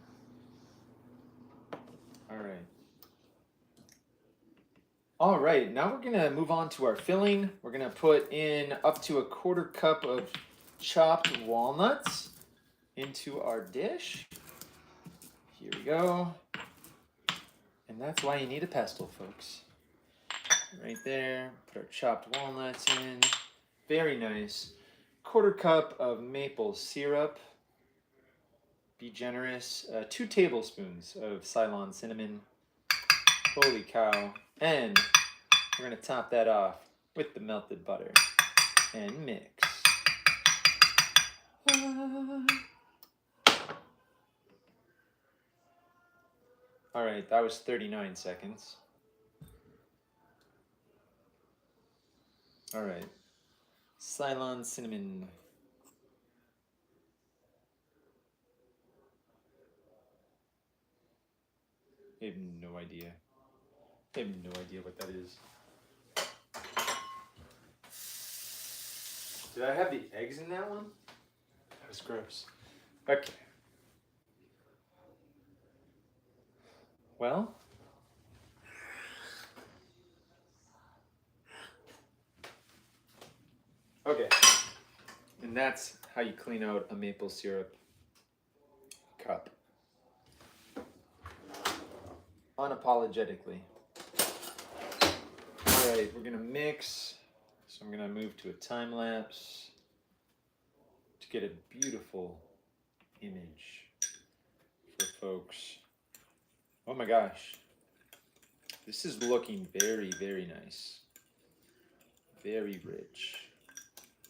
All right, now we're gonna move on to our filling. We're gonna put in up to a quarter cup of chopped walnuts into our dish. Here we go. And that's why you need a pestle, folks. Right there, put our chopped walnuts in. Very nice. Quarter cup of maple syrup. Be generous. 2 tablespoons of Ceylon cinnamon. Holy cow. And we're gonna top that off with the melted butter and mix. All right, that was 39 seconds. All right, Ceylon cinnamon. I have no idea. I have no idea what that is. Did I have the eggs in that one? That was gross. Okay. Well. Okay. And that's how you clean out a maple syrup cup. Unapologetically. Alright, we're gonna mix. So I'm gonna move to a time lapse to get a beautiful image for folks. Oh my gosh. This is looking very, very nice. Very rich.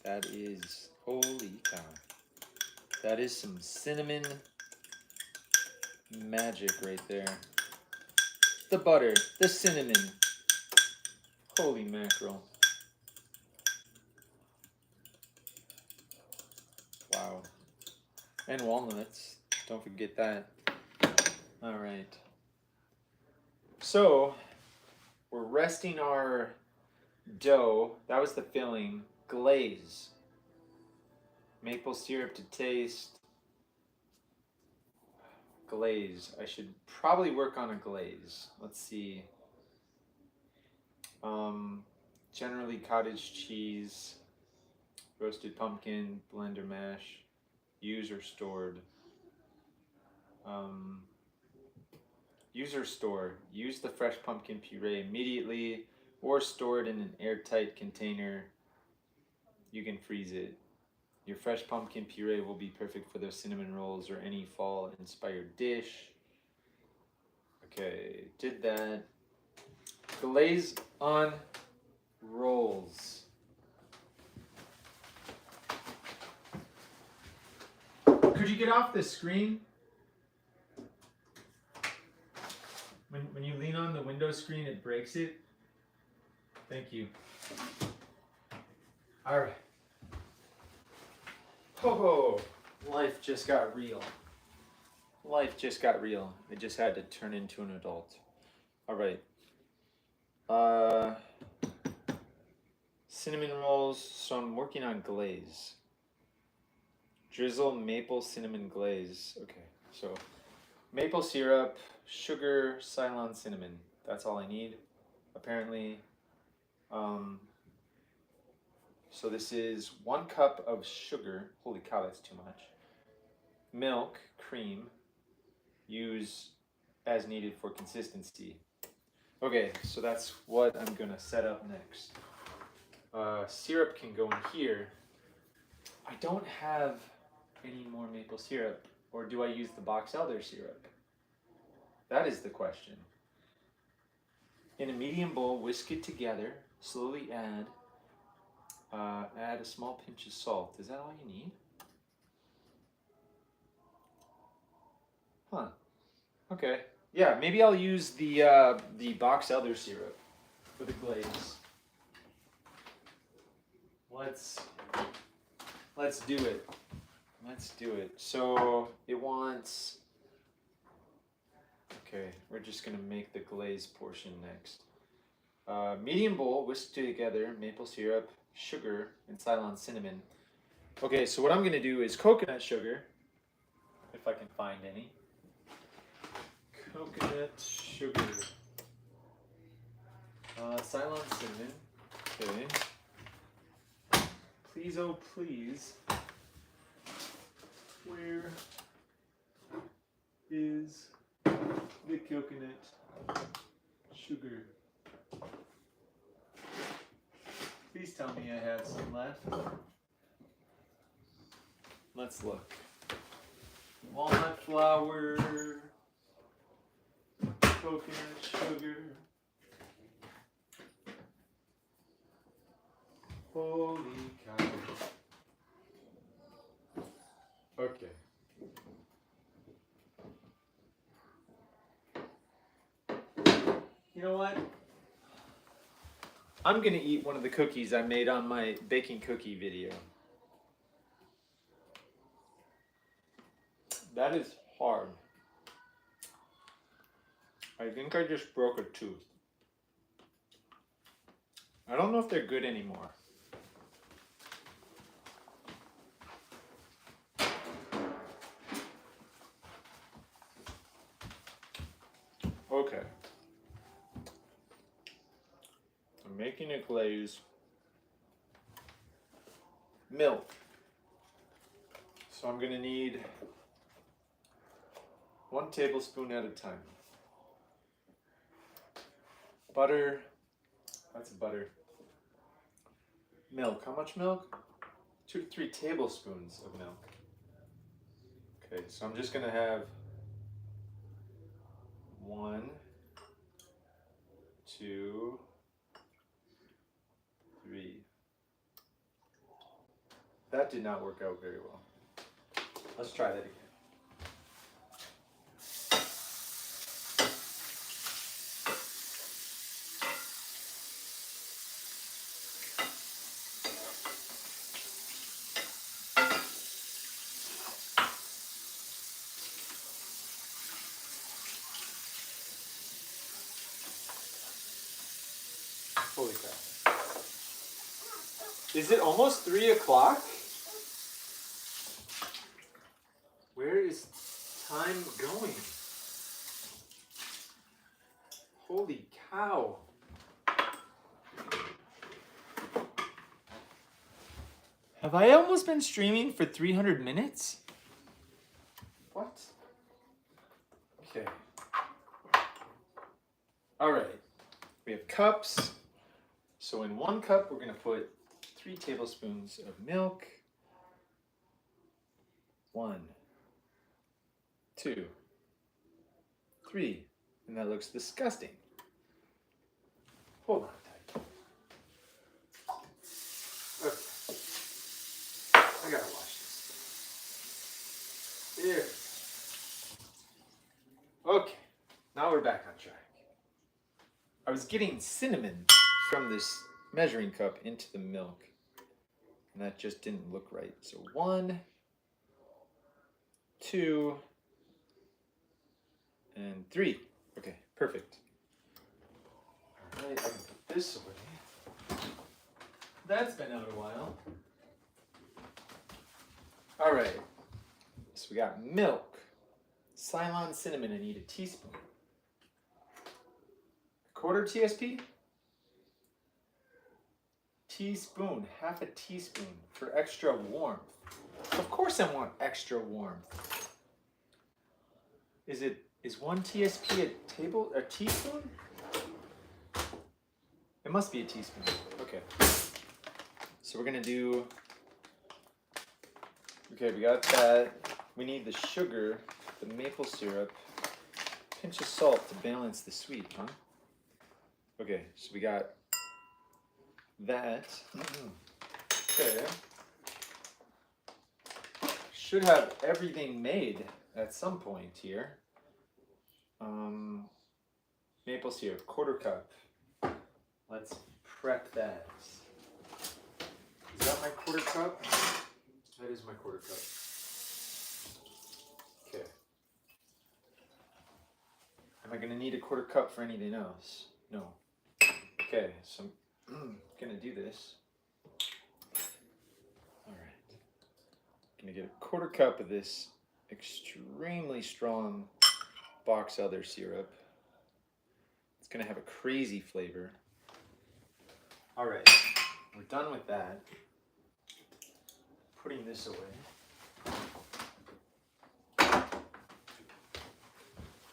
That is, holy cow. That is some cinnamon magic right there. The butter, the cinnamon. Holy mackerel. Wow. And walnuts. Don't forget that. All right. So, we're resting our dough. That was the filling. Glaze. Maple syrup to taste. Glaze. I should probably work on a glaze. Let's see. Generally cottage cheese, roasted pumpkin, blender mash, used or stored. Use or store. Use the fresh pumpkin puree immediately or store it in an airtight container. You can freeze it. Your fresh pumpkin puree will be perfect for those cinnamon rolls or any fall-inspired dish. Okay, did that. Glaze on rolls. Could you get off the screen? When you lean on the window screen, it breaks it. Thank you. All right. Oh, life just got real. Life just got real. I just had to turn into an adult. All right. Cinnamon rolls. So I'm working on glaze. Drizzle maple cinnamon glaze. Okay, so maple syrup, sugar, Ceylon cinnamon. That's all I need, apparently. So this is 1 cup of sugar. Holy cow, that's too much. Milk, cream. Use as needed for consistency. Okay, so that's what I'm gonna set up next. Syrup can go in here. I don't have any more maple syrup, or do I use the box elder syrup? That is the question. In a medium bowl, whisk it together. Slowly add a small pinch of salt. Is that all you need? Huh. Okay. Yeah, maybe I'll use the box elder syrup for the glaze. Let's do it. Let's do it. So it wants. Okay, we're just gonna make the glaze portion next. Medium bowl, whisk together maple syrup, sugar, and Ceylon cinnamon. Okay, so what I'm gonna do is coconut sugar, if I can find any. Coconut sugar. Ceylon cinnamon. Okay. Please, oh please. Where is the coconut sugar? Please tell me I have some left. Let's look. Walnut flour, coconut sugar. Holy cow. Okay. You know what? I'm gonna eat one of the cookies I made on my baking cookie video. That is hard. I think I just broke a tooth. I don't know if they're good anymore. Okay. I'm making a glaze. Milk. So I'm gonna need 1 tablespoon at a time. Butter. That's butter. Milk. How much milk? 2 to 3 tablespoons of milk. Okay, so I'm just gonna have 1, 2, 3. That did not work out very well. Let's try that again. Holy crap. Is it almost 3 o'clock? Where is time going? Holy cow. Have I almost been streaming for 300 minutes? What? Okay. All right. We have cups. So in 1 cup, we're going to put 3 tablespoons of milk. 1, 2, 3. And that looks disgusting. Hold on tight. Okay. I gotta wash this. There. Okay. Now we're back on track. I was getting cinnamon from this measuring cup into the milk, and that just didn't look right. So 1, 2, and 3. Okay, perfect. All right, I can put this away. That's been out a while. All right, so we got milk, Ceylon cinnamon. I need a teaspoon. 1/4 TSP. Teaspoon, half a teaspoon for extra warmth. Of course I want extra warmth. Is 1 TSP a teaspoon? It must be a teaspoon. Okay. So we're gonna do, okay, we got that. We need the sugar, the maple syrup, pinch of salt to balance the sweet, huh? Okay, so we got that. Okay. Should have everything made at some point here. Maple syrup, 1/4 cup. Let's prep that. Is that my 1/4 cup? That is my 1/4 cup. Okay. Am I gonna need a 1/4 cup for anything else? No. Okay, so I'm gonna do this. All right. Gonna get a 1/4 cup of this extremely strong box elder syrup. It's gonna have a crazy flavor. All right, we're done with that. Putting this away.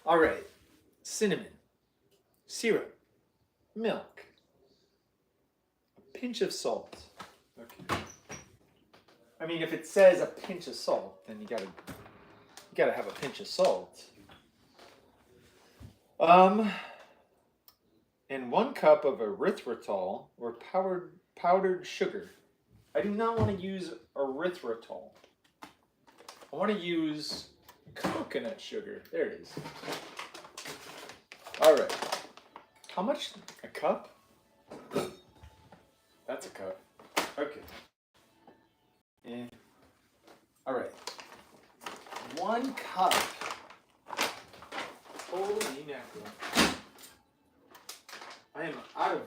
All right, cinnamon, syrup, milk, a pinch of salt. Okay. I mean, if it says a pinch of salt, then you gotta have a pinch of salt. And 1 cup of erythritol or powdered sugar. I do not want to use erythritol. I want to use coconut sugar. There it is. All right. How much? A cup? that's a cup. Okay. Eh. All right. 1 cup. Holy mackerel. I am out of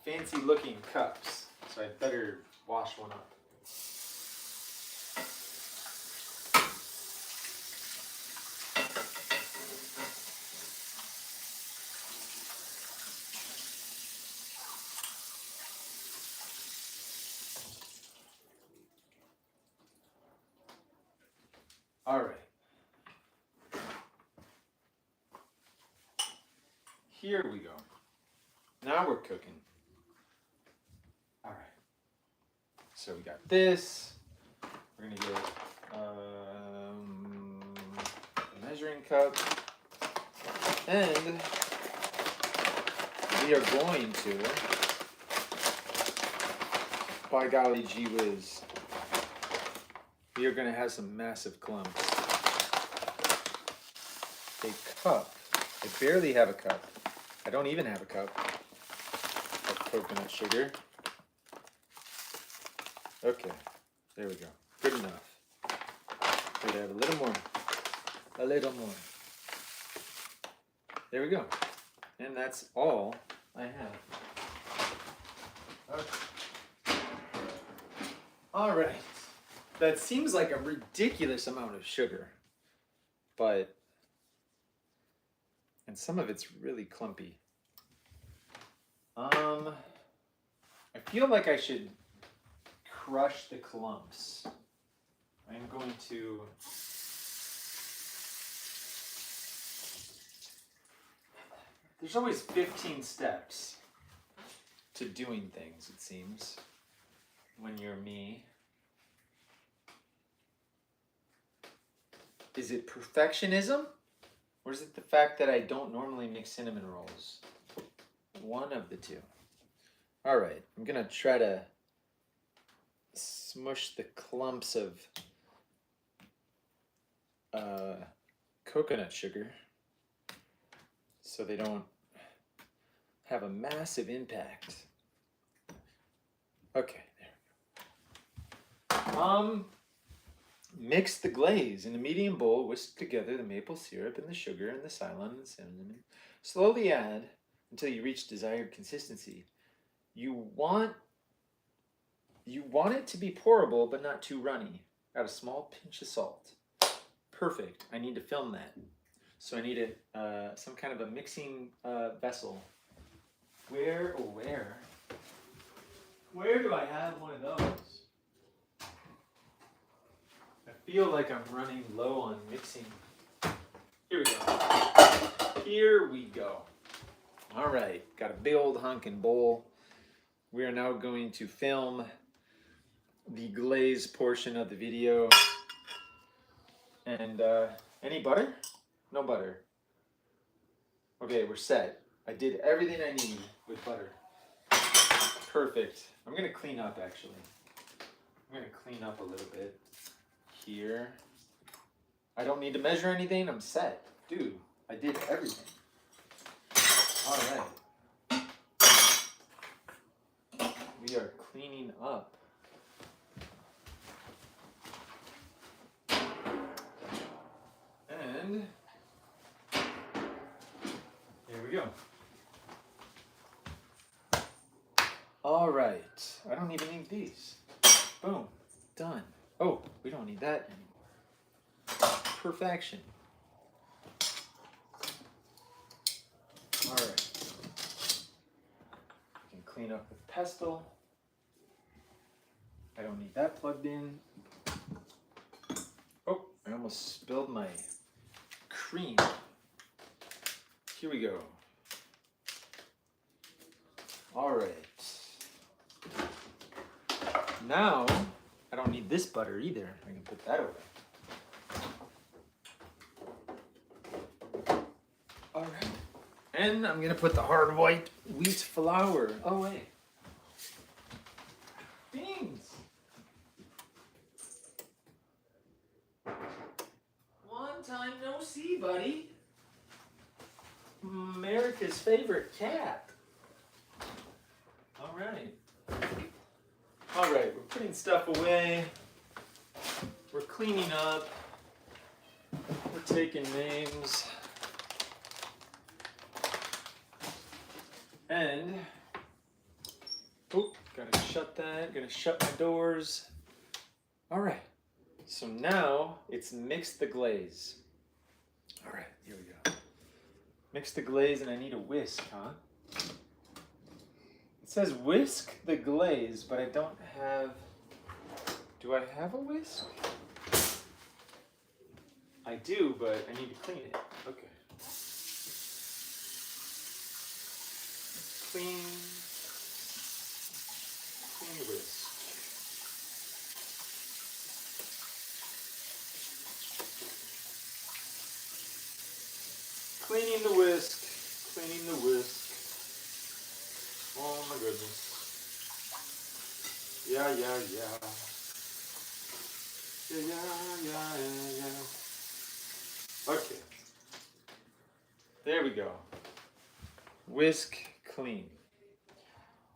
fancy looking cups, so I better wash one up. All right. Here we go. Now we're cooking. All right. So we got this. We're gonna get a measuring cup, and we are going to, by golly gee whiz, we are gonna have some massive clumps. A cup. I barely have a cup. I don't even have a cup of coconut sugar. Okay, there we go. Good enough. We'd have a little more. A little more. There we go. And that's all I have. Okay. All right. That seems like a ridiculous amount of sugar, but, and some of it's really clumpy. I feel like I should crush the clumps. I'm going to there's always 15 steps to doing things, it seems, when you're me. Is it perfectionism? Or is it the fact that I don't normally mix cinnamon rolls? One of the two. All right, I'm gonna try to smush the clumps of coconut sugar so they don't have a massive impact. Okay, there we go. Mix the glaze in a medium bowl. Whisk together the maple syrup and the sugar and the Ceylon and cinnamon. Slowly add until you reach desired consistency. You want it to be pourable but not too runny. Add a small pinch of salt. Perfect. I need to film that. So I need some kind of a mixing vessel. Where do I have one of those? I feel like I'm running low on mixing. Here we go. Here we go. All right, got a big old honkin' bowl. We are now going to film the glaze portion of the video. And any butter? No butter. Okay, we're set. I did everything I need with butter. Perfect. I'm gonna clean up actually. I'm gonna clean up a little bit here. I don't need to measure anything, I'm set. Dude, I did everything. All right. We are cleaning up. And here we go. All right. I don't even need these. Boom. Done. Oh, we don't need that anymore. Perfection. All right. We can clean up with pestle. I don't need that plugged in. Oh, I almost spilled my cream. Here we go. All right. Now, I don't need this butter either. I can put that away. All right. And I'm gonna put the hard white wheat flour away. Beans. Long time no see, buddy. America's favorite cat. All right. All right, we're putting stuff away. We're cleaning up. We're taking names. And, oh, gotta shut that, gotta shut my doors. All right, so now it's mix the glaze. All right, here we go. Mix the glaze, and I need a whisk, huh? It says whisk the glaze, but I don't have, do I have a whisk? I do, but I need to clean it. Okay. Clean whisk. Cleaning the whisk, cleaning the whisk. Oh my goodness. Yeah. Okay. There we go. Whisk clean.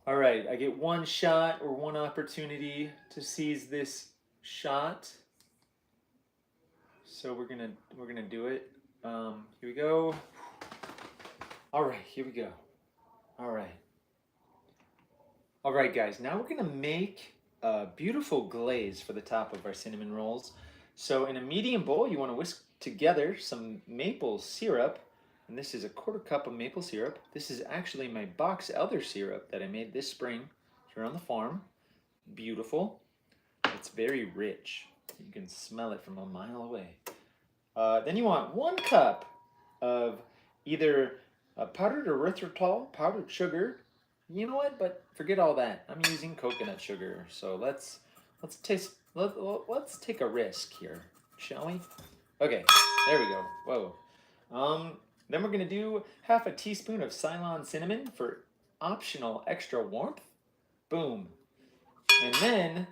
All right, I get one shot or one opportunity to seize this shot. So we're gonna do it. Here we go. All right, here we go. All right, guys. Now we're gonna make a beautiful glaze for the top of our cinnamon rolls. So in a medium bowl, you want to whisk together some maple syrup. And this is a 1/4 cup of maple syrup. This is actually my box elder syrup that I made this spring here on the farm. Beautiful. It's very rich. You can smell it from a mile away. Then you want 1 cup of either powdered erythritol, powdered sugar. You know what? But forget all that. I'm using coconut sugar. So let's take a risk here, shall we? Okay, there we go. Whoa. Then we're gonna do 1/2 teaspoon of Ceylon cinnamon for optional extra warmth. Boom. And then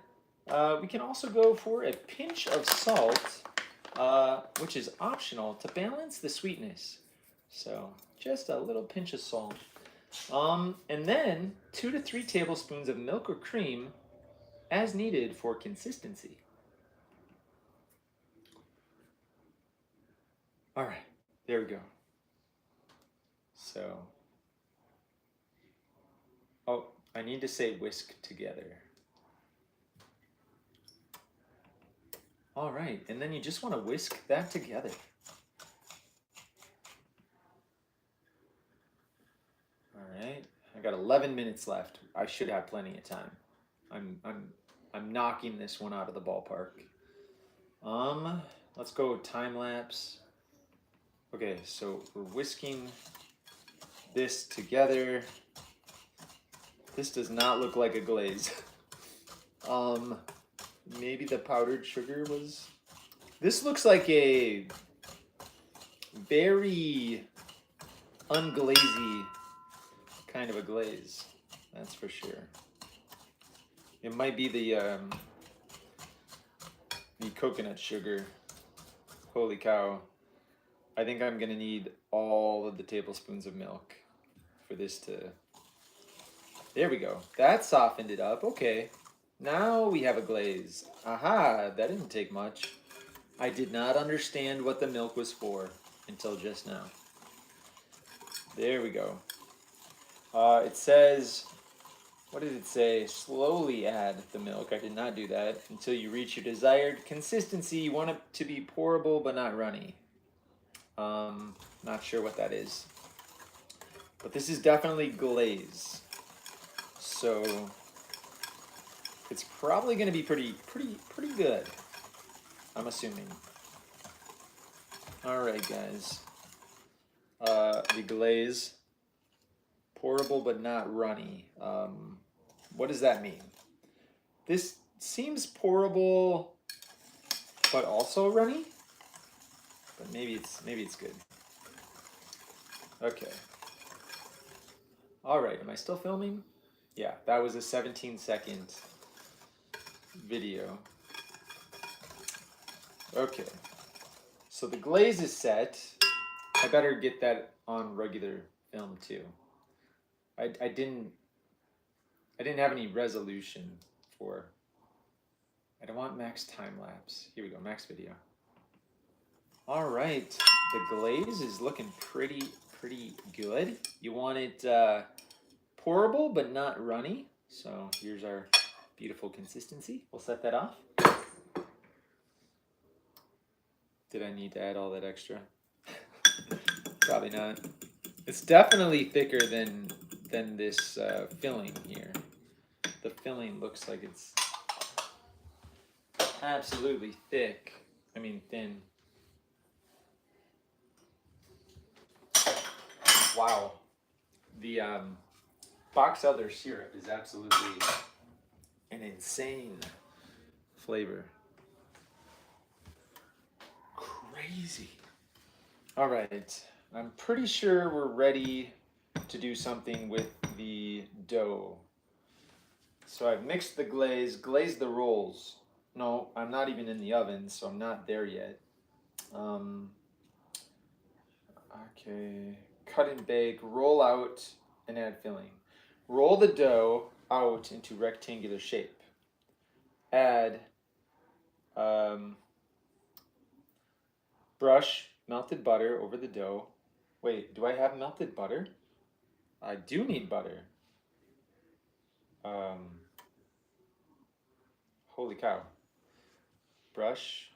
we can also go for a pinch of salt, which is optional to balance the sweetness. So just a little pinch of salt. And then 2 to 3 tablespoons of milk or cream as needed for consistency. All right, there we go. So, oh, I need to say whisk together. All right, and then you just want to whisk that together. All right, I got 11 minutes left. I should have plenty of time. I'm knocking this one out of the ballpark. Let's go time lapse. Okay, so we're whisking this together. This does not look like a glaze. Maybe the powdered sugar was... This looks like a very unglazy kind of a glaze. That's for sure. It might be the coconut sugar. Holy cow. I think I'm gonna need all of the tablespoons of milk for this to... There we go. That softened it up. Okay. Now we have a glaze. Aha, that didn't take much. I did not understand what the milk was for until just now. There we go. It says, what did it say? Slowly add the milk. I did not do that until you reach your desired consistency. You want it to be pourable but not runny. Not sure what that is. But this is definitely glaze. So it's probably going to be pretty good, I'm assuming. All right, guys. The glaze, pourable but not runny. What does that mean? This seems pourable but also runny, but maybe it's good. Okay. All right, am I still filming? Yeah, that was a 17-second video. Okay, so the glaze is set. I better get that on regular film too. I didn't have any resolution for. I don't want max time lapse. Here we go, max video. All right, the glaze is looking pretty good. You want it pourable but not runny. So here's our beautiful consistency. We'll set that off. Did I need to add all that extra? Probably not. It's definitely thicker than this filling here. The filling looks like it's absolutely thick. I mean thin. Wow. The Box Elder syrup is absolutely an insane flavor. Crazy. All right. I'm pretty sure we're ready to do something with the dough. So I've mixed the glaze, glazed the rolls. No, I'm not even in the oven, so I'm not there yet. Okay. Cut and bake, roll out, and add filling. Roll the dough out into rectangular shape. Add brush melted butter over the dough. Wait, do I have melted butter? I do need butter. Holy cow. Brush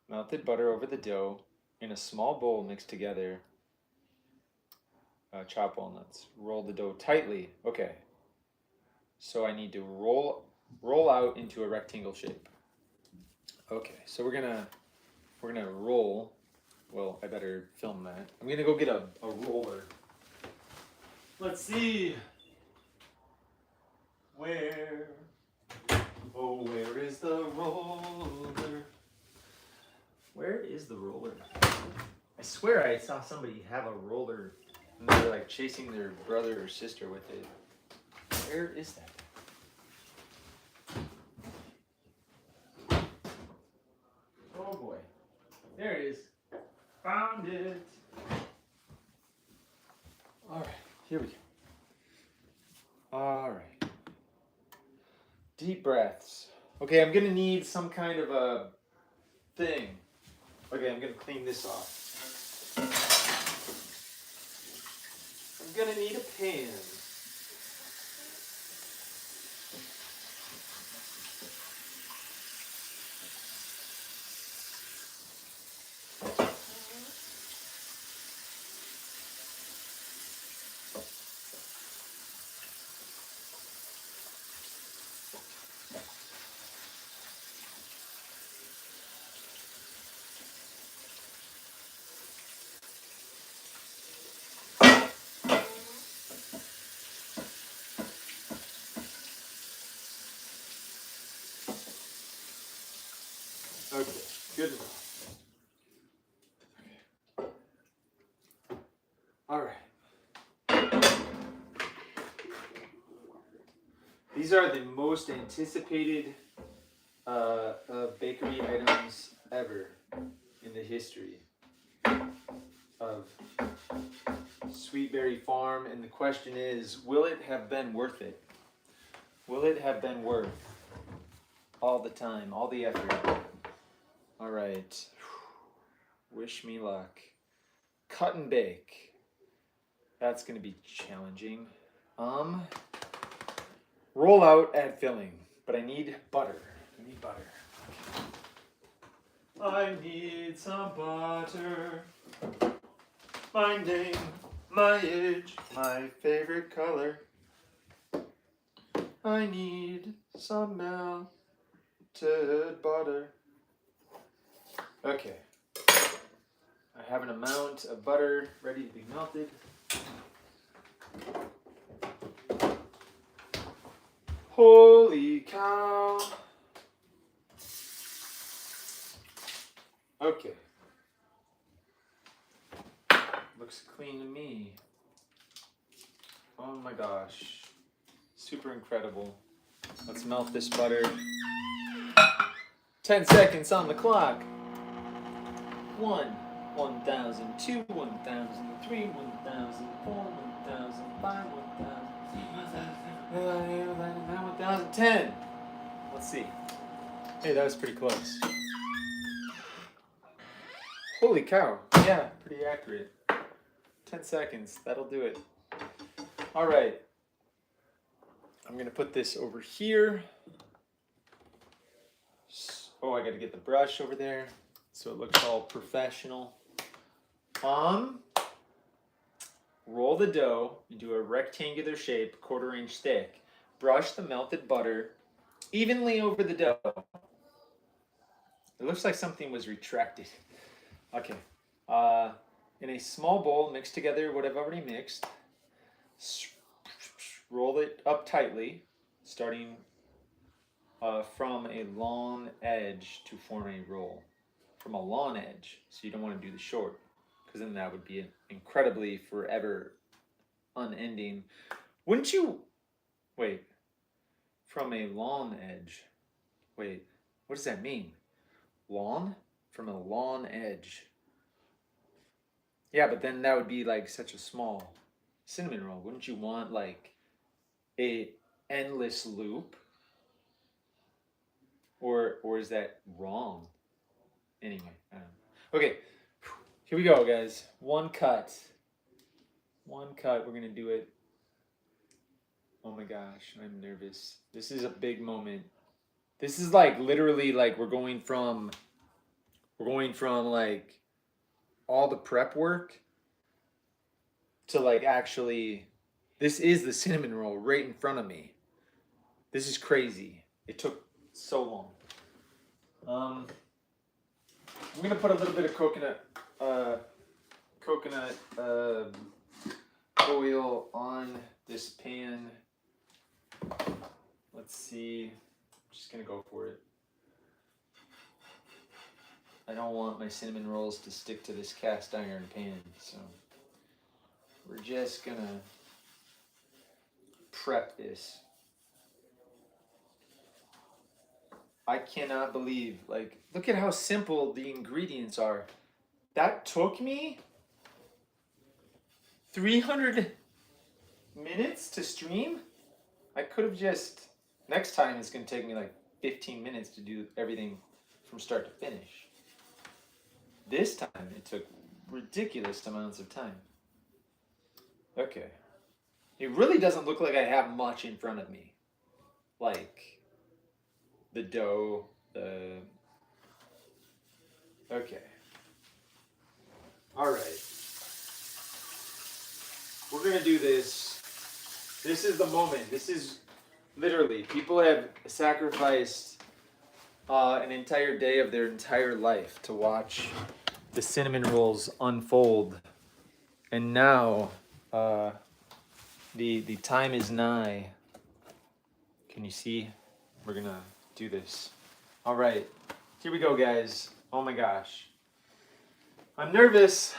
melted butter over the dough in a small bowl mixed together. Chop walnuts. Roll the dough tightly. Okay. So I need to roll out into a rectangle shape. Okay, so we're gonna roll. Well, I better film that. I'm gonna go get a roller. Let's see. Where is the roller? Where is the roller? I swear I saw somebody have a roller and they were like chasing their brother or sister with it. Where is that? Oh boy. There it is. Found it. Alright, here we go. Alright. Deep breaths. Okay, I'm gonna need some kind of a thing. Okay, I'm gonna clean this off. I'm gonna need a pan. Okay, good enough. Okay. All right. These are the most anticipated bakery items ever in the history of Sweetberry Farm, and the question is, will it have been worth it? Will it have been worth all the time, all the effort? All right. Wish me luck. Cut and bake. That's gonna be challenging. Roll out, add filling. But I need butter. I need butter. Okay. I need some butter. My name, my age, my favorite color. I need some melted butter. Okay. I have an amount of butter ready to be melted. Holy cow. Okay. Looks clean to me. Oh my gosh. Super incredible. Let's melt this butter. 10 seconds on the clock. 1, 1,000, 2, 1,000, 3, 1,000, 4, 1,000, 5, 1,000, 10. see. Hey, that was pretty close. Holy cow. Yeah, pretty accurate. 10 seconds. That'll do it. All right. I'm going to put this over here. Oh, I got to get the brush over there so it looks all professional. Roll the dough into a rectangular shape, 1/4 inch thick. Brush the melted butter evenly over the dough. It looks like something was retracted. Okay. In a small bowl, mix together what I've already mixed. Roll it up tightly, starting from a long edge to form a roll. From a long edge, so you don't want to do the short, because then that would be incredibly forever unending. Wouldn't you? Wait. From a long edge. Wait, what does that mean? Lawn? From a lawn edge. Yeah, but then that would be like such a small cinnamon roll. Wouldn't you want like a endless loop? Or is that wrong? Anyway, I don't know. Okay, here we go, guys. One cut. One cut. We're gonna do it. Oh my gosh, I'm nervous. This is a big moment. This is like literally like we're going from like all the prep work to like actually, this is the cinnamon roll right in front of me. This is crazy. It took so long. I'm gonna put a little bit of coconut oil on this pan. Let's see. I'm just gonna go for it. I don't want my cinnamon rolls to stick to this cast iron pan, so we're just gonna prep this. I cannot believe, like, look at how simple the ingredients are. That took me 300 minutes to stream. I could have just, next time it's gonna take me like 15 minutes to do everything from start to finish. This time it took ridiculous amounts of time. Okay. It really doesn't look like I have much in front of me. Like the dough, okay. All right. We're gonna do this. This is the moment. This is literally, people have sacrificed an entire day of their entire life to watch the cinnamon rolls unfold, and now the time is nigh. Can you see? We're gonna do this. All right, here we go, guys. Oh my gosh, I'm nervous.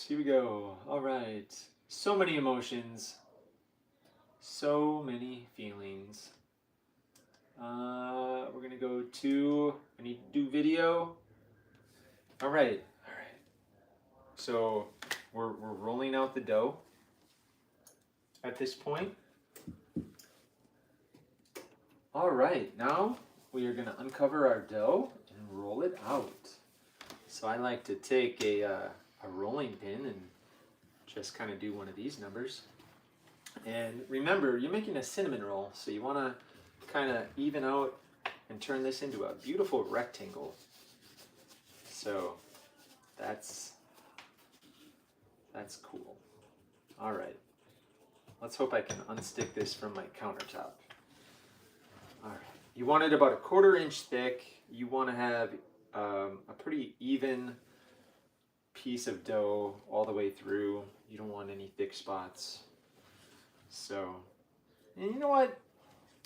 Here we go. All right, so many emotions, so many feelings. We're gonna go to, I need to do video. All right. So we're rolling out the dough at this point. All right, now we are gonna uncover our dough and roll it out. So I like to take a rolling pin and just kind of do one of these numbers. And remember, you're making a cinnamon roll, so you wanna kind of even out and turn this into a beautiful rectangle. So that's cool. All right, let's hope I can unstick this from my countertop. All right, you want it about 1/4 inch thick. You want to have a pretty even piece of dough all the way through. You don't want any thick spots. So, and you know what?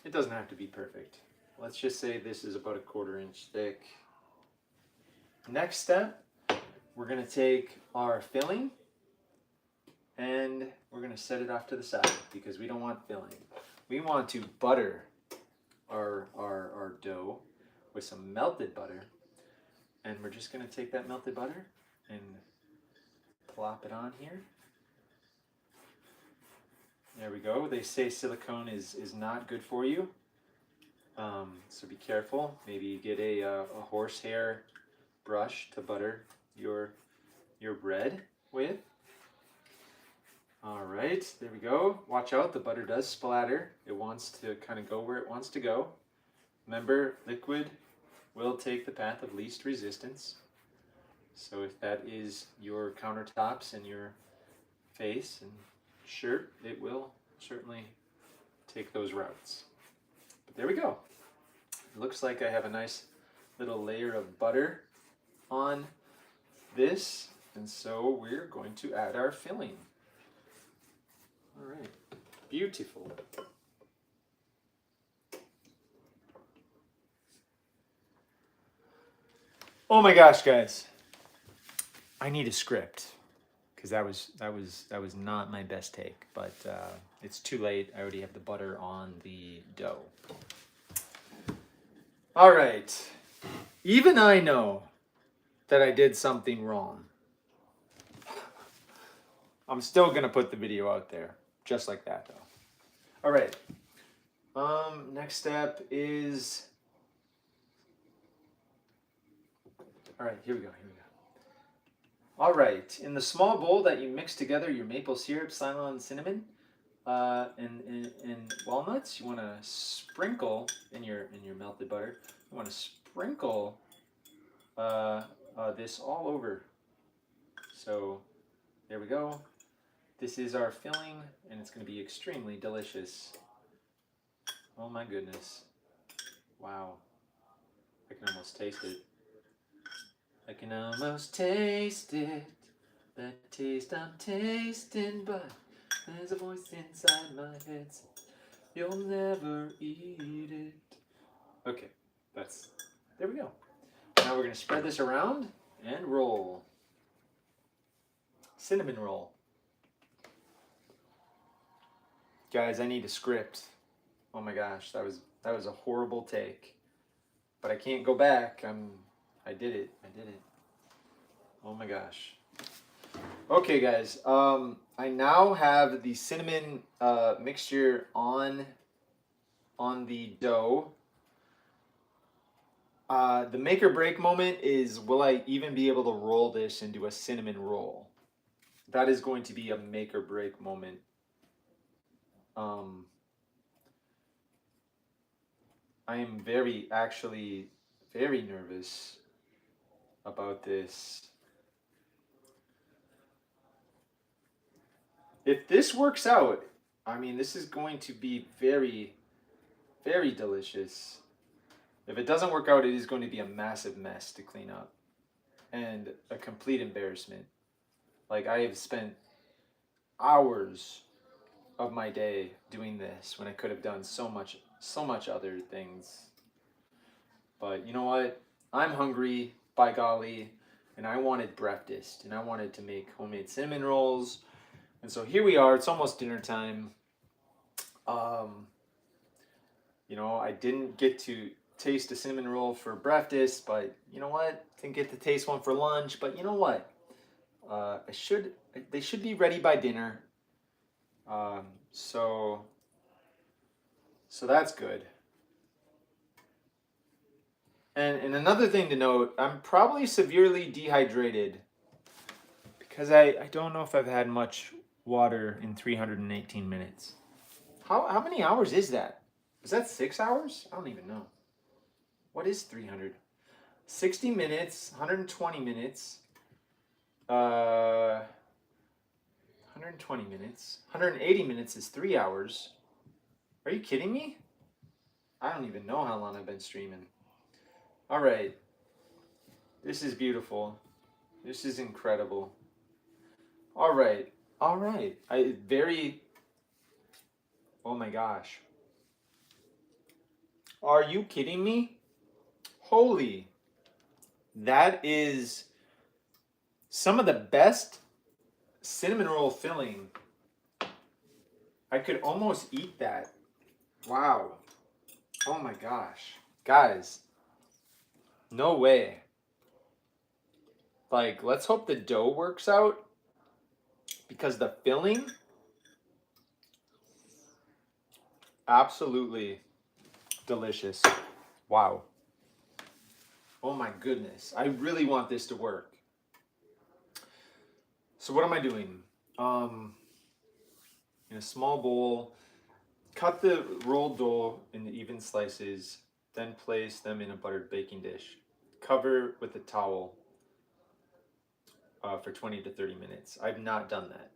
It doesn't have to be perfect. Let's just say this is about 1/4 inch thick. Next step, we're gonna take our filling and we're gonna set it off to the side because we don't want filling. We want to butter our dough with some melted butter, and we're just gonna take that melted butter and plop it on here. There we go. They say silicone is not good for you. So be careful. Maybe you get a horsehair brush to butter your bread with. All right, there we go. Watch out, the butter does splatter. It wants to kind of go where it wants to go. Remember, liquid will take the path of least resistance. So if that is your countertops and your face and shirt, it will certainly take those routes. But there we go. It looks like I have a nice little layer of butter on this, and so we're going to add our filling. All right, beautiful. Oh my gosh, guys. I need a script because that was not my best take, but it's too late. I already have the butter on the dough. All right. Even I know that I did something wrong. I'm still going to put the video out there just like that though. All right. Next step is all right, here we go. All right, in the small bowl that you mix together your maple syrup, Ceylon cinnamon, and walnuts, you want to sprinkle in your melted butter. You want to sprinkle this all over. So there we go. This is our filling, and it's going to be extremely delicious. Oh my goodness! Wow, I can almost taste it. I can almost taste it. That taste I'm tasting, but there's a voice inside my head saying, you'll never eat it. Okay, there we go. Now we're going to spread this around and roll. Cinnamon roll. Guys, I need a script. Oh my gosh, that was a horrible take. But I can't go back. I did it. Oh my gosh. Okay, guys. I now have the cinnamon mixture on the dough. The make or break moment is, will I even be able to roll this into a cinnamon roll? That is going to be a make or break moment. I am actually very nervous about this. If this works out, I mean, this is going to be very, very delicious. If it doesn't work out, it is going to be a massive mess to clean up and a complete embarrassment. Like, I have spent hours of my day doing this when I could have done so much other things. But you know what? I'm hungry, by golly, and I wanted breakfast, and I wanted to make homemade cinnamon rolls. And so here we are. It's almost dinner time. You know, I didn't get to taste a cinnamon roll for breakfast, but you know what? Didn't get to taste one for lunch, but you know what? They should be ready by dinner. So that's good. And another thing to note, I'm probably severely dehydrated because I don't know if I've had much water in 318 minutes. How many hours is that? Is that 6 hours? I don't even know. What is 300? 60 minutes, 120 minutes, 120 minutes, 180 minutes is 3 hours. Are you kidding me? I don't even know how long I've been streaming. All right. This is beautiful. This is incredible. All right. Oh my gosh. Are you kidding me? Holy. That is some of the best cinnamon roll filling. I could almost eat that. Wow. Oh my gosh. Guys. No way. Like, let's hope the dough works out. Because the filling, absolutely delicious. Wow. Oh my goodness. I really want this to work. So what am I doing? In a small bowl, cut the rolled dough into even slices, then place them in a buttered baking dish. Cover with a towel for 20 to 30 minutes. I've not done that.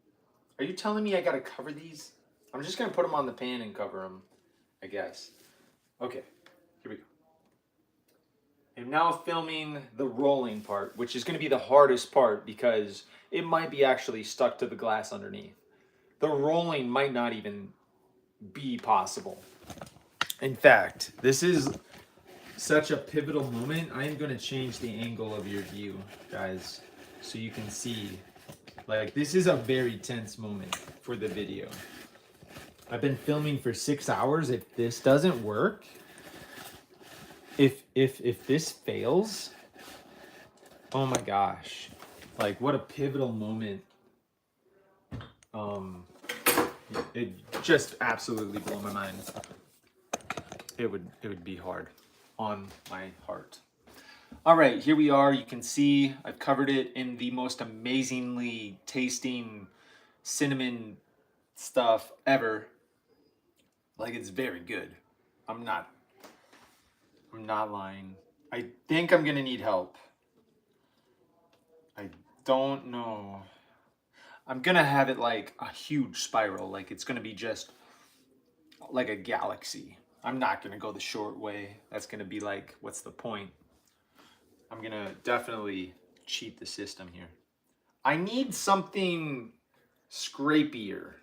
Are you telling me I gotta cover these? I'm just gonna put them on the pan and cover them, I guess. Okay, here we go. I'm now filming the rolling part, which is gonna be the hardest part because it might be actually stuck to the glass underneath. The rolling might not even be possible. In fact, this is such a pivotal moment. I am going to change the angle of your view, guys, so you can see. Like, this is a very tense moment for the video. I've been filming for 6 hours. If this doesn't work, if this fails, oh my gosh. Like, what a pivotal moment. It just absolutely blew my mind. It would be hard on my heart. All right, here we are. You can see I've covered it in the most amazingly tasting cinnamon stuff ever. Like, it's very good. I'm not lying. I think I'm gonna need help. I don't know. I'm gonna have it like a huge spiral. Like, it's gonna be just like a galaxy. I'm not gonna go the short way. That's gonna be like, what's the point? I'm gonna definitely cheat the system here. I need something scrapier.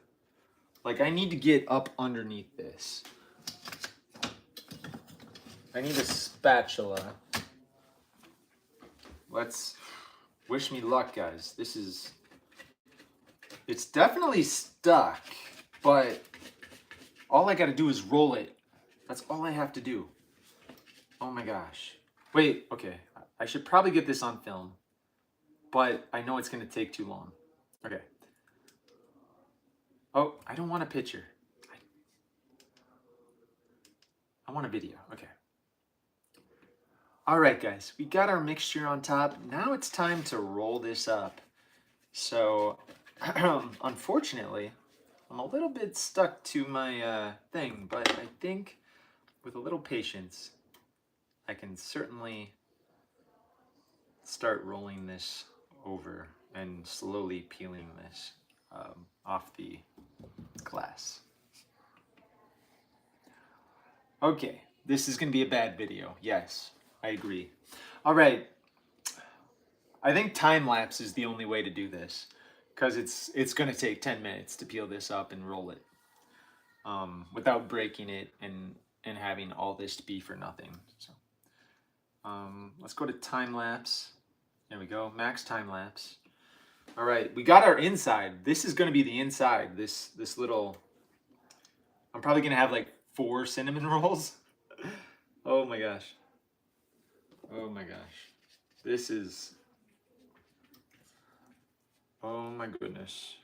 Like, I need to get up underneath this. I need a spatula. Let's wish me luck, guys. It's definitely stuck, but all I gotta do is roll it. That's all I have to do. Oh my gosh. Wait, okay. I should probably get this on film, but I know it's gonna take too long. Okay. Oh, I don't want a picture. I want a video. Okay. All right, guys. We got our mixture on top. Now it's time to roll this up. So, unfortunately, I'm a little bit stuck to my thing, but I think with a little patience, I can certainly start rolling this over and slowly peeling this off the glass. Okay, this is going to be a bad video. Yes, I agree. All right. I think time lapse is the only way to do this because it's going to take 10 minutes to peel this up and roll it without breaking it and having all this be for nothing. So let's go to time lapse. There we go, max time lapse. All right, we got our inside. This is going to be the inside. This little. I'm probably going to have like 4 cinnamon rolls. Oh my gosh. Oh my gosh. This is. Oh my goodness.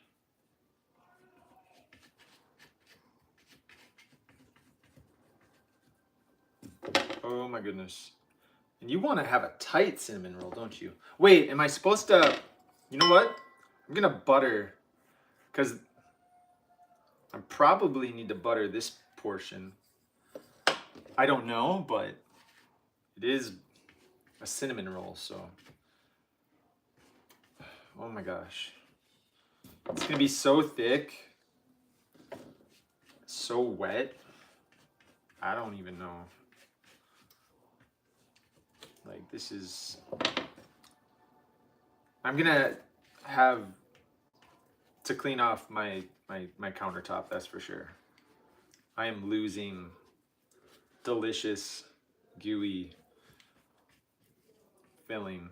Oh my goodness. And you want to have a tight cinnamon roll, don't you? Wait, am I supposed to... You know what? I'm going to butter, because I probably need to butter this portion. I don't know, but it is a cinnamon roll, so... Oh my gosh. It's going to be so thick, so wet. I don't even know. Like, this is... I'm gonna have to clean off my countertop, that's for sure. I am losing delicious, gooey filling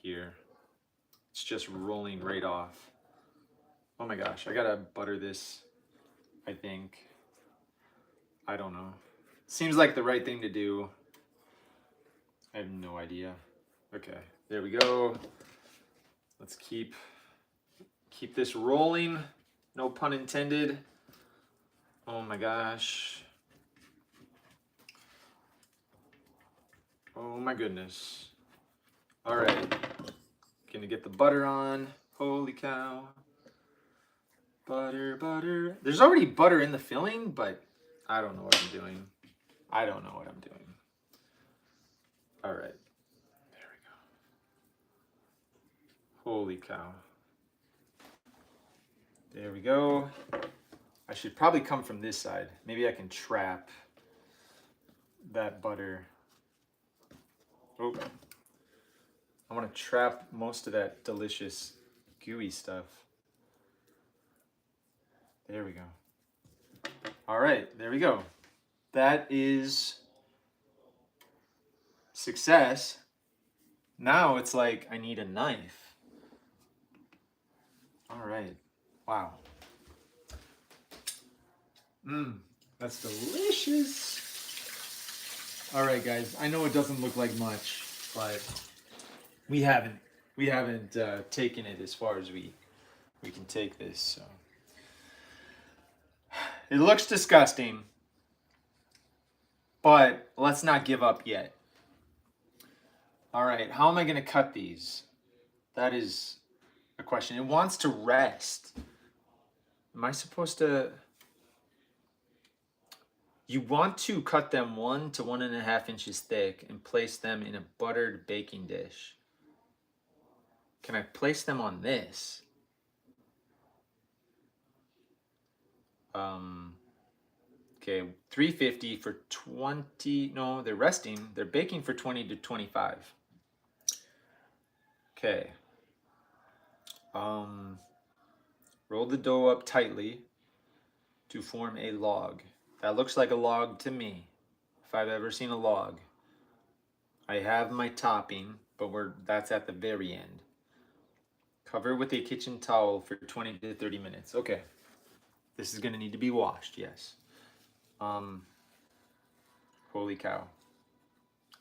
here. It's just rolling right off. Oh my gosh, I gotta butter this, I think. I don't know. Seems like the right thing to do. I have no idea. Okay, there we go. Let's keep this rolling. No pun intended. Oh my gosh. Oh my goodness. All right. Gonna get the butter on. Holy cow. Butter, butter. There's already butter in the filling, but I don't know what I'm doing. I don't know what I'm doing. All right. There we go. Holy cow. There we go. I should probably come from this side. Maybe I can trap that butter. Oh. I want to trap most of that delicious gooey stuff. There we go. All right, there we go. That is success. Now it's like I need a knife. All right. Wow. That's delicious. All right, guys. I know it doesn't look like much, but we haven't taken it as far as we can take this. So it looks disgusting, but let's not give up yet. All right, how am I going to cut these? That is a question. It wants to rest. Am I supposed to? You want to cut them 1 to 1.5 inches thick and place them in a buttered baking dish. Can I place them on this? Okay, 350 for 20. No, they're resting. They're baking for 20 to 25. Okay. Roll the dough up tightly to form a log. That looks like a log to me, if I've ever seen a log. I have my topping, but that's at the very end. Cover with a kitchen towel for 20 to 30 minutes. Okay. This is going to need to be washed, yes. Holy cow.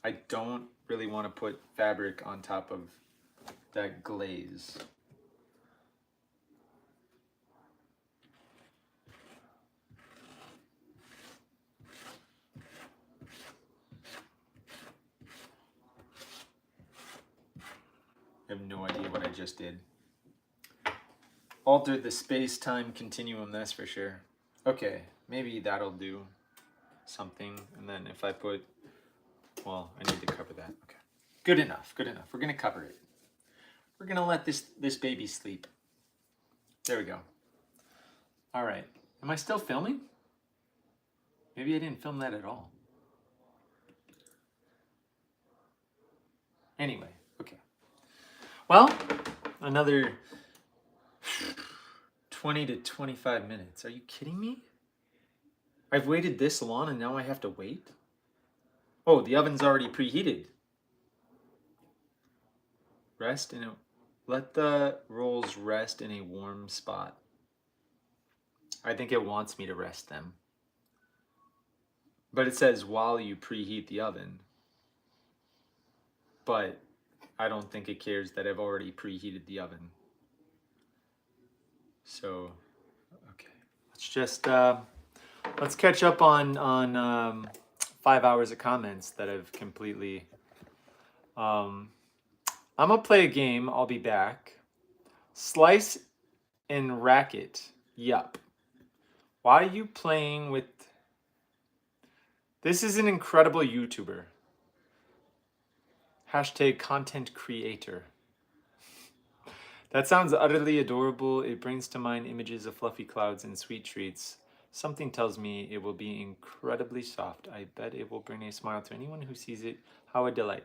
I don't really want to put fabric on top of that glaze. I have no idea what I just did. Altered the space-time continuum, that's for sure. Okay, maybe that'll do something. And then if I put, well, I need to cover that. Okay, good enough, good enough. We're gonna cover it. We're gonna let this baby sleep. There we go. All right, am I still filming? Maybe I didn't film that at all. Anyway, okay. Well, another 20 to 25 minutes. Are you kidding me? I've waited this long and now I have to wait? Oh, the oven's already preheated. Let the rolls rest in a warm spot. I think it wants me to rest them. But it says while you preheat the oven. But I don't think it cares that I've already preheated the oven. So, okay. Let's just, let's catch up on 5 hours of comments that have completely, I'm gonna play a game. I'll be back. Slice and Racket. Yup. Why are you playing with... This is an incredible YouTuber. Hashtag content creator. That sounds utterly adorable. It brings to mind images of fluffy clouds and sweet treats. Something tells me it will be incredibly soft. I bet it will bring a smile to anyone who sees it. How a delight.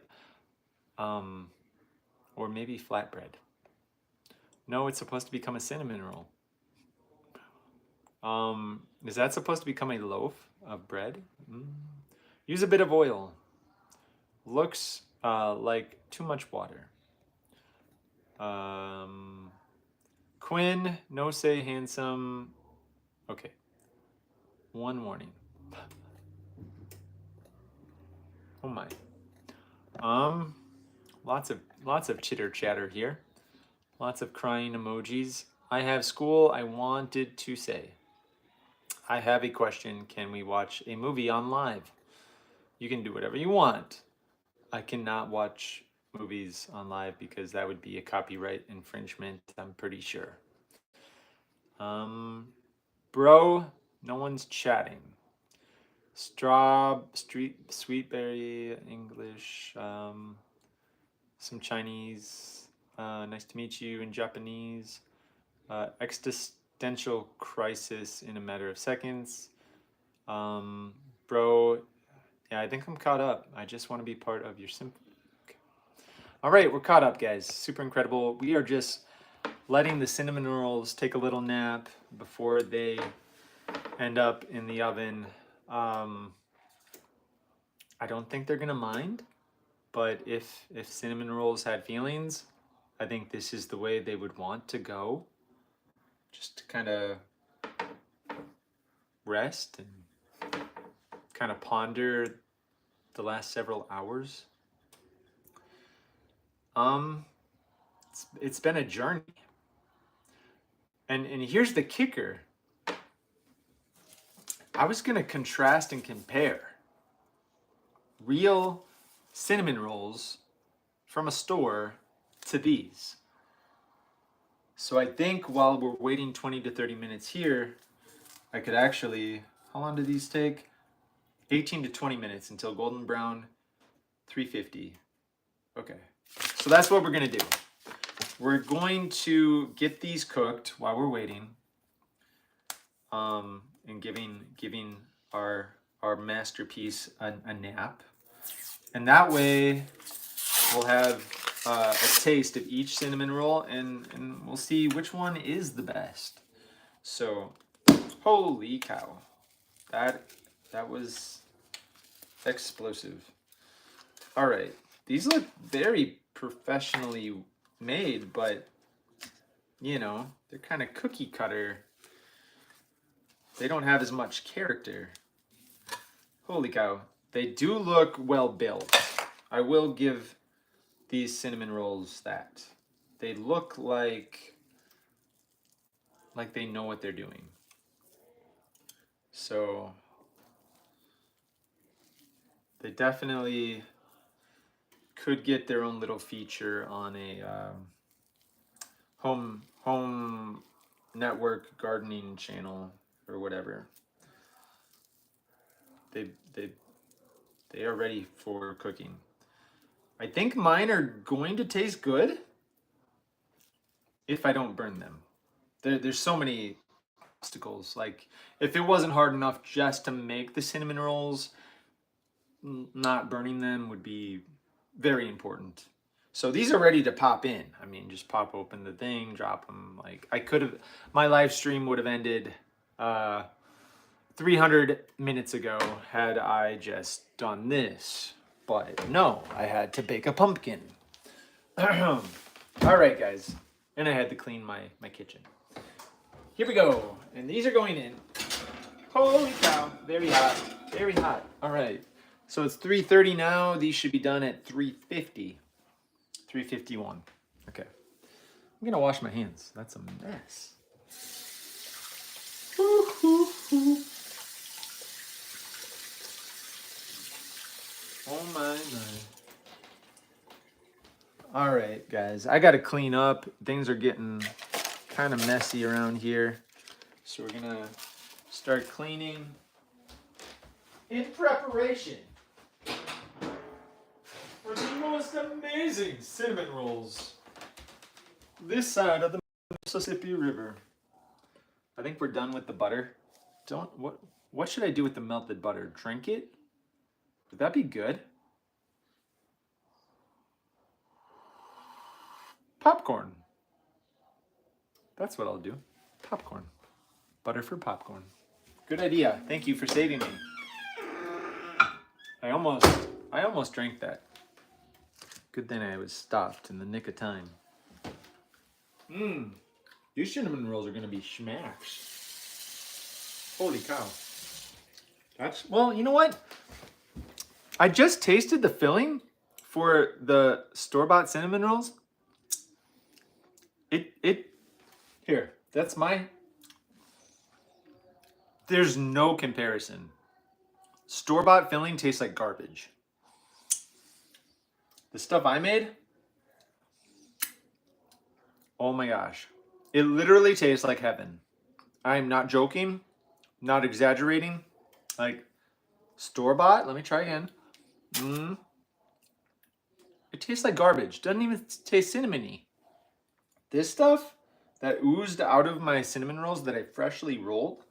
Or maybe flatbread. No, it's supposed to become a cinnamon roll. Is that supposed to become a loaf of bread? Use a bit of oil. Looks like too much water. Quinn, no say handsome. Okay. One warning. Oh my. Lots of chitter chatter here. Lots of crying emojis. I have school. I wanted to say. I have a question. Can we watch a movie on live? You can do whatever you want. I cannot watch movies on live because that would be a copyright infringement, I'm pretty sure. Bro, no one's chatting. Sweetberry, English, some Chinese. Nice to meet you in Japanese. Existential crisis in a matter of seconds. Bro, yeah, I think I'm caught up. I just want to be part of your okay. All right, we're caught up, guys. Super incredible. We are just letting the cinnamon rolls take a little nap before they end up in the oven. I don't think they're gonna mind, but if cinnamon rolls had feelings, I think this is the way they would want to go. Just to kind of rest and kind of ponder the last several hours. It's been a journey. And here's the kicker. I was gonna contrast and compare real cinnamon rolls from a store to these. So I think while we're waiting 20 to 30 minutes here, I could actually, how long do these take? 18 to 20 minutes until golden brown, 350. Okay, so that's what we're gonna do. We're going to get these cooked while we're waiting, and giving our masterpiece a nap, and that way we'll have a taste of each cinnamon roll, and we'll see which one is the best. So, holy cow, that was explosive. All right, these look very professionally made, but you know, they're kind of cookie cutter. They don't have as much character. Holy cow, they do look well built. I will give these cinnamon rolls that. They look like they know what they're doing. So they definitely could get their own little feature on a home network gardening channel or whatever. They are ready for cooking. I think mine are going to taste good if I don't burn them. There's so many obstacles. Like, if it wasn't hard enough just to make the cinnamon rolls, not burning them would be very important. So these are ready to pop in. I mean, just pop open the thing, drop them. Like, I could have, my live stream would have ended 300 minutes ago had I just done this. But no, I had to bake a pumpkin. All right, guys. And I had to clean my kitchen. Here we go. And these are going in. Holy cow. Very hot. Very hot. All right. So it's 3:30 now. These should be done at 3:50. 3:51. Okay. I'm going to wash my hands. That's a mess. Oh my. All right, guys. I got to clean up. Things are getting kind of messy around here. So we're going to start cleaning in preparation for the most amazing cinnamon rolls this side of the Mississippi River. I think we're done with the butter. What should I do with the melted butter? Drink it? Would that be good? Popcorn. That's what I'll do. Popcorn. Butter for popcorn. Good idea. Thank you for saving me. I almost drank that. Good thing I was stopped in the nick of time. These cinnamon rolls are gonna be schmacks. Holy cow. Well, you know what? I just tasted the filling for the store-bought cinnamon rolls. Here, that's there's no comparison. Store-bought filling tastes like garbage. The stuff I made, oh my gosh. It literally tastes like heaven. I'm not joking, not exaggerating. Like store-bought, let me try again. It tastes like garbage. Doesn't even taste cinnamony. This stuff that oozed out of my cinnamon rolls that I freshly rolled,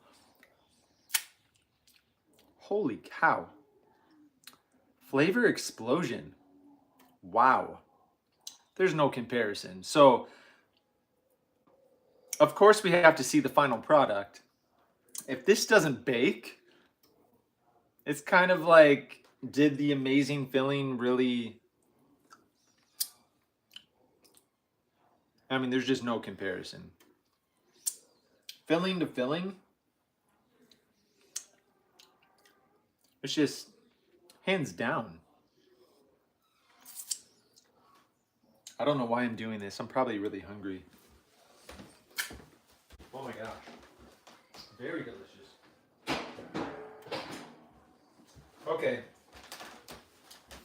holy cow. Flavor explosion. Wow. There's no comparison. So, of course, we have to see the final product. If this doesn't bake, it's kind of like, did the amazing filling really... I mean, there's just no comparison. Filling to filling, it's just hands down. I don't know why I'm doing this. I'm probably really hungry. Oh my gosh. Very delicious. Okay.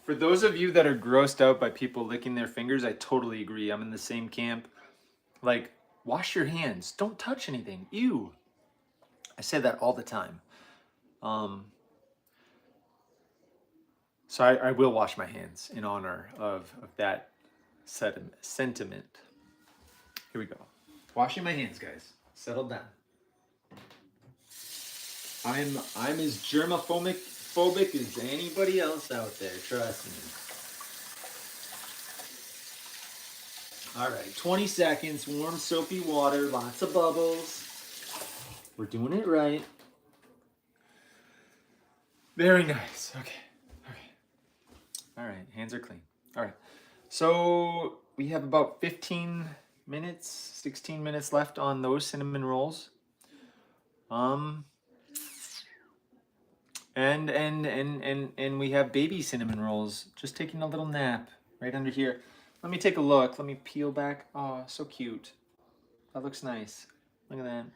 For those of you that are grossed out by people licking their fingers, I totally agree. I'm in the same camp. Like, wash your hands. Don't touch anything. Ew. I say that all the time. So I will wash my hands in honor of that sentiment. Here we go. Washing my hands, guys. Settle down. I'm as germophobic as anybody else out there. Trust me. All right, 20 seconds. Warm, soapy water. Lots of bubbles. We're doing it right. Very nice. Okay. All right, hands are clean. All right, so we have about 15 minutes, 16 minutes left on those cinnamon rolls. And we have baby cinnamon rolls just taking a little nap right under here. Let me take a look. Let me peel back. Oh, so cute. That looks nice. Look at that.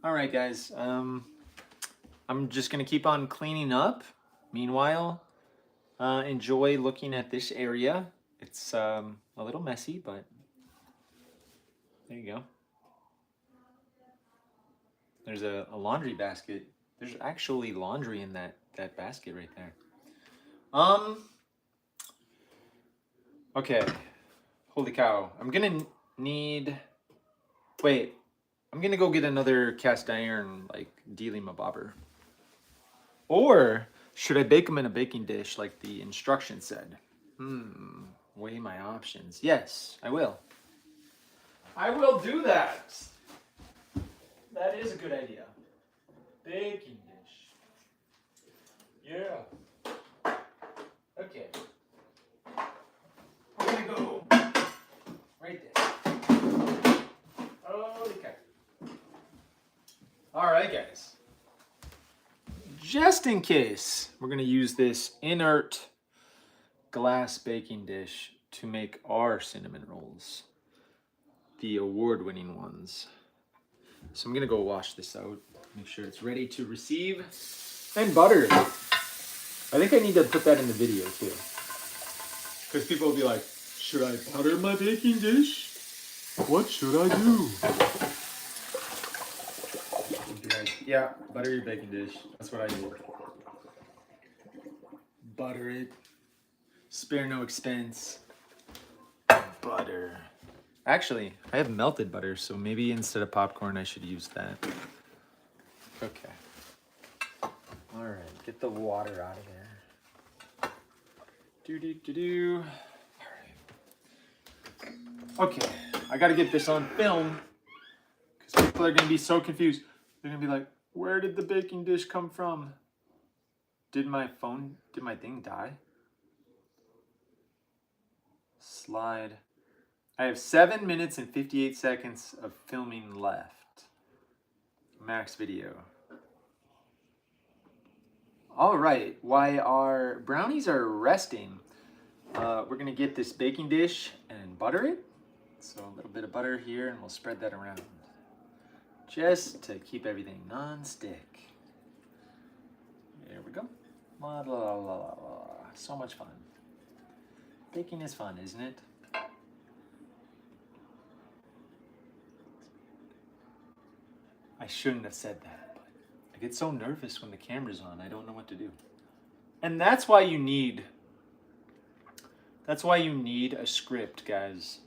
All right, guys. I'm just gonna keep on cleaning up. Meanwhile, enjoy looking at this area. It's a little messy, but there you go. There's a laundry basket. There's actually laundry in that basket right there. Okay. Holy cow. I'm gonna need... Wait. I'm gonna go get another cast iron, like, dealing bobber. Or should I bake them in a baking dish like the instructions said? Weigh my options. Yes, I will. I will do that. That is a good idea. Baking dish. Yeah. Okay. We're gonna go right there. Holy cow. All right, guys. Just in case, we're gonna use this inert glass baking dish to make our cinnamon rolls. The award-winning ones. So I'm gonna go wash this out, make sure it's ready to receive. And butter. I think I need to put that in the video too. Because people will be like, should I butter my baking dish? What should I do? Yeah, butter your baking dish. That's what I do. Butter it. Spare no expense. Butter. Actually, I have melted butter, so maybe instead of popcorn, I should use that. Okay. All right, get the water out of there. Do. All right. Okay, I gotta get this on film because people are gonna be so confused. They're gonna be like, where did the baking dish come from? Did my thing die? Slide. I have 7 minutes and 58 seconds of filming left. Max video. All right, while our brownies are resting, we're gonna get this baking dish and butter it. So a little bit of butter here and we'll spread that around. Just to keep everything non-stick. There we go. So much fun. Baking is fun, isn't it? I shouldn't have said that, but I get so nervous when the camera's on. I don't know what to do. And that's why you need a script, guys.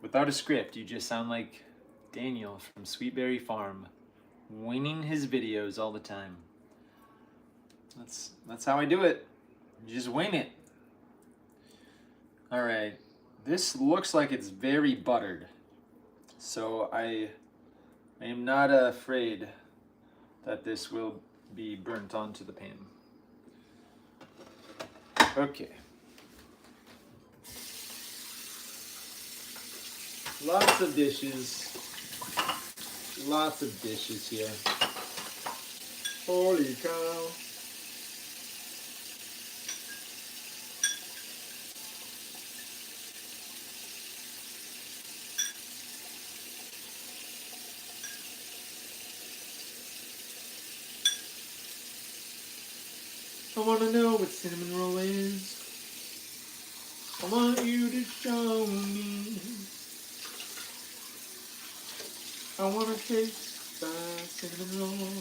Without a script, you just sound like Daniel from Sweetberry Farm, winging his videos all the time. That's how I do it. You just wing it. All right. This looks like it's very buttered. So I am not afraid that this will be burnt onto the pan. Okay. Lots of dishes. Lots of dishes here. Holy cow. I want to know what cinnamon roll is. I want you to show me. I want to taste the cinnamon roll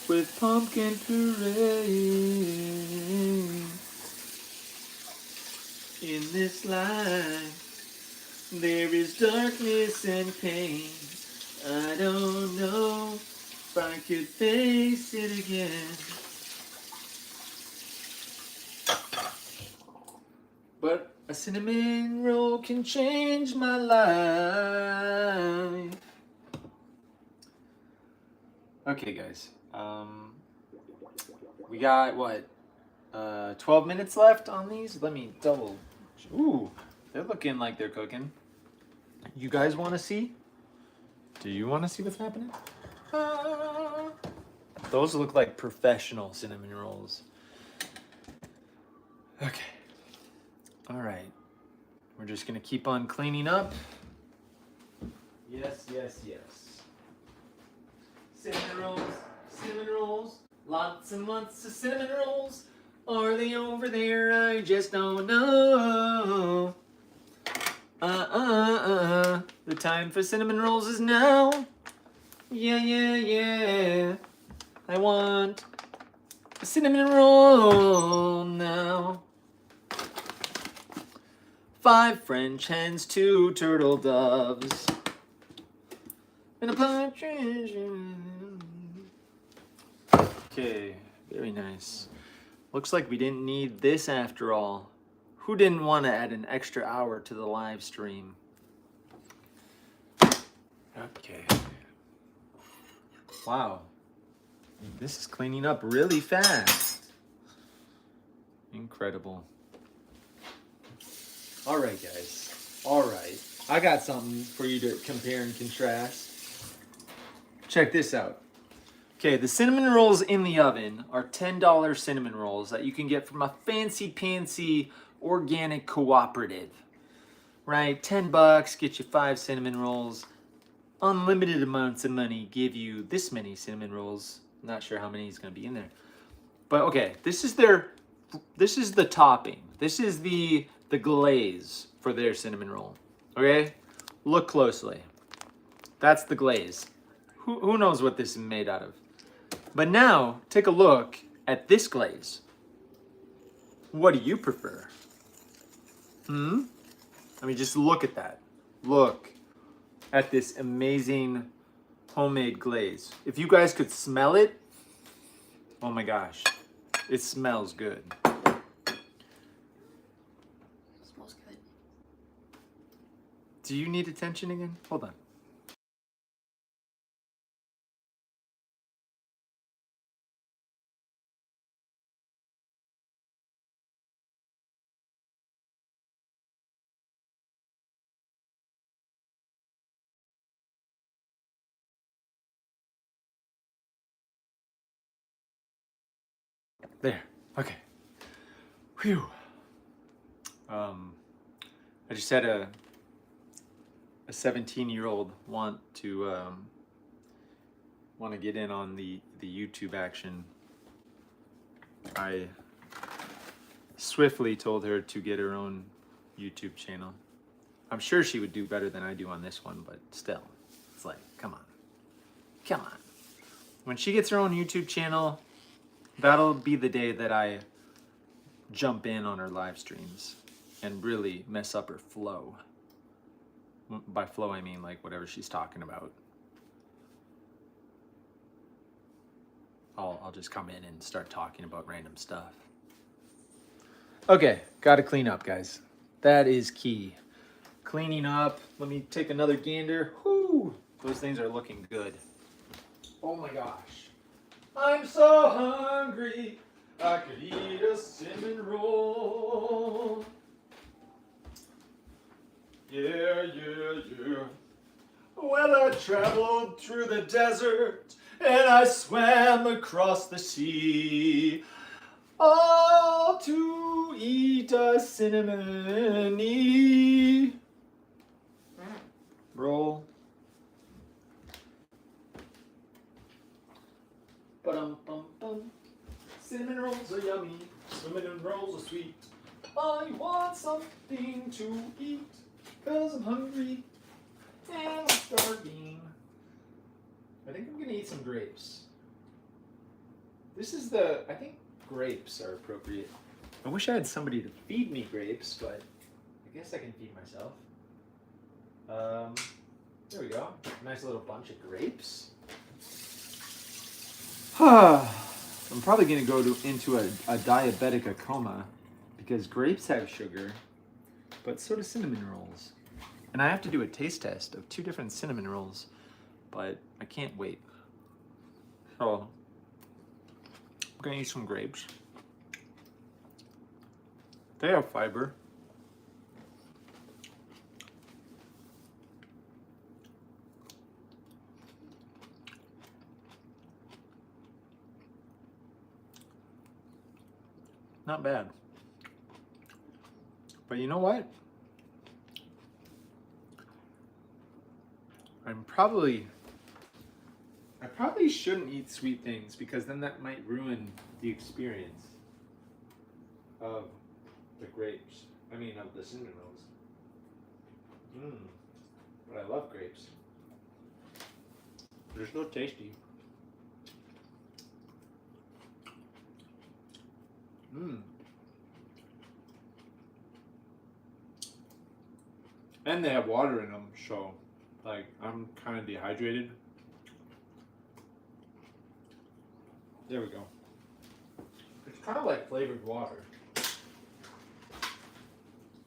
with pumpkin puree. In this life, there is darkness and pain. I don't know if I could face it again. But a cinnamon roll can change my life. Okay, guys. We got what? 12 minutes left on these? Let me double. Ooh, they're looking like they're cooking. You guys want to see? Do you want to see what's happening? Those look like professional cinnamon rolls. Okay. All right. We're just going to keep on cleaning up. Yes, yes, yes. Cinnamon rolls, lots and lots of cinnamon rolls. Are they over there? I just don't know. The time for cinnamon rolls is now. Yeah, yeah, yeah. I want a cinnamon roll now. 5 French hens, 2 turtle doves, and a partridge. Okay, very nice. Looks like we didn't need this after all. Who didn't want to add an extra hour to the live stream? Okay. Wow. This is cleaning up really fast. Incredible. All right, guys. All right. I got something for you to compare and contrast. Check this out. Okay, the cinnamon rolls in the oven are $10 cinnamon rolls that you can get from a fancy-pantsy organic cooperative. Right? $10, get you 5 cinnamon rolls. Unlimited amounts of money give you this many cinnamon rolls. Not sure how many is going to be in there. But okay, this is the topping. This is the glaze for their cinnamon roll. Okay? Look closely. That's the glaze. Who knows what this is made out of? But now, take a look at this glaze. What do you prefer? I mean, just look at that. Look at this amazing homemade glaze. If you guys could smell it, oh my gosh, it smells good. Smells good. Do you need attention again? Hold on. There. Okay. Whew. I just had a 17-year-old want to get in on the YouTube action. I swiftly told her to get her own YouTube channel. I'm sure she would do better than I do on this one, but still, it's like, come on. Come on. When she gets her own YouTube channel, that'll be the day that I jump in on her live streams and really mess up her flow. By flow, I mean like whatever she's talking about. I'll just come in and start talking about random stuff. Okay, gotta clean up, guys. That is key. Cleaning up. Let me take another gander. Whoo! Those things are looking good. Oh my gosh. I'm so hungry. I could eat a cinnamon roll. Yeah, yeah, yeah. Well, I traveled through the desert and I swam across the sea, all to eat a cinnamon roll. Ba-dum-bum-bum. Cinnamon rolls are yummy, cinnamon rolls are sweet. I want something to eat, 'cause I'm hungry and I'm starving. I think I'm gonna eat some grapes. I think grapes are appropriate. I wish I had somebody to feed me grapes, but I guess I can feed myself. There we go. Nice little bunch of grapes. I'm probably gonna go into a diabetic coma because grapes have sugar, but so do cinnamon rolls. And I have to do a taste test of 2 different cinnamon rolls, but I can't wait. So, I'm gonna eat some grapes. They have fiber. Not bad. But you know what? I probably shouldn't eat sweet things because then that might ruin the experience of the grapes. I mean, of the cinnamon rolls. But I love grapes. They're so tasty. And they have water in them, so like I'm kind of dehydrated. There we go. It's kind of like flavored water,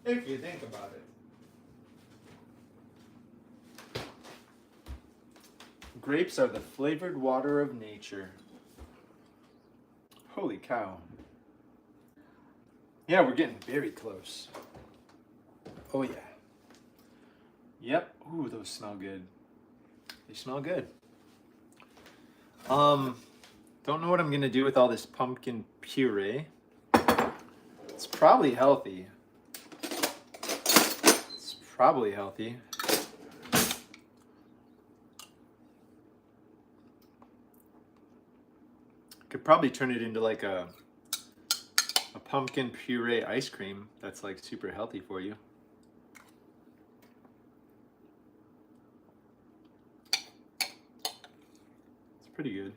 if you think about it. Grapes are the flavored water of nature. Holy cow. Yeah, we're getting very close. Oh yeah. Yep. Ooh, those smell good. They smell good. Don't know what I'm gonna do with all this pumpkin puree. It's probably healthy. Could probably turn it into like a pumpkin puree ice cream that's like super healthy for you. It's pretty good.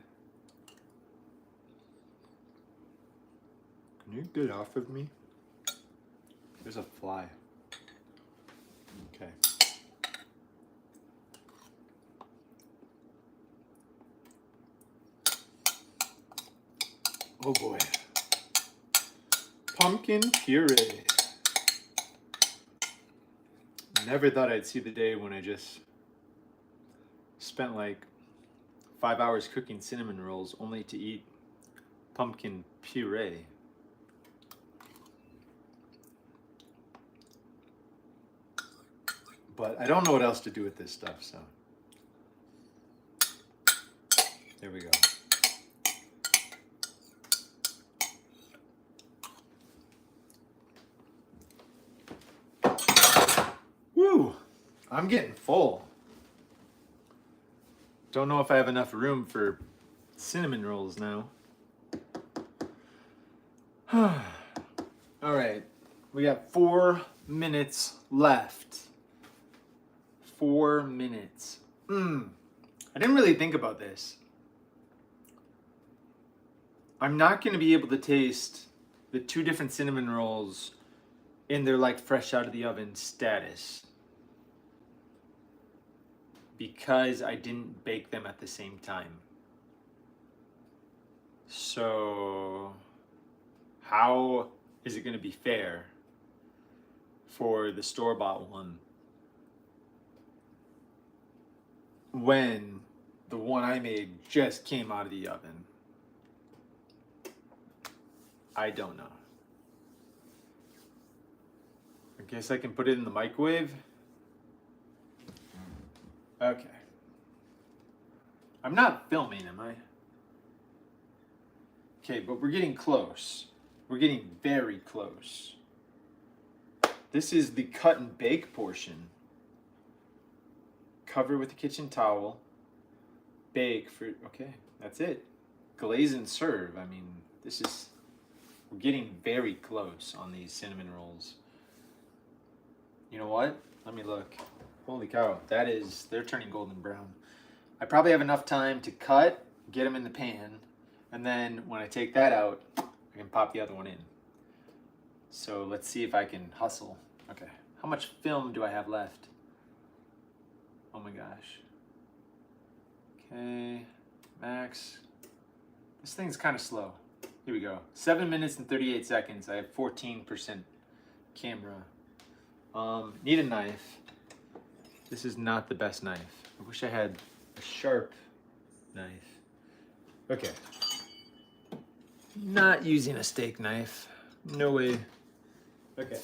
Can you get off of me? There's a fly. Okay. Oh boy. Pumpkin puree. Never thought I'd see the day when I just spent like 5 hours cooking cinnamon rolls only to eat pumpkin puree. But I don't know what else to do with this stuff, so there we go. Woo! I'm getting full. Don't know if I have enough room for cinnamon rolls now. All All right, we got 4 minutes left. 4 minutes. I didn't really think about this. I'm not going to be able to taste the 2 different cinnamon rolls in their like fresh out of the oven status because I didn't bake them at the same time. So how is it going to be fair for the store-bought one when the one I made just came out of the oven? I don't know. I guess I can put it in the microwave. Okay. I'm not filming, am I? Okay, but we're getting close. We're getting very close. This is the cut and bake portion. Cover with a kitchen towel. Bake for, okay, that's it. Glaze and serve. I mean, we're getting very close on these cinnamon rolls. You know what? Let me look. Holy cow, they're turning golden brown. I probably have enough time to cut, get them in the pan, and then when I take that out, I can pop the other one in. So let's see if I can hustle. Okay, how much film do I have left? Oh my gosh. Okay, max. This thing's kind of slow. Here we go. 7 minutes and 38 seconds. I have 14% camera. Need a knife. This is not the best knife. I wish I had a sharp knife. Okay. Not using a steak knife. No way. Okay.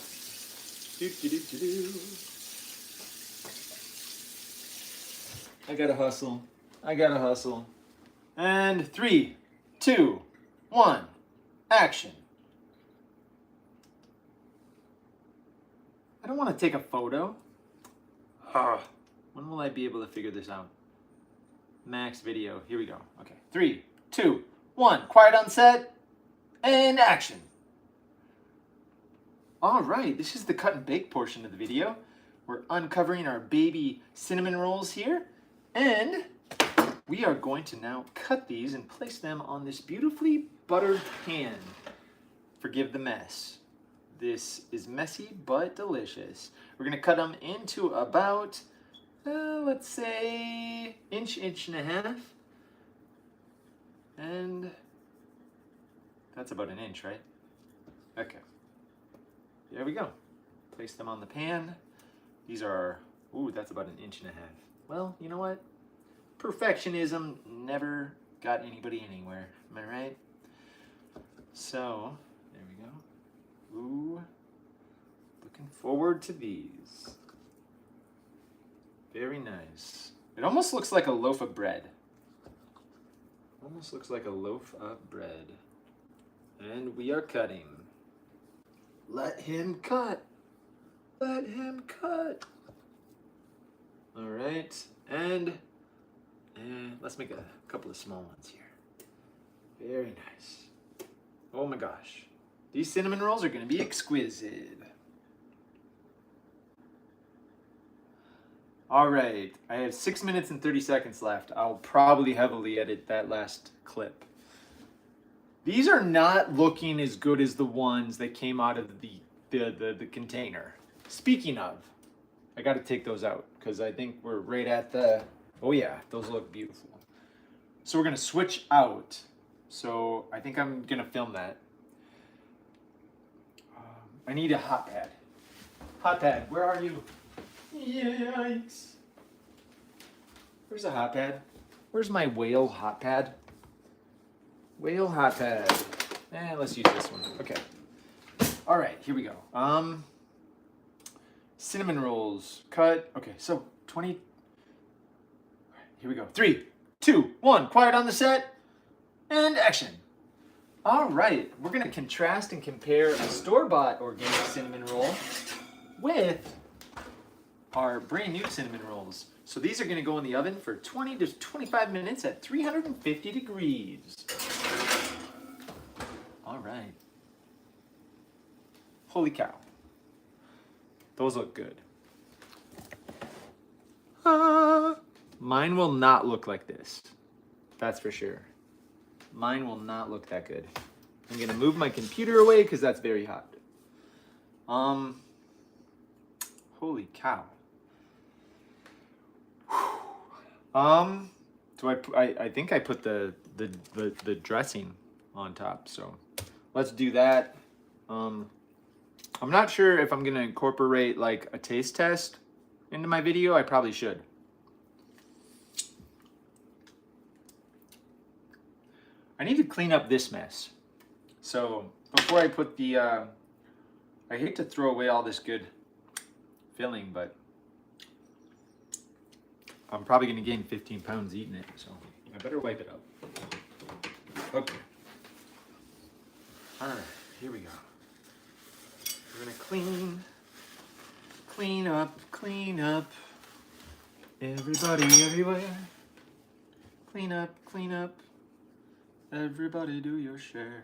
I gotta hustle. And 3, 2, 1, action. I don't want to take a photo. When will I be able to figure this out? Max video. Here we go. Okay. 3, 2, 1. Quiet on set. And action. All right. This is the cut and bake portion of the video. We're uncovering our baby cinnamon rolls here. And we are going to now cut these and place them on this beautifully buttered pan. Forgive the mess. This is messy but delicious. We're going to cut them into about, let's say, inch and a half. And that's about an inch, right? Okay. There we go. Place them on the pan. These are, ooh, that's about an inch and a half. Well, you know what? Perfectionism never got anybody anywhere. Am I right? So, there we go. Ooh. Looking forward to these. Very nice. It almost looks like a loaf of bread. Almost looks like a loaf of bread. And we are cutting. Let him cut. Let him cut. All right. And let's make a couple of small ones here. Very nice. Oh my gosh. These cinnamon rolls are going to be exquisite. All right. I have 6 minutes and 30 seconds left. I'll probably heavily edit that last clip. These are not looking as good as the ones that came out of the container. Speaking of, I got to take those out because I think we're right at the, oh yeah, those look beautiful. So we're going to switch out. So I think I'm going to film that. I need a hot pad. Hot pad, where are you? Yikes. Where's a hot pad? Where's my whale hot pad? Whale hot pad. Let's use this one. Okay. All right, here we go. Cinnamon rolls cut. Okay, so 20. Here we go. 3, 2, 1. Quiet on the set. And action. All right, we're going to contrast and compare a store-bought organic cinnamon roll with our brand new cinnamon rolls. So these are going to go in the oven for 20 to 25 minutes at 350 degrees. All right. Holy cow. Those look good. Mine will not look like this. That's for sure. Mine will not look that good. I'm gonna move my computer away because that's very hot. Holy cow. I think I put the dressing on top, so let's do that. I'm not sure if I'm gonna incorporate like a taste test into my video. I probably should. I need to clean up this mess. So before I put the, I hate to throw away all this good filling, but I'm probably gonna gain 15 pounds eating it, so I better wipe it up. Okay. All right, here we go. We're gonna clean up. Everybody, everywhere. Clean up. Everybody do your share.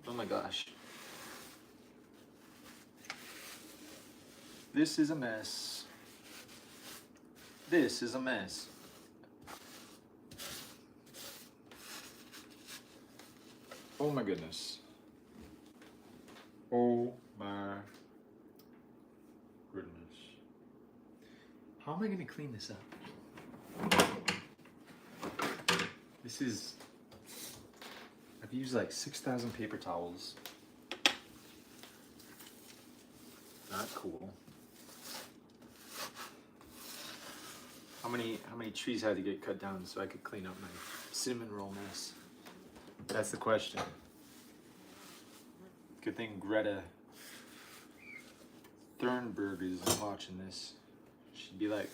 Oh my gosh. This is a mess. This is a mess. Oh my goodness. Oh my goodness. How am I going to clean this up? This is... I've used like 6,000 paper towels. Not cool. How many trees had to get cut down so I could clean up my cinnamon roll mess? That's the question. Good thing Greta Thunberg is watching this. She'd be like,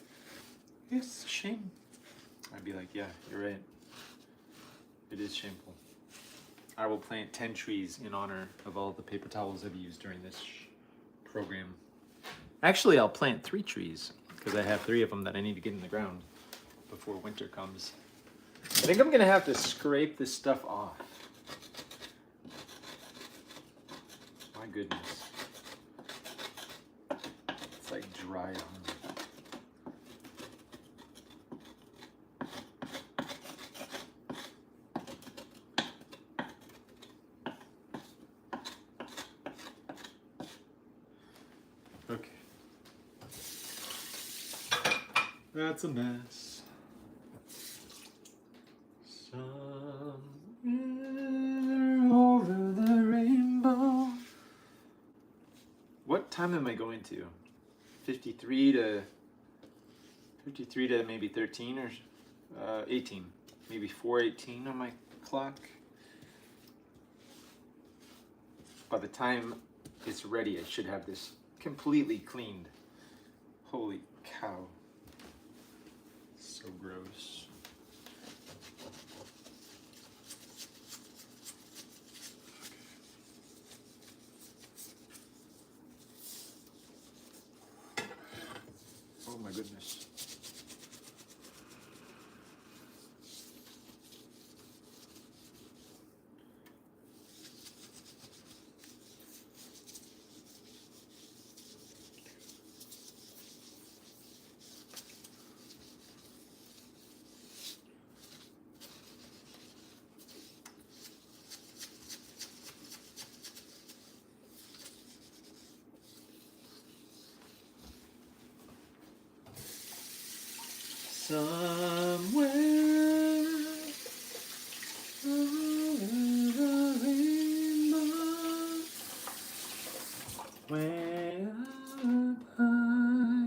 "It's a shame." I'd be like, "Yeah, you're right. It is shameful." I will plant 10 trees in honor of all the paper towels I've used during this program. Actually, I'll plant 3 trees because I have 3 of them that I need to get in the ground before winter comes. I think I'm gonna have to scrape this stuff off. My goodness. It's like dry on. Okay. That's a mess. Somewhere over the rainbow. What time am I going to? 53 to maybe 13 or 18. Maybe 4:18 on my clock. By the time it's ready, I should have this completely cleaned. Holy cow. So gross. Oh my goodness. Somewhere over the rainbow, way up high.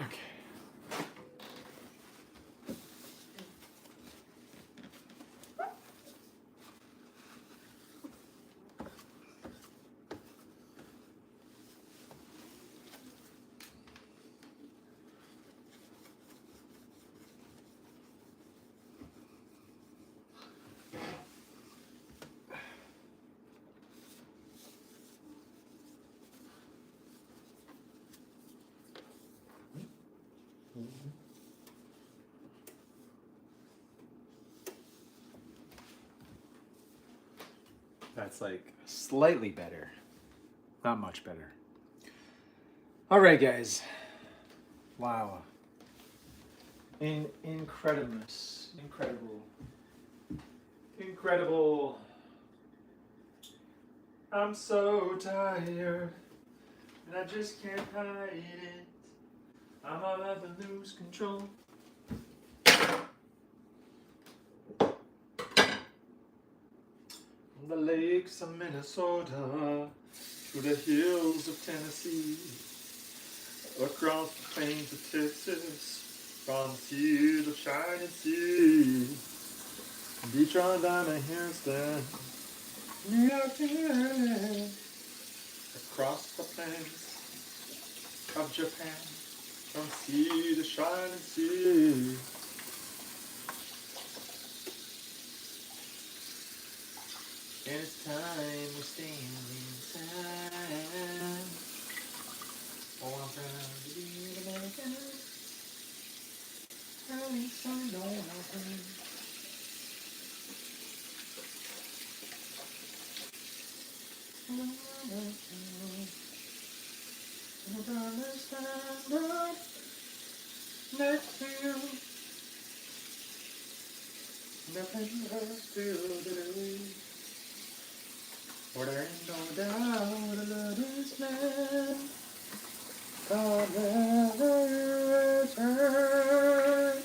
Okay. That's like slightly better. Not much better. All right, guys. Wow. Incredible. I'm so tired, and I just can't hide it. I'm about to lose control. From the lakes of Minnesota to the hills of Tennessee, across the plains of Texas, from sea to shining sea, Detroit down to Houston, New York City, across the plains of Japan, from sea to shining sea. And it's time we stand in time. Oh, I'm proud to be American. Early sun don't open. Next to you, nothing else to do. For there ain't no doubt I love this man. God never return.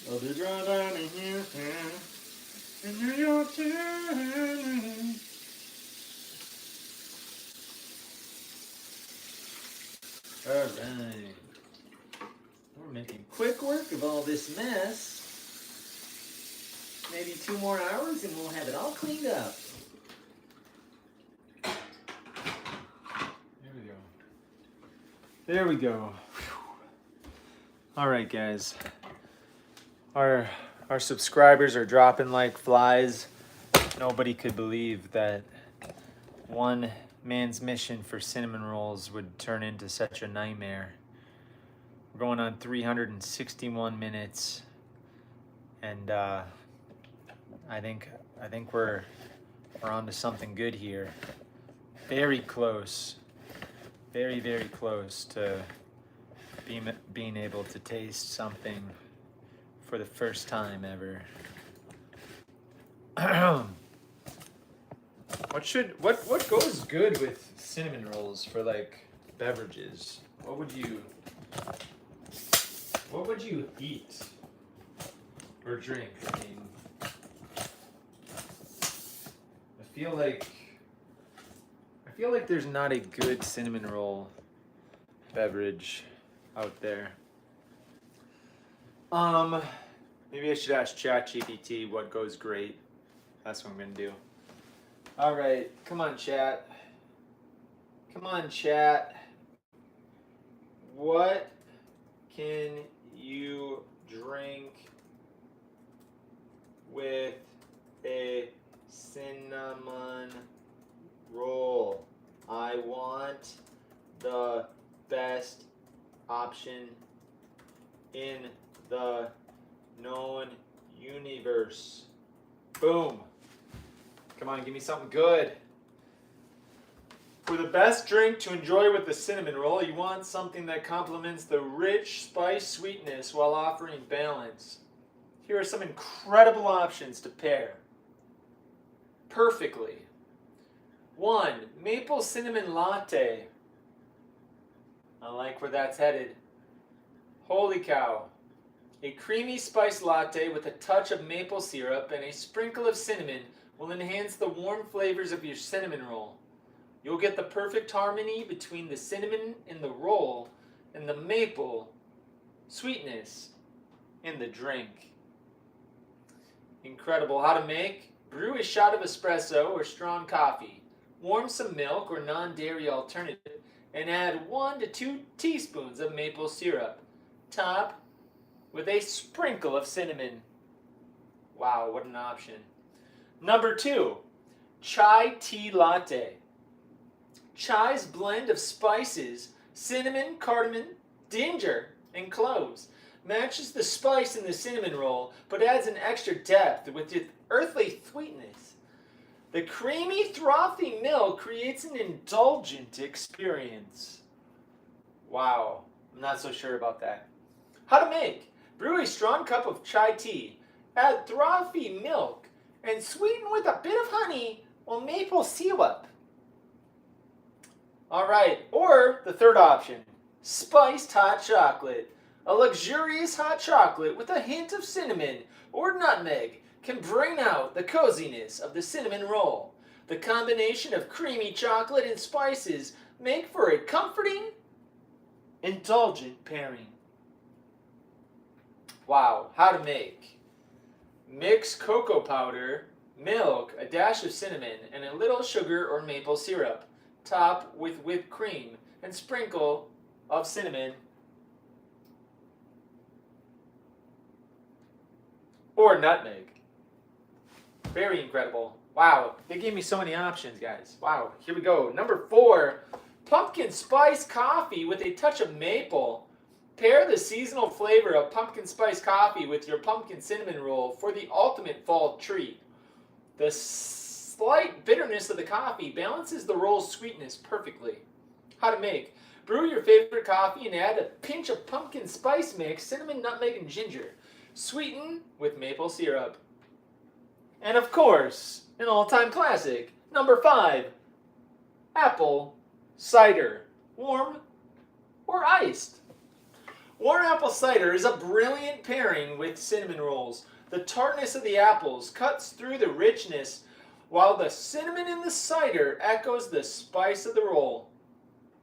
I'll be driving in Houston, in New York City. Alright. We're making quick work of all this mess. Maybe 2 more hours and we'll have it all cleaned up. There we go. All right, guys. Our subscribers are dropping like flies. Nobody could believe that one man's mission for cinnamon rolls would turn into such a nightmare. We're going on 361 minutes, and I think we're on to something good here. Very close. Very, very close to being able to taste something for the first time ever. What goes good with cinnamon rolls for like beverages? What would you eat or drink? I mean, I feel like there's not a good cinnamon roll beverage out there. Maybe I should ask ChatGPT what goes great. That's what I'm gonna do. All right, come on, chat. Come on, chat. What can you drink with a cinnamon roll? I want the best option in the known universe. Boom. Come on, give me something good. For the best drink to enjoy with the cinnamon roll, you want something that complements the rich spice sweetness while offering balance. Here are some incredible options to pair perfectly. 1. Maple cinnamon latte. I like where that's headed. Holy cow. A creamy spice latte with a touch of maple syrup and a sprinkle of cinnamon will enhance the warm flavors of your cinnamon roll. You'll get the perfect harmony between the cinnamon in the roll and the maple sweetness in the drink. Incredible. How to make? Brew a shot of espresso or strong coffee. Warm some milk or non-dairy alternative and add 1 to 2 teaspoons of maple syrup. Top with a sprinkle of cinnamon. Wow, what an option. Number 2, chai tea latte. Chai's blend of spices, cinnamon, cardamom, ginger, and cloves matches the spice in the cinnamon roll, but adds an extra depth with its earthly sweetness. The creamy, frothy milk creates an indulgent experience. Wow, I'm not so sure about that. How to make. Brew a strong cup of chai tea. Add frothy milk and sweeten with a bit of honey or maple syrup. All right, or the third option, spiced hot chocolate. A luxurious hot chocolate with a hint of cinnamon or nutmeg can bring out the coziness of the cinnamon roll. The combination of creamy chocolate and spices make for a comforting, indulgent pairing. Wow, how to make. Mix cocoa powder, milk, a dash of cinnamon, and a little sugar or maple syrup. Top with whipped cream and sprinkle of cinnamon or nutmeg. Very incredible. Wow, they gave me so many options, guys. Wow, here we go. Number 4, pumpkin spice coffee with a touch of maple. Pair the seasonal flavor of pumpkin spice coffee with your pumpkin cinnamon roll for the ultimate fall treat. The slight bitterness of the coffee balances the roll's sweetness perfectly. How to make. Brew your favorite coffee and add a pinch of pumpkin spice mix, cinnamon, nutmeg, and ginger. Sweeten with maple syrup. And of course, an all-time classic, number 5, apple cider, warm or iced. Warm apple cider is a brilliant pairing with cinnamon rolls. The tartness of the apples cuts through the richness, while the cinnamon in the cider echoes the spice of the roll.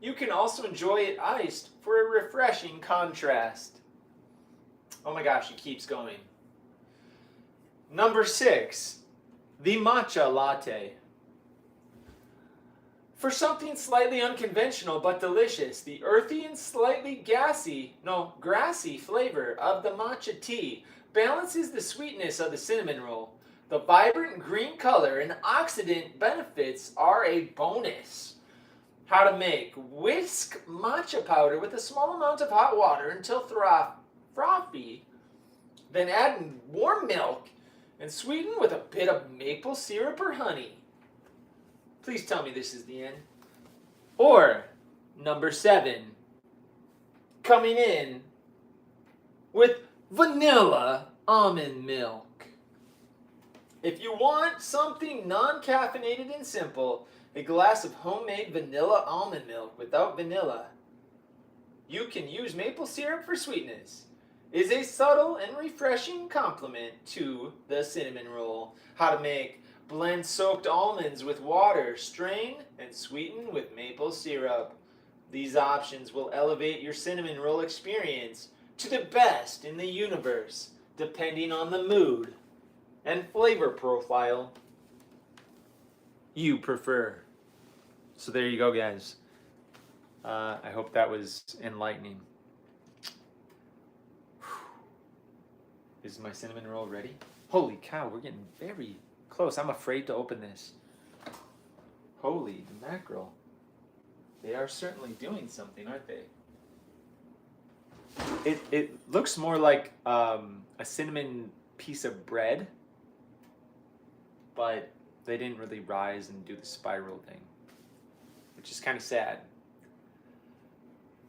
You can also enjoy it iced for a refreshing contrast. Oh my gosh, it keeps going. Number 6, the matcha latte. For something slightly unconventional but delicious, the earthy and slightly grassy flavor of the matcha tea balances the sweetness of the cinnamon roll. The vibrant green color and oxidant benefits are a bonus. How to make. Whisk matcha powder with a small amount of hot water until frothy. Then add warm milk and sweeten with a bit of maple syrup or honey. Please tell me this is the end. Or, number 7, coming in with vanilla almond milk. If you want something non-caffeinated and simple, a glass of homemade vanilla almond milk without vanilla. You can use maple syrup for sweetness. It is a subtle and refreshing complement to the cinnamon roll. How to make. Blend soaked almonds with water, strain, and sweeten with maple syrup. These options will elevate your cinnamon roll experience to the best in the universe, depending on the mood and flavor profile you prefer. So there you go, guys. I hope that was enlightening. Is my cinnamon roll ready? Holy cow, we're getting very close. I'm afraid to open this. Holy mackerel. They are certainly doing something, aren't they? It looks more like a cinnamon piece of bread, but they didn't really rise and do the spiral thing, which is kind of sad.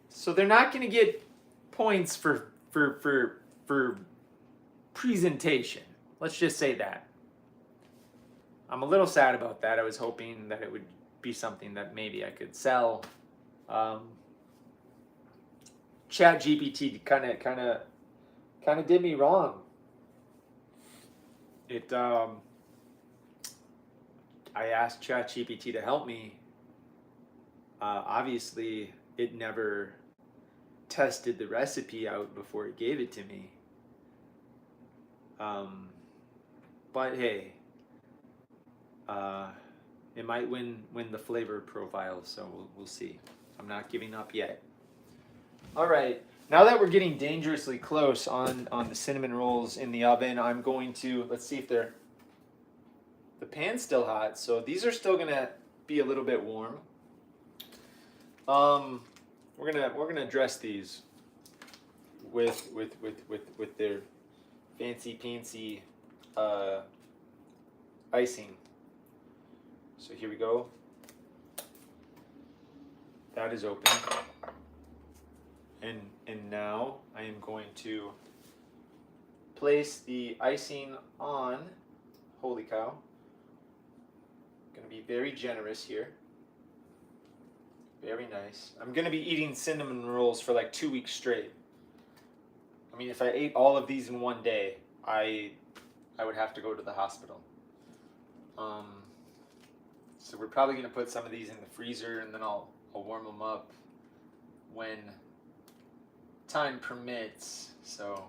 So they're not going to get points for presentation. Let's just say that. I'm a little sad about that. I was hoping that it would be something that maybe I could sell. ChatGPT kind of did me wrong. I asked ChatGPT to help me. Obviously, it never tested the recipe out before it gave it to me. But hey, it might win the flavor profile, so we'll see. I'm not giving up yet. All right, now that we're getting dangerously close on the cinnamon rolls in the oven, I'm going to, let's see if the pan's still hot, so these are still gonna be a little bit warm. We're gonna dress these. with their fancy pantsy icing. So here we go. That is open. And now I am going to place the icing on. Holy cow. Gonna be very generous here. Very nice. I'm gonna be eating cinnamon rolls for like 2 weeks straight. I mean, if I ate all of these in one day, I would have to go to the hospital. So we're probably gonna put some of these in the freezer, and then I'll warm them up when time permits. So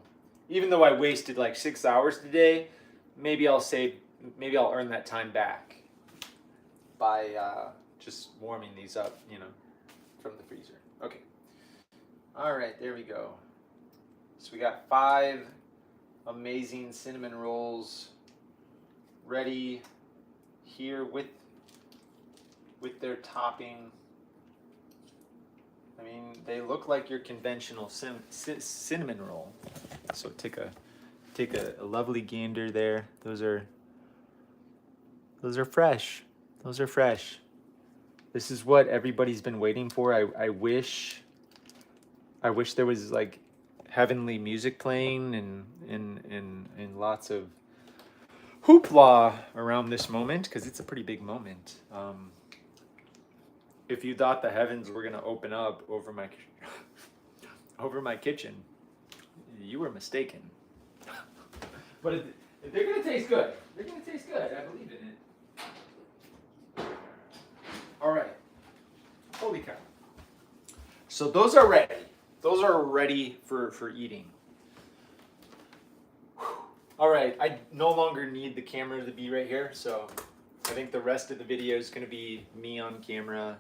even though I wasted like 6 hours today, maybe I'll earn that time back by just warming these up, you know, from the freezer. Okay. All right, there we go. So we got 5 amazing cinnamon rolls ready here with their topping. I mean, they look like your conventional cinnamon roll. So take a lovely gander there. Those are fresh. Those are fresh. This is what everybody's been waiting for. I wish there was like heavenly music playing and lots of hoopla around this moment, because it's a pretty big moment. If you thought the heavens were gonna open up over my kitchen, you were mistaken. But they're gonna taste good. They're gonna taste good. I believe in it. All right. Holy cow. So those are ready. Those are ready for eating. Whew. All right. I no longer need the camera to be right here, so I think the rest of the video is going to be me on camera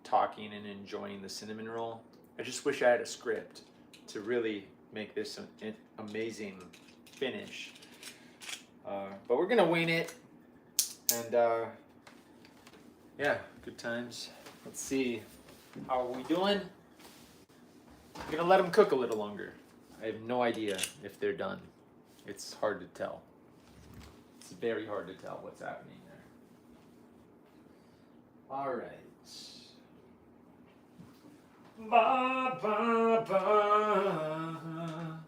talking and enjoying the cinnamon roll. I just wish I had a script to really make this an amazing finish. But we're going to wing it. And yeah, good times. Let's see. How are we doing? I'm going to let them cook a little longer. I have no idea if they're done. It's hard to tell. It's very hard to tell what's happening there. All right. Ba, ba, ba.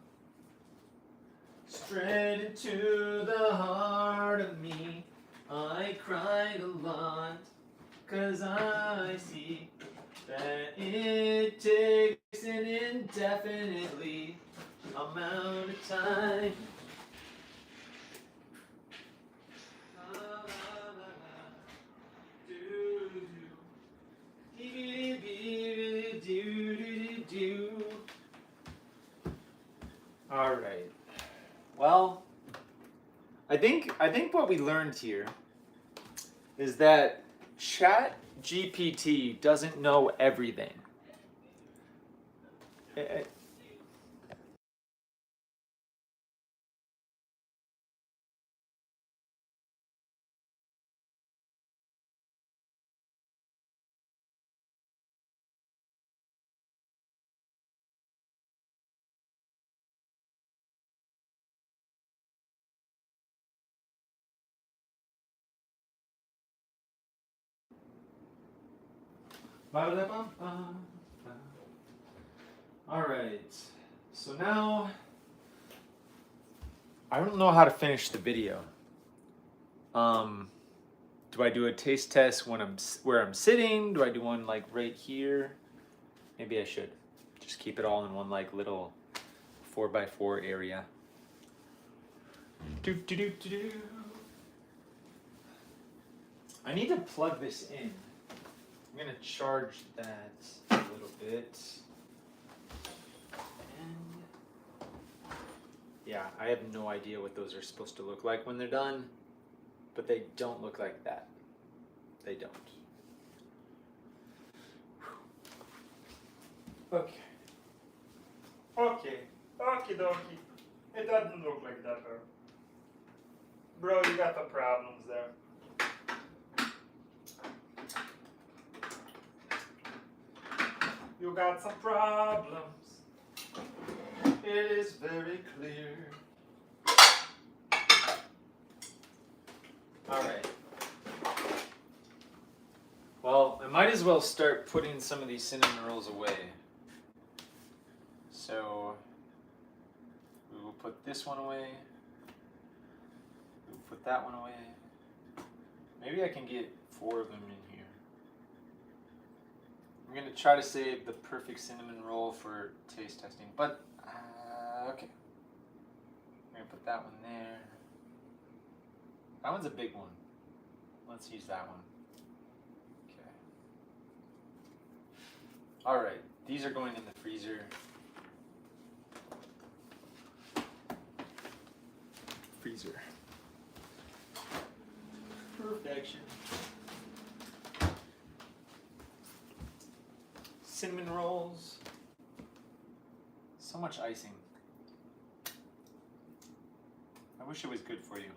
Straight into the heart of me, I cried a lot, 'cause I see that it takes an indefinitely amount of time. All right. Well, I think what we learned here is that ChatGPT doesn't know everything. All right, so now I don't know how to finish the video. Do I do a taste test when where I'm sitting? Do I do one like right here? Maybe I should just keep it all in one like little 4x4 area. I need to plug this in. I'm gonna charge that a little bit. And yeah, I have no idea what those are supposed to look like when they're done, but they don't look like that. They don't. Okay. Okay. Okie dokie. It doesn't look like that, bro. Bro, you got the problems there. You got some problems. It is very clear. All right. Well, I might as well start putting some of these cinnamon rolls away. So we will put this one away. We'll put that one away. Maybe I can get 4 of them in here. I'm gonna try to save the perfect cinnamon roll for taste testing, but okay. I'm gonna put that one there. That one's a big one. Let's use that one. Okay. All right, these are going in the freezer. Freezer. Perfection. Cinnamon rolls. So much icing. I wish it was good for you.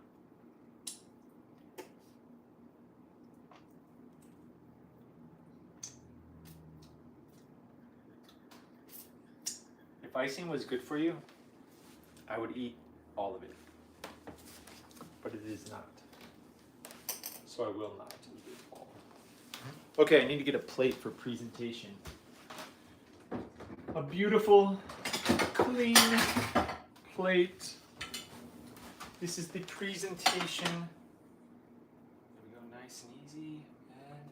If icing was good for you, I would eat all of it. But it is not. So I will not eat it all. Okay, I need to get a plate for presentation. A beautiful, clean plate. This is the presentation. There we go, nice and easy and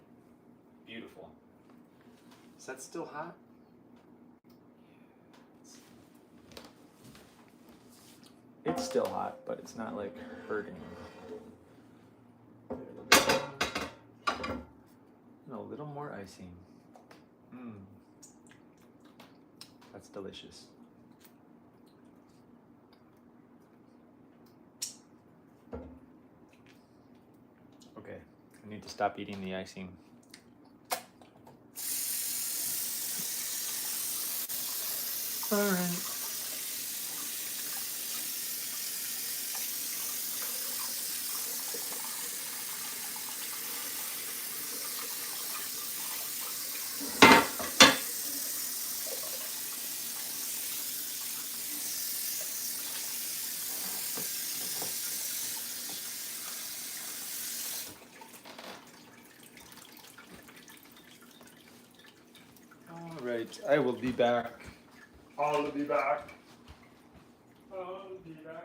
beautiful. Is that still hot? It's still hot, but it's not like hurting. And a little more icing. That's delicious. Okay, I need to stop eating the icing. All right. Alright, I will be back. I'll be back. I'll be back.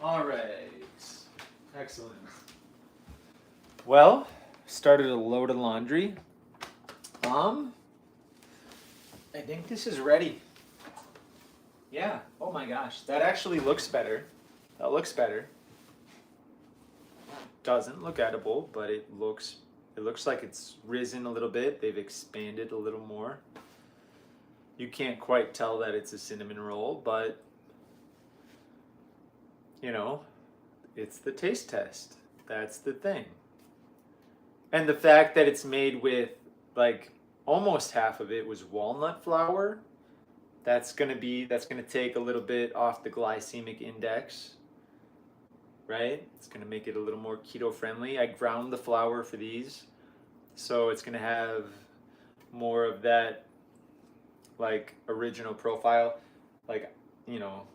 All right, excellent. Well, started a load of laundry. I think this is ready. Yeah, oh my gosh, that actually looks better. That looks better. Doesn't look edible, but it looks like it's risen a little bit. They've expanded a little more. You can't quite tell that it's a cinnamon roll, but you know, it's the taste test. That's the thing. And the fact that it's made with like almost half of it was walnut flour, that's gonna take a little bit off the glycemic index, right? It's gonna make it a little more keto friendly. I ground the flour for these, so it's gonna have more of that like original profile, like, you know,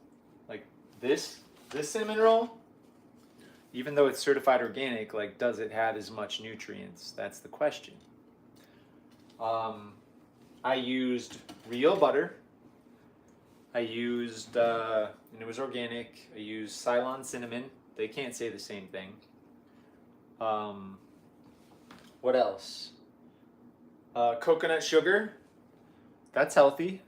like this cinnamon roll, even though it's certified organic, like, does it have as much nutrients? That's the question. I used real butter. I used, and it was organic. I used Ceylon cinnamon. They can't say the same thing. What else? Coconut sugar. That's healthy,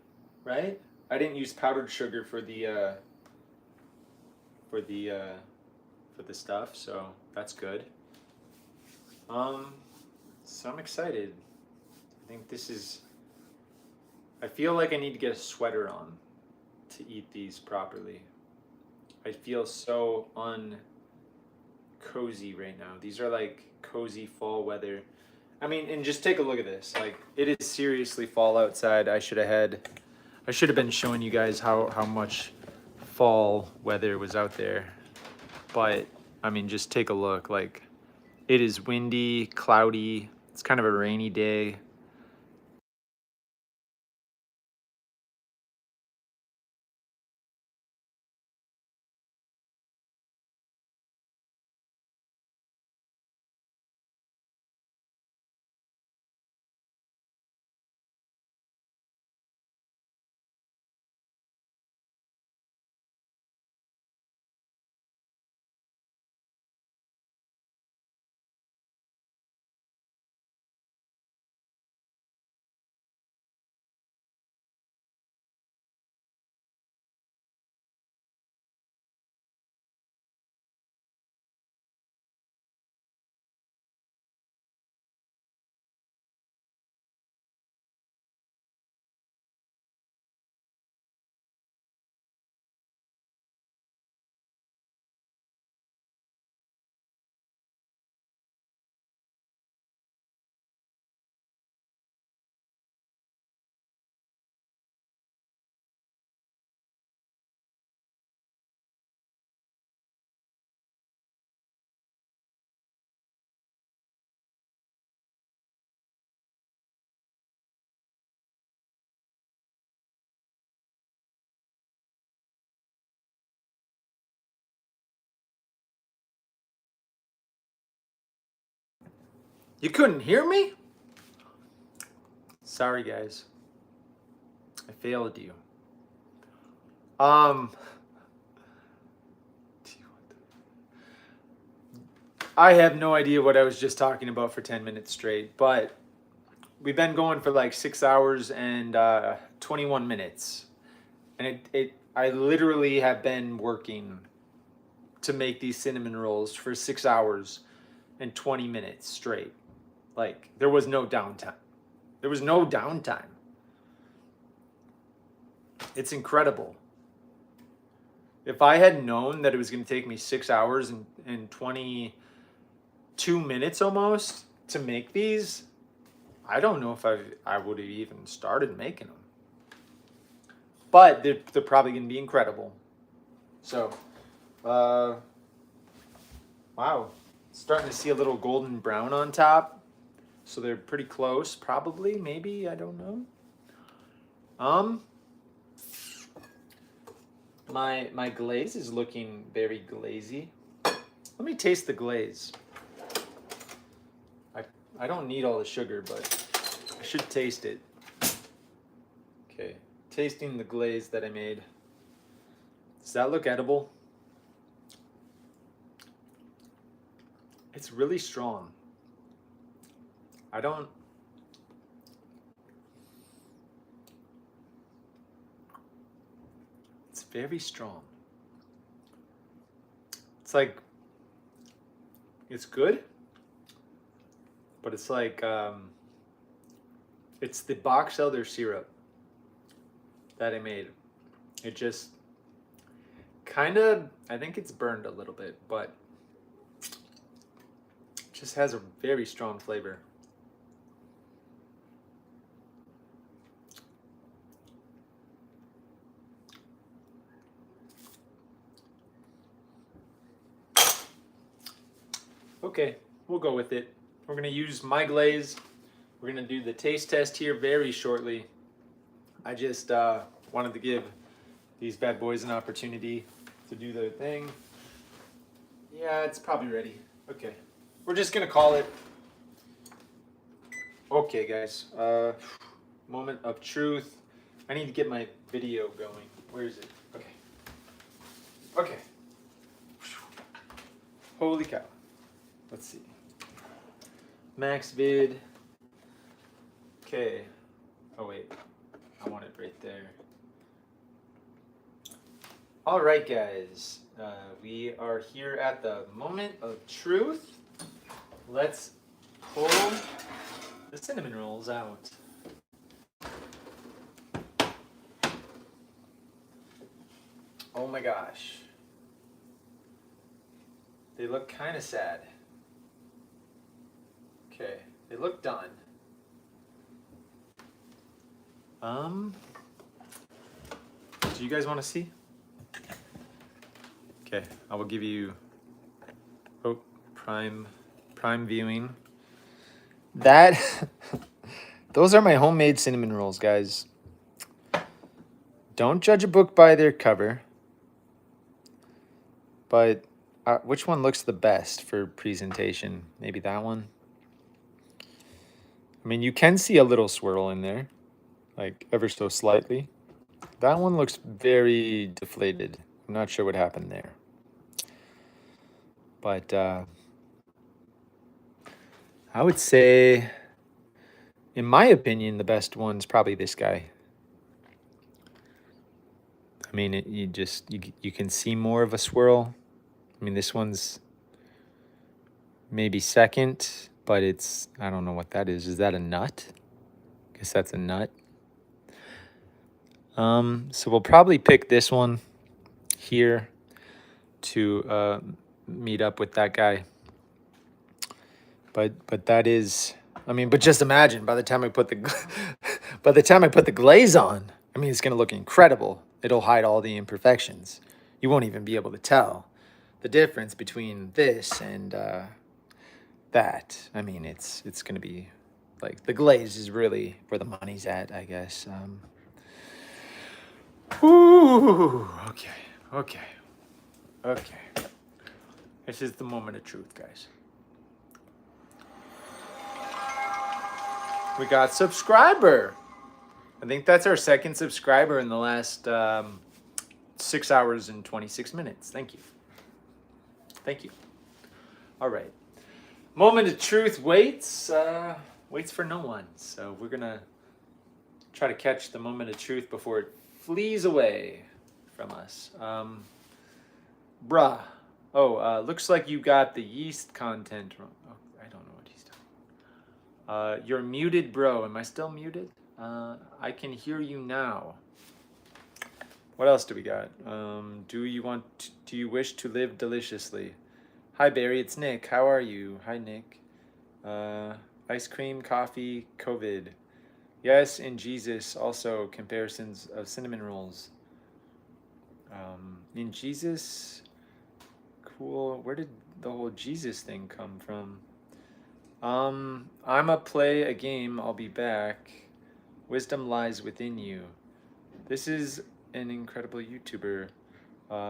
right? I didn't use powdered sugar for the stuff, so that's good. So I'm excited. I I feel like I need to get a sweater on to eat these properly. I feel so cozy right now. These are like cozy fall weather. I mean, and just take a look at this. Like, it is seriously fall outside. I should have been showing you guys how much fall weather was out there. But I mean, just take a look. Like, it is windy, cloudy. It's kind of a rainy day. You couldn't hear me? Sorry, guys. I failed you. I have no idea what I was just talking about for 10 minutes straight, but we've been going for like 6 hours and 21 minutes. And I literally have been working to make these cinnamon rolls for 6 hours and 20 minutes straight. Like, there was no downtime. There was no downtime. It's incredible. If I had known that it was going to take me 6 hours and 22 minutes almost to make these, I don't know if I would have even started making them. But they're probably going to be incredible. So, wow. Starting to see a little golden brown on top. So they're pretty close, probably, maybe, I don't know. My glaze is looking very glazy. Let me taste the glaze. I don't need all the sugar, but I should taste it. Okay, tasting the glaze that I made. Does that look edible? It's really strong. It's very strong. It's like, it's good, but it's like, it's the box elder syrup that I made. It just kind of, I think it's burned a little bit, but it just has a very strong flavor. Okay, we'll go with it. We're gonna use my glaze. We're gonna do the taste test here very shortly. I just wanted to give these bad boys an opportunity to do their thing. Yeah, it's probably ready. Okay, we're just gonna call it. Okay, guys, moment of truth. I need to get my video going. Where is it? Okay. Okay. Holy cow. Let's see. Max vid. Okay. Oh wait, I want it right there. All right, guys. We are here at the moment of truth. Let's pull the cinnamon rolls out. Oh my gosh. They look kind of sad. Okay, they look done. Do you guys want to see? Okay, I will give you prime viewing. That those are my homemade cinnamon rolls, guys. Don't judge a book by their cover. But which one looks the best for presentation? Maybe that one. I mean, you can see a little swirl in there, like ever so slightly. That one looks very deflated. I'm not sure what happened there. But I would say, in my opinion, the best one's probably this guy. I mean, you can see more of a swirl. I mean, this one's maybe second, but I don't know what that is. Is that a nut? I guess that's a nut. So we'll probably pick this one here to meet up with that guy. But that is, I mean, but just imagine by the time I put the glaze on, I mean, it's gonna look incredible. It'll hide all the imperfections. You won't even be able to tell the difference between this and that. I mean, it's gonna be like the glaze is really where the money's at, I guess. Ooh, okay. This is the moment of truth, guys. We got subscriber. I think that's our second subscriber in the last 6 hours and 26 minutes. Thank you. All right. Moment of truth waits for no one. So we're gonna try to catch the moment of truth before it flees away from us. Bruh. Looks like you got the yeast content wrong. Oh, I don't know what he's talking. You're muted, bro. Am I still muted? I can hear you now. What else do we got? Do you wish to live deliciously? Hi, Barry. It's Nick. How are you? Hi, Nick. Ice cream, coffee, COVID. Yes, in Jesus. Also, comparisons of cinnamon rolls. In Jesus, cool. Where did the whole Jesus thing come from? I'ma play a game. I'll be back. Wisdom lies within you. This is an incredible YouTuber.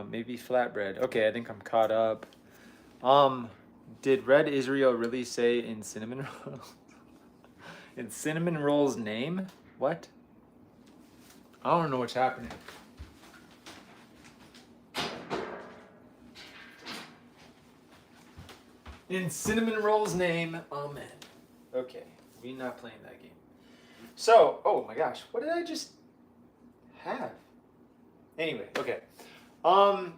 Maybe Flatbread. Okay, I think I'm caught up. Did Red Israel really say in cinnamon rolls? In cinnamon rolls name? What? I don't know what's happening. In cinnamon rolls name, amen. Okay, we're not playing that game. So, oh my gosh, what did I just have? Anyway, okay. Uno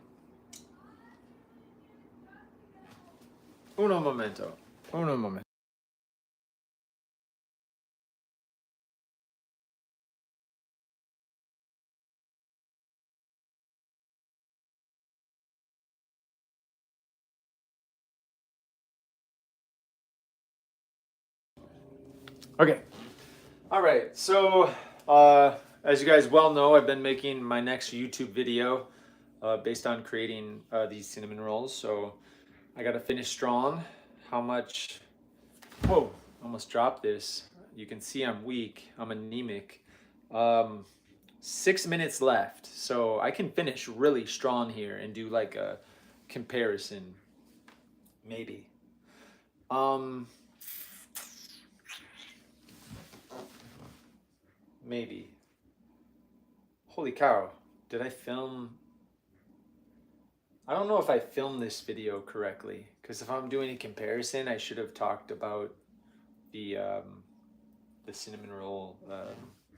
momento. Okay. All right. So, as you guys well know, I've been making my next YouTube video based on creating these cinnamon rolls. So, I got to finish strong. How much? Whoa, almost dropped this. You can see I'm weak. I'm anemic. 6 minutes left. So, I can finish really strong here and do like a comparison. Maybe. Maybe. Holy cow. Did I film? I don't know if I filmed this video correctly. Because if I'm doing a comparison, I should have talked about the cinnamon roll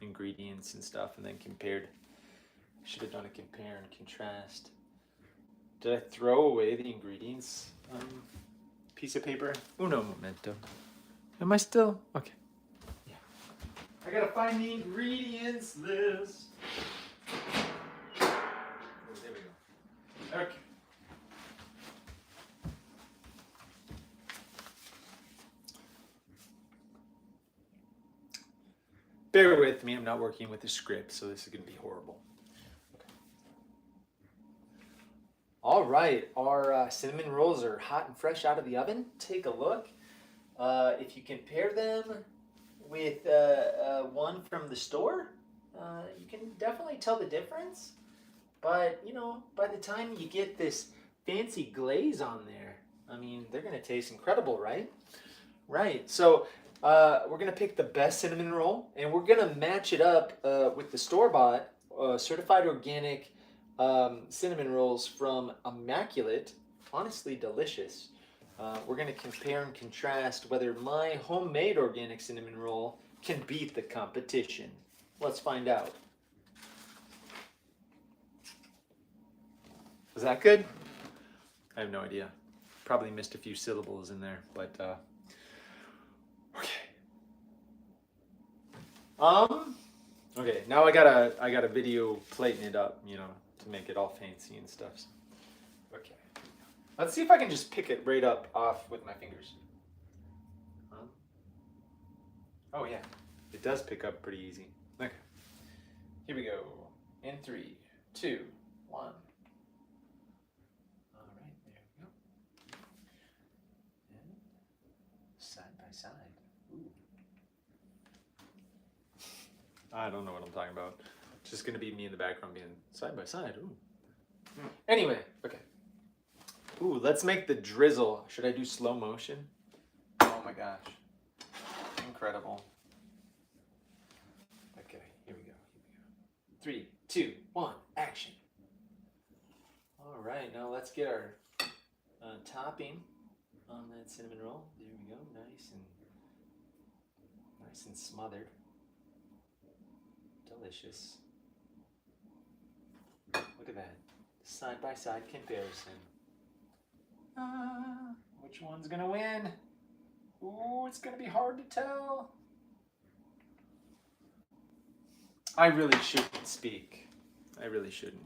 ingredients and stuff and then compared. I should have done a compare and contrast. Did I throw away the ingredients piece of paper? Uno momento. Am I still? Okay. I gotta find the ingredients list. Oh, there we go. Bear with me, I'm not working with a script, so this is going to be horrible. Okay. All right, our cinnamon rolls are hot and fresh out of the oven. Take a look. If you compare them with one from the store, you can definitely tell the difference. But, you know, by the time you get this fancy glaze on there, I mean, they're going to taste incredible, right? Right. So we're going to pick the best cinnamon roll, and we're going to match it up with the store-bought certified organic cinnamon rolls from Immaculate. Honestly delicious. We're going to compare and contrast whether my homemade organic cinnamon roll can beat the competition. Let's find out. Was that good? I have no idea. Probably missed a few syllables in there, but okay. Okay, now I got a video plating it up, you know, to make it all fancy and stuff. So. Okay. Let's see if I can just pick it right up off with my fingers. Oh yeah, it does pick up pretty easy. Okay. Here we go. In 3, 2, 1. All right, there we go. And side by side. Ooh. I don't know what I'm talking about. It's just gonna be me in the background being side by side. Ooh. Anyway, okay. Ooh, let's make the drizzle. Should I do slow motion? Oh my gosh. Incredible. Okay, here we go. 3, 2, 1, action. All right, now let's get our topping on that cinnamon roll. There we go, nice and smothered. Delicious. Look at that, side by side comparison. Which one's gonna win? Ooh, it's gonna be hard to tell. I really shouldn't speak. I really shouldn't.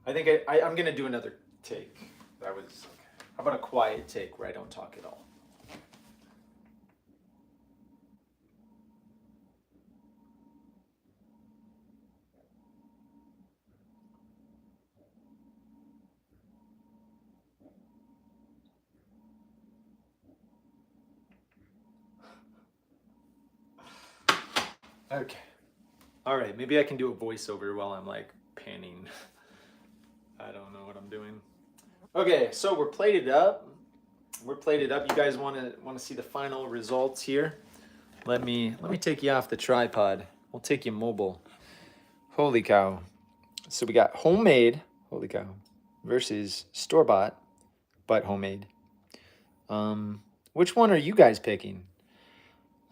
I think I'm gonna do another take. That was okay. How about a quiet take where I don't talk at all? Okay. All right, maybe I can do a voiceover while I'm like panning. I don't know what I'm doing. Okay, so we're plated up. We're plated up. You guys want to see the final results here? Let me take you off the tripod. We'll take you mobile. Holy cow. So we got homemade, holy cow, versus store-bought, but homemade. Which one are you guys picking?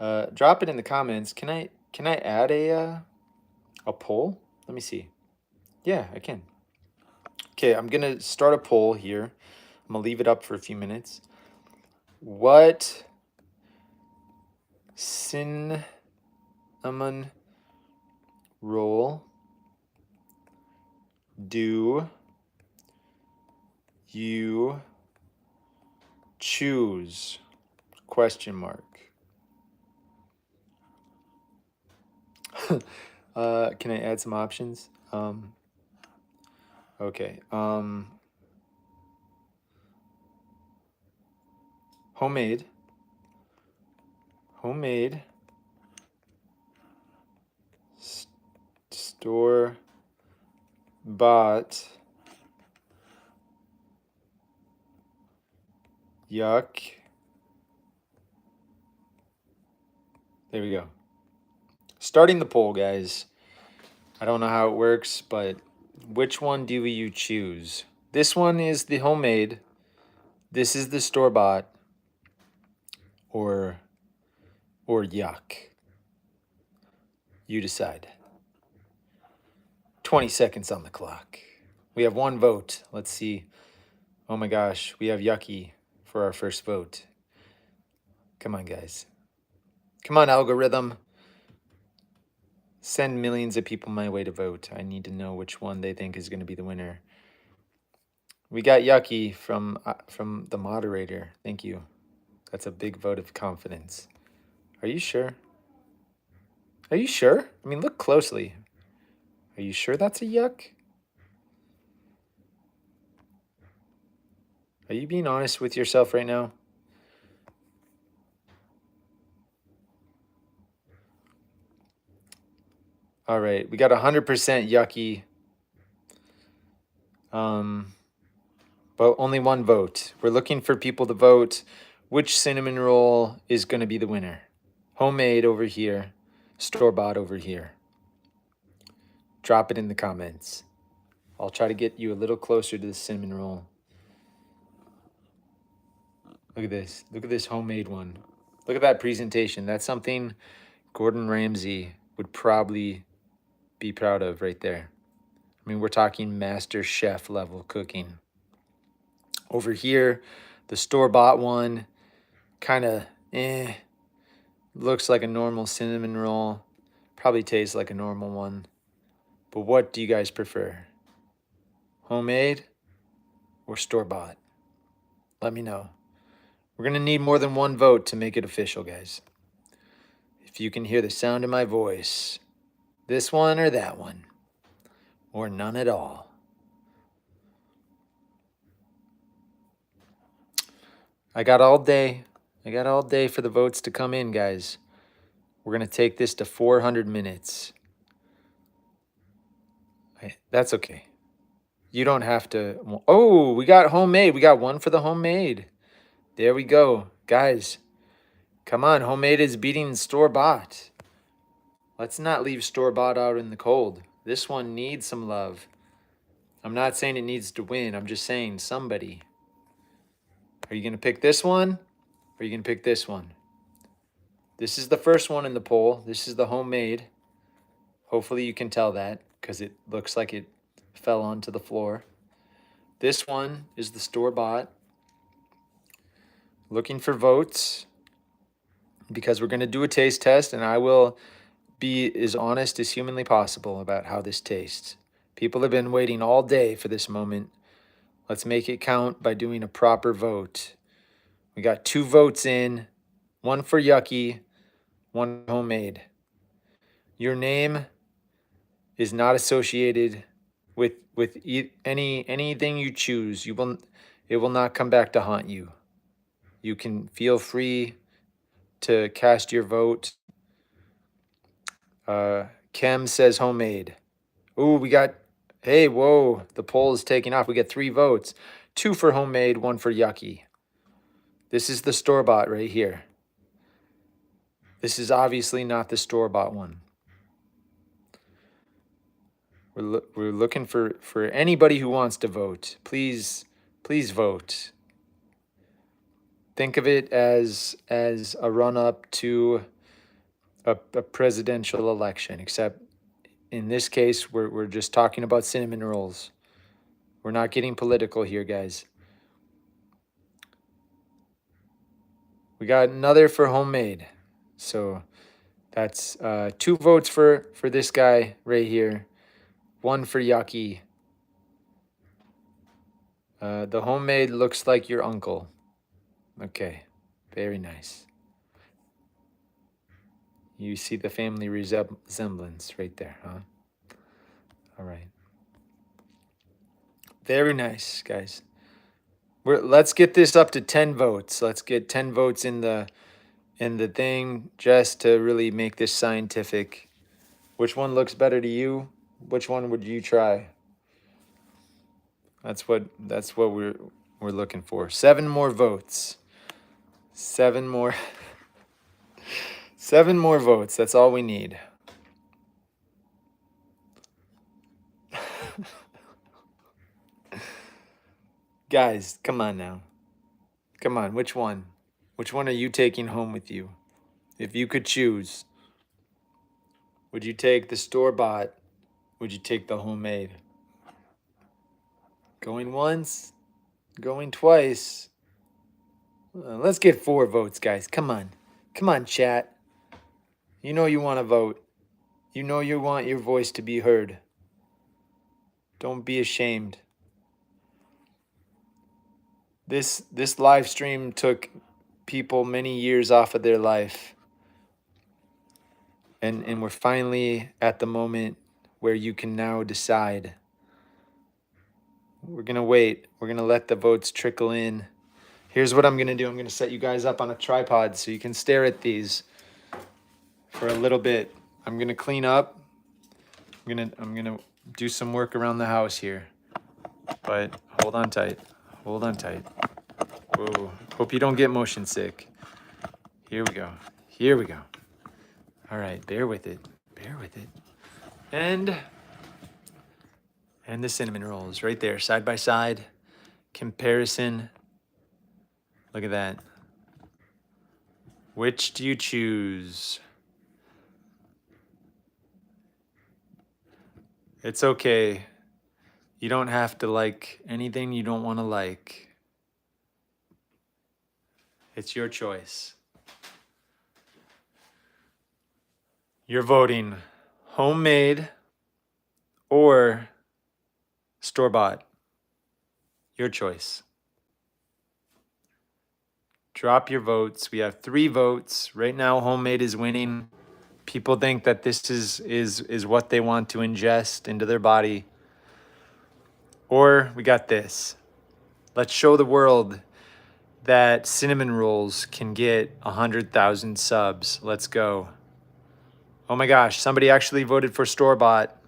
Drop it in the comments. Can I add a poll? Let me see. Yeah, I can. Okay, I'm gonna start a poll here. I'm gonna leave it up for a few minutes. What cinnamon roll do you choose? Question mark. Can I add some options? Okay. Homemade. Store bought. Yuck. There we go. Starting the poll, guys. I don't know how it works, but which one do you choose? This one is the homemade. This is the store-bought. Or yuck. You decide. 20 seconds on the clock. We have one vote. Let's see. Oh my gosh, we have yucky for our first vote. Come on, guys. Come on, algorithm. Send millions of people my way to vote. I need to know which one they think is going to be the winner. We got yucky from the moderator. Thank you. That's a big vote of confidence. Are you sure? Are you sure? I mean, look closely. Are you sure that's a yuck? Are you being honest with yourself right now? All right, we got 100% yucky. But only one vote. We're looking for people to vote. Which cinnamon roll is going to be the winner? Homemade over here, store-bought over here. Drop it in the comments. I'll try to get you a little closer to the cinnamon roll. Look at this. Look at this homemade one. Look at that presentation. That's something Gordon Ramsay would probably be proud of right there. I mean, we're talking master chef level cooking. Over here, the store-bought one, kind of looks like a normal cinnamon roll. Probably tastes like a normal one. But what do you guys prefer? Homemade or store-bought? Let me know. We're going to need more than one vote to make it official, guys. If you can hear the sound of my voice, this one or that one, or none at all. I got all day. I got all day for the votes to come in, guys. We're going to take this to 400 minutes. That's okay. You don't have to. Oh, we got homemade. We got one for the homemade. There we go. Guys, come on. Homemade is beating store-bought. Let's not leave store-bought out in the cold. This one needs some love. I'm not saying it needs to win. I'm just saying somebody. Are you going to pick this one? Or are you going to pick this one? This is the first one in the poll. This is the homemade. Hopefully you can tell that because it looks like it fell onto the floor. This one is the store-bought. Looking for votes because we're going to do a taste test, and I will be as honest as humanly possible about how this tastes. People have been waiting all day for this moment. Let's make it count by doing a proper vote. We got 2 votes in, one for yucky, one homemade. Your name is not associated with anything you choose. It will not come back to haunt you. You can feel free to cast your vote. Kem says homemade. Ooh, we got, hey, whoa, the poll is taking off. We got 3 votes. 2 for homemade, 1 for yucky. This is the store-bought right here. This is obviously not the store-bought one. We're looking for anybody who wants to vote. Please vote. Think of it as a run-up to a presidential election, except in this case, we're just talking about cinnamon rolls. We're not getting political here, guys. We got another for homemade. So that's 2 votes for this guy right here. 1 for yucky. The homemade looks like your uncle. Okay, very nice. You see the family resemblance right there, huh? All right. Very nice, guys. Let's get this up to 10 votes. Let's get 10 votes in the thing just to really make this scientific. Which one looks better to you? Which one would you try? That's what we're looking for. 7 more votes. 7 more 7 more votes. That's all we need. Guys, come on now. Come on, which one? Which one are you taking home with you? If you could choose, would you take the store-bought? Would you take the homemade? Going once, going twice. Let's get 4 votes, guys. Come on. Come on, chat. You know you want to vote. You know you want your voice to be heard. Don't be ashamed. This live stream took people many years off of their life. And we're finally at the moment where you can now decide. We're gonna wait. We're gonna let the votes trickle in. Here's what I'm gonna do. I'm gonna set you guys up on a tripod so you can stare at these for a little bit. I'm gonna clean up. I'm gonna do some work around the house here. But hold on tight. Hold on tight. Whoa. Hope you don't get motion sick. Here we go. Here we go. All right, bear with it. Bear with it. And the cinnamon rolls right there, side by side. Comparison. Look at that. Which do you choose? It's okay. You don't have to like anything you don't want to like. It's your choice. You're voting homemade or store-bought. Your choice. Drop your votes. We have 3 votes. Right now, homemade is winning. People think that this is what they want to ingest into their body. Or we got this. Let's show the world that cinnamon rolls can get 100,000 subs. Let's go. Oh my gosh, somebody actually voted for store-bought.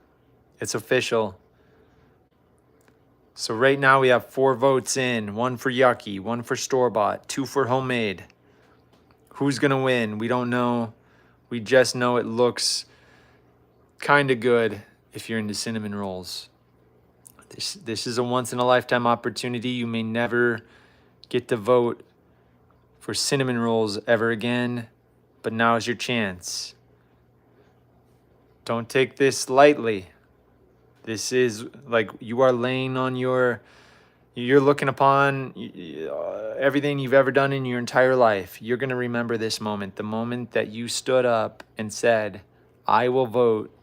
It's official. So right now we have 4 votes in. 1 for yucky, 1 for store-bought, 2 for homemade. Who's gonna win? We don't know. We just know it looks kind of good if you're into cinnamon rolls. This is a once-in-a-lifetime opportunity. You may never get to vote for cinnamon rolls ever again, but now is your chance. Don't take this lightly. This is like you are laying on you're looking upon everything you've ever done in your entire life. You're going to remember this moment, the moment that you stood up and said, I will vote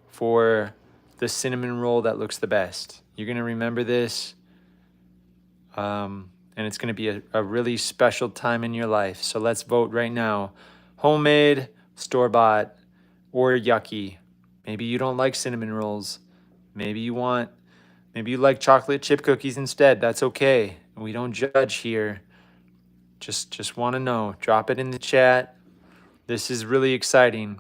for the cinnamon roll that looks the best. You're going to remember this, and it's going to be a really special time in your life. So let's vote right now. Homemade, store-bought, or yucky. Maybe you don't like cinnamon rolls. Maybe you like chocolate chip cookies instead. That's okay. We don't judge here. Just want to know. Drop it in the chat. This is really exciting.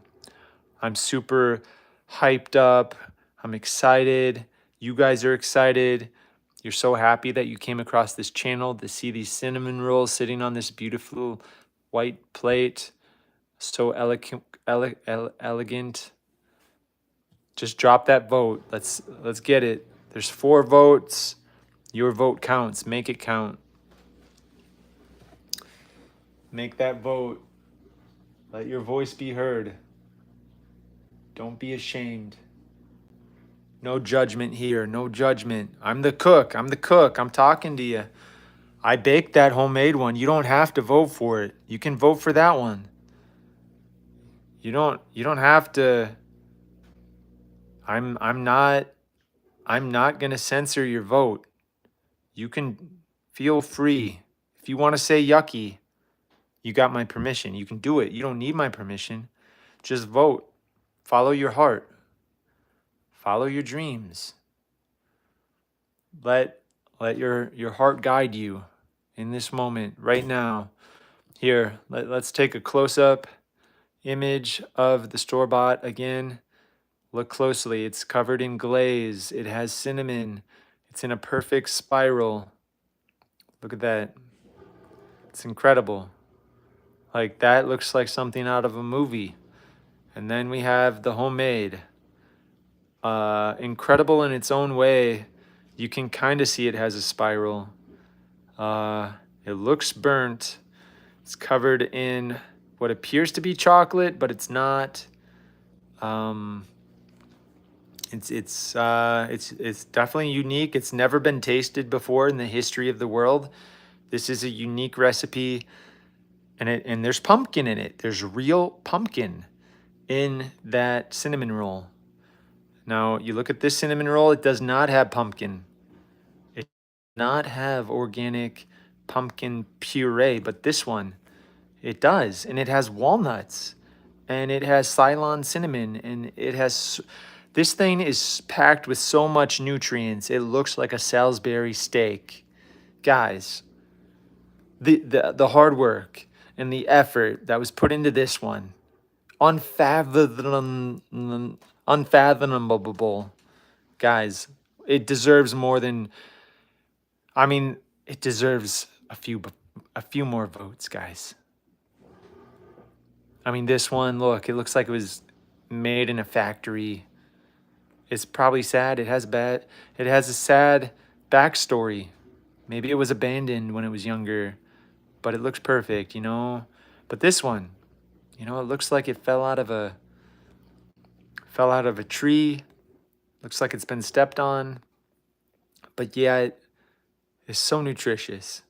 I'm super hyped up. I'm excited. You guys are excited. You're so happy that you came across this channel to see these cinnamon rolls sitting on this beautiful white plate. So elegant. Just drop that vote. Let's get it. There's 4 votes. Your vote counts. Make it count. Make that vote. Let your voice be heard. Don't be ashamed. No judgment here. No judgment. I'm the cook. I'm talking to you. I baked that homemade one. You don't have to vote for it. You can vote for that one. You don't have to. I'm not going to censor your vote. You can feel free. If you want to say yucky, you got my permission. You can do it. You don't need my permission. Just vote. Follow your heart. Follow your dreams. Let your heart guide you in this moment right now. Here, let's take a close-up image of the store-bought again. Look closely. It's covered in glaze. It has cinnamon. It's in a perfect spiral. Look at that. It's incredible. Like, that looks like something out of a movie. And then we have the homemade. Incredible in its own way. You can kind of see it has a spiral. It looks burnt. It's covered in what appears to be chocolate, but it's not. It's definitely unique. It's never been tasted before in the history of the world. This is a unique recipe, and there's pumpkin in it. There's real pumpkin in that cinnamon roll. Now, you look at this cinnamon roll, it does not have pumpkin. It does not have organic pumpkin puree, but this one, it does, and it has walnuts. and it has Ceylon cinnamon, and it has, this thing is packed with so much nutrients. It looks like a Salisbury steak. Guys, the hard work and the effort that was put into this one, unfathomable. Guys, it deserves more than, I mean, it deserves a few more votes, guys. I mean, this one, look, it looks like it was made in a factory. It's probably sad. It has a sad backstory. Maybe it was abandoned when it was younger, but it looks perfect, you know? But this one, you know, it looks like it fell out of a tree. Looks like it's been stepped on. But yeah, it is so nutritious.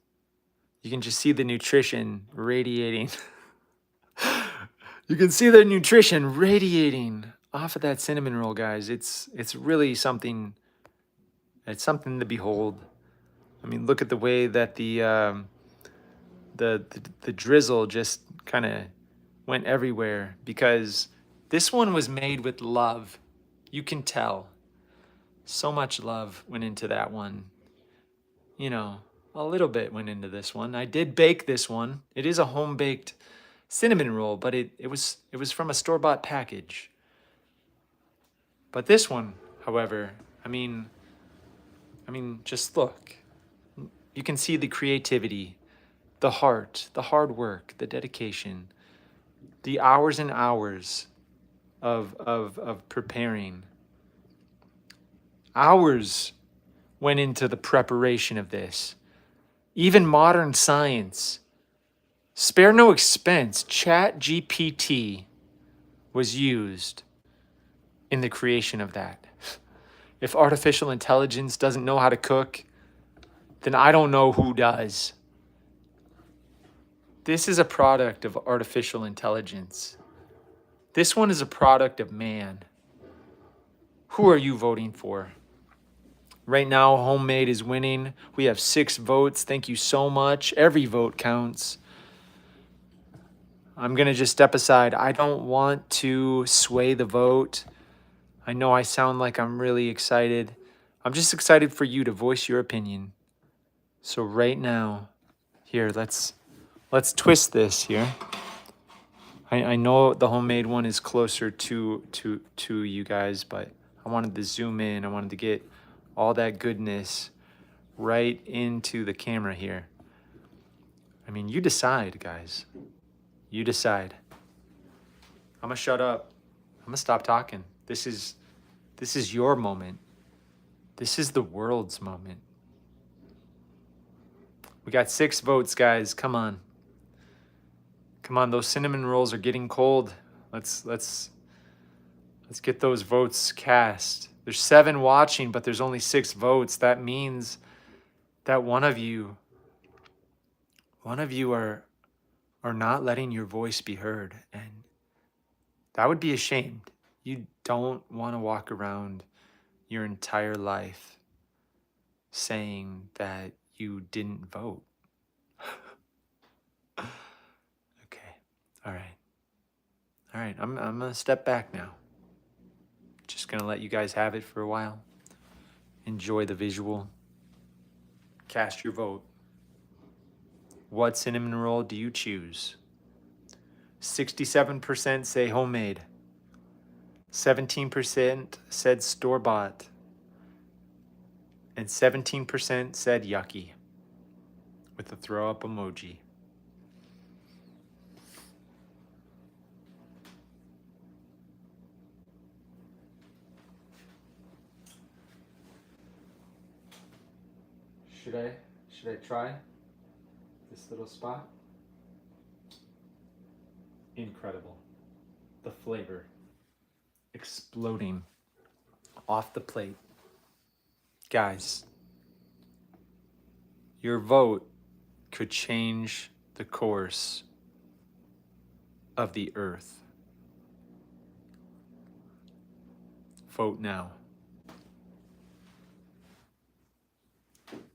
You can just see the nutrition radiating. You can see the nutrition radiating off of that cinnamon roll, guys. It's really something. It's something to behold. I mean, look at the way that the drizzle just kind of went everywhere, because this one was made with love. You can tell. So much love went into that one. You know, a little bit went into this one. I did bake this one. It is a home-baked cinnamon roll, but it was from a store-bought package. But this one, however, I mean, just look. You can see the creativity, the heart, the hard work, the dedication, the hours and hours of preparing. Hours went into the preparation of this. Even modern science, spare no expense, ChatGPT was used in the creation of that. If artificial intelligence doesn't know how to cook, then I don't know who does. This is a product of artificial intelligence. This one is a product of man. Who are you voting for? Right now, Homemade is winning. We have 6 votes. Thank you so much. Every vote counts. I'm going to just step aside. I don't want to sway the vote. I know I sound like I'm really excited. I'm just excited for you to voice your opinion. So right now, here, let's twist this here. I know the Homemade one is closer to you guys, but I wanted to zoom in. I wanted to get all that goodness right into the camera here. I mean, you decide, guys. You decide. I'm gonna shut up. I'm gonna stop talking. This is your moment. This is the world's moment. We got 6 votes, guys. Come on. Come on, those cinnamon rolls are getting cold. Let's get those votes cast. There's 7 watching, but there's only 6 votes. That means that one of you are not letting your voice be heard, and that would be ashamed. You don't want to walk around your entire life saying that you didn't vote. Okay. All right. I'm gonna step back now. Just gonna let you guys have it for a while. Enjoy the visual. Cast your vote. What cinnamon roll do you choose? 67% say Homemade. 17% said store-bought. And 17% said yucky, with the throw-up emoji. Should I try this little spot? Incredible. The flavor exploding off the plate. Guys, your vote could change the course of the earth. Vote now.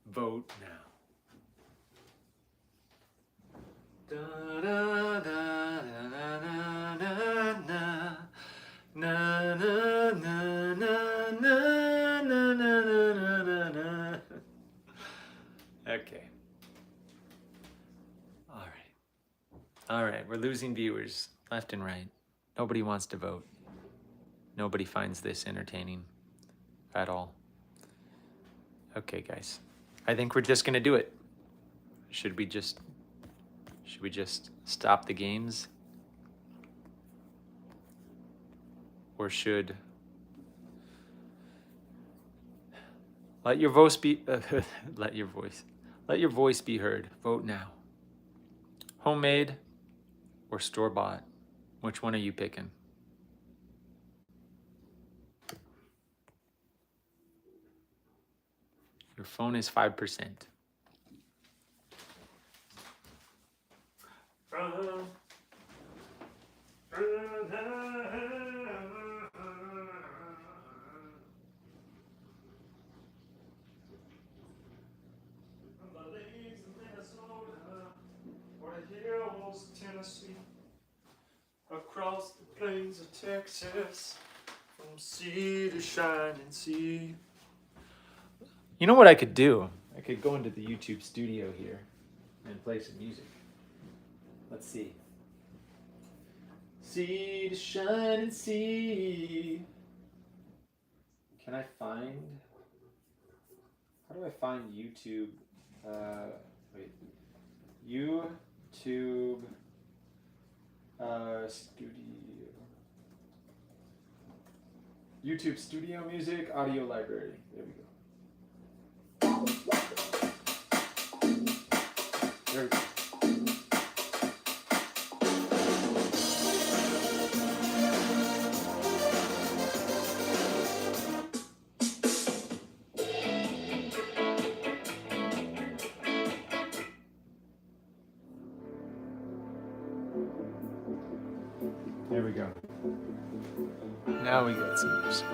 Vote now. Da, da, da, da, da, da, da. All right, we're losing viewers left and right. Nobody wants to vote. Nobody finds this entertaining at all. Okay, guys. I think we're just gonna do it. Should we just stop the games? Or should let your voice be let your voice be heard. Vote now. Homemade or store-bought? Which one are you picking? Your phone is 5%. Tennessee, across the plains of Texas, from sea to shining sea. You know what I could do? I could go into the YouTube studio here and play some music. Let's see. Sea to shining sea. Can I find? How do I find YouTube? Wait. YouTube studio. YouTube studio music audio library. There we go. There we go. There we go. Now we got some music.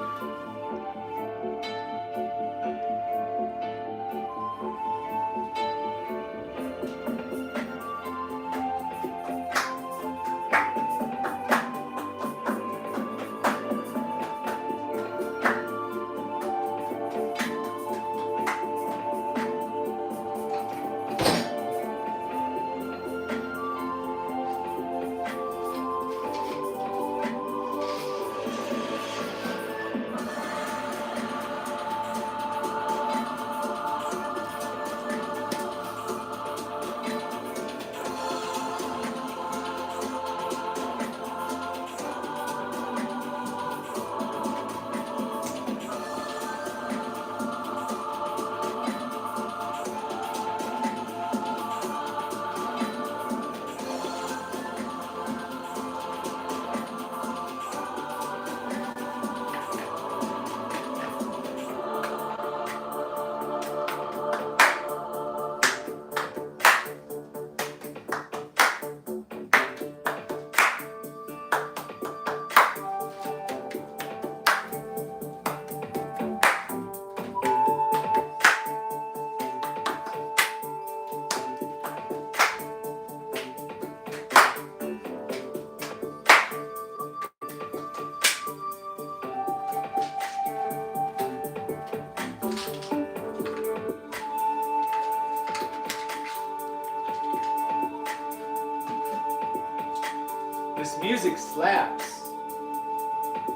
This music slaps.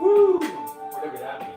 Woo! Whatever that means.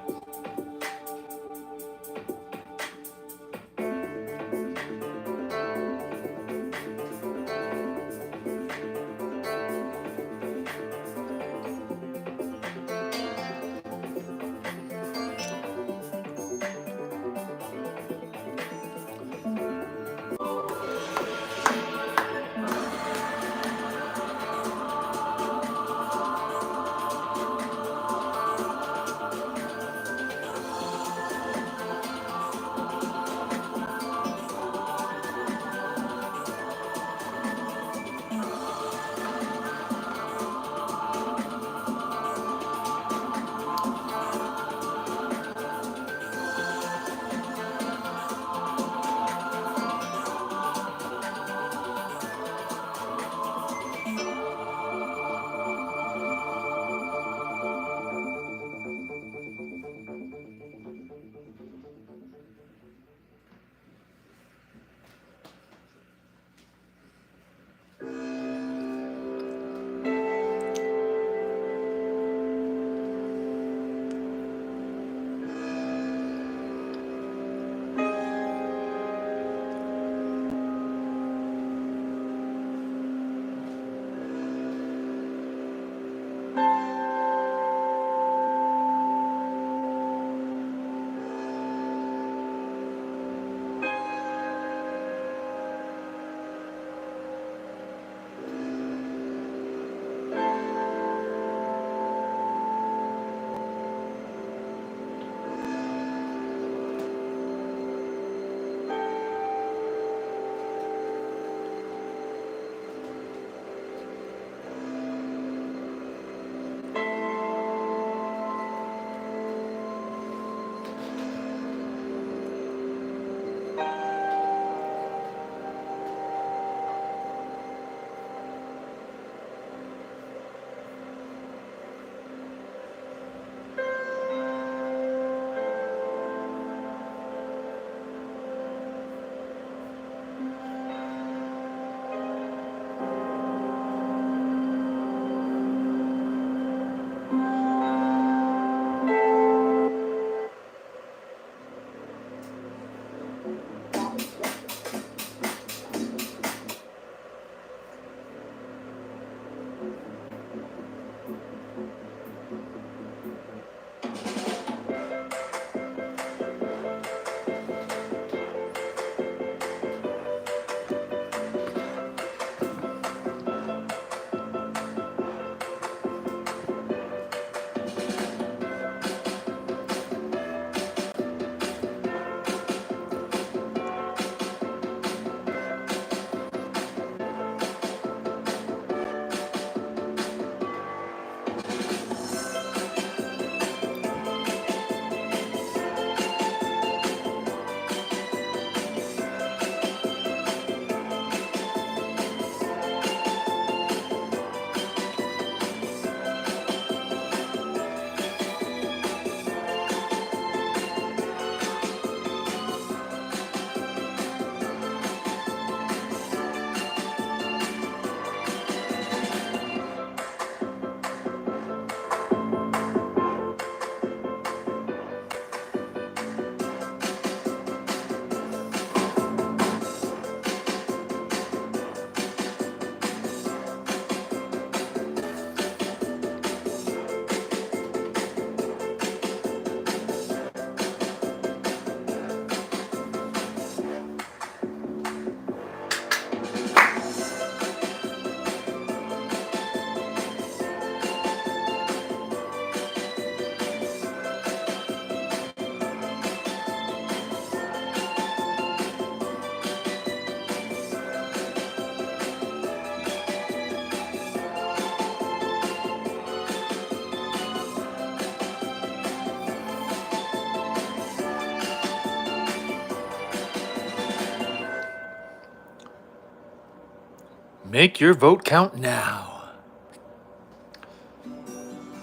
Make your vote count now.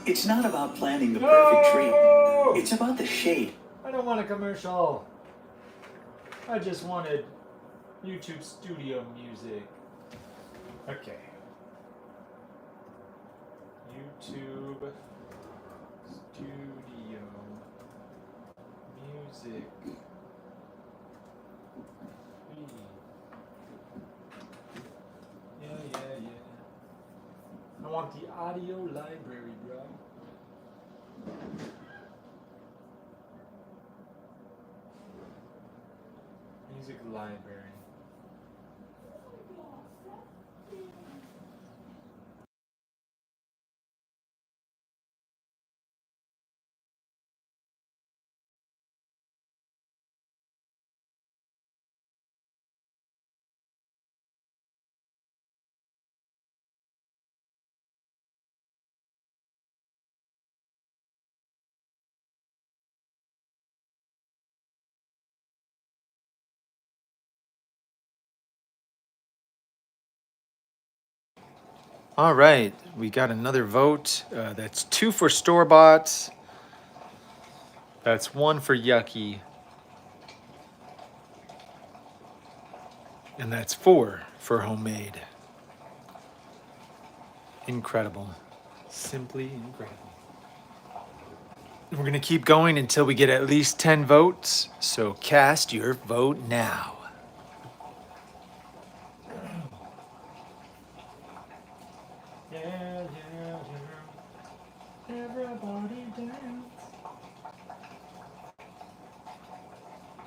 It's not about planting the perfect tree. It's about the shade. I don't want a commercial. I just wanted YouTube studio music. Okay. YouTube studio music. Yeah. I want the audio library, bro. Music library. All right, we got another vote. That's 2 for store-bought. That's 1 for yucky. And that's 4 for homemade. Incredible. Simply incredible. We're going to keep going until we get at least 10 votes. So cast your vote now. Yeah. Everybody dance.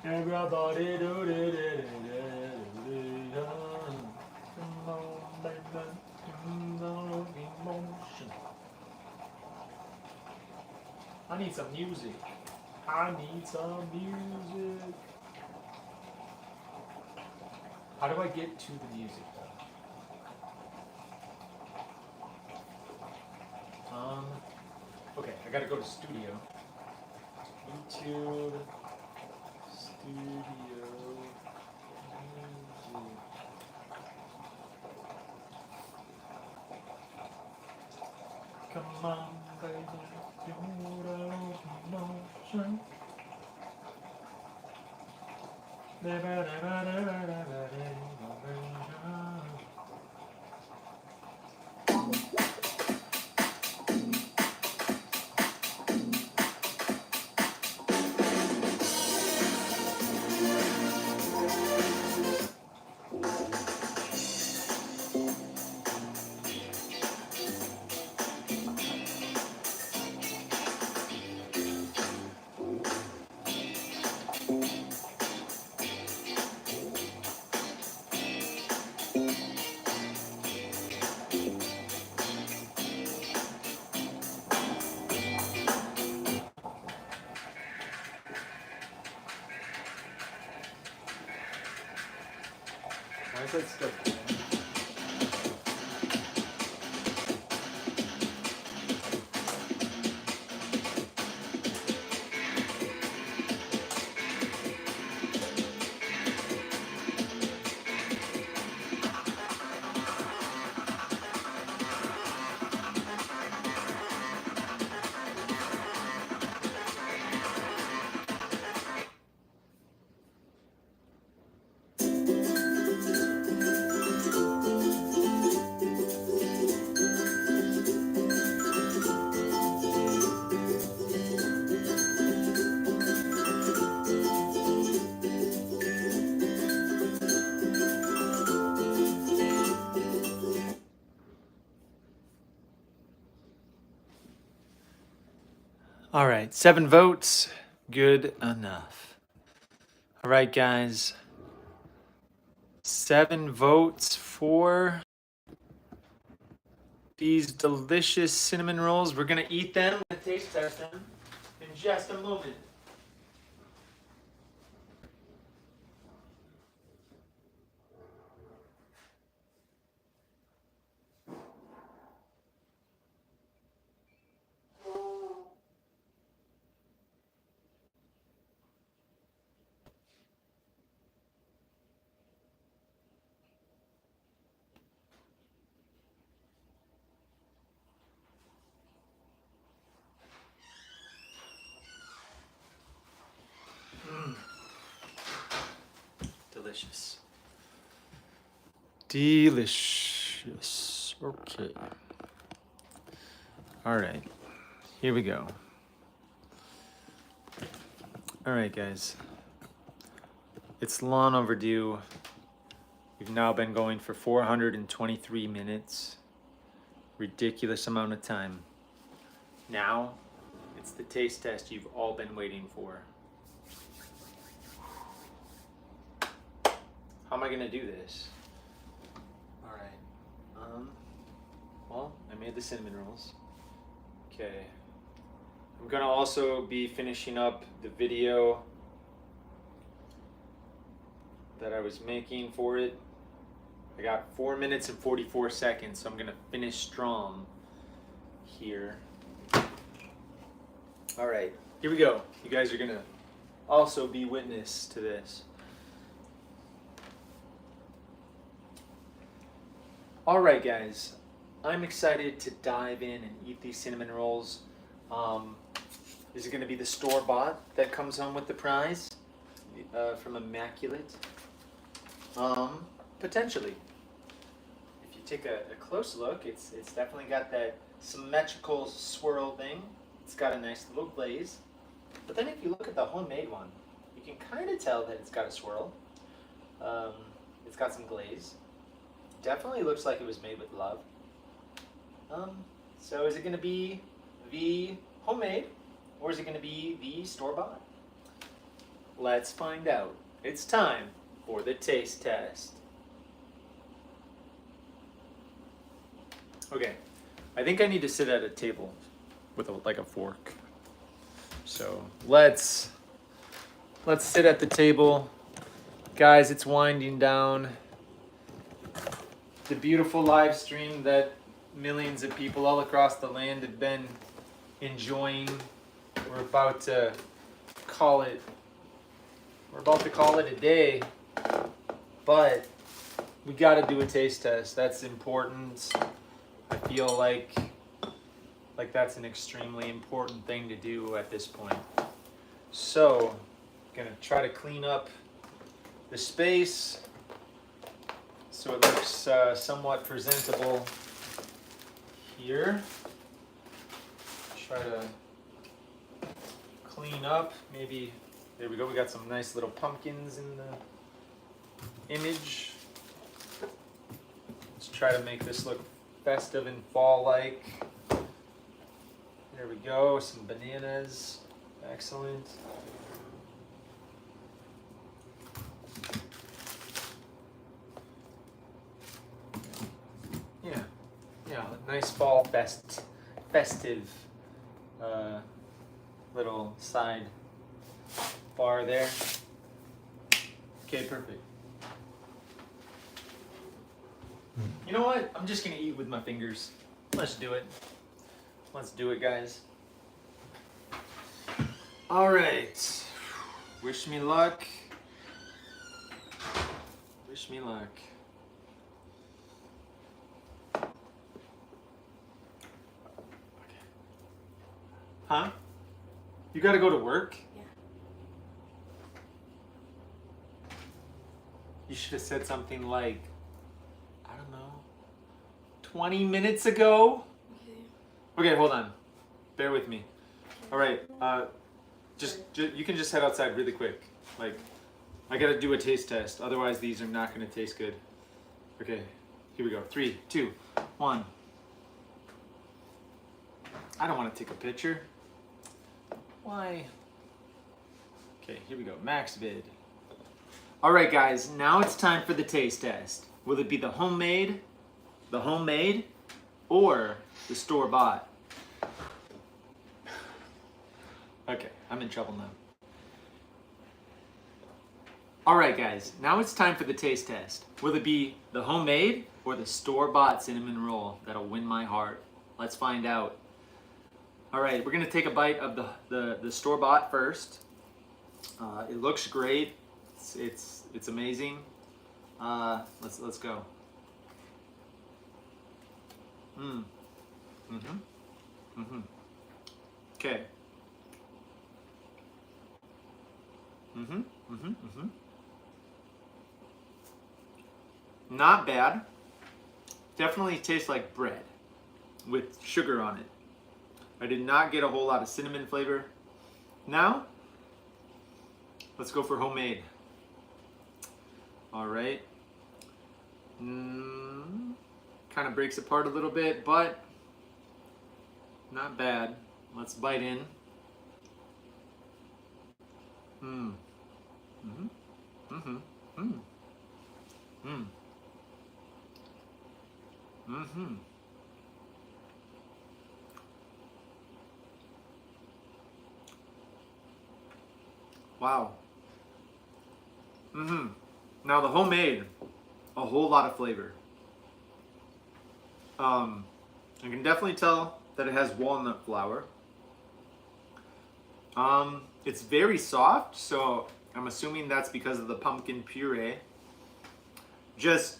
Everybody do it. Come on, baby. Emotion. I need some music. How do I get to the music though? Okay, I gotta go to studio. YouTube studio music. Come on, baby, your emotion. Why is that still playing? All right, 7 votes, good enough. All right, guys, 7 votes for these delicious cinnamon rolls. We're gonna eat them and taste test them in just a moment. delicious. Delicious. Okay. All right. Here we go. All right, guys. It's long overdue. We've now been going for 423 minutes. Ridiculous amount of time. Now, it's the taste test you've all been waiting for. How am I gonna do this? All right. Well, I made the cinnamon rolls. Okay. I'm gonna also be finishing up the video that I was making for it. I got 4 minutes and 44 seconds, so I'm gonna finish strong here. All right, here we go. You guys are gonna also be witness to this. All right, guys, I'm excited to dive in and eat these cinnamon rolls. Is it gonna be the store-bought that comes home with the prize from Immaculate? Potentially. If you take a close look, it's definitely got that symmetrical swirl thing. It's got a nice little glaze. But then if you look at the homemade one, you can kind of tell that it's got a swirl. It's got some glaze. Definitely looks like it was made with love. So is it going to be the homemade or is it going to be the store-bought? Let's find out. It's time for the taste test. Okay, I think I need to sit at a table with like a fork. So let's sit at the table. Guys, it's winding down. The beautiful live stream that millions of people all across the land have been enjoying. We're about to call it a day, but we got to do a taste test. That's important. I feel like that's an extremely important thing to do at this point. So, gonna try to clean up the space so it looks somewhat presentable here. Try to clean up, maybe, there we go, we got some nice little pumpkins in the image. Let's try to make this look festive and fall-like. There we go, some bananas, excellent. Yeah, nice fall festive little side bar there. Okay, perfect. You know what? I'm just gonna eat with my fingers. Let's do it. Let's do it, guys. All right. Wish me luck. Wish me luck. Huh? You gotta go to work? Yeah. You should have said something like, I don't know, 20 minutes ago? Okay, hold on. Bear with me. All right, just you can just head outside really quick. Like, I gotta do a taste test. Otherwise, these are not gonna taste good. Okay, here we go. 3, 2, 1. I don't want to take a picture. Why? Okay, here we go. Max vid. All right, guys. Now it's time for the taste test. Will it be the homemade, or the store-bought? Okay, I'm in trouble now. All right, guys. Now it's time for the taste test. Will it be the homemade or the store-bought cinnamon roll that'll win my heart? Let's find out. All right, we're gonna take a bite of the store-bought first. It looks great. It's amazing. Let's go. Okay. not bad. Definitely tastes like bread with sugar on it. I did not get a whole lot of cinnamon flavor. Now, let's go for homemade. All right. Kind of breaks apart a little bit, but not bad. Let's bite in. Wow. Now the homemade, a whole lot of flavor. I can definitely tell that it has walnut flour. It's very soft, so I'm assuming that's because of the pumpkin puree. Just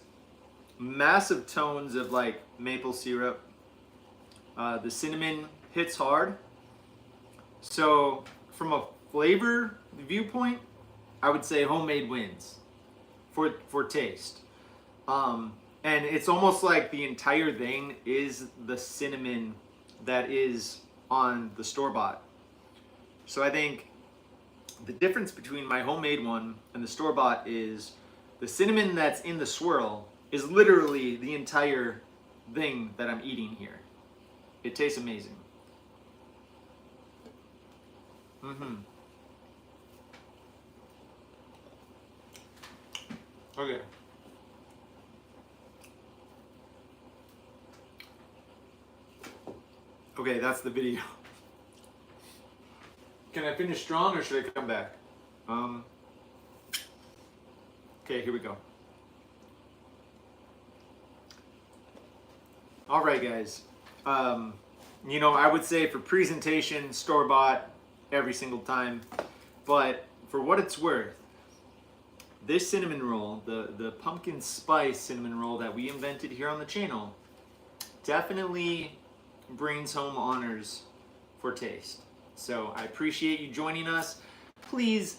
massive tones of like maple syrup. The cinnamon hits hard. So from a flavor viewpoint, I would say homemade wins for taste. And it's almost like the entire thing is the cinnamon that is on the store-bought. So I think the difference between my homemade one and the store-bought is the cinnamon that's in the swirl is literally the entire thing that I'm eating here. It tastes amazing. Okay. Okay, that's the video. Can I finish strong or should I come back? Okay, here we go. All right, guys. You know, I would say for presentation, store-bought every single time. But for what it's worth, this cinnamon roll, the pumpkin spice cinnamon roll that we invented here on the channel, definitely brings home honors for taste. So I appreciate you joining us. Please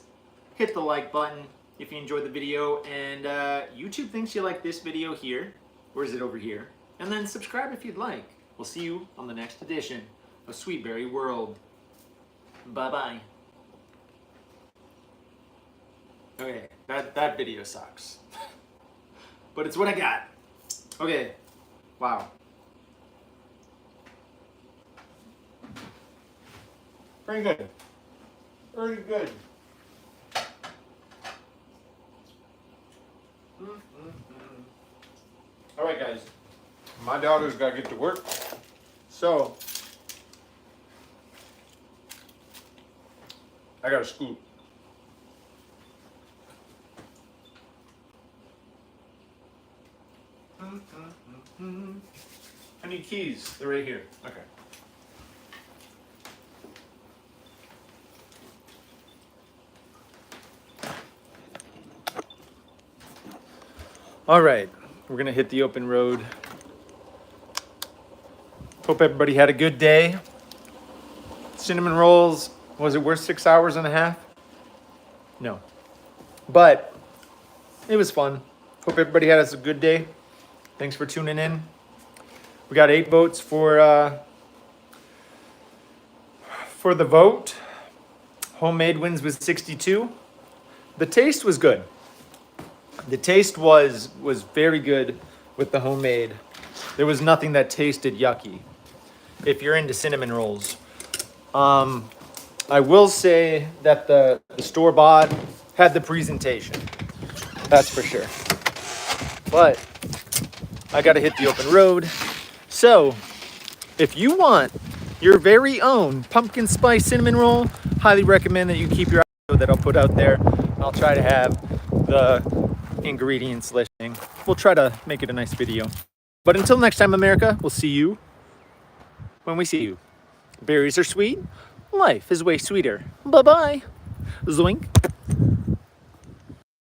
hit the like button if you enjoyed the video, and YouTube thinks you like this video here, or is it over here? And then subscribe if you'd like. We'll see you on the next edition of Sweetberry World. Bye-bye. Okay, that video sucks. But it's what I got. Okay, wow. Very good. Very good. All right, guys. My daughter's got to get to work. So, I got to scoot. I need keys. They're right here. Okay. All right, we're gonna hit the open road. Hope everybody had a good day. Cinnamon rolls, was it worth 6 hours and a half? No, but it was fun. Hope everybody had a good day. Thanks for tuning in. We got 8 votes for the vote. Homemade wins with 62. The taste was good. The taste was very good with the homemade. There was nothing that tasted yucky. If you're into cinnamon rolls, I will say that the store-bought had the presentation. That's for sure. But I got to hit the open road. So, if you want your very own pumpkin spice cinnamon roll, highly recommend that you keep your eye that I'll put out there. I'll try to have the ingredients listing. We'll try to make it a nice video. But until next time, America, we'll see you when we see you. Berries are sweet. Life is way sweeter. Bye-bye. Zoink.